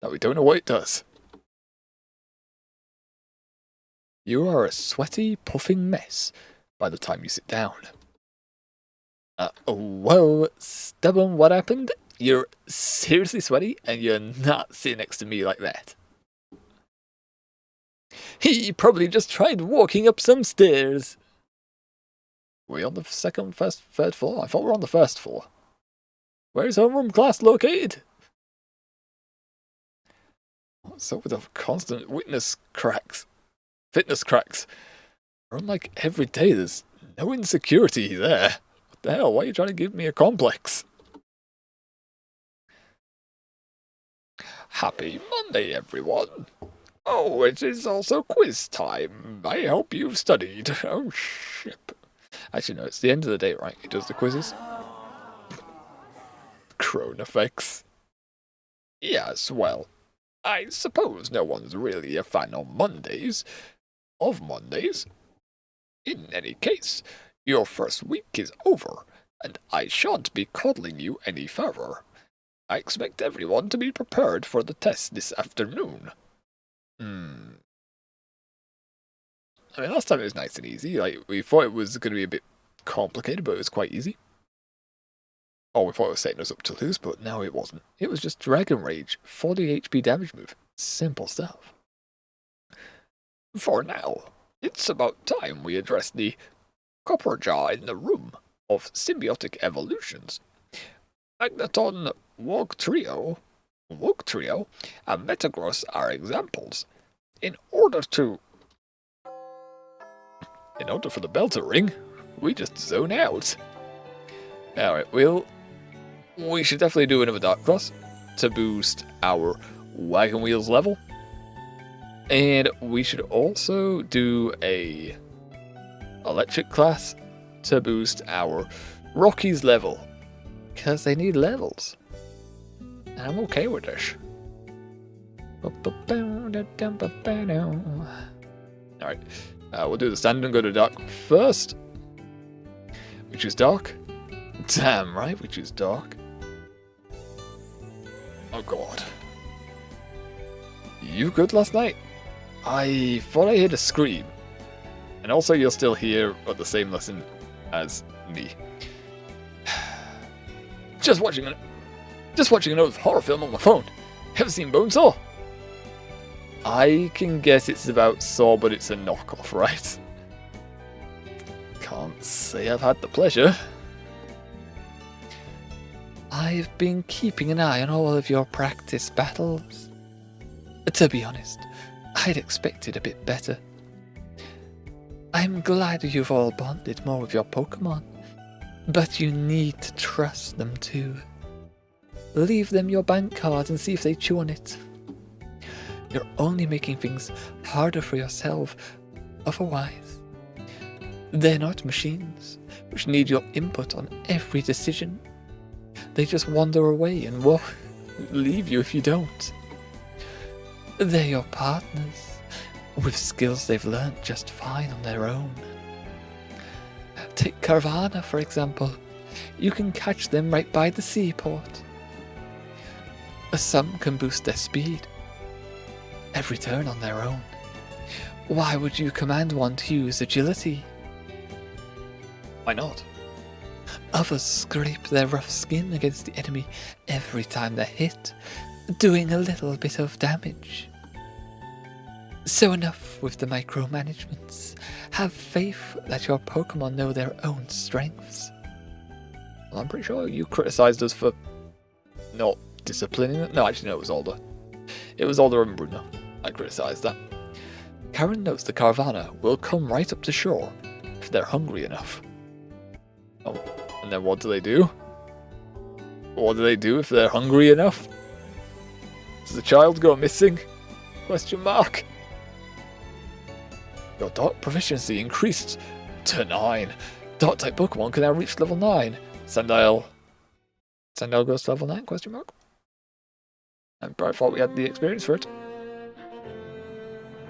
Speaker 1: Now we don't know what it does. You are a sweaty, puffing mess by the time you sit down. Whoa, Stubborn, what happened? You're seriously sweaty, and you're not sitting next to me like that. He probably just tried walking up some stairs. Are we on the third floor? I thought we were on the first floor. Where's homeroom class located? What's up with the constant fitness cracks? Unlike every day, there's no insecurity there. What the hell? Why are you trying to give me a complex? Happy Monday, everyone. Oh, it is also quiz time. I hope you've studied. Oh, shit. Actually, no, it's the end of the day, right? He does the quizzes. Crone effects. Yes, well, I suppose no one's really a fan of Mondays. In any case, your first week is over, and I shan't be coddling you any further. I expect everyone to be prepared for the test this afternoon. I mean, last time it was nice and easy. Like, we thought it was going to be a bit complicated, but it was quite easy. Oh, we thought it was setting us up to lose, but no, it wasn't. It was just Dragon Rage, 40 HP damage move. Simple stuff. For now, it's about time we address the copper jaw in the room of symbiotic evolutions. Magneton, Wugtrio, and Metagross are examples. In order for the bell to ring, we just zone out. Alright, we should definitely do another Dark Cross to boost our Wagon Wheels level. And we should also do a Electric class to boost our Rockies level. Because they need levels. And I'm okay with this. Alright, we'll do the standard and go to Dark first. We choose Dark. Damn right, we choose Dark. Oh god. You good last night? I thought I heard a scream. And also you're still here at the same lesson as me. Just watching an old horror film on my phone. Ever seen Bonesaw? I can guess it's about Saw, but it's a knockoff, right? Can't say I've had the pleasure.
Speaker 2: I've been keeping an eye on all of your practice battles. To be honest, I'd expected a bit better. I'm glad you've all bonded more with your Pokemon, but you need to trust them too. Leave them your bank card and see if they chew on it. You're only making things harder for yourself otherwise. They're not machines, which need your input on every decision. They just wander away and leave you if you don't. They're your partners, with skills they've learned just fine on their own. Take Carvana, for example. You can catch them right by the seaport. Some can boost their speed, every turn on their own. Why would you command one to use agility?
Speaker 1: Why not?
Speaker 2: Others scrape their rough skin against the enemy every time they're hit, doing a little bit of damage. So enough with the micromanagements. Have faith that your Pokemon know their own strengths.
Speaker 1: Well, I'm pretty sure you criticised us for not disciplining it. No, actually, no, it was Alder. It was Alder and Bruno. I criticised that. Karen notes the Carvana will come right up to shore if they're hungry enough. Oh, and then what do they do? What do they do if they're hungry enough? Does the child go missing? Question mark. Your Dark proficiency increased to 9. Dark-type Pokemon can now reach level 9. Sandile goes to level 9? Question mark. I probably thought we had the experience for it.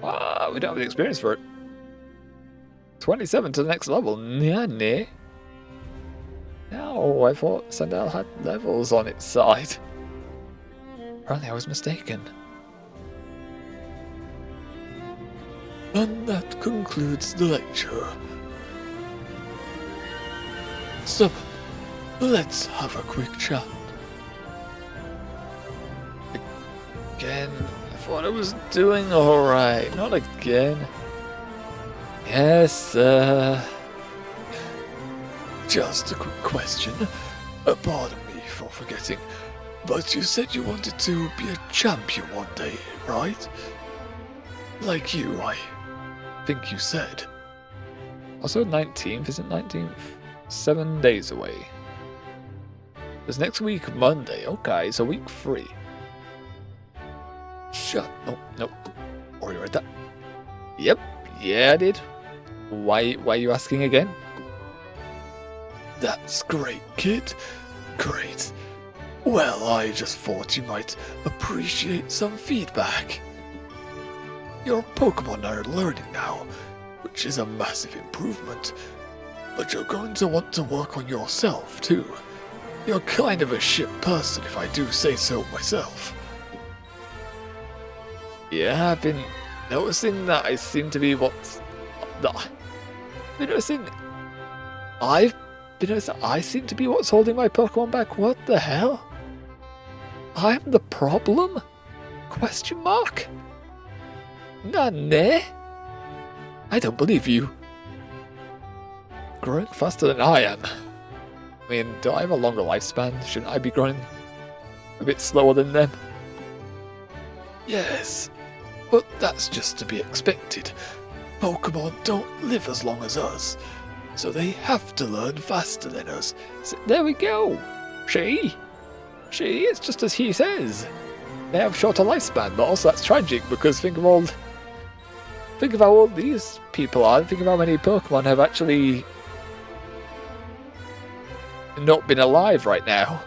Speaker 1: Ah, we don't have the experience for it. 27 to the next level. Nah. No, I thought Sandile had levels on its side.
Speaker 2: Apparently I was mistaken.
Speaker 1: And that concludes the lecture. So, let's have a quick chat. Again, I thought I was doing alright. Not again. Yes, just a quick question. Pardon me for forgetting, but you said you wanted to be a champion one day, right? Like you, I think you said. Also 19th, isn't 19th? 7 days away. There's next week, Monday. Okay, so week 3. Nope. Already read that. Yep, yeah I did. Why are you asking again? That's great, kid. Great. Well, I just thought you might appreciate some feedback. Your Pokemon are learning now, which is a massive improvement. But you're going to want to work on yourself, too. You're kind of a shit person, if I do say so myself. Yeah, I've been noticing that I seem to be I seem to be what's holding my Pokemon back. What the hell? I'm the problem? Question mark? Nane? I don't believe you. Growing faster than I am. I mean, do I have a longer lifespan? Shouldn't I be growing a bit slower than them? Yes, but that's just to be expected. Pokemon don't live as long as us, so they have to learn faster than us. So there we go. It's just as he says. They have shorter lifespan, but also that's tragic because think of how old these people are. Think of how many Pokemon have actually not been alive right now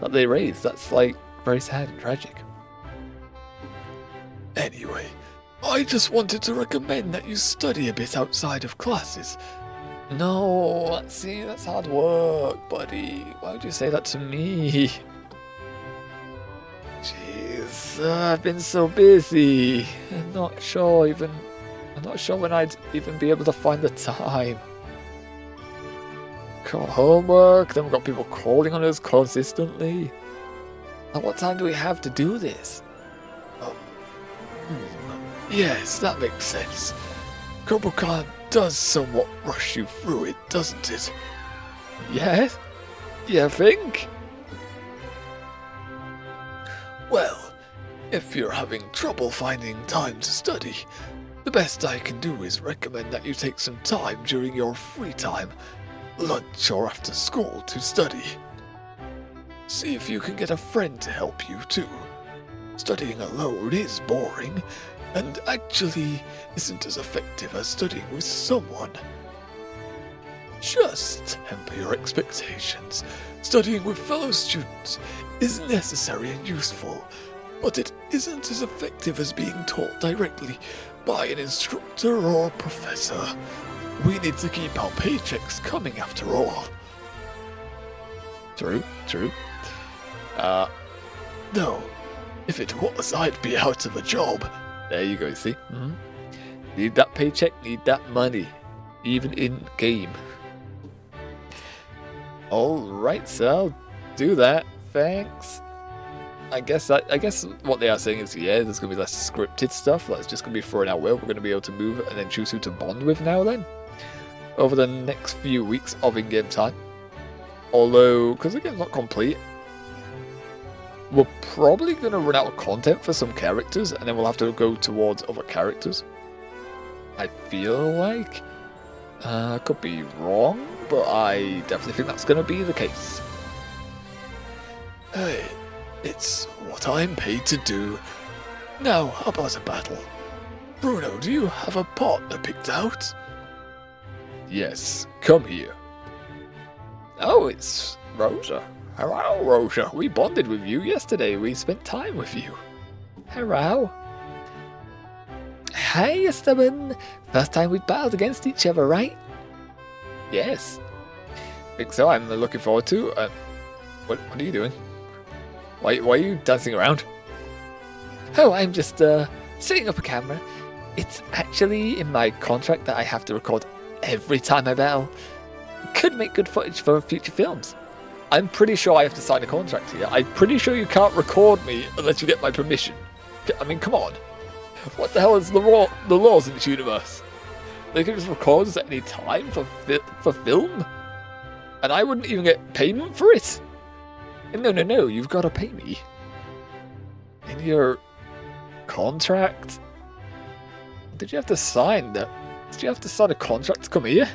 Speaker 1: that they raised. That's like very sad and tragic. Anyway, I just wanted to recommend that you study a bit outside of classes. No, that's hard work, buddy. Why would you say that to me? Jeez, I've been so busy. I'm I'm not sure when I'd even be able to find the time. Got homework, then we've got people calling on us consistently. At what time do we have to do this? Oh. Yes, that makes sense. Kobokan does somewhat rush you through it, doesn't it? Yes? You think? Well, if you're having trouble finding time to study, the best I can do is recommend that you take some time during your free time, lunch or after school, to study. See if you can get a friend to help you too. Studying alone is boring, and actually isn't as effective as studying with someone. Just temper your expectations. Studying with fellow students is necessary and useful, but it isn't as effective as being taught directly by an instructor or professor. We need to keep our paychecks coming after all. True. No. If it was, I'd be out of a job. There you go, see? Mm-hmm. Need that paycheck, need that money. Even in game. Alright, so I'll do that. Thanks. I guess what they are saying is, yeah, there's going to be less scripted stuff. That's just going to be thrown out where we're going to be able to move and then choose who to bond with now then. Over the next few weeks of in-game time. Although, because the game's not complete, we're probably going to run out of content for some characters, and then we'll have to go towards other characters. I feel like. I could be wrong, but I definitely think that's going to be the case. Hey, it's what I'm paid to do. Now, how about a battle? Bruno, do you have a partner picked out? Yes, come here. Oh, it's Rosa. Hello, Rosa. We bonded with you yesterday. We spent time with you. Hello. Hey, Stubborn. First time we battled against each other, right? Yes. Think so. I'm looking forward to. What are you doing? Why are you dancing around? Oh, I'm just setting up a camera. It's actually in my contract that I have to record every time I battle. Could make good footage for future films. I'm pretty sure I have to sign a contract here. I'm pretty sure you can't record me unless you get my permission. I mean, come on. What the hell is the laws in this universe? They can just record us at any time for film? And I wouldn't even get payment for it? No, you've got to pay me. In your contract? Did you have to sign that? Did you have to sign a contract to come here?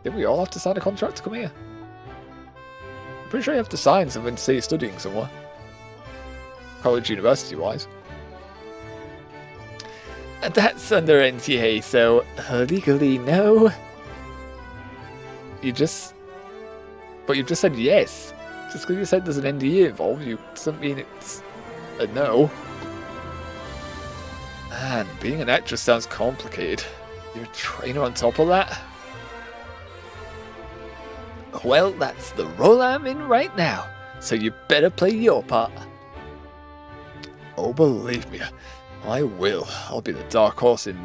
Speaker 1: Did we all have to sign a contract to come here? I'm pretty sure you have to sign something to say you're studying somewhere. College, university-wise. And that's under NTA, so legally no. But you just said yes. Just because you said there's an NDA involved, doesn't mean it's a no. Man, being an actress sounds complicated. You're a trainer on top of that? Well, that's the role I'm in right now, so you better play your part. Oh, believe me, I will. I'll be the dark horse in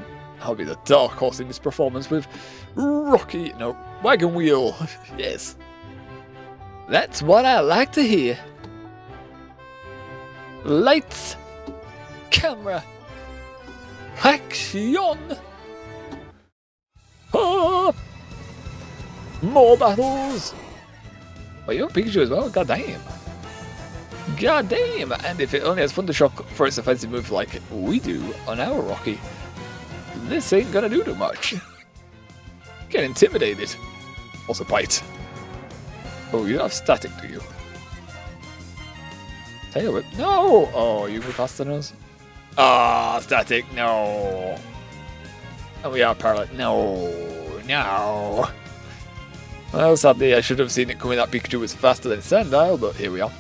Speaker 1: this performance with Wagon Wheel. Yes. That's what I like to hear. Lights, camera, action! Ah! More battles! Well, you're Pikachu as well, goddamn. Goddamn! And if it only has Thundershock for its offensive move like we do on our Rocky, this ain't gonna do too much. Get intimidated. Also bite. Oh, you don't have static, do you? Tail whip. No! Oh, you move faster than us? Ah, static, no. And we are paralyzed. No. Well, sadly, I should have seen it coming that Pikachu was faster than Sandile, but here we are.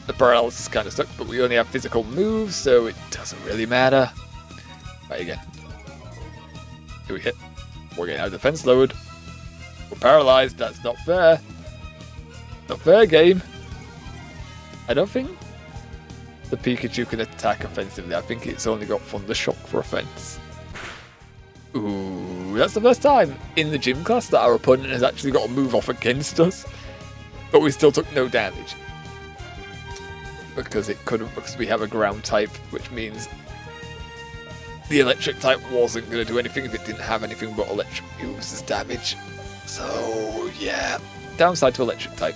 Speaker 1: The paralysis kind of sucks, but we only have physical moves, so it doesn't really matter. Right, again. Here we hit. We're getting our defense lowered. We're paralyzed. That's not fair. Not fair, game. I don't think the Pikachu can attack offensively. I think it's only got Thundershock for offense. Ooh, that's the first time in the gym class that our opponent has actually got a move off against us. But we still took no damage. Because we have a ground type, which means the electric type wasn't going to do anything if it didn't have anything but electric moves as damage. So, yeah. Downside to electric type.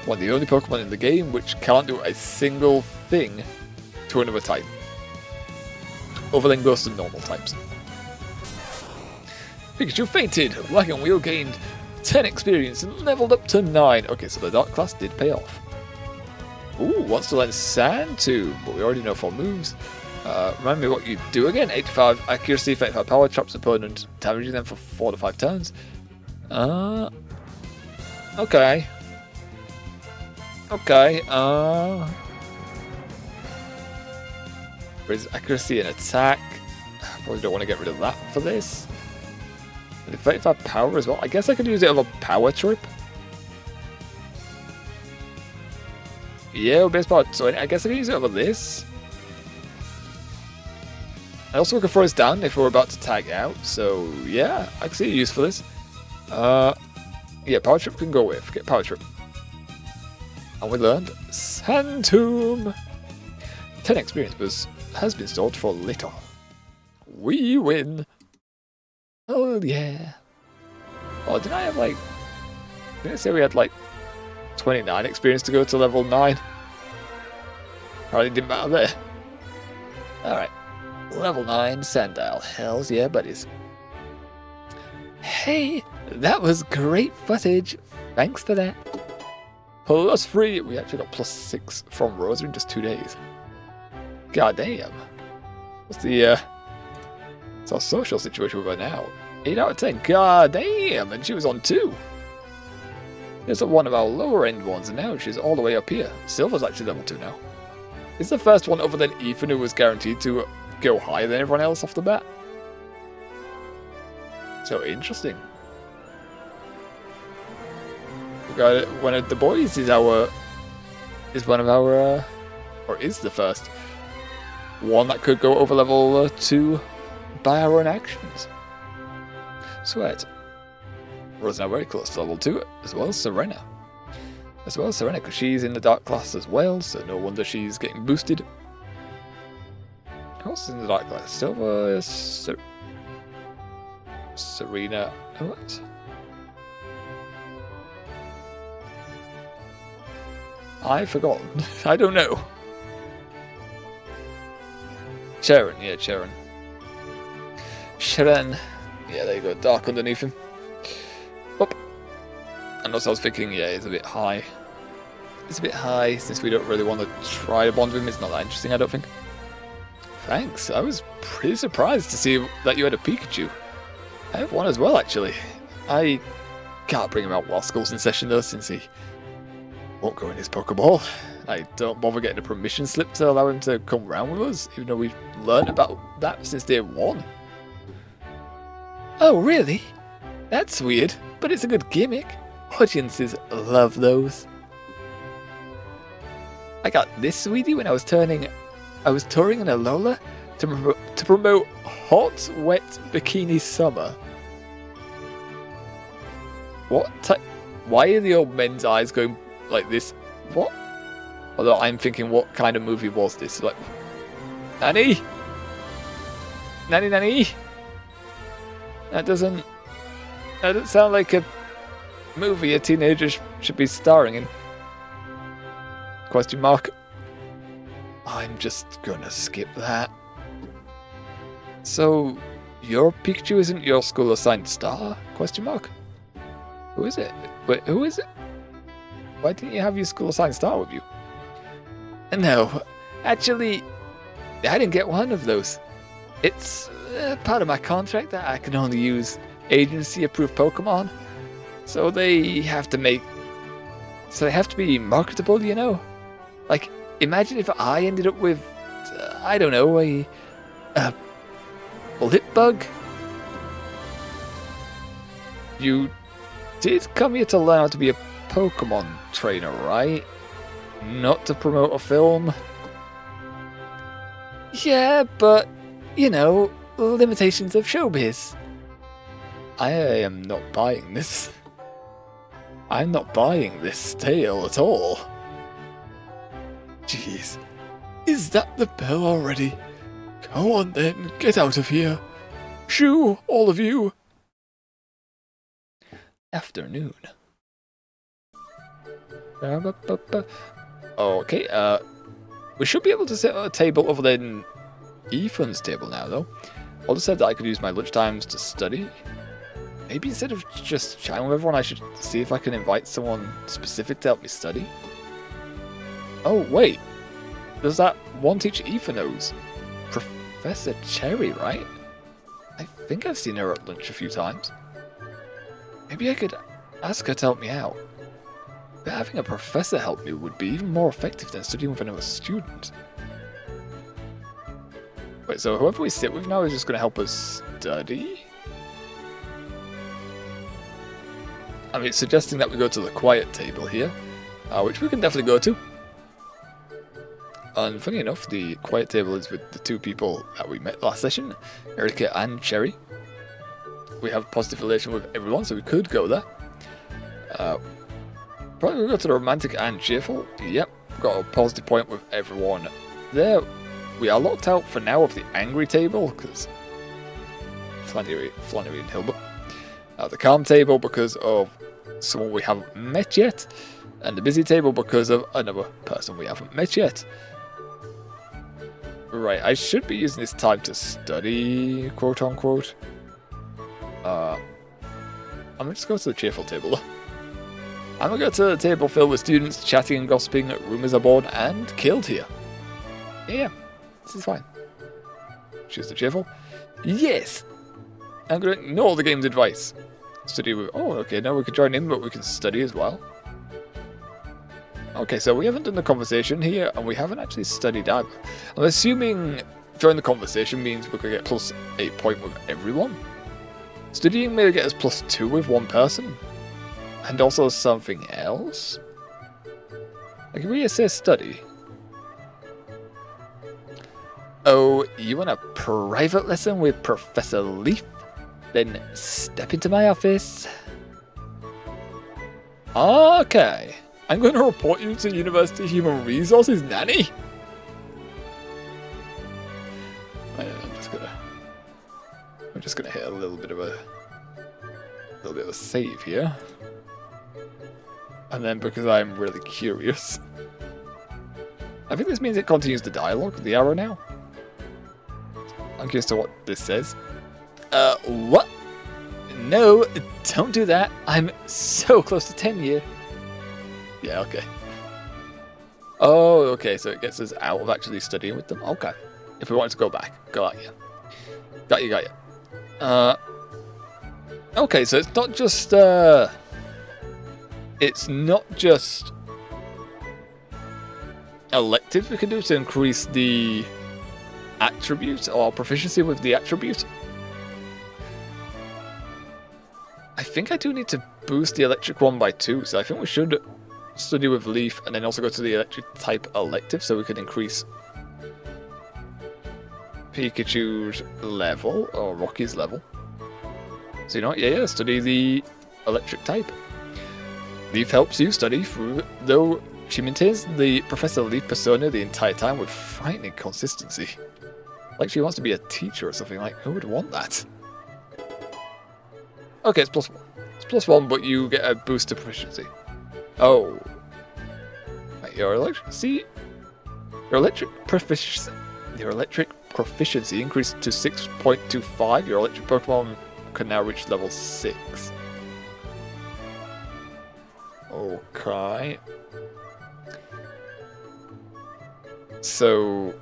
Speaker 1: One of the only Pokemon in the game which can't do a single thing to another type. Other than Ghost and normal types. Pikachu fainted! Black and Wheel gained 10 experience and leveled up to 9. Okay, so the Dark class did pay off. Ooh, wants to learn Sand Tomb, but we already know 4 moves. Remind me what you do again. 85 accuracy, 35 power, traps opponent, damaging them for 4 to 5 turns. Okay. Okay, Raise accuracy and attack. Probably don't want to get rid of that for this. 35 power as well. I guess I could use it as a power trip. Yeah, base power. So I guess I can use it over this. I also could throw us down if we're about to tag out. So yeah, I can see a use for this. Yeah, power trip can go away. Forget power trip. And we learned Sand Tomb. 10 experience has been stored for later. We win. Oh yeah. Oh, did I have like... Did I say we had like 29 experience to go to level 9? Probably didn't matter there. Alright. Level 9 Sandile. Hells yeah, buddies. Hey, that was great footage. Thanks for that. +3. We actually got +6 from Rosa in just 2 days. God damn. What's the what's our social situation with her now? 8 out of 10. God damn, and she was on 2. Here's one of our lower end ones, and now she's all the way up here. Silver's actually level 2 now. It's the first one other than Ethan who was guaranteed to go higher than everyone else off the bat. So interesting. We got one of the boys is one of our or is the first one that could go over level 2 by our own actions. Sweat. Ro's now very close to level 2 as well as Serena. Because she's in the Dark class as well, so no wonder she's getting boosted. Who else is in the Dark class? Silver, Serena. What? I've forgotten. I don't know. Sharon, yeah, Sharon. Yeah, there you go. Dark underneath him. Up. And also I was thinking, yeah, it's a bit high. It's a bit high since we don't really want to try to bond with him. It's not that interesting, I don't think. Thanks. I was pretty surprised to see that you had a Pikachu. I have one as well, actually. I can't bring him out while school's in session, though, since he won't go in his Pokeball. I don't bother getting a permission slip to allow him to come round with us, even though we've learned about that since day 1.
Speaker 2: Oh, really? That's weird, but it's a good gimmick. Audiences love those.
Speaker 1: I got this, sweetie, when I was touring in Alola to promote Hot Wet Bikini Summer. Why are the old men's eyes going like this? What? Although I'm thinking, what kind of movie was this? Like, Nanny? Nanny? That doesn't sound like a movie a teenager should be starring in. Question mark. I'm just gonna skip that. So, your Pikachu isn't your school assigned star? Question mark. Who is it? Wait, who is it? Why didn't you have your school assigned star with you?
Speaker 2: No, actually, I didn't get one of those. It's part of my contract that I can only use agency-approved Pokemon. So they have to be marketable, you know? Like, imagine if I ended up with, I don't know, a lip bug. You did come here to learn how to be a Pokemon trainer, right? Not to promote a film.
Speaker 1: Yeah, but, you know, limitations of showbiz. I am not buying this. I'm not buying this tale at all. Jeez. Is that the bell already? Go on then, get out of here. Shoo, all of you. Afternoon. Okay, we should be able to sit at a table other than Ethan's table now, though. I just said that I could use my lunch times to study. Maybe instead of just chatting with everyone, I should see if I can invite someone specific to help me study. Oh, wait. There's that one teacher Ethan knows. Professor Cherry, right? I think I've seen her at lunch a few times. Maybe I could ask her to help me out. But having a professor help me would be even more effective than studying with another student. Wait, so whoever we sit with now is just going to help us study? I mean, it's suggesting that we go to the quiet table here, which we can definitely go to. And funny enough, the quiet table is with the two people that we met last session, Erica and Cherry. We have a positive relation with everyone, so we could go there. Probably we'll go to the romantic and cheerful. Yep, got a positive point with everyone there. We are locked out for now of the angry table, because Flannery and Hilbert. The calm table because of someone we haven't met yet. And the busy table because of another person we haven't met yet. Right, I should be using this time to study, quote unquote. I'm gonna just go to the cheerful table. I'm gonna go to the table filled with students chatting and gossiping, rumors are born and killed here. Yeah, this is fine. Choose the cheerful. Yes! I'm gonna ignore the game's advice. Study with. Oh, okay, now we can join in, but we can study as well. Okay, so we haven't done the conversation here, and we haven't actually studied either. I'm assuming join the conversation means we're gonna get plus 8 point with everyone. Studying may get us plus 2 with one person. And also something else. Like, if we say study. Oh, you want a private lesson with Professor Leaf? Then step into my office. Okay. I'm going to report you to University Human Resources Nanny. I'm just gonna hit a little bit of a save here. And then because I'm really curious. I think this means it continues the dialogue, the arrow now. I'm curious to what this says. What? No, don't do that. I'm so close to tenure. Yeah, okay. Oh, okay, so it gets us out of actually studying with them. Okay. If we wanted to go back. Got you. Got you. Okay, so it's not just, electives we can do to increase the attribute or proficiency with the attribute. I think I do need to boost the electric one by 2, so I think we should study with Leaf and then also go to the electric type elective so we can increase Pikachu's level, or Rocky's level. So you know what, yeah, study the electric type. Leaf helps you study through, though she maintains the Professor Leaf persona the entire time with frightening consistency. Like she wants to be a teacher or something, like who would want that? Okay, it's +1. It's +1, but you get a boost to proficiency. Oh. Right, your electric proficiency increased to 6.25. Your electric Pokemon can now reach level 6. Okay. So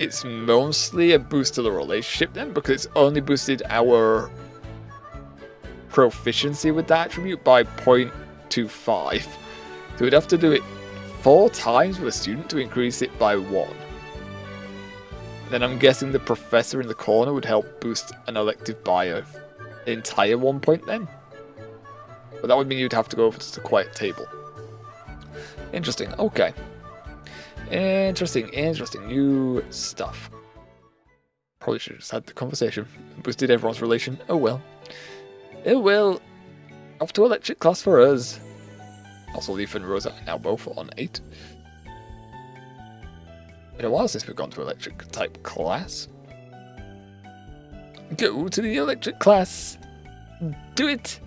Speaker 1: it's mostly a boost to the relationship then, because it's only boosted our proficiency with that attribute by 0.25. So we'd have to do it 4 times with a student to increase it by 1. Then I'm guessing the professor in the corner would help boost an elective by an entire 1 point then. But that would mean you'd have to go over to the quiet table. Interesting, okay. Interesting, new stuff. Probably should have just had the conversation. Boosted everyone's relation. Oh well. Oh well. Off to electric class for us. Also, Leaf and Rosa are now both on 8. Been a while since we've gone to electric type class. Go to the electric class. Do it.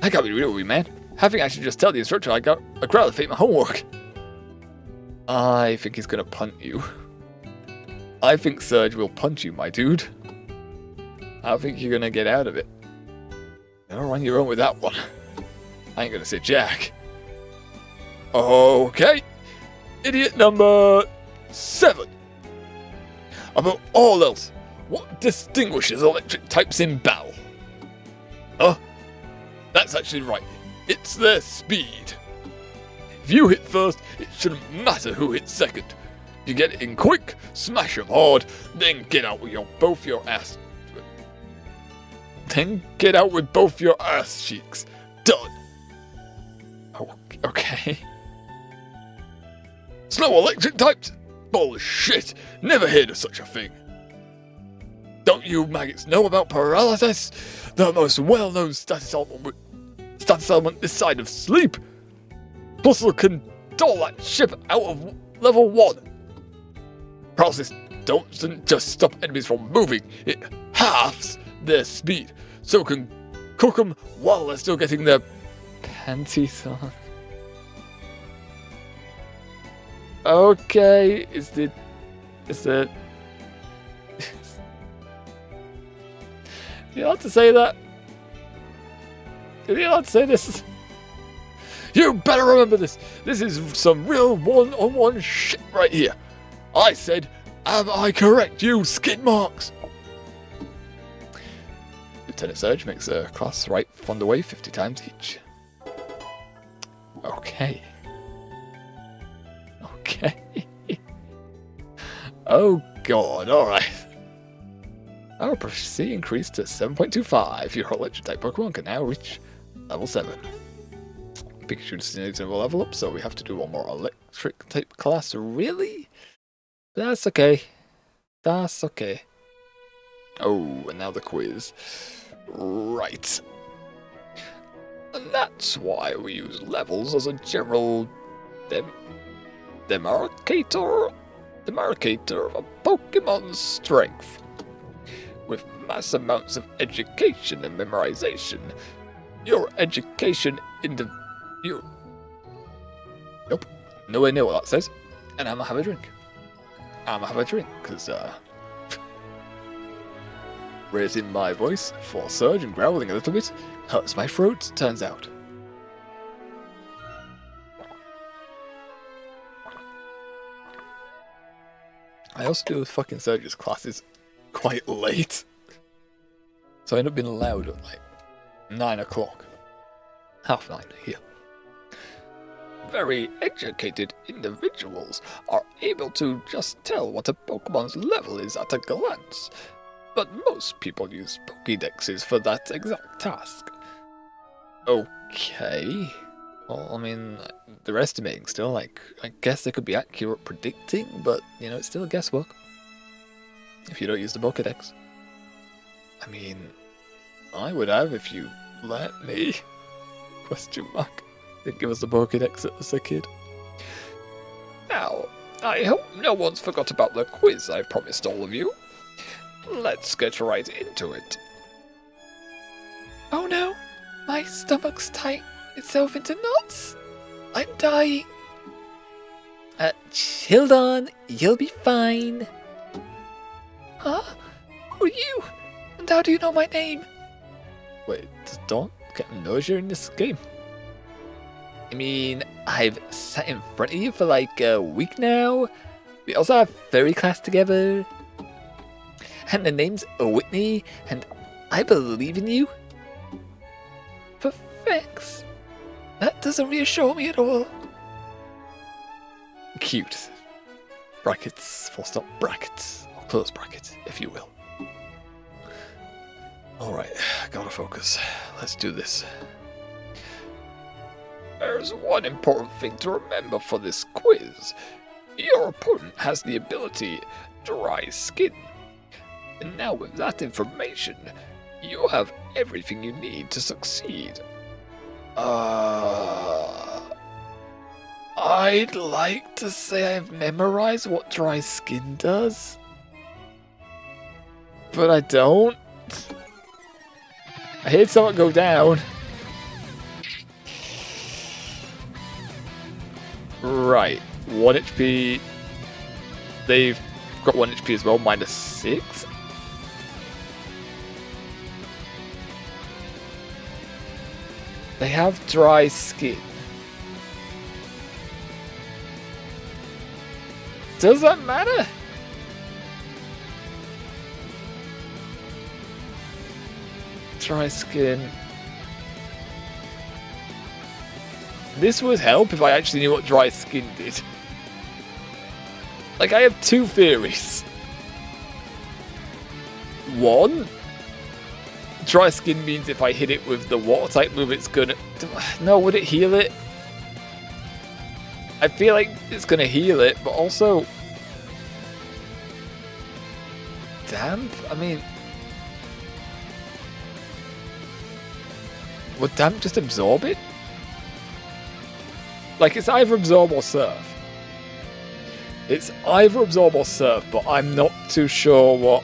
Speaker 1: I can't be real with you, man. Having actually just tell the instructor I'd rather fake my homework. I think he's gonna punt you. I think Surge will punch you, my dude. I think you're gonna get out of it. You're on your own with that one. I ain't gonna say jack. Okay. Idiot number 7. Above all else, what distinguishes electric types in battle? Huh? That's actually right. It's their speed. If you hit first, it shouldn't matter who hits second. You get it in quick, smash 'em hard, then get out with both your ass. Then get out with both your ass cheeks. Done. Oh, okay. Slow electric types? Bullshit. Never heard of such a thing. Don't you maggots know about paralysis? The most well-known status element this side of sleep. Plus it can doll that ship out of level 1. Paralysis doesn't just stop enemies from moving, it halves their speed, so it can cook them while they're still getting their panties on. Okay, is the you allowed to say that? Are you allowed to say this? You better remember this. This is some real one-on-one shit right here. I said, am I correct, you skid marks? Lieutenant Surge makes a class right fund away 50 times each. Okay. Okay. Oh god, alright. Our proficiency increased to 7.25. Your electric type Pokemon can now reach level 7. Pikachu just needs to level up, so we have to do one more electric type class. Really? That's okay. That's okay. Oh, and now the quiz. Right. And that's why we use levels as a general demarcator of a Pokemon's strength. With mass amounts of education and memorization, your education Nope. Nowhere near what that says. And I'm gonna have a drink. Because, raising my voice for Surge and growling a little bit hurts my throat, turns out. I also do fucking Surge's classes quite late. So I end up being loud at like 9 o'clock. 9:30 here. Very educated individuals are able to just tell what a Pokemon's level is at a glance. But most people use Pokédexes for that exact task. Okay. Well, I mean, they're estimating still, like, I guess they could be accurate predicting, but, you know, it's still guesswork. If you don't use the Pokédex. I mean, I would have if you let me. Question mark. Didn't give us the Pokédex as a kid. Now, I hope no one's forgot about the quiz I promised all of you. Let's get right into it.
Speaker 2: Oh no, my stomach's tying itself into knots. I'm dying.
Speaker 4: Chill on, you'll be fine.
Speaker 2: Huh? Who are you? And how do you know my name?
Speaker 1: Wait, don't get nausea in this game.
Speaker 4: I mean, I've sat in front of you for like a week now. We also have fairy class together. And the name's Whitney, and I believe in you.
Speaker 2: Thanks. That doesn't reassure me at all.
Speaker 1: Cute. Brackets, full stop, brackets, or close brackets, if you will. Alright, gotta focus. Let's do this. There's one important thing to remember for this quiz. Your opponent has the ability
Speaker 4: dry skin. And now with that information, you have everything you need to succeed.
Speaker 1: I'd like to say I've memorized what dry skin does, but I don't. I heard something go down. Right, 1 HP. They've got 1 HP as well, -6. They have dry skin. Does that matter? Dry skin. This would help if I actually knew what dry skin did. Like, I have 2 theories. 1, dry skin means if I hit it with the water type move, it's gonna... No, would it heal it? I feel like it's gonna heal it, but also... Damp? I mean... Would damp just absorb it? Like, it's either absorb or surf. It's either absorb or surf, but I'm not too sure what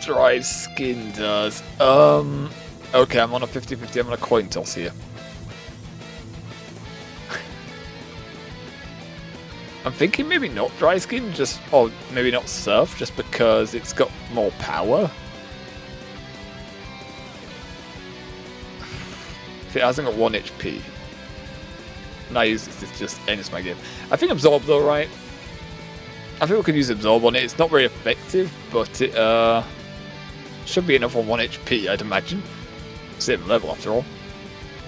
Speaker 1: dry skin does. Okay, I'm on a 50-50. I'm on a coin toss here. I'm thinking maybe not dry skin, or maybe not surf, just because it's got more power. If it hasn't got 1 HP. And I use this, it just ends my game. I think Absorb though, right? I think we could use Absorb on it. It's not very effective, but it should be enough on 1 HP, I'd imagine. Same level after all.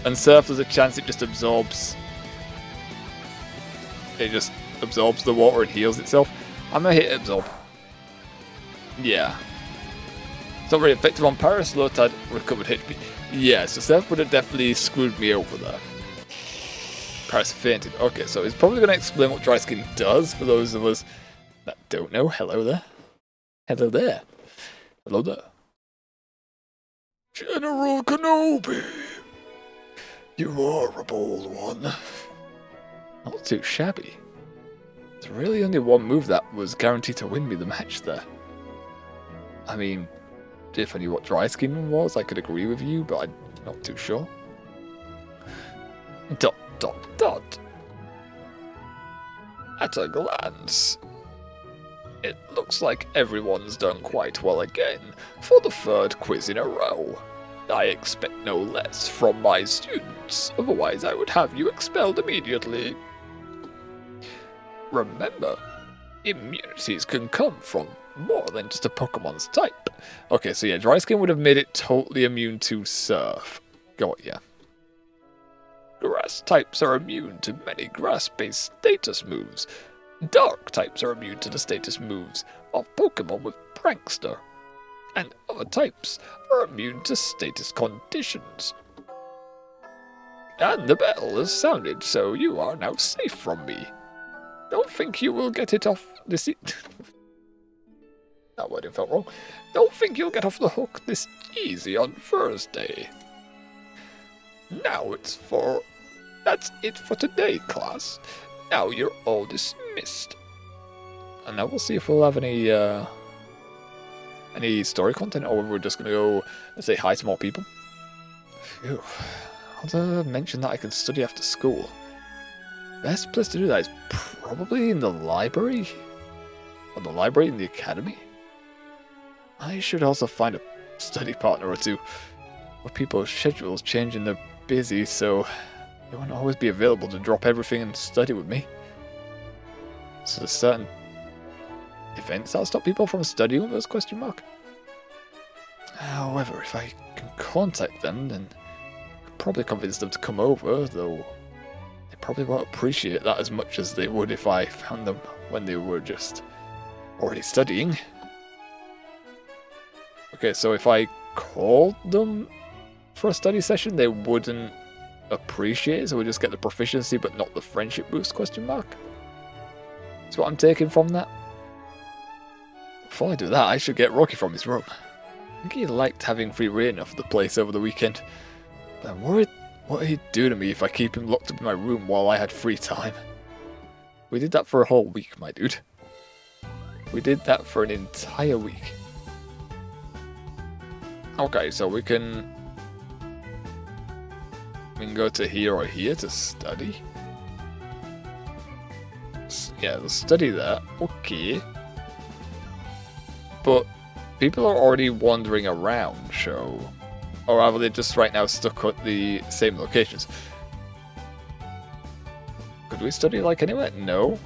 Speaker 1: And Surf, there's a chance it just absorbs. It just absorbs the water and heals itself. I'm gonna hit Absorb. Yeah. It's not very effective on Paris. Low tide recovered HP. Yeah, so Surf would have definitely screwed me over there. Paris fainted. Okay, so it's probably going to explain what dry skin does for those of us that don't know. Hello there. Hello there. Hello there. General Kenobi. You are a bold one. Not too shabby. There's really only one move that was guaranteed to win me the match there. I mean, if I knew what dry skin was, I could agree with you, but I'm not too sure. Dot. At a glance, it looks like everyone's done quite well again for the 3rd quiz in a row. I expect no less from my students, otherwise I would have you expelled immediately. Remember, immunities can come from more than just a Pokemon's type. Okay, so yeah, dry skin would have made it totally immune to Surf. Got ya. Grass types are immune to many grass-based status moves. Dark types are immune to the status moves of Pokemon with Prankster. And other types are immune to status conditions. And the bell has sounded, so you are now safe from me. Don't think you will get it off this... That wording felt wrong. Don't think you'll get off the hook this easy on Thursday. Now that's it for today, class. Now you're all dismissed. And now we'll see if we'll have any story content, or whether we're just gonna go and say hi to more people. Phew. I'll have mention that I can study after school. Best place to do that is probably in the library. Or the library in the academy. I should also find a study partner or two. But people's schedules change and they're busy, so they won't always be available to drop everything and study with me. So there's certain events that'll stop people from studying with us, question mark. However, if I can contact them, then I could probably convince them to come over, though they probably won't appreciate that as much as they would if I found them when they were just already studying. Okay, so if I called them for a study session, they wouldn't appreciate it, so we just get the proficiency but not the friendship boost, question mark. That's what I'm taking from that. Before I do that, I should get Rocky from his room. I think he liked having free reign of the place over the weekend. But I'm worried what he'd do to me if I keep him locked up in my room while I had free time. We did that for a whole week, my dude. We did that for an entire week. Okay, so we can go to here or here to study. Yeah, let's study that. Okay. But people are already wandering around, so... Or are they just right now stuck at the same locations? Could we study like anywhere? No.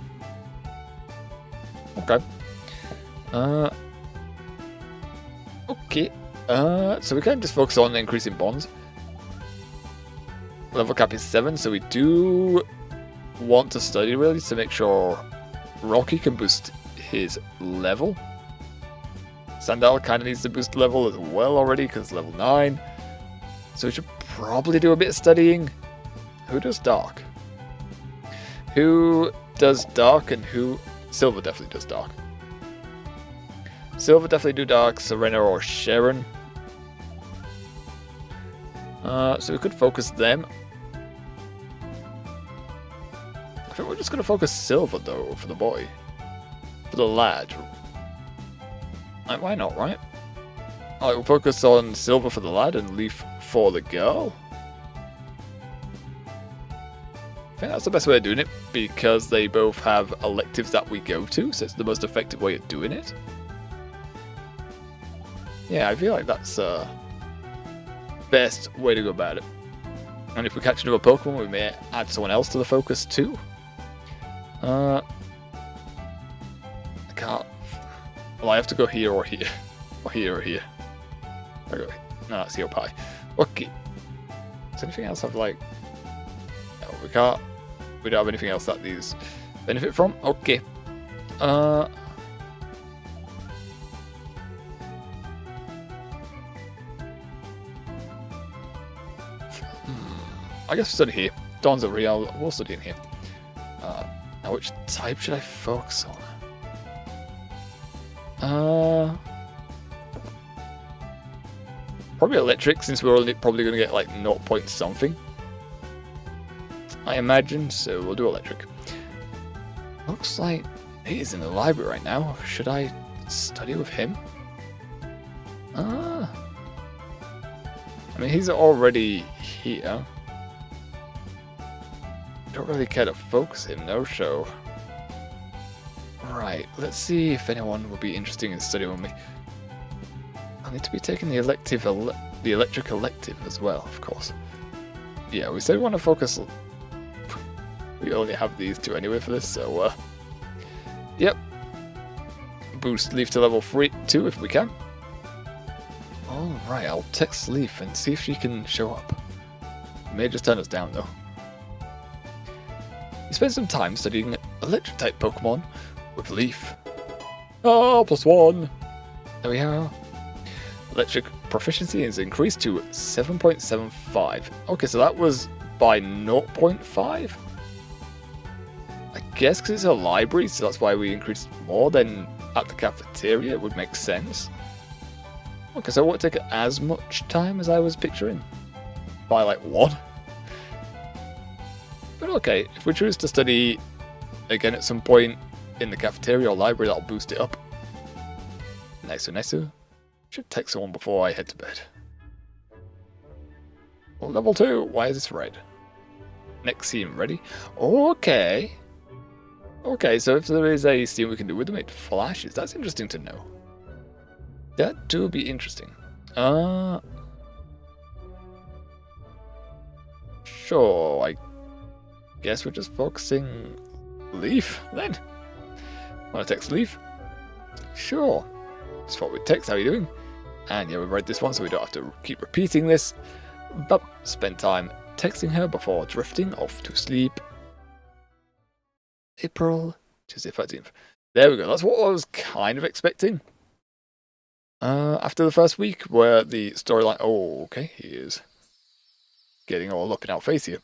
Speaker 1: Okay. Okay. So we can just focus on increasing bonds. Level cap is 7, so we do want to study really to make sure Rocky can boost his level. Sandal kind of needs to boost level as well already because level 9. So we should probably do a bit of studying. Who does Dark? Who does Dark and who... Silver definitely does Dark. Silver definitely do Dark, Serena or Sharon. So we could focus them. I think we're just going to focus Silver though for the boy. For the lad. Like, why not, right? Alright, we'll focus on Silver for the lad and Leaf for the girl. I think that's the best way of doing it because they both have electives that we go to, so it's the most effective way of doing it. Yeah, I feel like that's the best way to go about it. And if we catch another Pokemon, we may add someone else to the focus too. I can't. Well, I have to go here or here. Or here or here. Okay. No, that's your pie. Okay. Does anything else have like... No, we can't. We don't have anything else that these benefit from. Okay. I guess we'll study here. Dawn's over here. We'll study in here. Now, which type should I focus on? Probably electric, since we're only probably going to get like 0 point something. I imagine, so we'll do electric. Looks like he's in the library right now. Should I study with him? I mean, he's already here. Don't really care to focus him, no show. Right, let's see if anyone will be interested in studying with me. I need to be taking the elective, the electric elective as well, of course. Yeah, we said we want to focus. We only have these two anyway for this, so yep. Boost Leaf to level 2 if we can. Alright, I'll text Leaf and see if she can show up. May just turn us down though. You spend some time studying electric type Pokemon with Leaf. Oh, +1. There we are. Electric proficiency is increased to 7.75. Okay, so that was by 0.5? I guess because it's a library, so that's why we increased more than at the cafeteria. It would make sense. Okay, so it won't take as much time as I was picturing. By like 1. But okay, if we choose to study again at some point in the cafeteria or library, that'll boost it up. Nice. Should text someone before I head to bed. Well, level 2. Why is this red? Next scene ready. Okay. Okay, so if there is a scene we can do with them, it flashes. That's interesting to know. That do be interesting. Sure, I guess we're just focusing Leaf then. Want to text Leaf? Sure. Just thought we'd text, how you doing? And yeah, we read this one so we don't have to keep repeating this. But spend time texting her before drifting off to sleep. April, Tuesday 13th. There we go, that's what I was kind of expecting. After the first week where the storyline... Oh, okay, he is getting all up in our face here.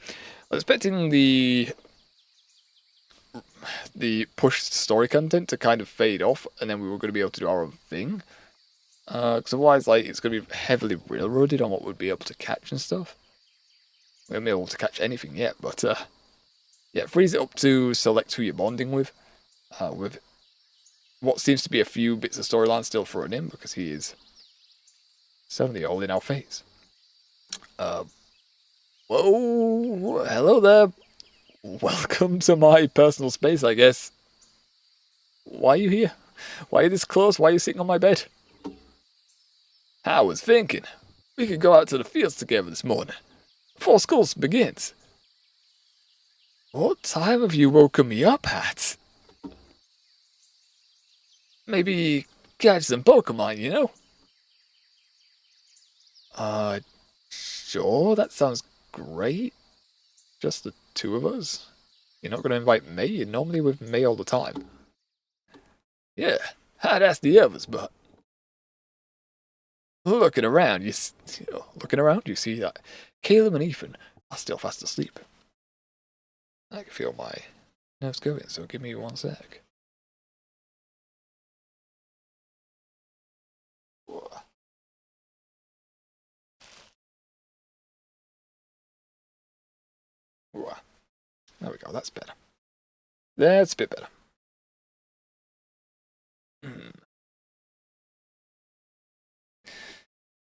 Speaker 1: I was expecting the the pushed story content to kind of fade off, and then we were going to be able to do our own thing. Because otherwise, like, it's going to be heavily railroaded on what we'd be able to catch and stuff. We haven't been able to catch anything yet, but yeah, freeze it up to select who you're bonding with what seems to be a few bits of storyline still thrown in, because he is suddenly all in our face. Whoa, hello there. Welcome to my personal space, I guess. Why are you here? Why are you this close? Why are you sitting on my bed? I was thinking, we could go out to the fields together this morning, before school begins. What time have you woken me up at? Maybe catch some Pokemon, you know? Sure, that sounds great. Just the two of us? You're not going to invite me? You're normally with me all the time. Yeah, I'd ask the others, but... Looking around, you see that Caleb and Ethan are still fast asleep. I can feel my nerves going, so give me 1 sec. There we go, that's better. That's a bit better.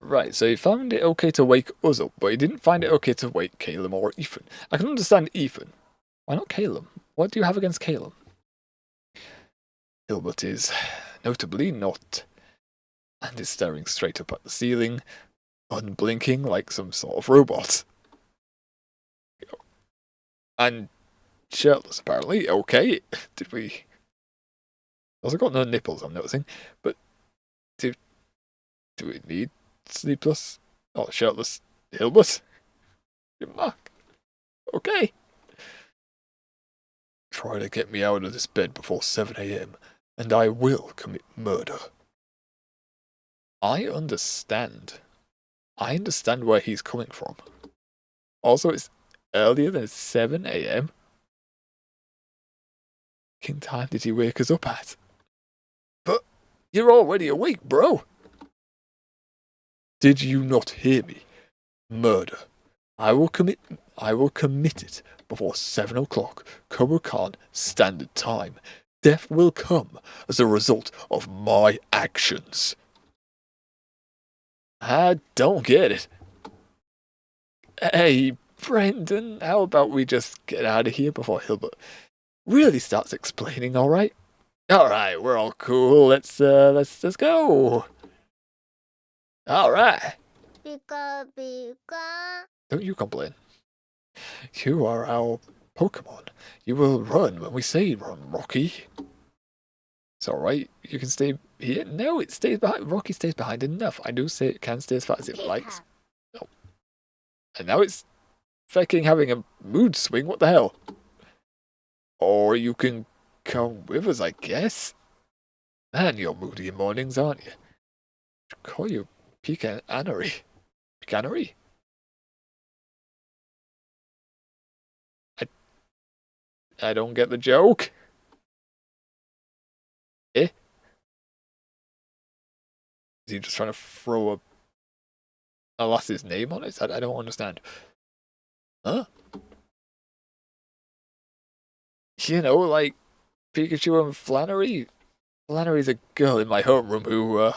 Speaker 1: Right, so he found it okay to wake us up, but he didn't find it okay to wake Caleb or Ethan. I can understand Ethan. Why not Caleb? What do you have against Caleb? Hilbert is notably not, and is staring straight up at the ceiling, unblinking like some sort of robot. And shirtless, apparently. Okay, did we... Also got no nipples, I'm noticing. But do we need sleepless? Oh, shirtless Hilbert? Good mark. Okay. Try to get me out of this bed before 7 AM, and I will commit murder. I understand. I understand where he's coming from. Also, it's earlier than 7 AM. What time did he wake us up at? But you're already awake, bro. Did you not hear me? Murder. I will commit it before 7 o'clock, Cobra Khan standard time. Death will come as a result of my actions. I don't get it. Hey, Brendan, how about we just get out of here before Hilbert really starts explaining, alright? Alright, we're all cool. Let's go. Alright.
Speaker 5: Pika pika.
Speaker 1: Don't you complain. You are our Pokemon. You will run when we say run, Rocky. It's alright. You can stay here. No, it stays behind. Rocky stays behind enough. I do say it can stay as far as it likes. Oh. And now it's fucking having a mood swing. What the hell? Or you can come with us, I guess. Man, you're moody in mornings, aren't you? I'd call you Pecanery. Pecanery? I don't get the joke. Eh? Is he just trying to throw a lass's name on it? I don't understand. Huh? You know, like Pikachu and Flannery? Flannery's a girl in my homeroom who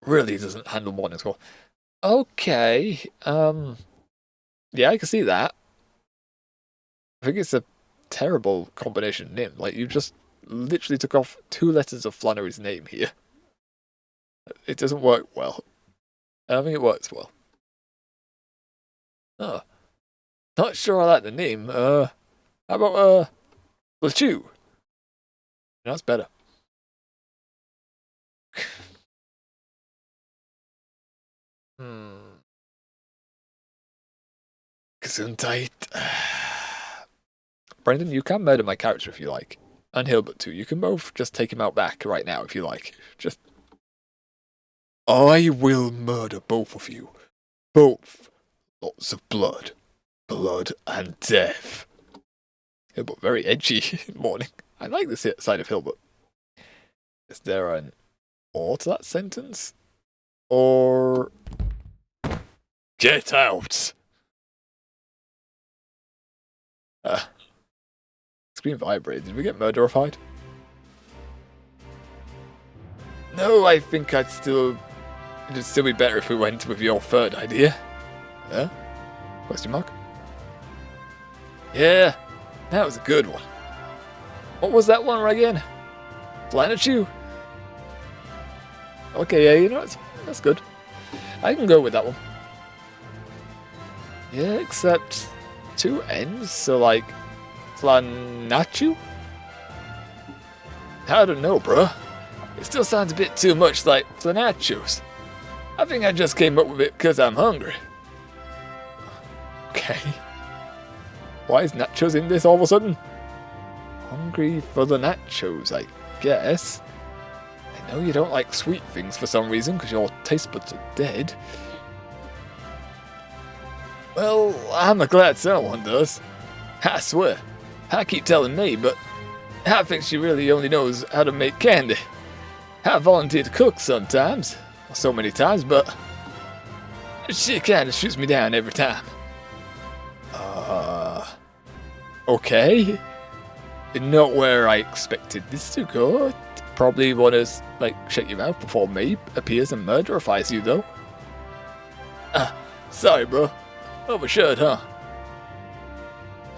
Speaker 1: really doesn't handle morning school. Okay, yeah, I can see that. I think it's a terrible combination name. Like, you just literally took off 2 letters of Flannery's name here. It doesn't work well. I don't think it works well. Oh. Not sure I like the name. How about, LeChew? That's better. Gesundheit. Brendan, you can murder my character if you like. And Hilbert too. You can both just take him out back right now if you like. Just... I will murder both of you. Both. Lots of blood. Blood and death. Hilbert, very edgy morning. I like this side of Hilbert. Is there an or to that sentence? Or... Get out! Screen vibrated. Did we get murderified? No, I think it'd still be better if we went with your third idea. Huh? Question mark? Yeah, that was a good one. What was that one again? Flanachu? Okay, yeah, you know, that's good. I can go with that one. Yeah, except 2 N's, so like, Flanachu? I don't know, bruh. It still sounds a bit too much like Flanachos. I think I just came up with it because I'm hungry. Okay. Why is nachos in this all of a sudden? Hungry for the nachos, I guess. I know you don't like sweet things for some reason because your taste buds are dead. Well, I'm glad someone does. I swear. I keep telling me, but I think she really only knows how to make candy. I volunteer to cook sometimes. So many times, but she kinda shoots me down every time. Okay. Not where I expected this to go. Probably want to, like, shut your mouth before Mabe appears and murderifies you, though. Sorry, bro. Overshirt, huh?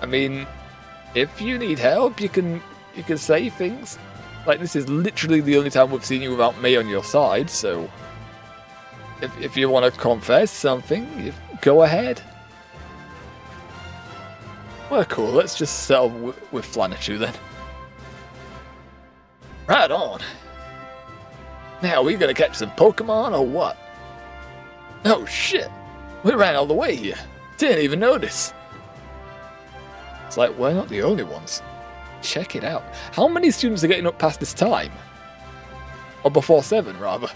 Speaker 1: I mean, if you need help, you can say things. Like, this is literally the only time we've seen you without me on your side, so... If you want to confess something, go ahead. Well, cool, let's just settle with Flanachu then. Right on. Now, we gonna catch some Pokemon or what? Oh shit, we ran all the way here. Didn't even notice. It's like, we're not the only ones. Check it out. How many students are getting up past this time? Or before 7, rather.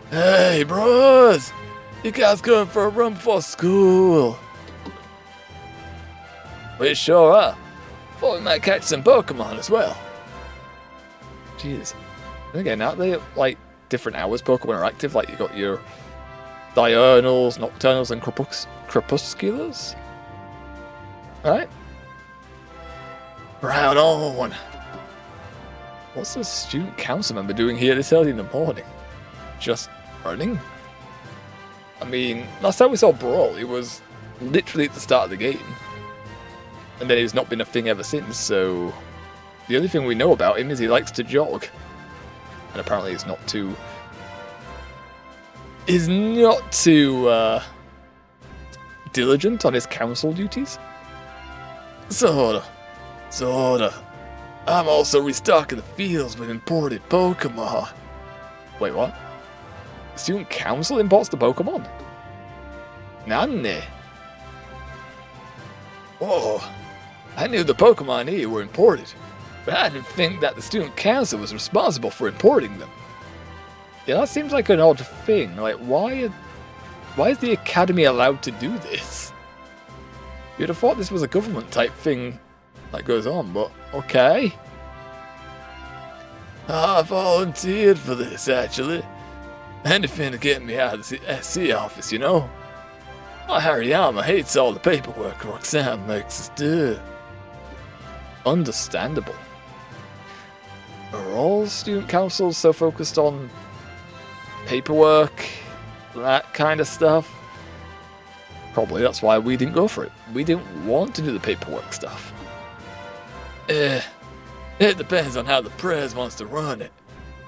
Speaker 1: Hey, bros! You guys going for a run before school? We sure are. Thought we might catch some Pokemon as well. Jeez. Again, aren't they like different hours Pokemon are active? Like you got your diurnals, nocturnals, and crepusculars? Right? Right on. What's the student council member doing here this early in the morning? Just running? I mean, last time we saw Brawl, he was literally at the start of the game. And then he's not been a thing ever since, so... The only thing we know about him is he likes to jog. And apparently he's not too... diligent on his council duties. Sorta. I'm also restocking the fields with imported Pokemon. Wait, what? The student council imports the Pokemon? Nanne. Whoa. I knew the Pokemon here were imported, but I didn't think that the student council was responsible for importing them. Yeah, that seems like an odd thing. Like, why is the academy allowed to do this? You'd have thought this was a government type thing that goes on, but okay. I volunteered for this, actually. Anything to get me out of the SC office, you know? Hariyama hates all the paperwork Roxanne makes us do. Understandable. Are all student councils so focused on paperwork, that kind of stuff? Probably that's why we didn't go for it. We didn't want to do the paperwork stuff. It depends on how the press wants to run it.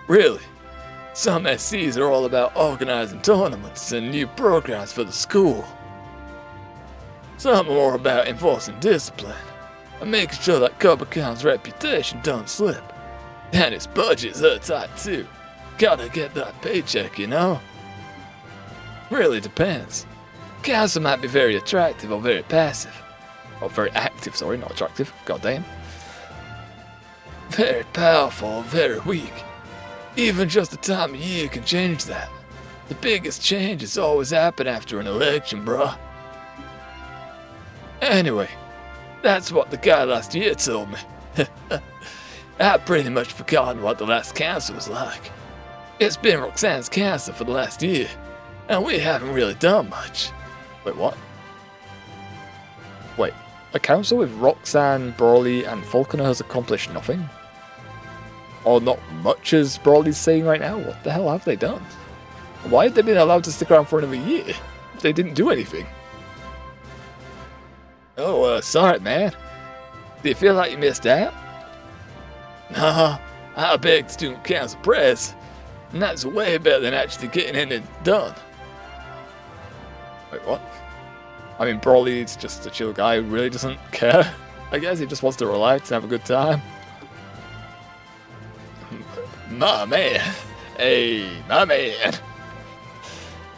Speaker 1: Really. Some SCs are all about organizing tournaments and new programs for the school. Some are more about enforcing discipline and making sure that Copacon's reputation don't slip. And its budget's her tight too. Gotta get that paycheck, you know? Really depends. Council might be very attractive or very passive. Or very active, sorry, not attractive. Goddamn. Very powerful or very weak. Even just the time of year can change that. The biggest changes always happen after an election, bruh. Anyway,
Speaker 4: That's what the guy last year told me. I've pretty much forgotten what the last council was like. It's been Roxanne's council for the last year, and we haven't really done much.
Speaker 1: Wait, what? Wait, a council with Roxanne, Brawly, and Falconer has accomplished nothing? Or not much, as Brawly's saying right now? What the hell have they done? Why have they been allowed to stick around for another year if they didn't do anything?
Speaker 4: Oh, sorry, man. Do you feel like you missed out? Nah, I begged student council press, and that's way better than actually getting anything done.
Speaker 1: Wait, what? I mean, Brawly's just a chill guy who really doesn't care. I guess he just wants to relax and have a good time.
Speaker 4: My man. Hey, my man.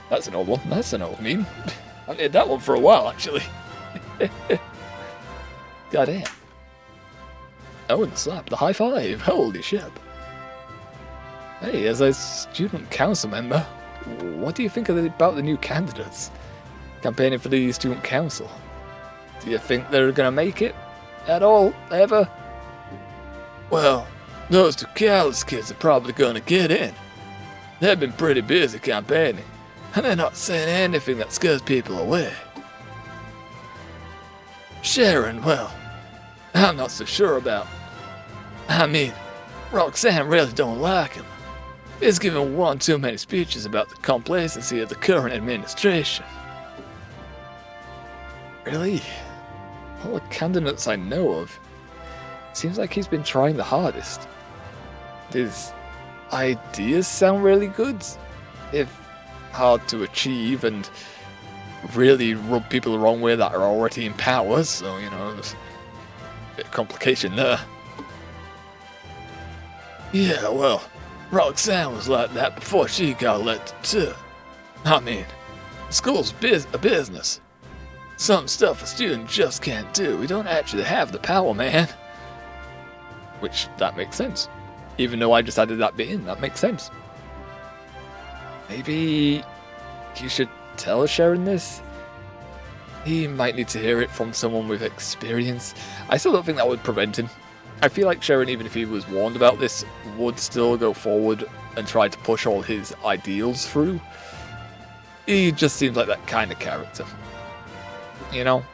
Speaker 1: That's an old one. That's an old meme.
Speaker 4: I did that one for a while, actually.
Speaker 1: Goddamn. Oh, and the slap. The high five. Holy shit. Hey, as a student council member, what do you think about the new candidates campaigning for the student council? Do you think they're gonna make it at all, ever?
Speaker 4: Well, those two Callis kids are probably gonna get in. They've been pretty busy campaigning, and they're not saying anything that scares people away. Sharon, well, I'm not so sure about. I mean, Roxanne really don't like him. He's given one too many speeches about the complacency of the current administration.
Speaker 1: Really? All the candidates I know of, seems like he's been trying the hardest. His ideas sound really good, if hard to achieve, and really rub people the wrong way that are already in power, so, you know, there's a bit of complication there.
Speaker 4: Yeah, well, Roxanne was like that before she got elected too. I mean, school's a business. Some stuff a student just can't do. We don't actually have the power, man.
Speaker 1: Which, that makes sense. Even though I just added that bit in, that makes sense. Maybe you should tell Sharon this? He might need to hear it from someone with experience. I still don't think that would prevent him. I feel like Sharon, even if he was warned about this, would still go forward and try to push all his ideals through. He just seems like that kind of character. You know?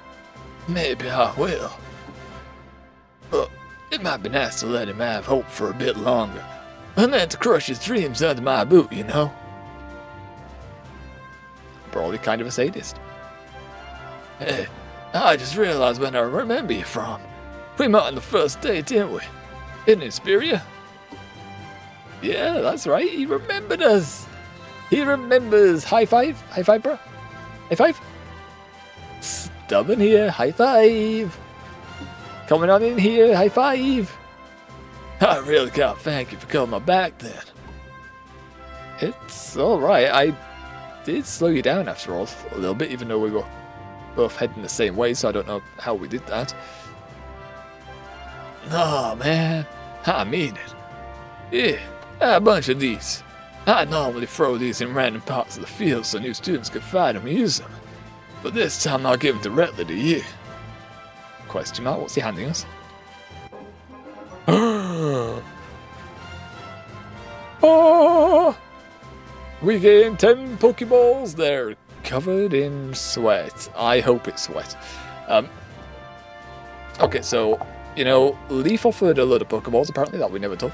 Speaker 4: Maybe I will. But it might be nice to let him have hope for a bit longer. And then to crush his dreams under my boot, you know?
Speaker 1: Probably kind of a sadist.
Speaker 4: Hey, I just realized when I remember you from. We met on the first day, didn't we? In Inspiria?
Speaker 1: Yeah, that's right. He remembered us. He remembers. High five. High five, bro. High five. Stubborn here. High five. Coming on in here. High five.
Speaker 4: I really can't thank you for coming my back then.
Speaker 1: It's alright. I did slow you down after all. A little bit, even though we were both heading the same way, so I don't know how we did that.
Speaker 4: No, man. I mean it. Yeah, a bunch of these. I normally throw these in random parts of the field so new students can find them and use them. But this time I'll give them directly to you.
Speaker 1: Question mark, what's he handing us? Oh! We gained 10 Pokeballs. They're covered in sweat. I hope it's sweat. Okay, so, you know, Leaf offered a load of Pokeballs, apparently, that we never took.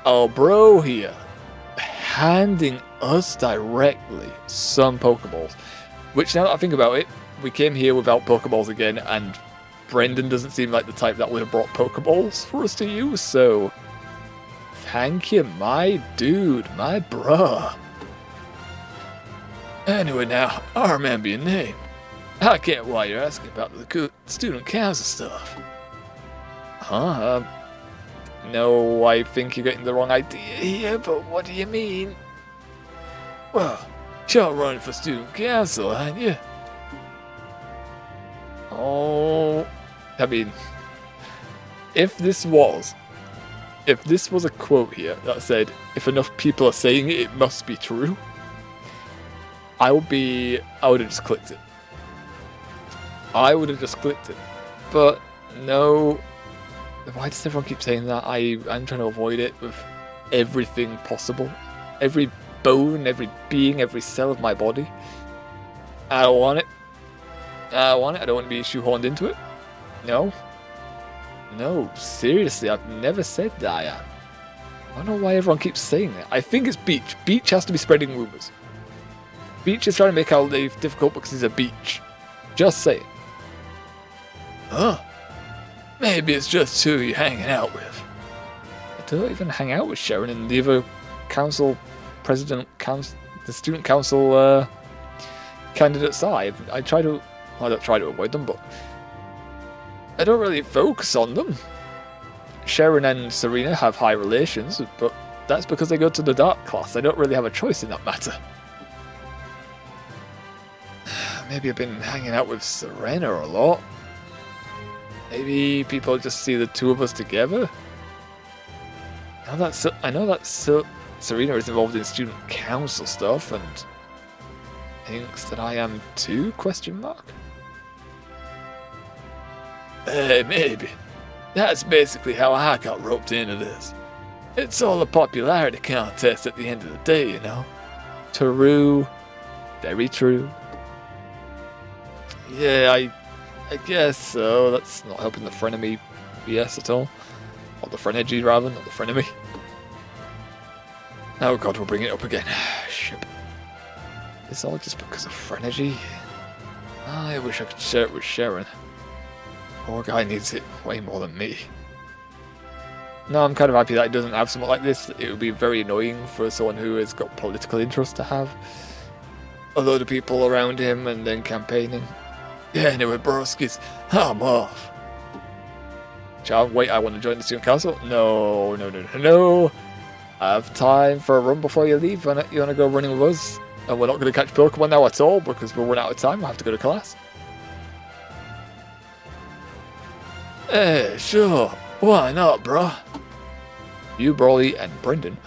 Speaker 1: Oh, bro here, handing us directly some Pokeballs. Which, now that I think about it, we came here without Pokeballs again, and Brendan doesn't seem like the type that would have brought Pokeballs for us to use, so thank you, my dude, my bruh.
Speaker 4: Anyway now, I remember your name. I get why you're asking about the student council stuff.
Speaker 1: Huh? No, I think you're getting the wrong idea here, but what do you mean?
Speaker 4: Well, you're running for student council, aren't you?
Speaker 1: Oh, I mean, if this was a quote here that said, if enough people are saying it, it must be true, I would have just clicked it. but no. Why does everyone keep saying that? I'm trying to avoid it with everything possible. Every bone, every being, every cell of my body. I don't want it. I don't want it. I don't want to be shoehorned into it. No. No, seriously, I've never said that. I don't know why everyone keeps saying it. I think it's Beach. Beach has to be spreading rumours. Beach is trying to make our life difficult because he's a beach. Just say it. Huh? Maybe it's just who you're hanging out with. I don't even hang out with Sharon and the other council president, the student council candidates are. I don't try to avoid them, but I don't really focus on them. Sharon and Serena have high relations, but that's because they go to the dark class. I don't really have a choice in that matter. Maybe I've been hanging out with Serena a lot. Maybe people just see the two of us together. I know that Serena is involved in student council stuff and thinks that I am too? ? Maybe. That's basically how I got roped into this. It's all a popularity contest at the end of the day, you know. True. Very true. Yeah, I guess so. That's not helping the frenemy BS at all. Or the frenergy, rather, not the frenemy. Oh god, we'll bring it up again. Shit. It's all just because of frenergy. I wish I could share it with Sharon. Poor guy needs it way more than me. No, I'm kind of happy that he doesn't have something like this. It would be very annoying for someone who has got political interest to have a load of people around him and then campaigning. Yeah, anyway, broskies, I'm off. Child, wait, I want to join the student council? No. I have time for a run before you leave. You want to go running with us? And we're not going to catch Pokemon now at all because we'll run out of time. We'll have to go to class. Hey, sure. Why not, bruh? You, Brawly, and Brendan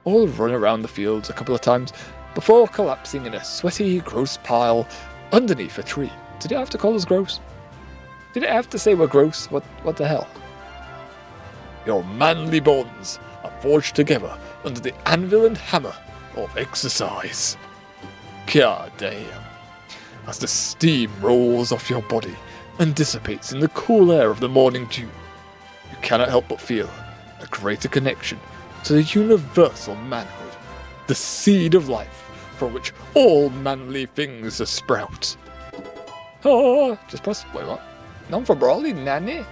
Speaker 1: all run around the fields a couple of times before collapsing in a sweaty, gross pile underneath a tree. Did it have to call us gross? Did it have to say we're gross? What the hell? Your manly bonds are forged together under the anvil and hammer of exercise. God damn. As the steam rolls off your body and dissipates in the cool air of the morning dew, you cannot help but feel a greater connection to the universal manhood, the seed of life from which all manly things are sprout. Oh, just press. Wait, what? None for Brawly, nanny?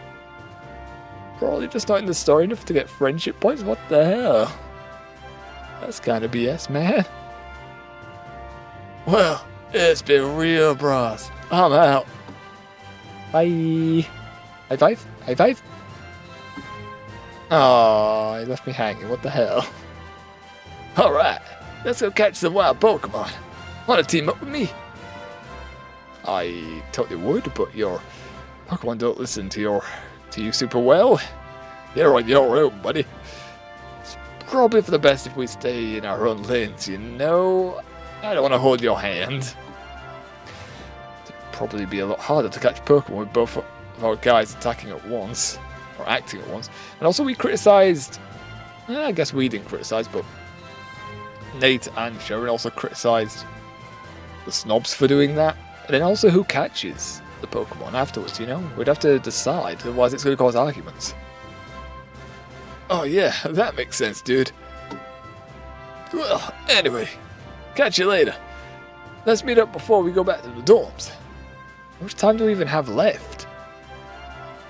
Speaker 1: Brawly just not in the story enough to get friendship points? What the hell? That's kind of BS, man. Well, it's been real, bros. I'm out. Bye. High five? High five? Oh, he left me hanging. What the hell? Alright, let's go catch some wild Pokemon. Want to team up with me? I totally would, but your Pokemon don't listen to you super well. You're on your own, buddy. It's probably for the best if we stay in our own lanes, you know? I don't want to hold your hand. It'd probably be a lot harder to catch Pokemon with both of our guys attacking at once, or acting at once. And also we criticised, I guess we didn't criticise, but Nate and Sharon also criticised the snobs for doing that. And then also who catches the Pokemon afterwards, you know? We'd have to decide, otherwise it's going to cause arguments. Oh yeah, that makes sense, dude. Well, anyway, catch you later. Let's meet up before we go back to the dorms. How much time do we even have left?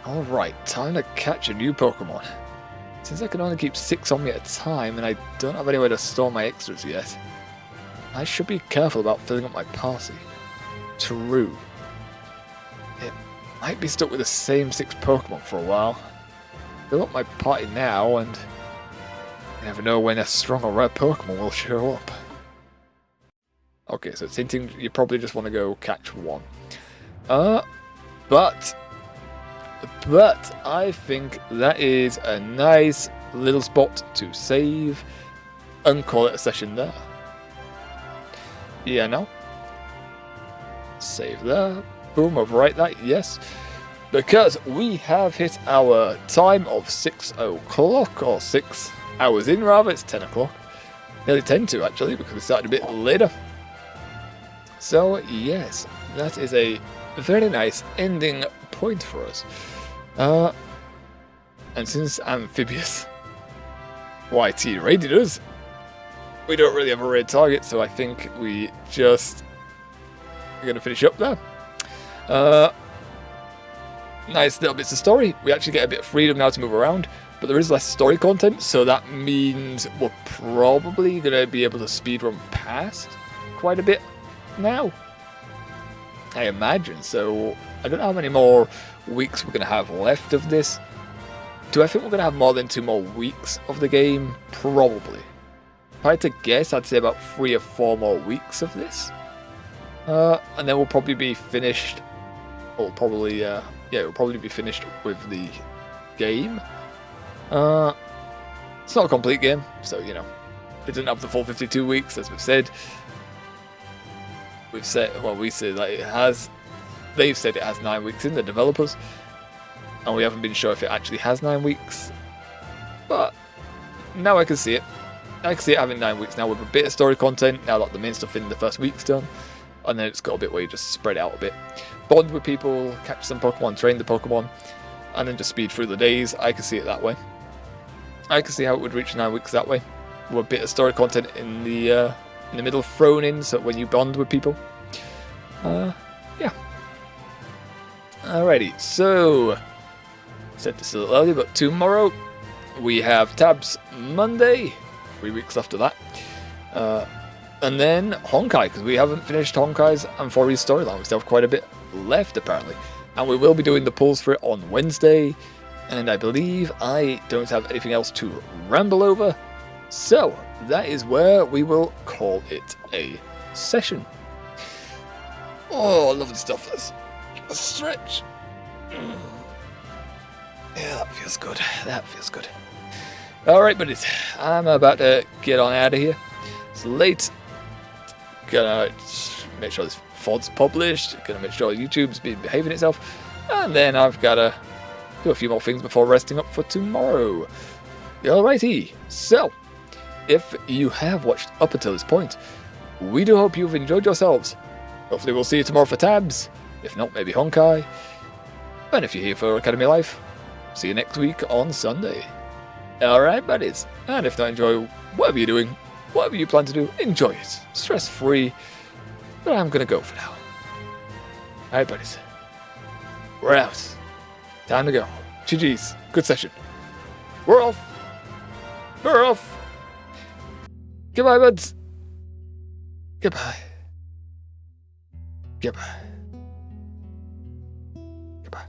Speaker 1: Alright, time to catch a new Pokemon. Since I can only keep 6 on me at a time and I don't have anywhere to store my extras yet, I should be careful about filling up my party. True. It might be stuck with the same 6 Pokemon for a while. Fill up my party now and you never know when a strong or rare Pokemon will show up. Okay, so it's hinting you probably just want to go catch one. But I think that is a nice little spot to save and call it a session there. Yeah, no? Save there. Boom, overwrite that, yes. because we have hit our time of 6 o'clock, or 6 hours in rather. It's 10 o'clock. Nearly 10 to actually, because we started a bit later. So yes, that is a very nice ending point for us. And since Amphibious YT raided us, we don't really have a raid target, so I think we just are going to finish up there. Nice little bits of story. We actually get a bit of freedom now to move around, but there is less story content, so that means we're probably going to be able to speedrun past quite a bit now, I imagine. So I don't know how many more weeks we're going to have left of this. Do I think we're going to have more than 2 more weeks of the game? Probably. If I had to guess, I'd say about 3 or 4 more weeks of this. And then we'll probably be finished. We'll probably, we'll probably be finished with the game. It's not a complete game, so, you know, it didn't have the full 52 weeks, as we've said. We said that it has. They've said it has 9 weeks in, the developers. And we haven't been sure if it actually has 9 weeks. But now I can see it. I can see it having 9 weeks now with a bit of story content, now that the main stuff in the first week's done. And then it's got a bit where you just spread out a bit. Bond with people, catch some Pokemon, train the Pokemon, and then just speed through the days. I can see it that way. I can see how it would reach 9 weeks that way. With a bit of story content in the middle thrown in, so when you bond with people. Yeah. Alrighty, so said this a little earlier, but tomorrow we have Tabs Monday, 3 weeks after that. And then Honkai, because we haven't finished Honkai's Amphori's storyline. We still have quite a bit left, apparently. And we will be doing the pulls for it on Wednesday. And I believe I don't have anything else to ramble over. So, that is where we will call it a session. Oh, lovely stuff. Let's stretch. Yeah, that feels good. That feels good. Alright, buddies. I'm about to get on out of here. It's late. Gonna make sure this VOD's published. Gonna make sure YouTube's been behaving itself. And then I've gotta do a few more things before resting up for tomorrow. Alrighty. So, if you have watched up until this point, we do hope you've enjoyed yourselves. Hopefully we'll see you tomorrow for Tabs. If not, maybe Honkai. And if you're here for Academy Life, see you next week on Sunday. Alright, buddies. And if not, enjoy whatever you're doing, whatever you plan to do, enjoy it. Stress-free. But I'm gonna go for now. Alright, buddies. We're out. Time to go. GG's. Good session. We're off. We're off. Goodbye, buds. Goodbye. Goodbye. Goodbye.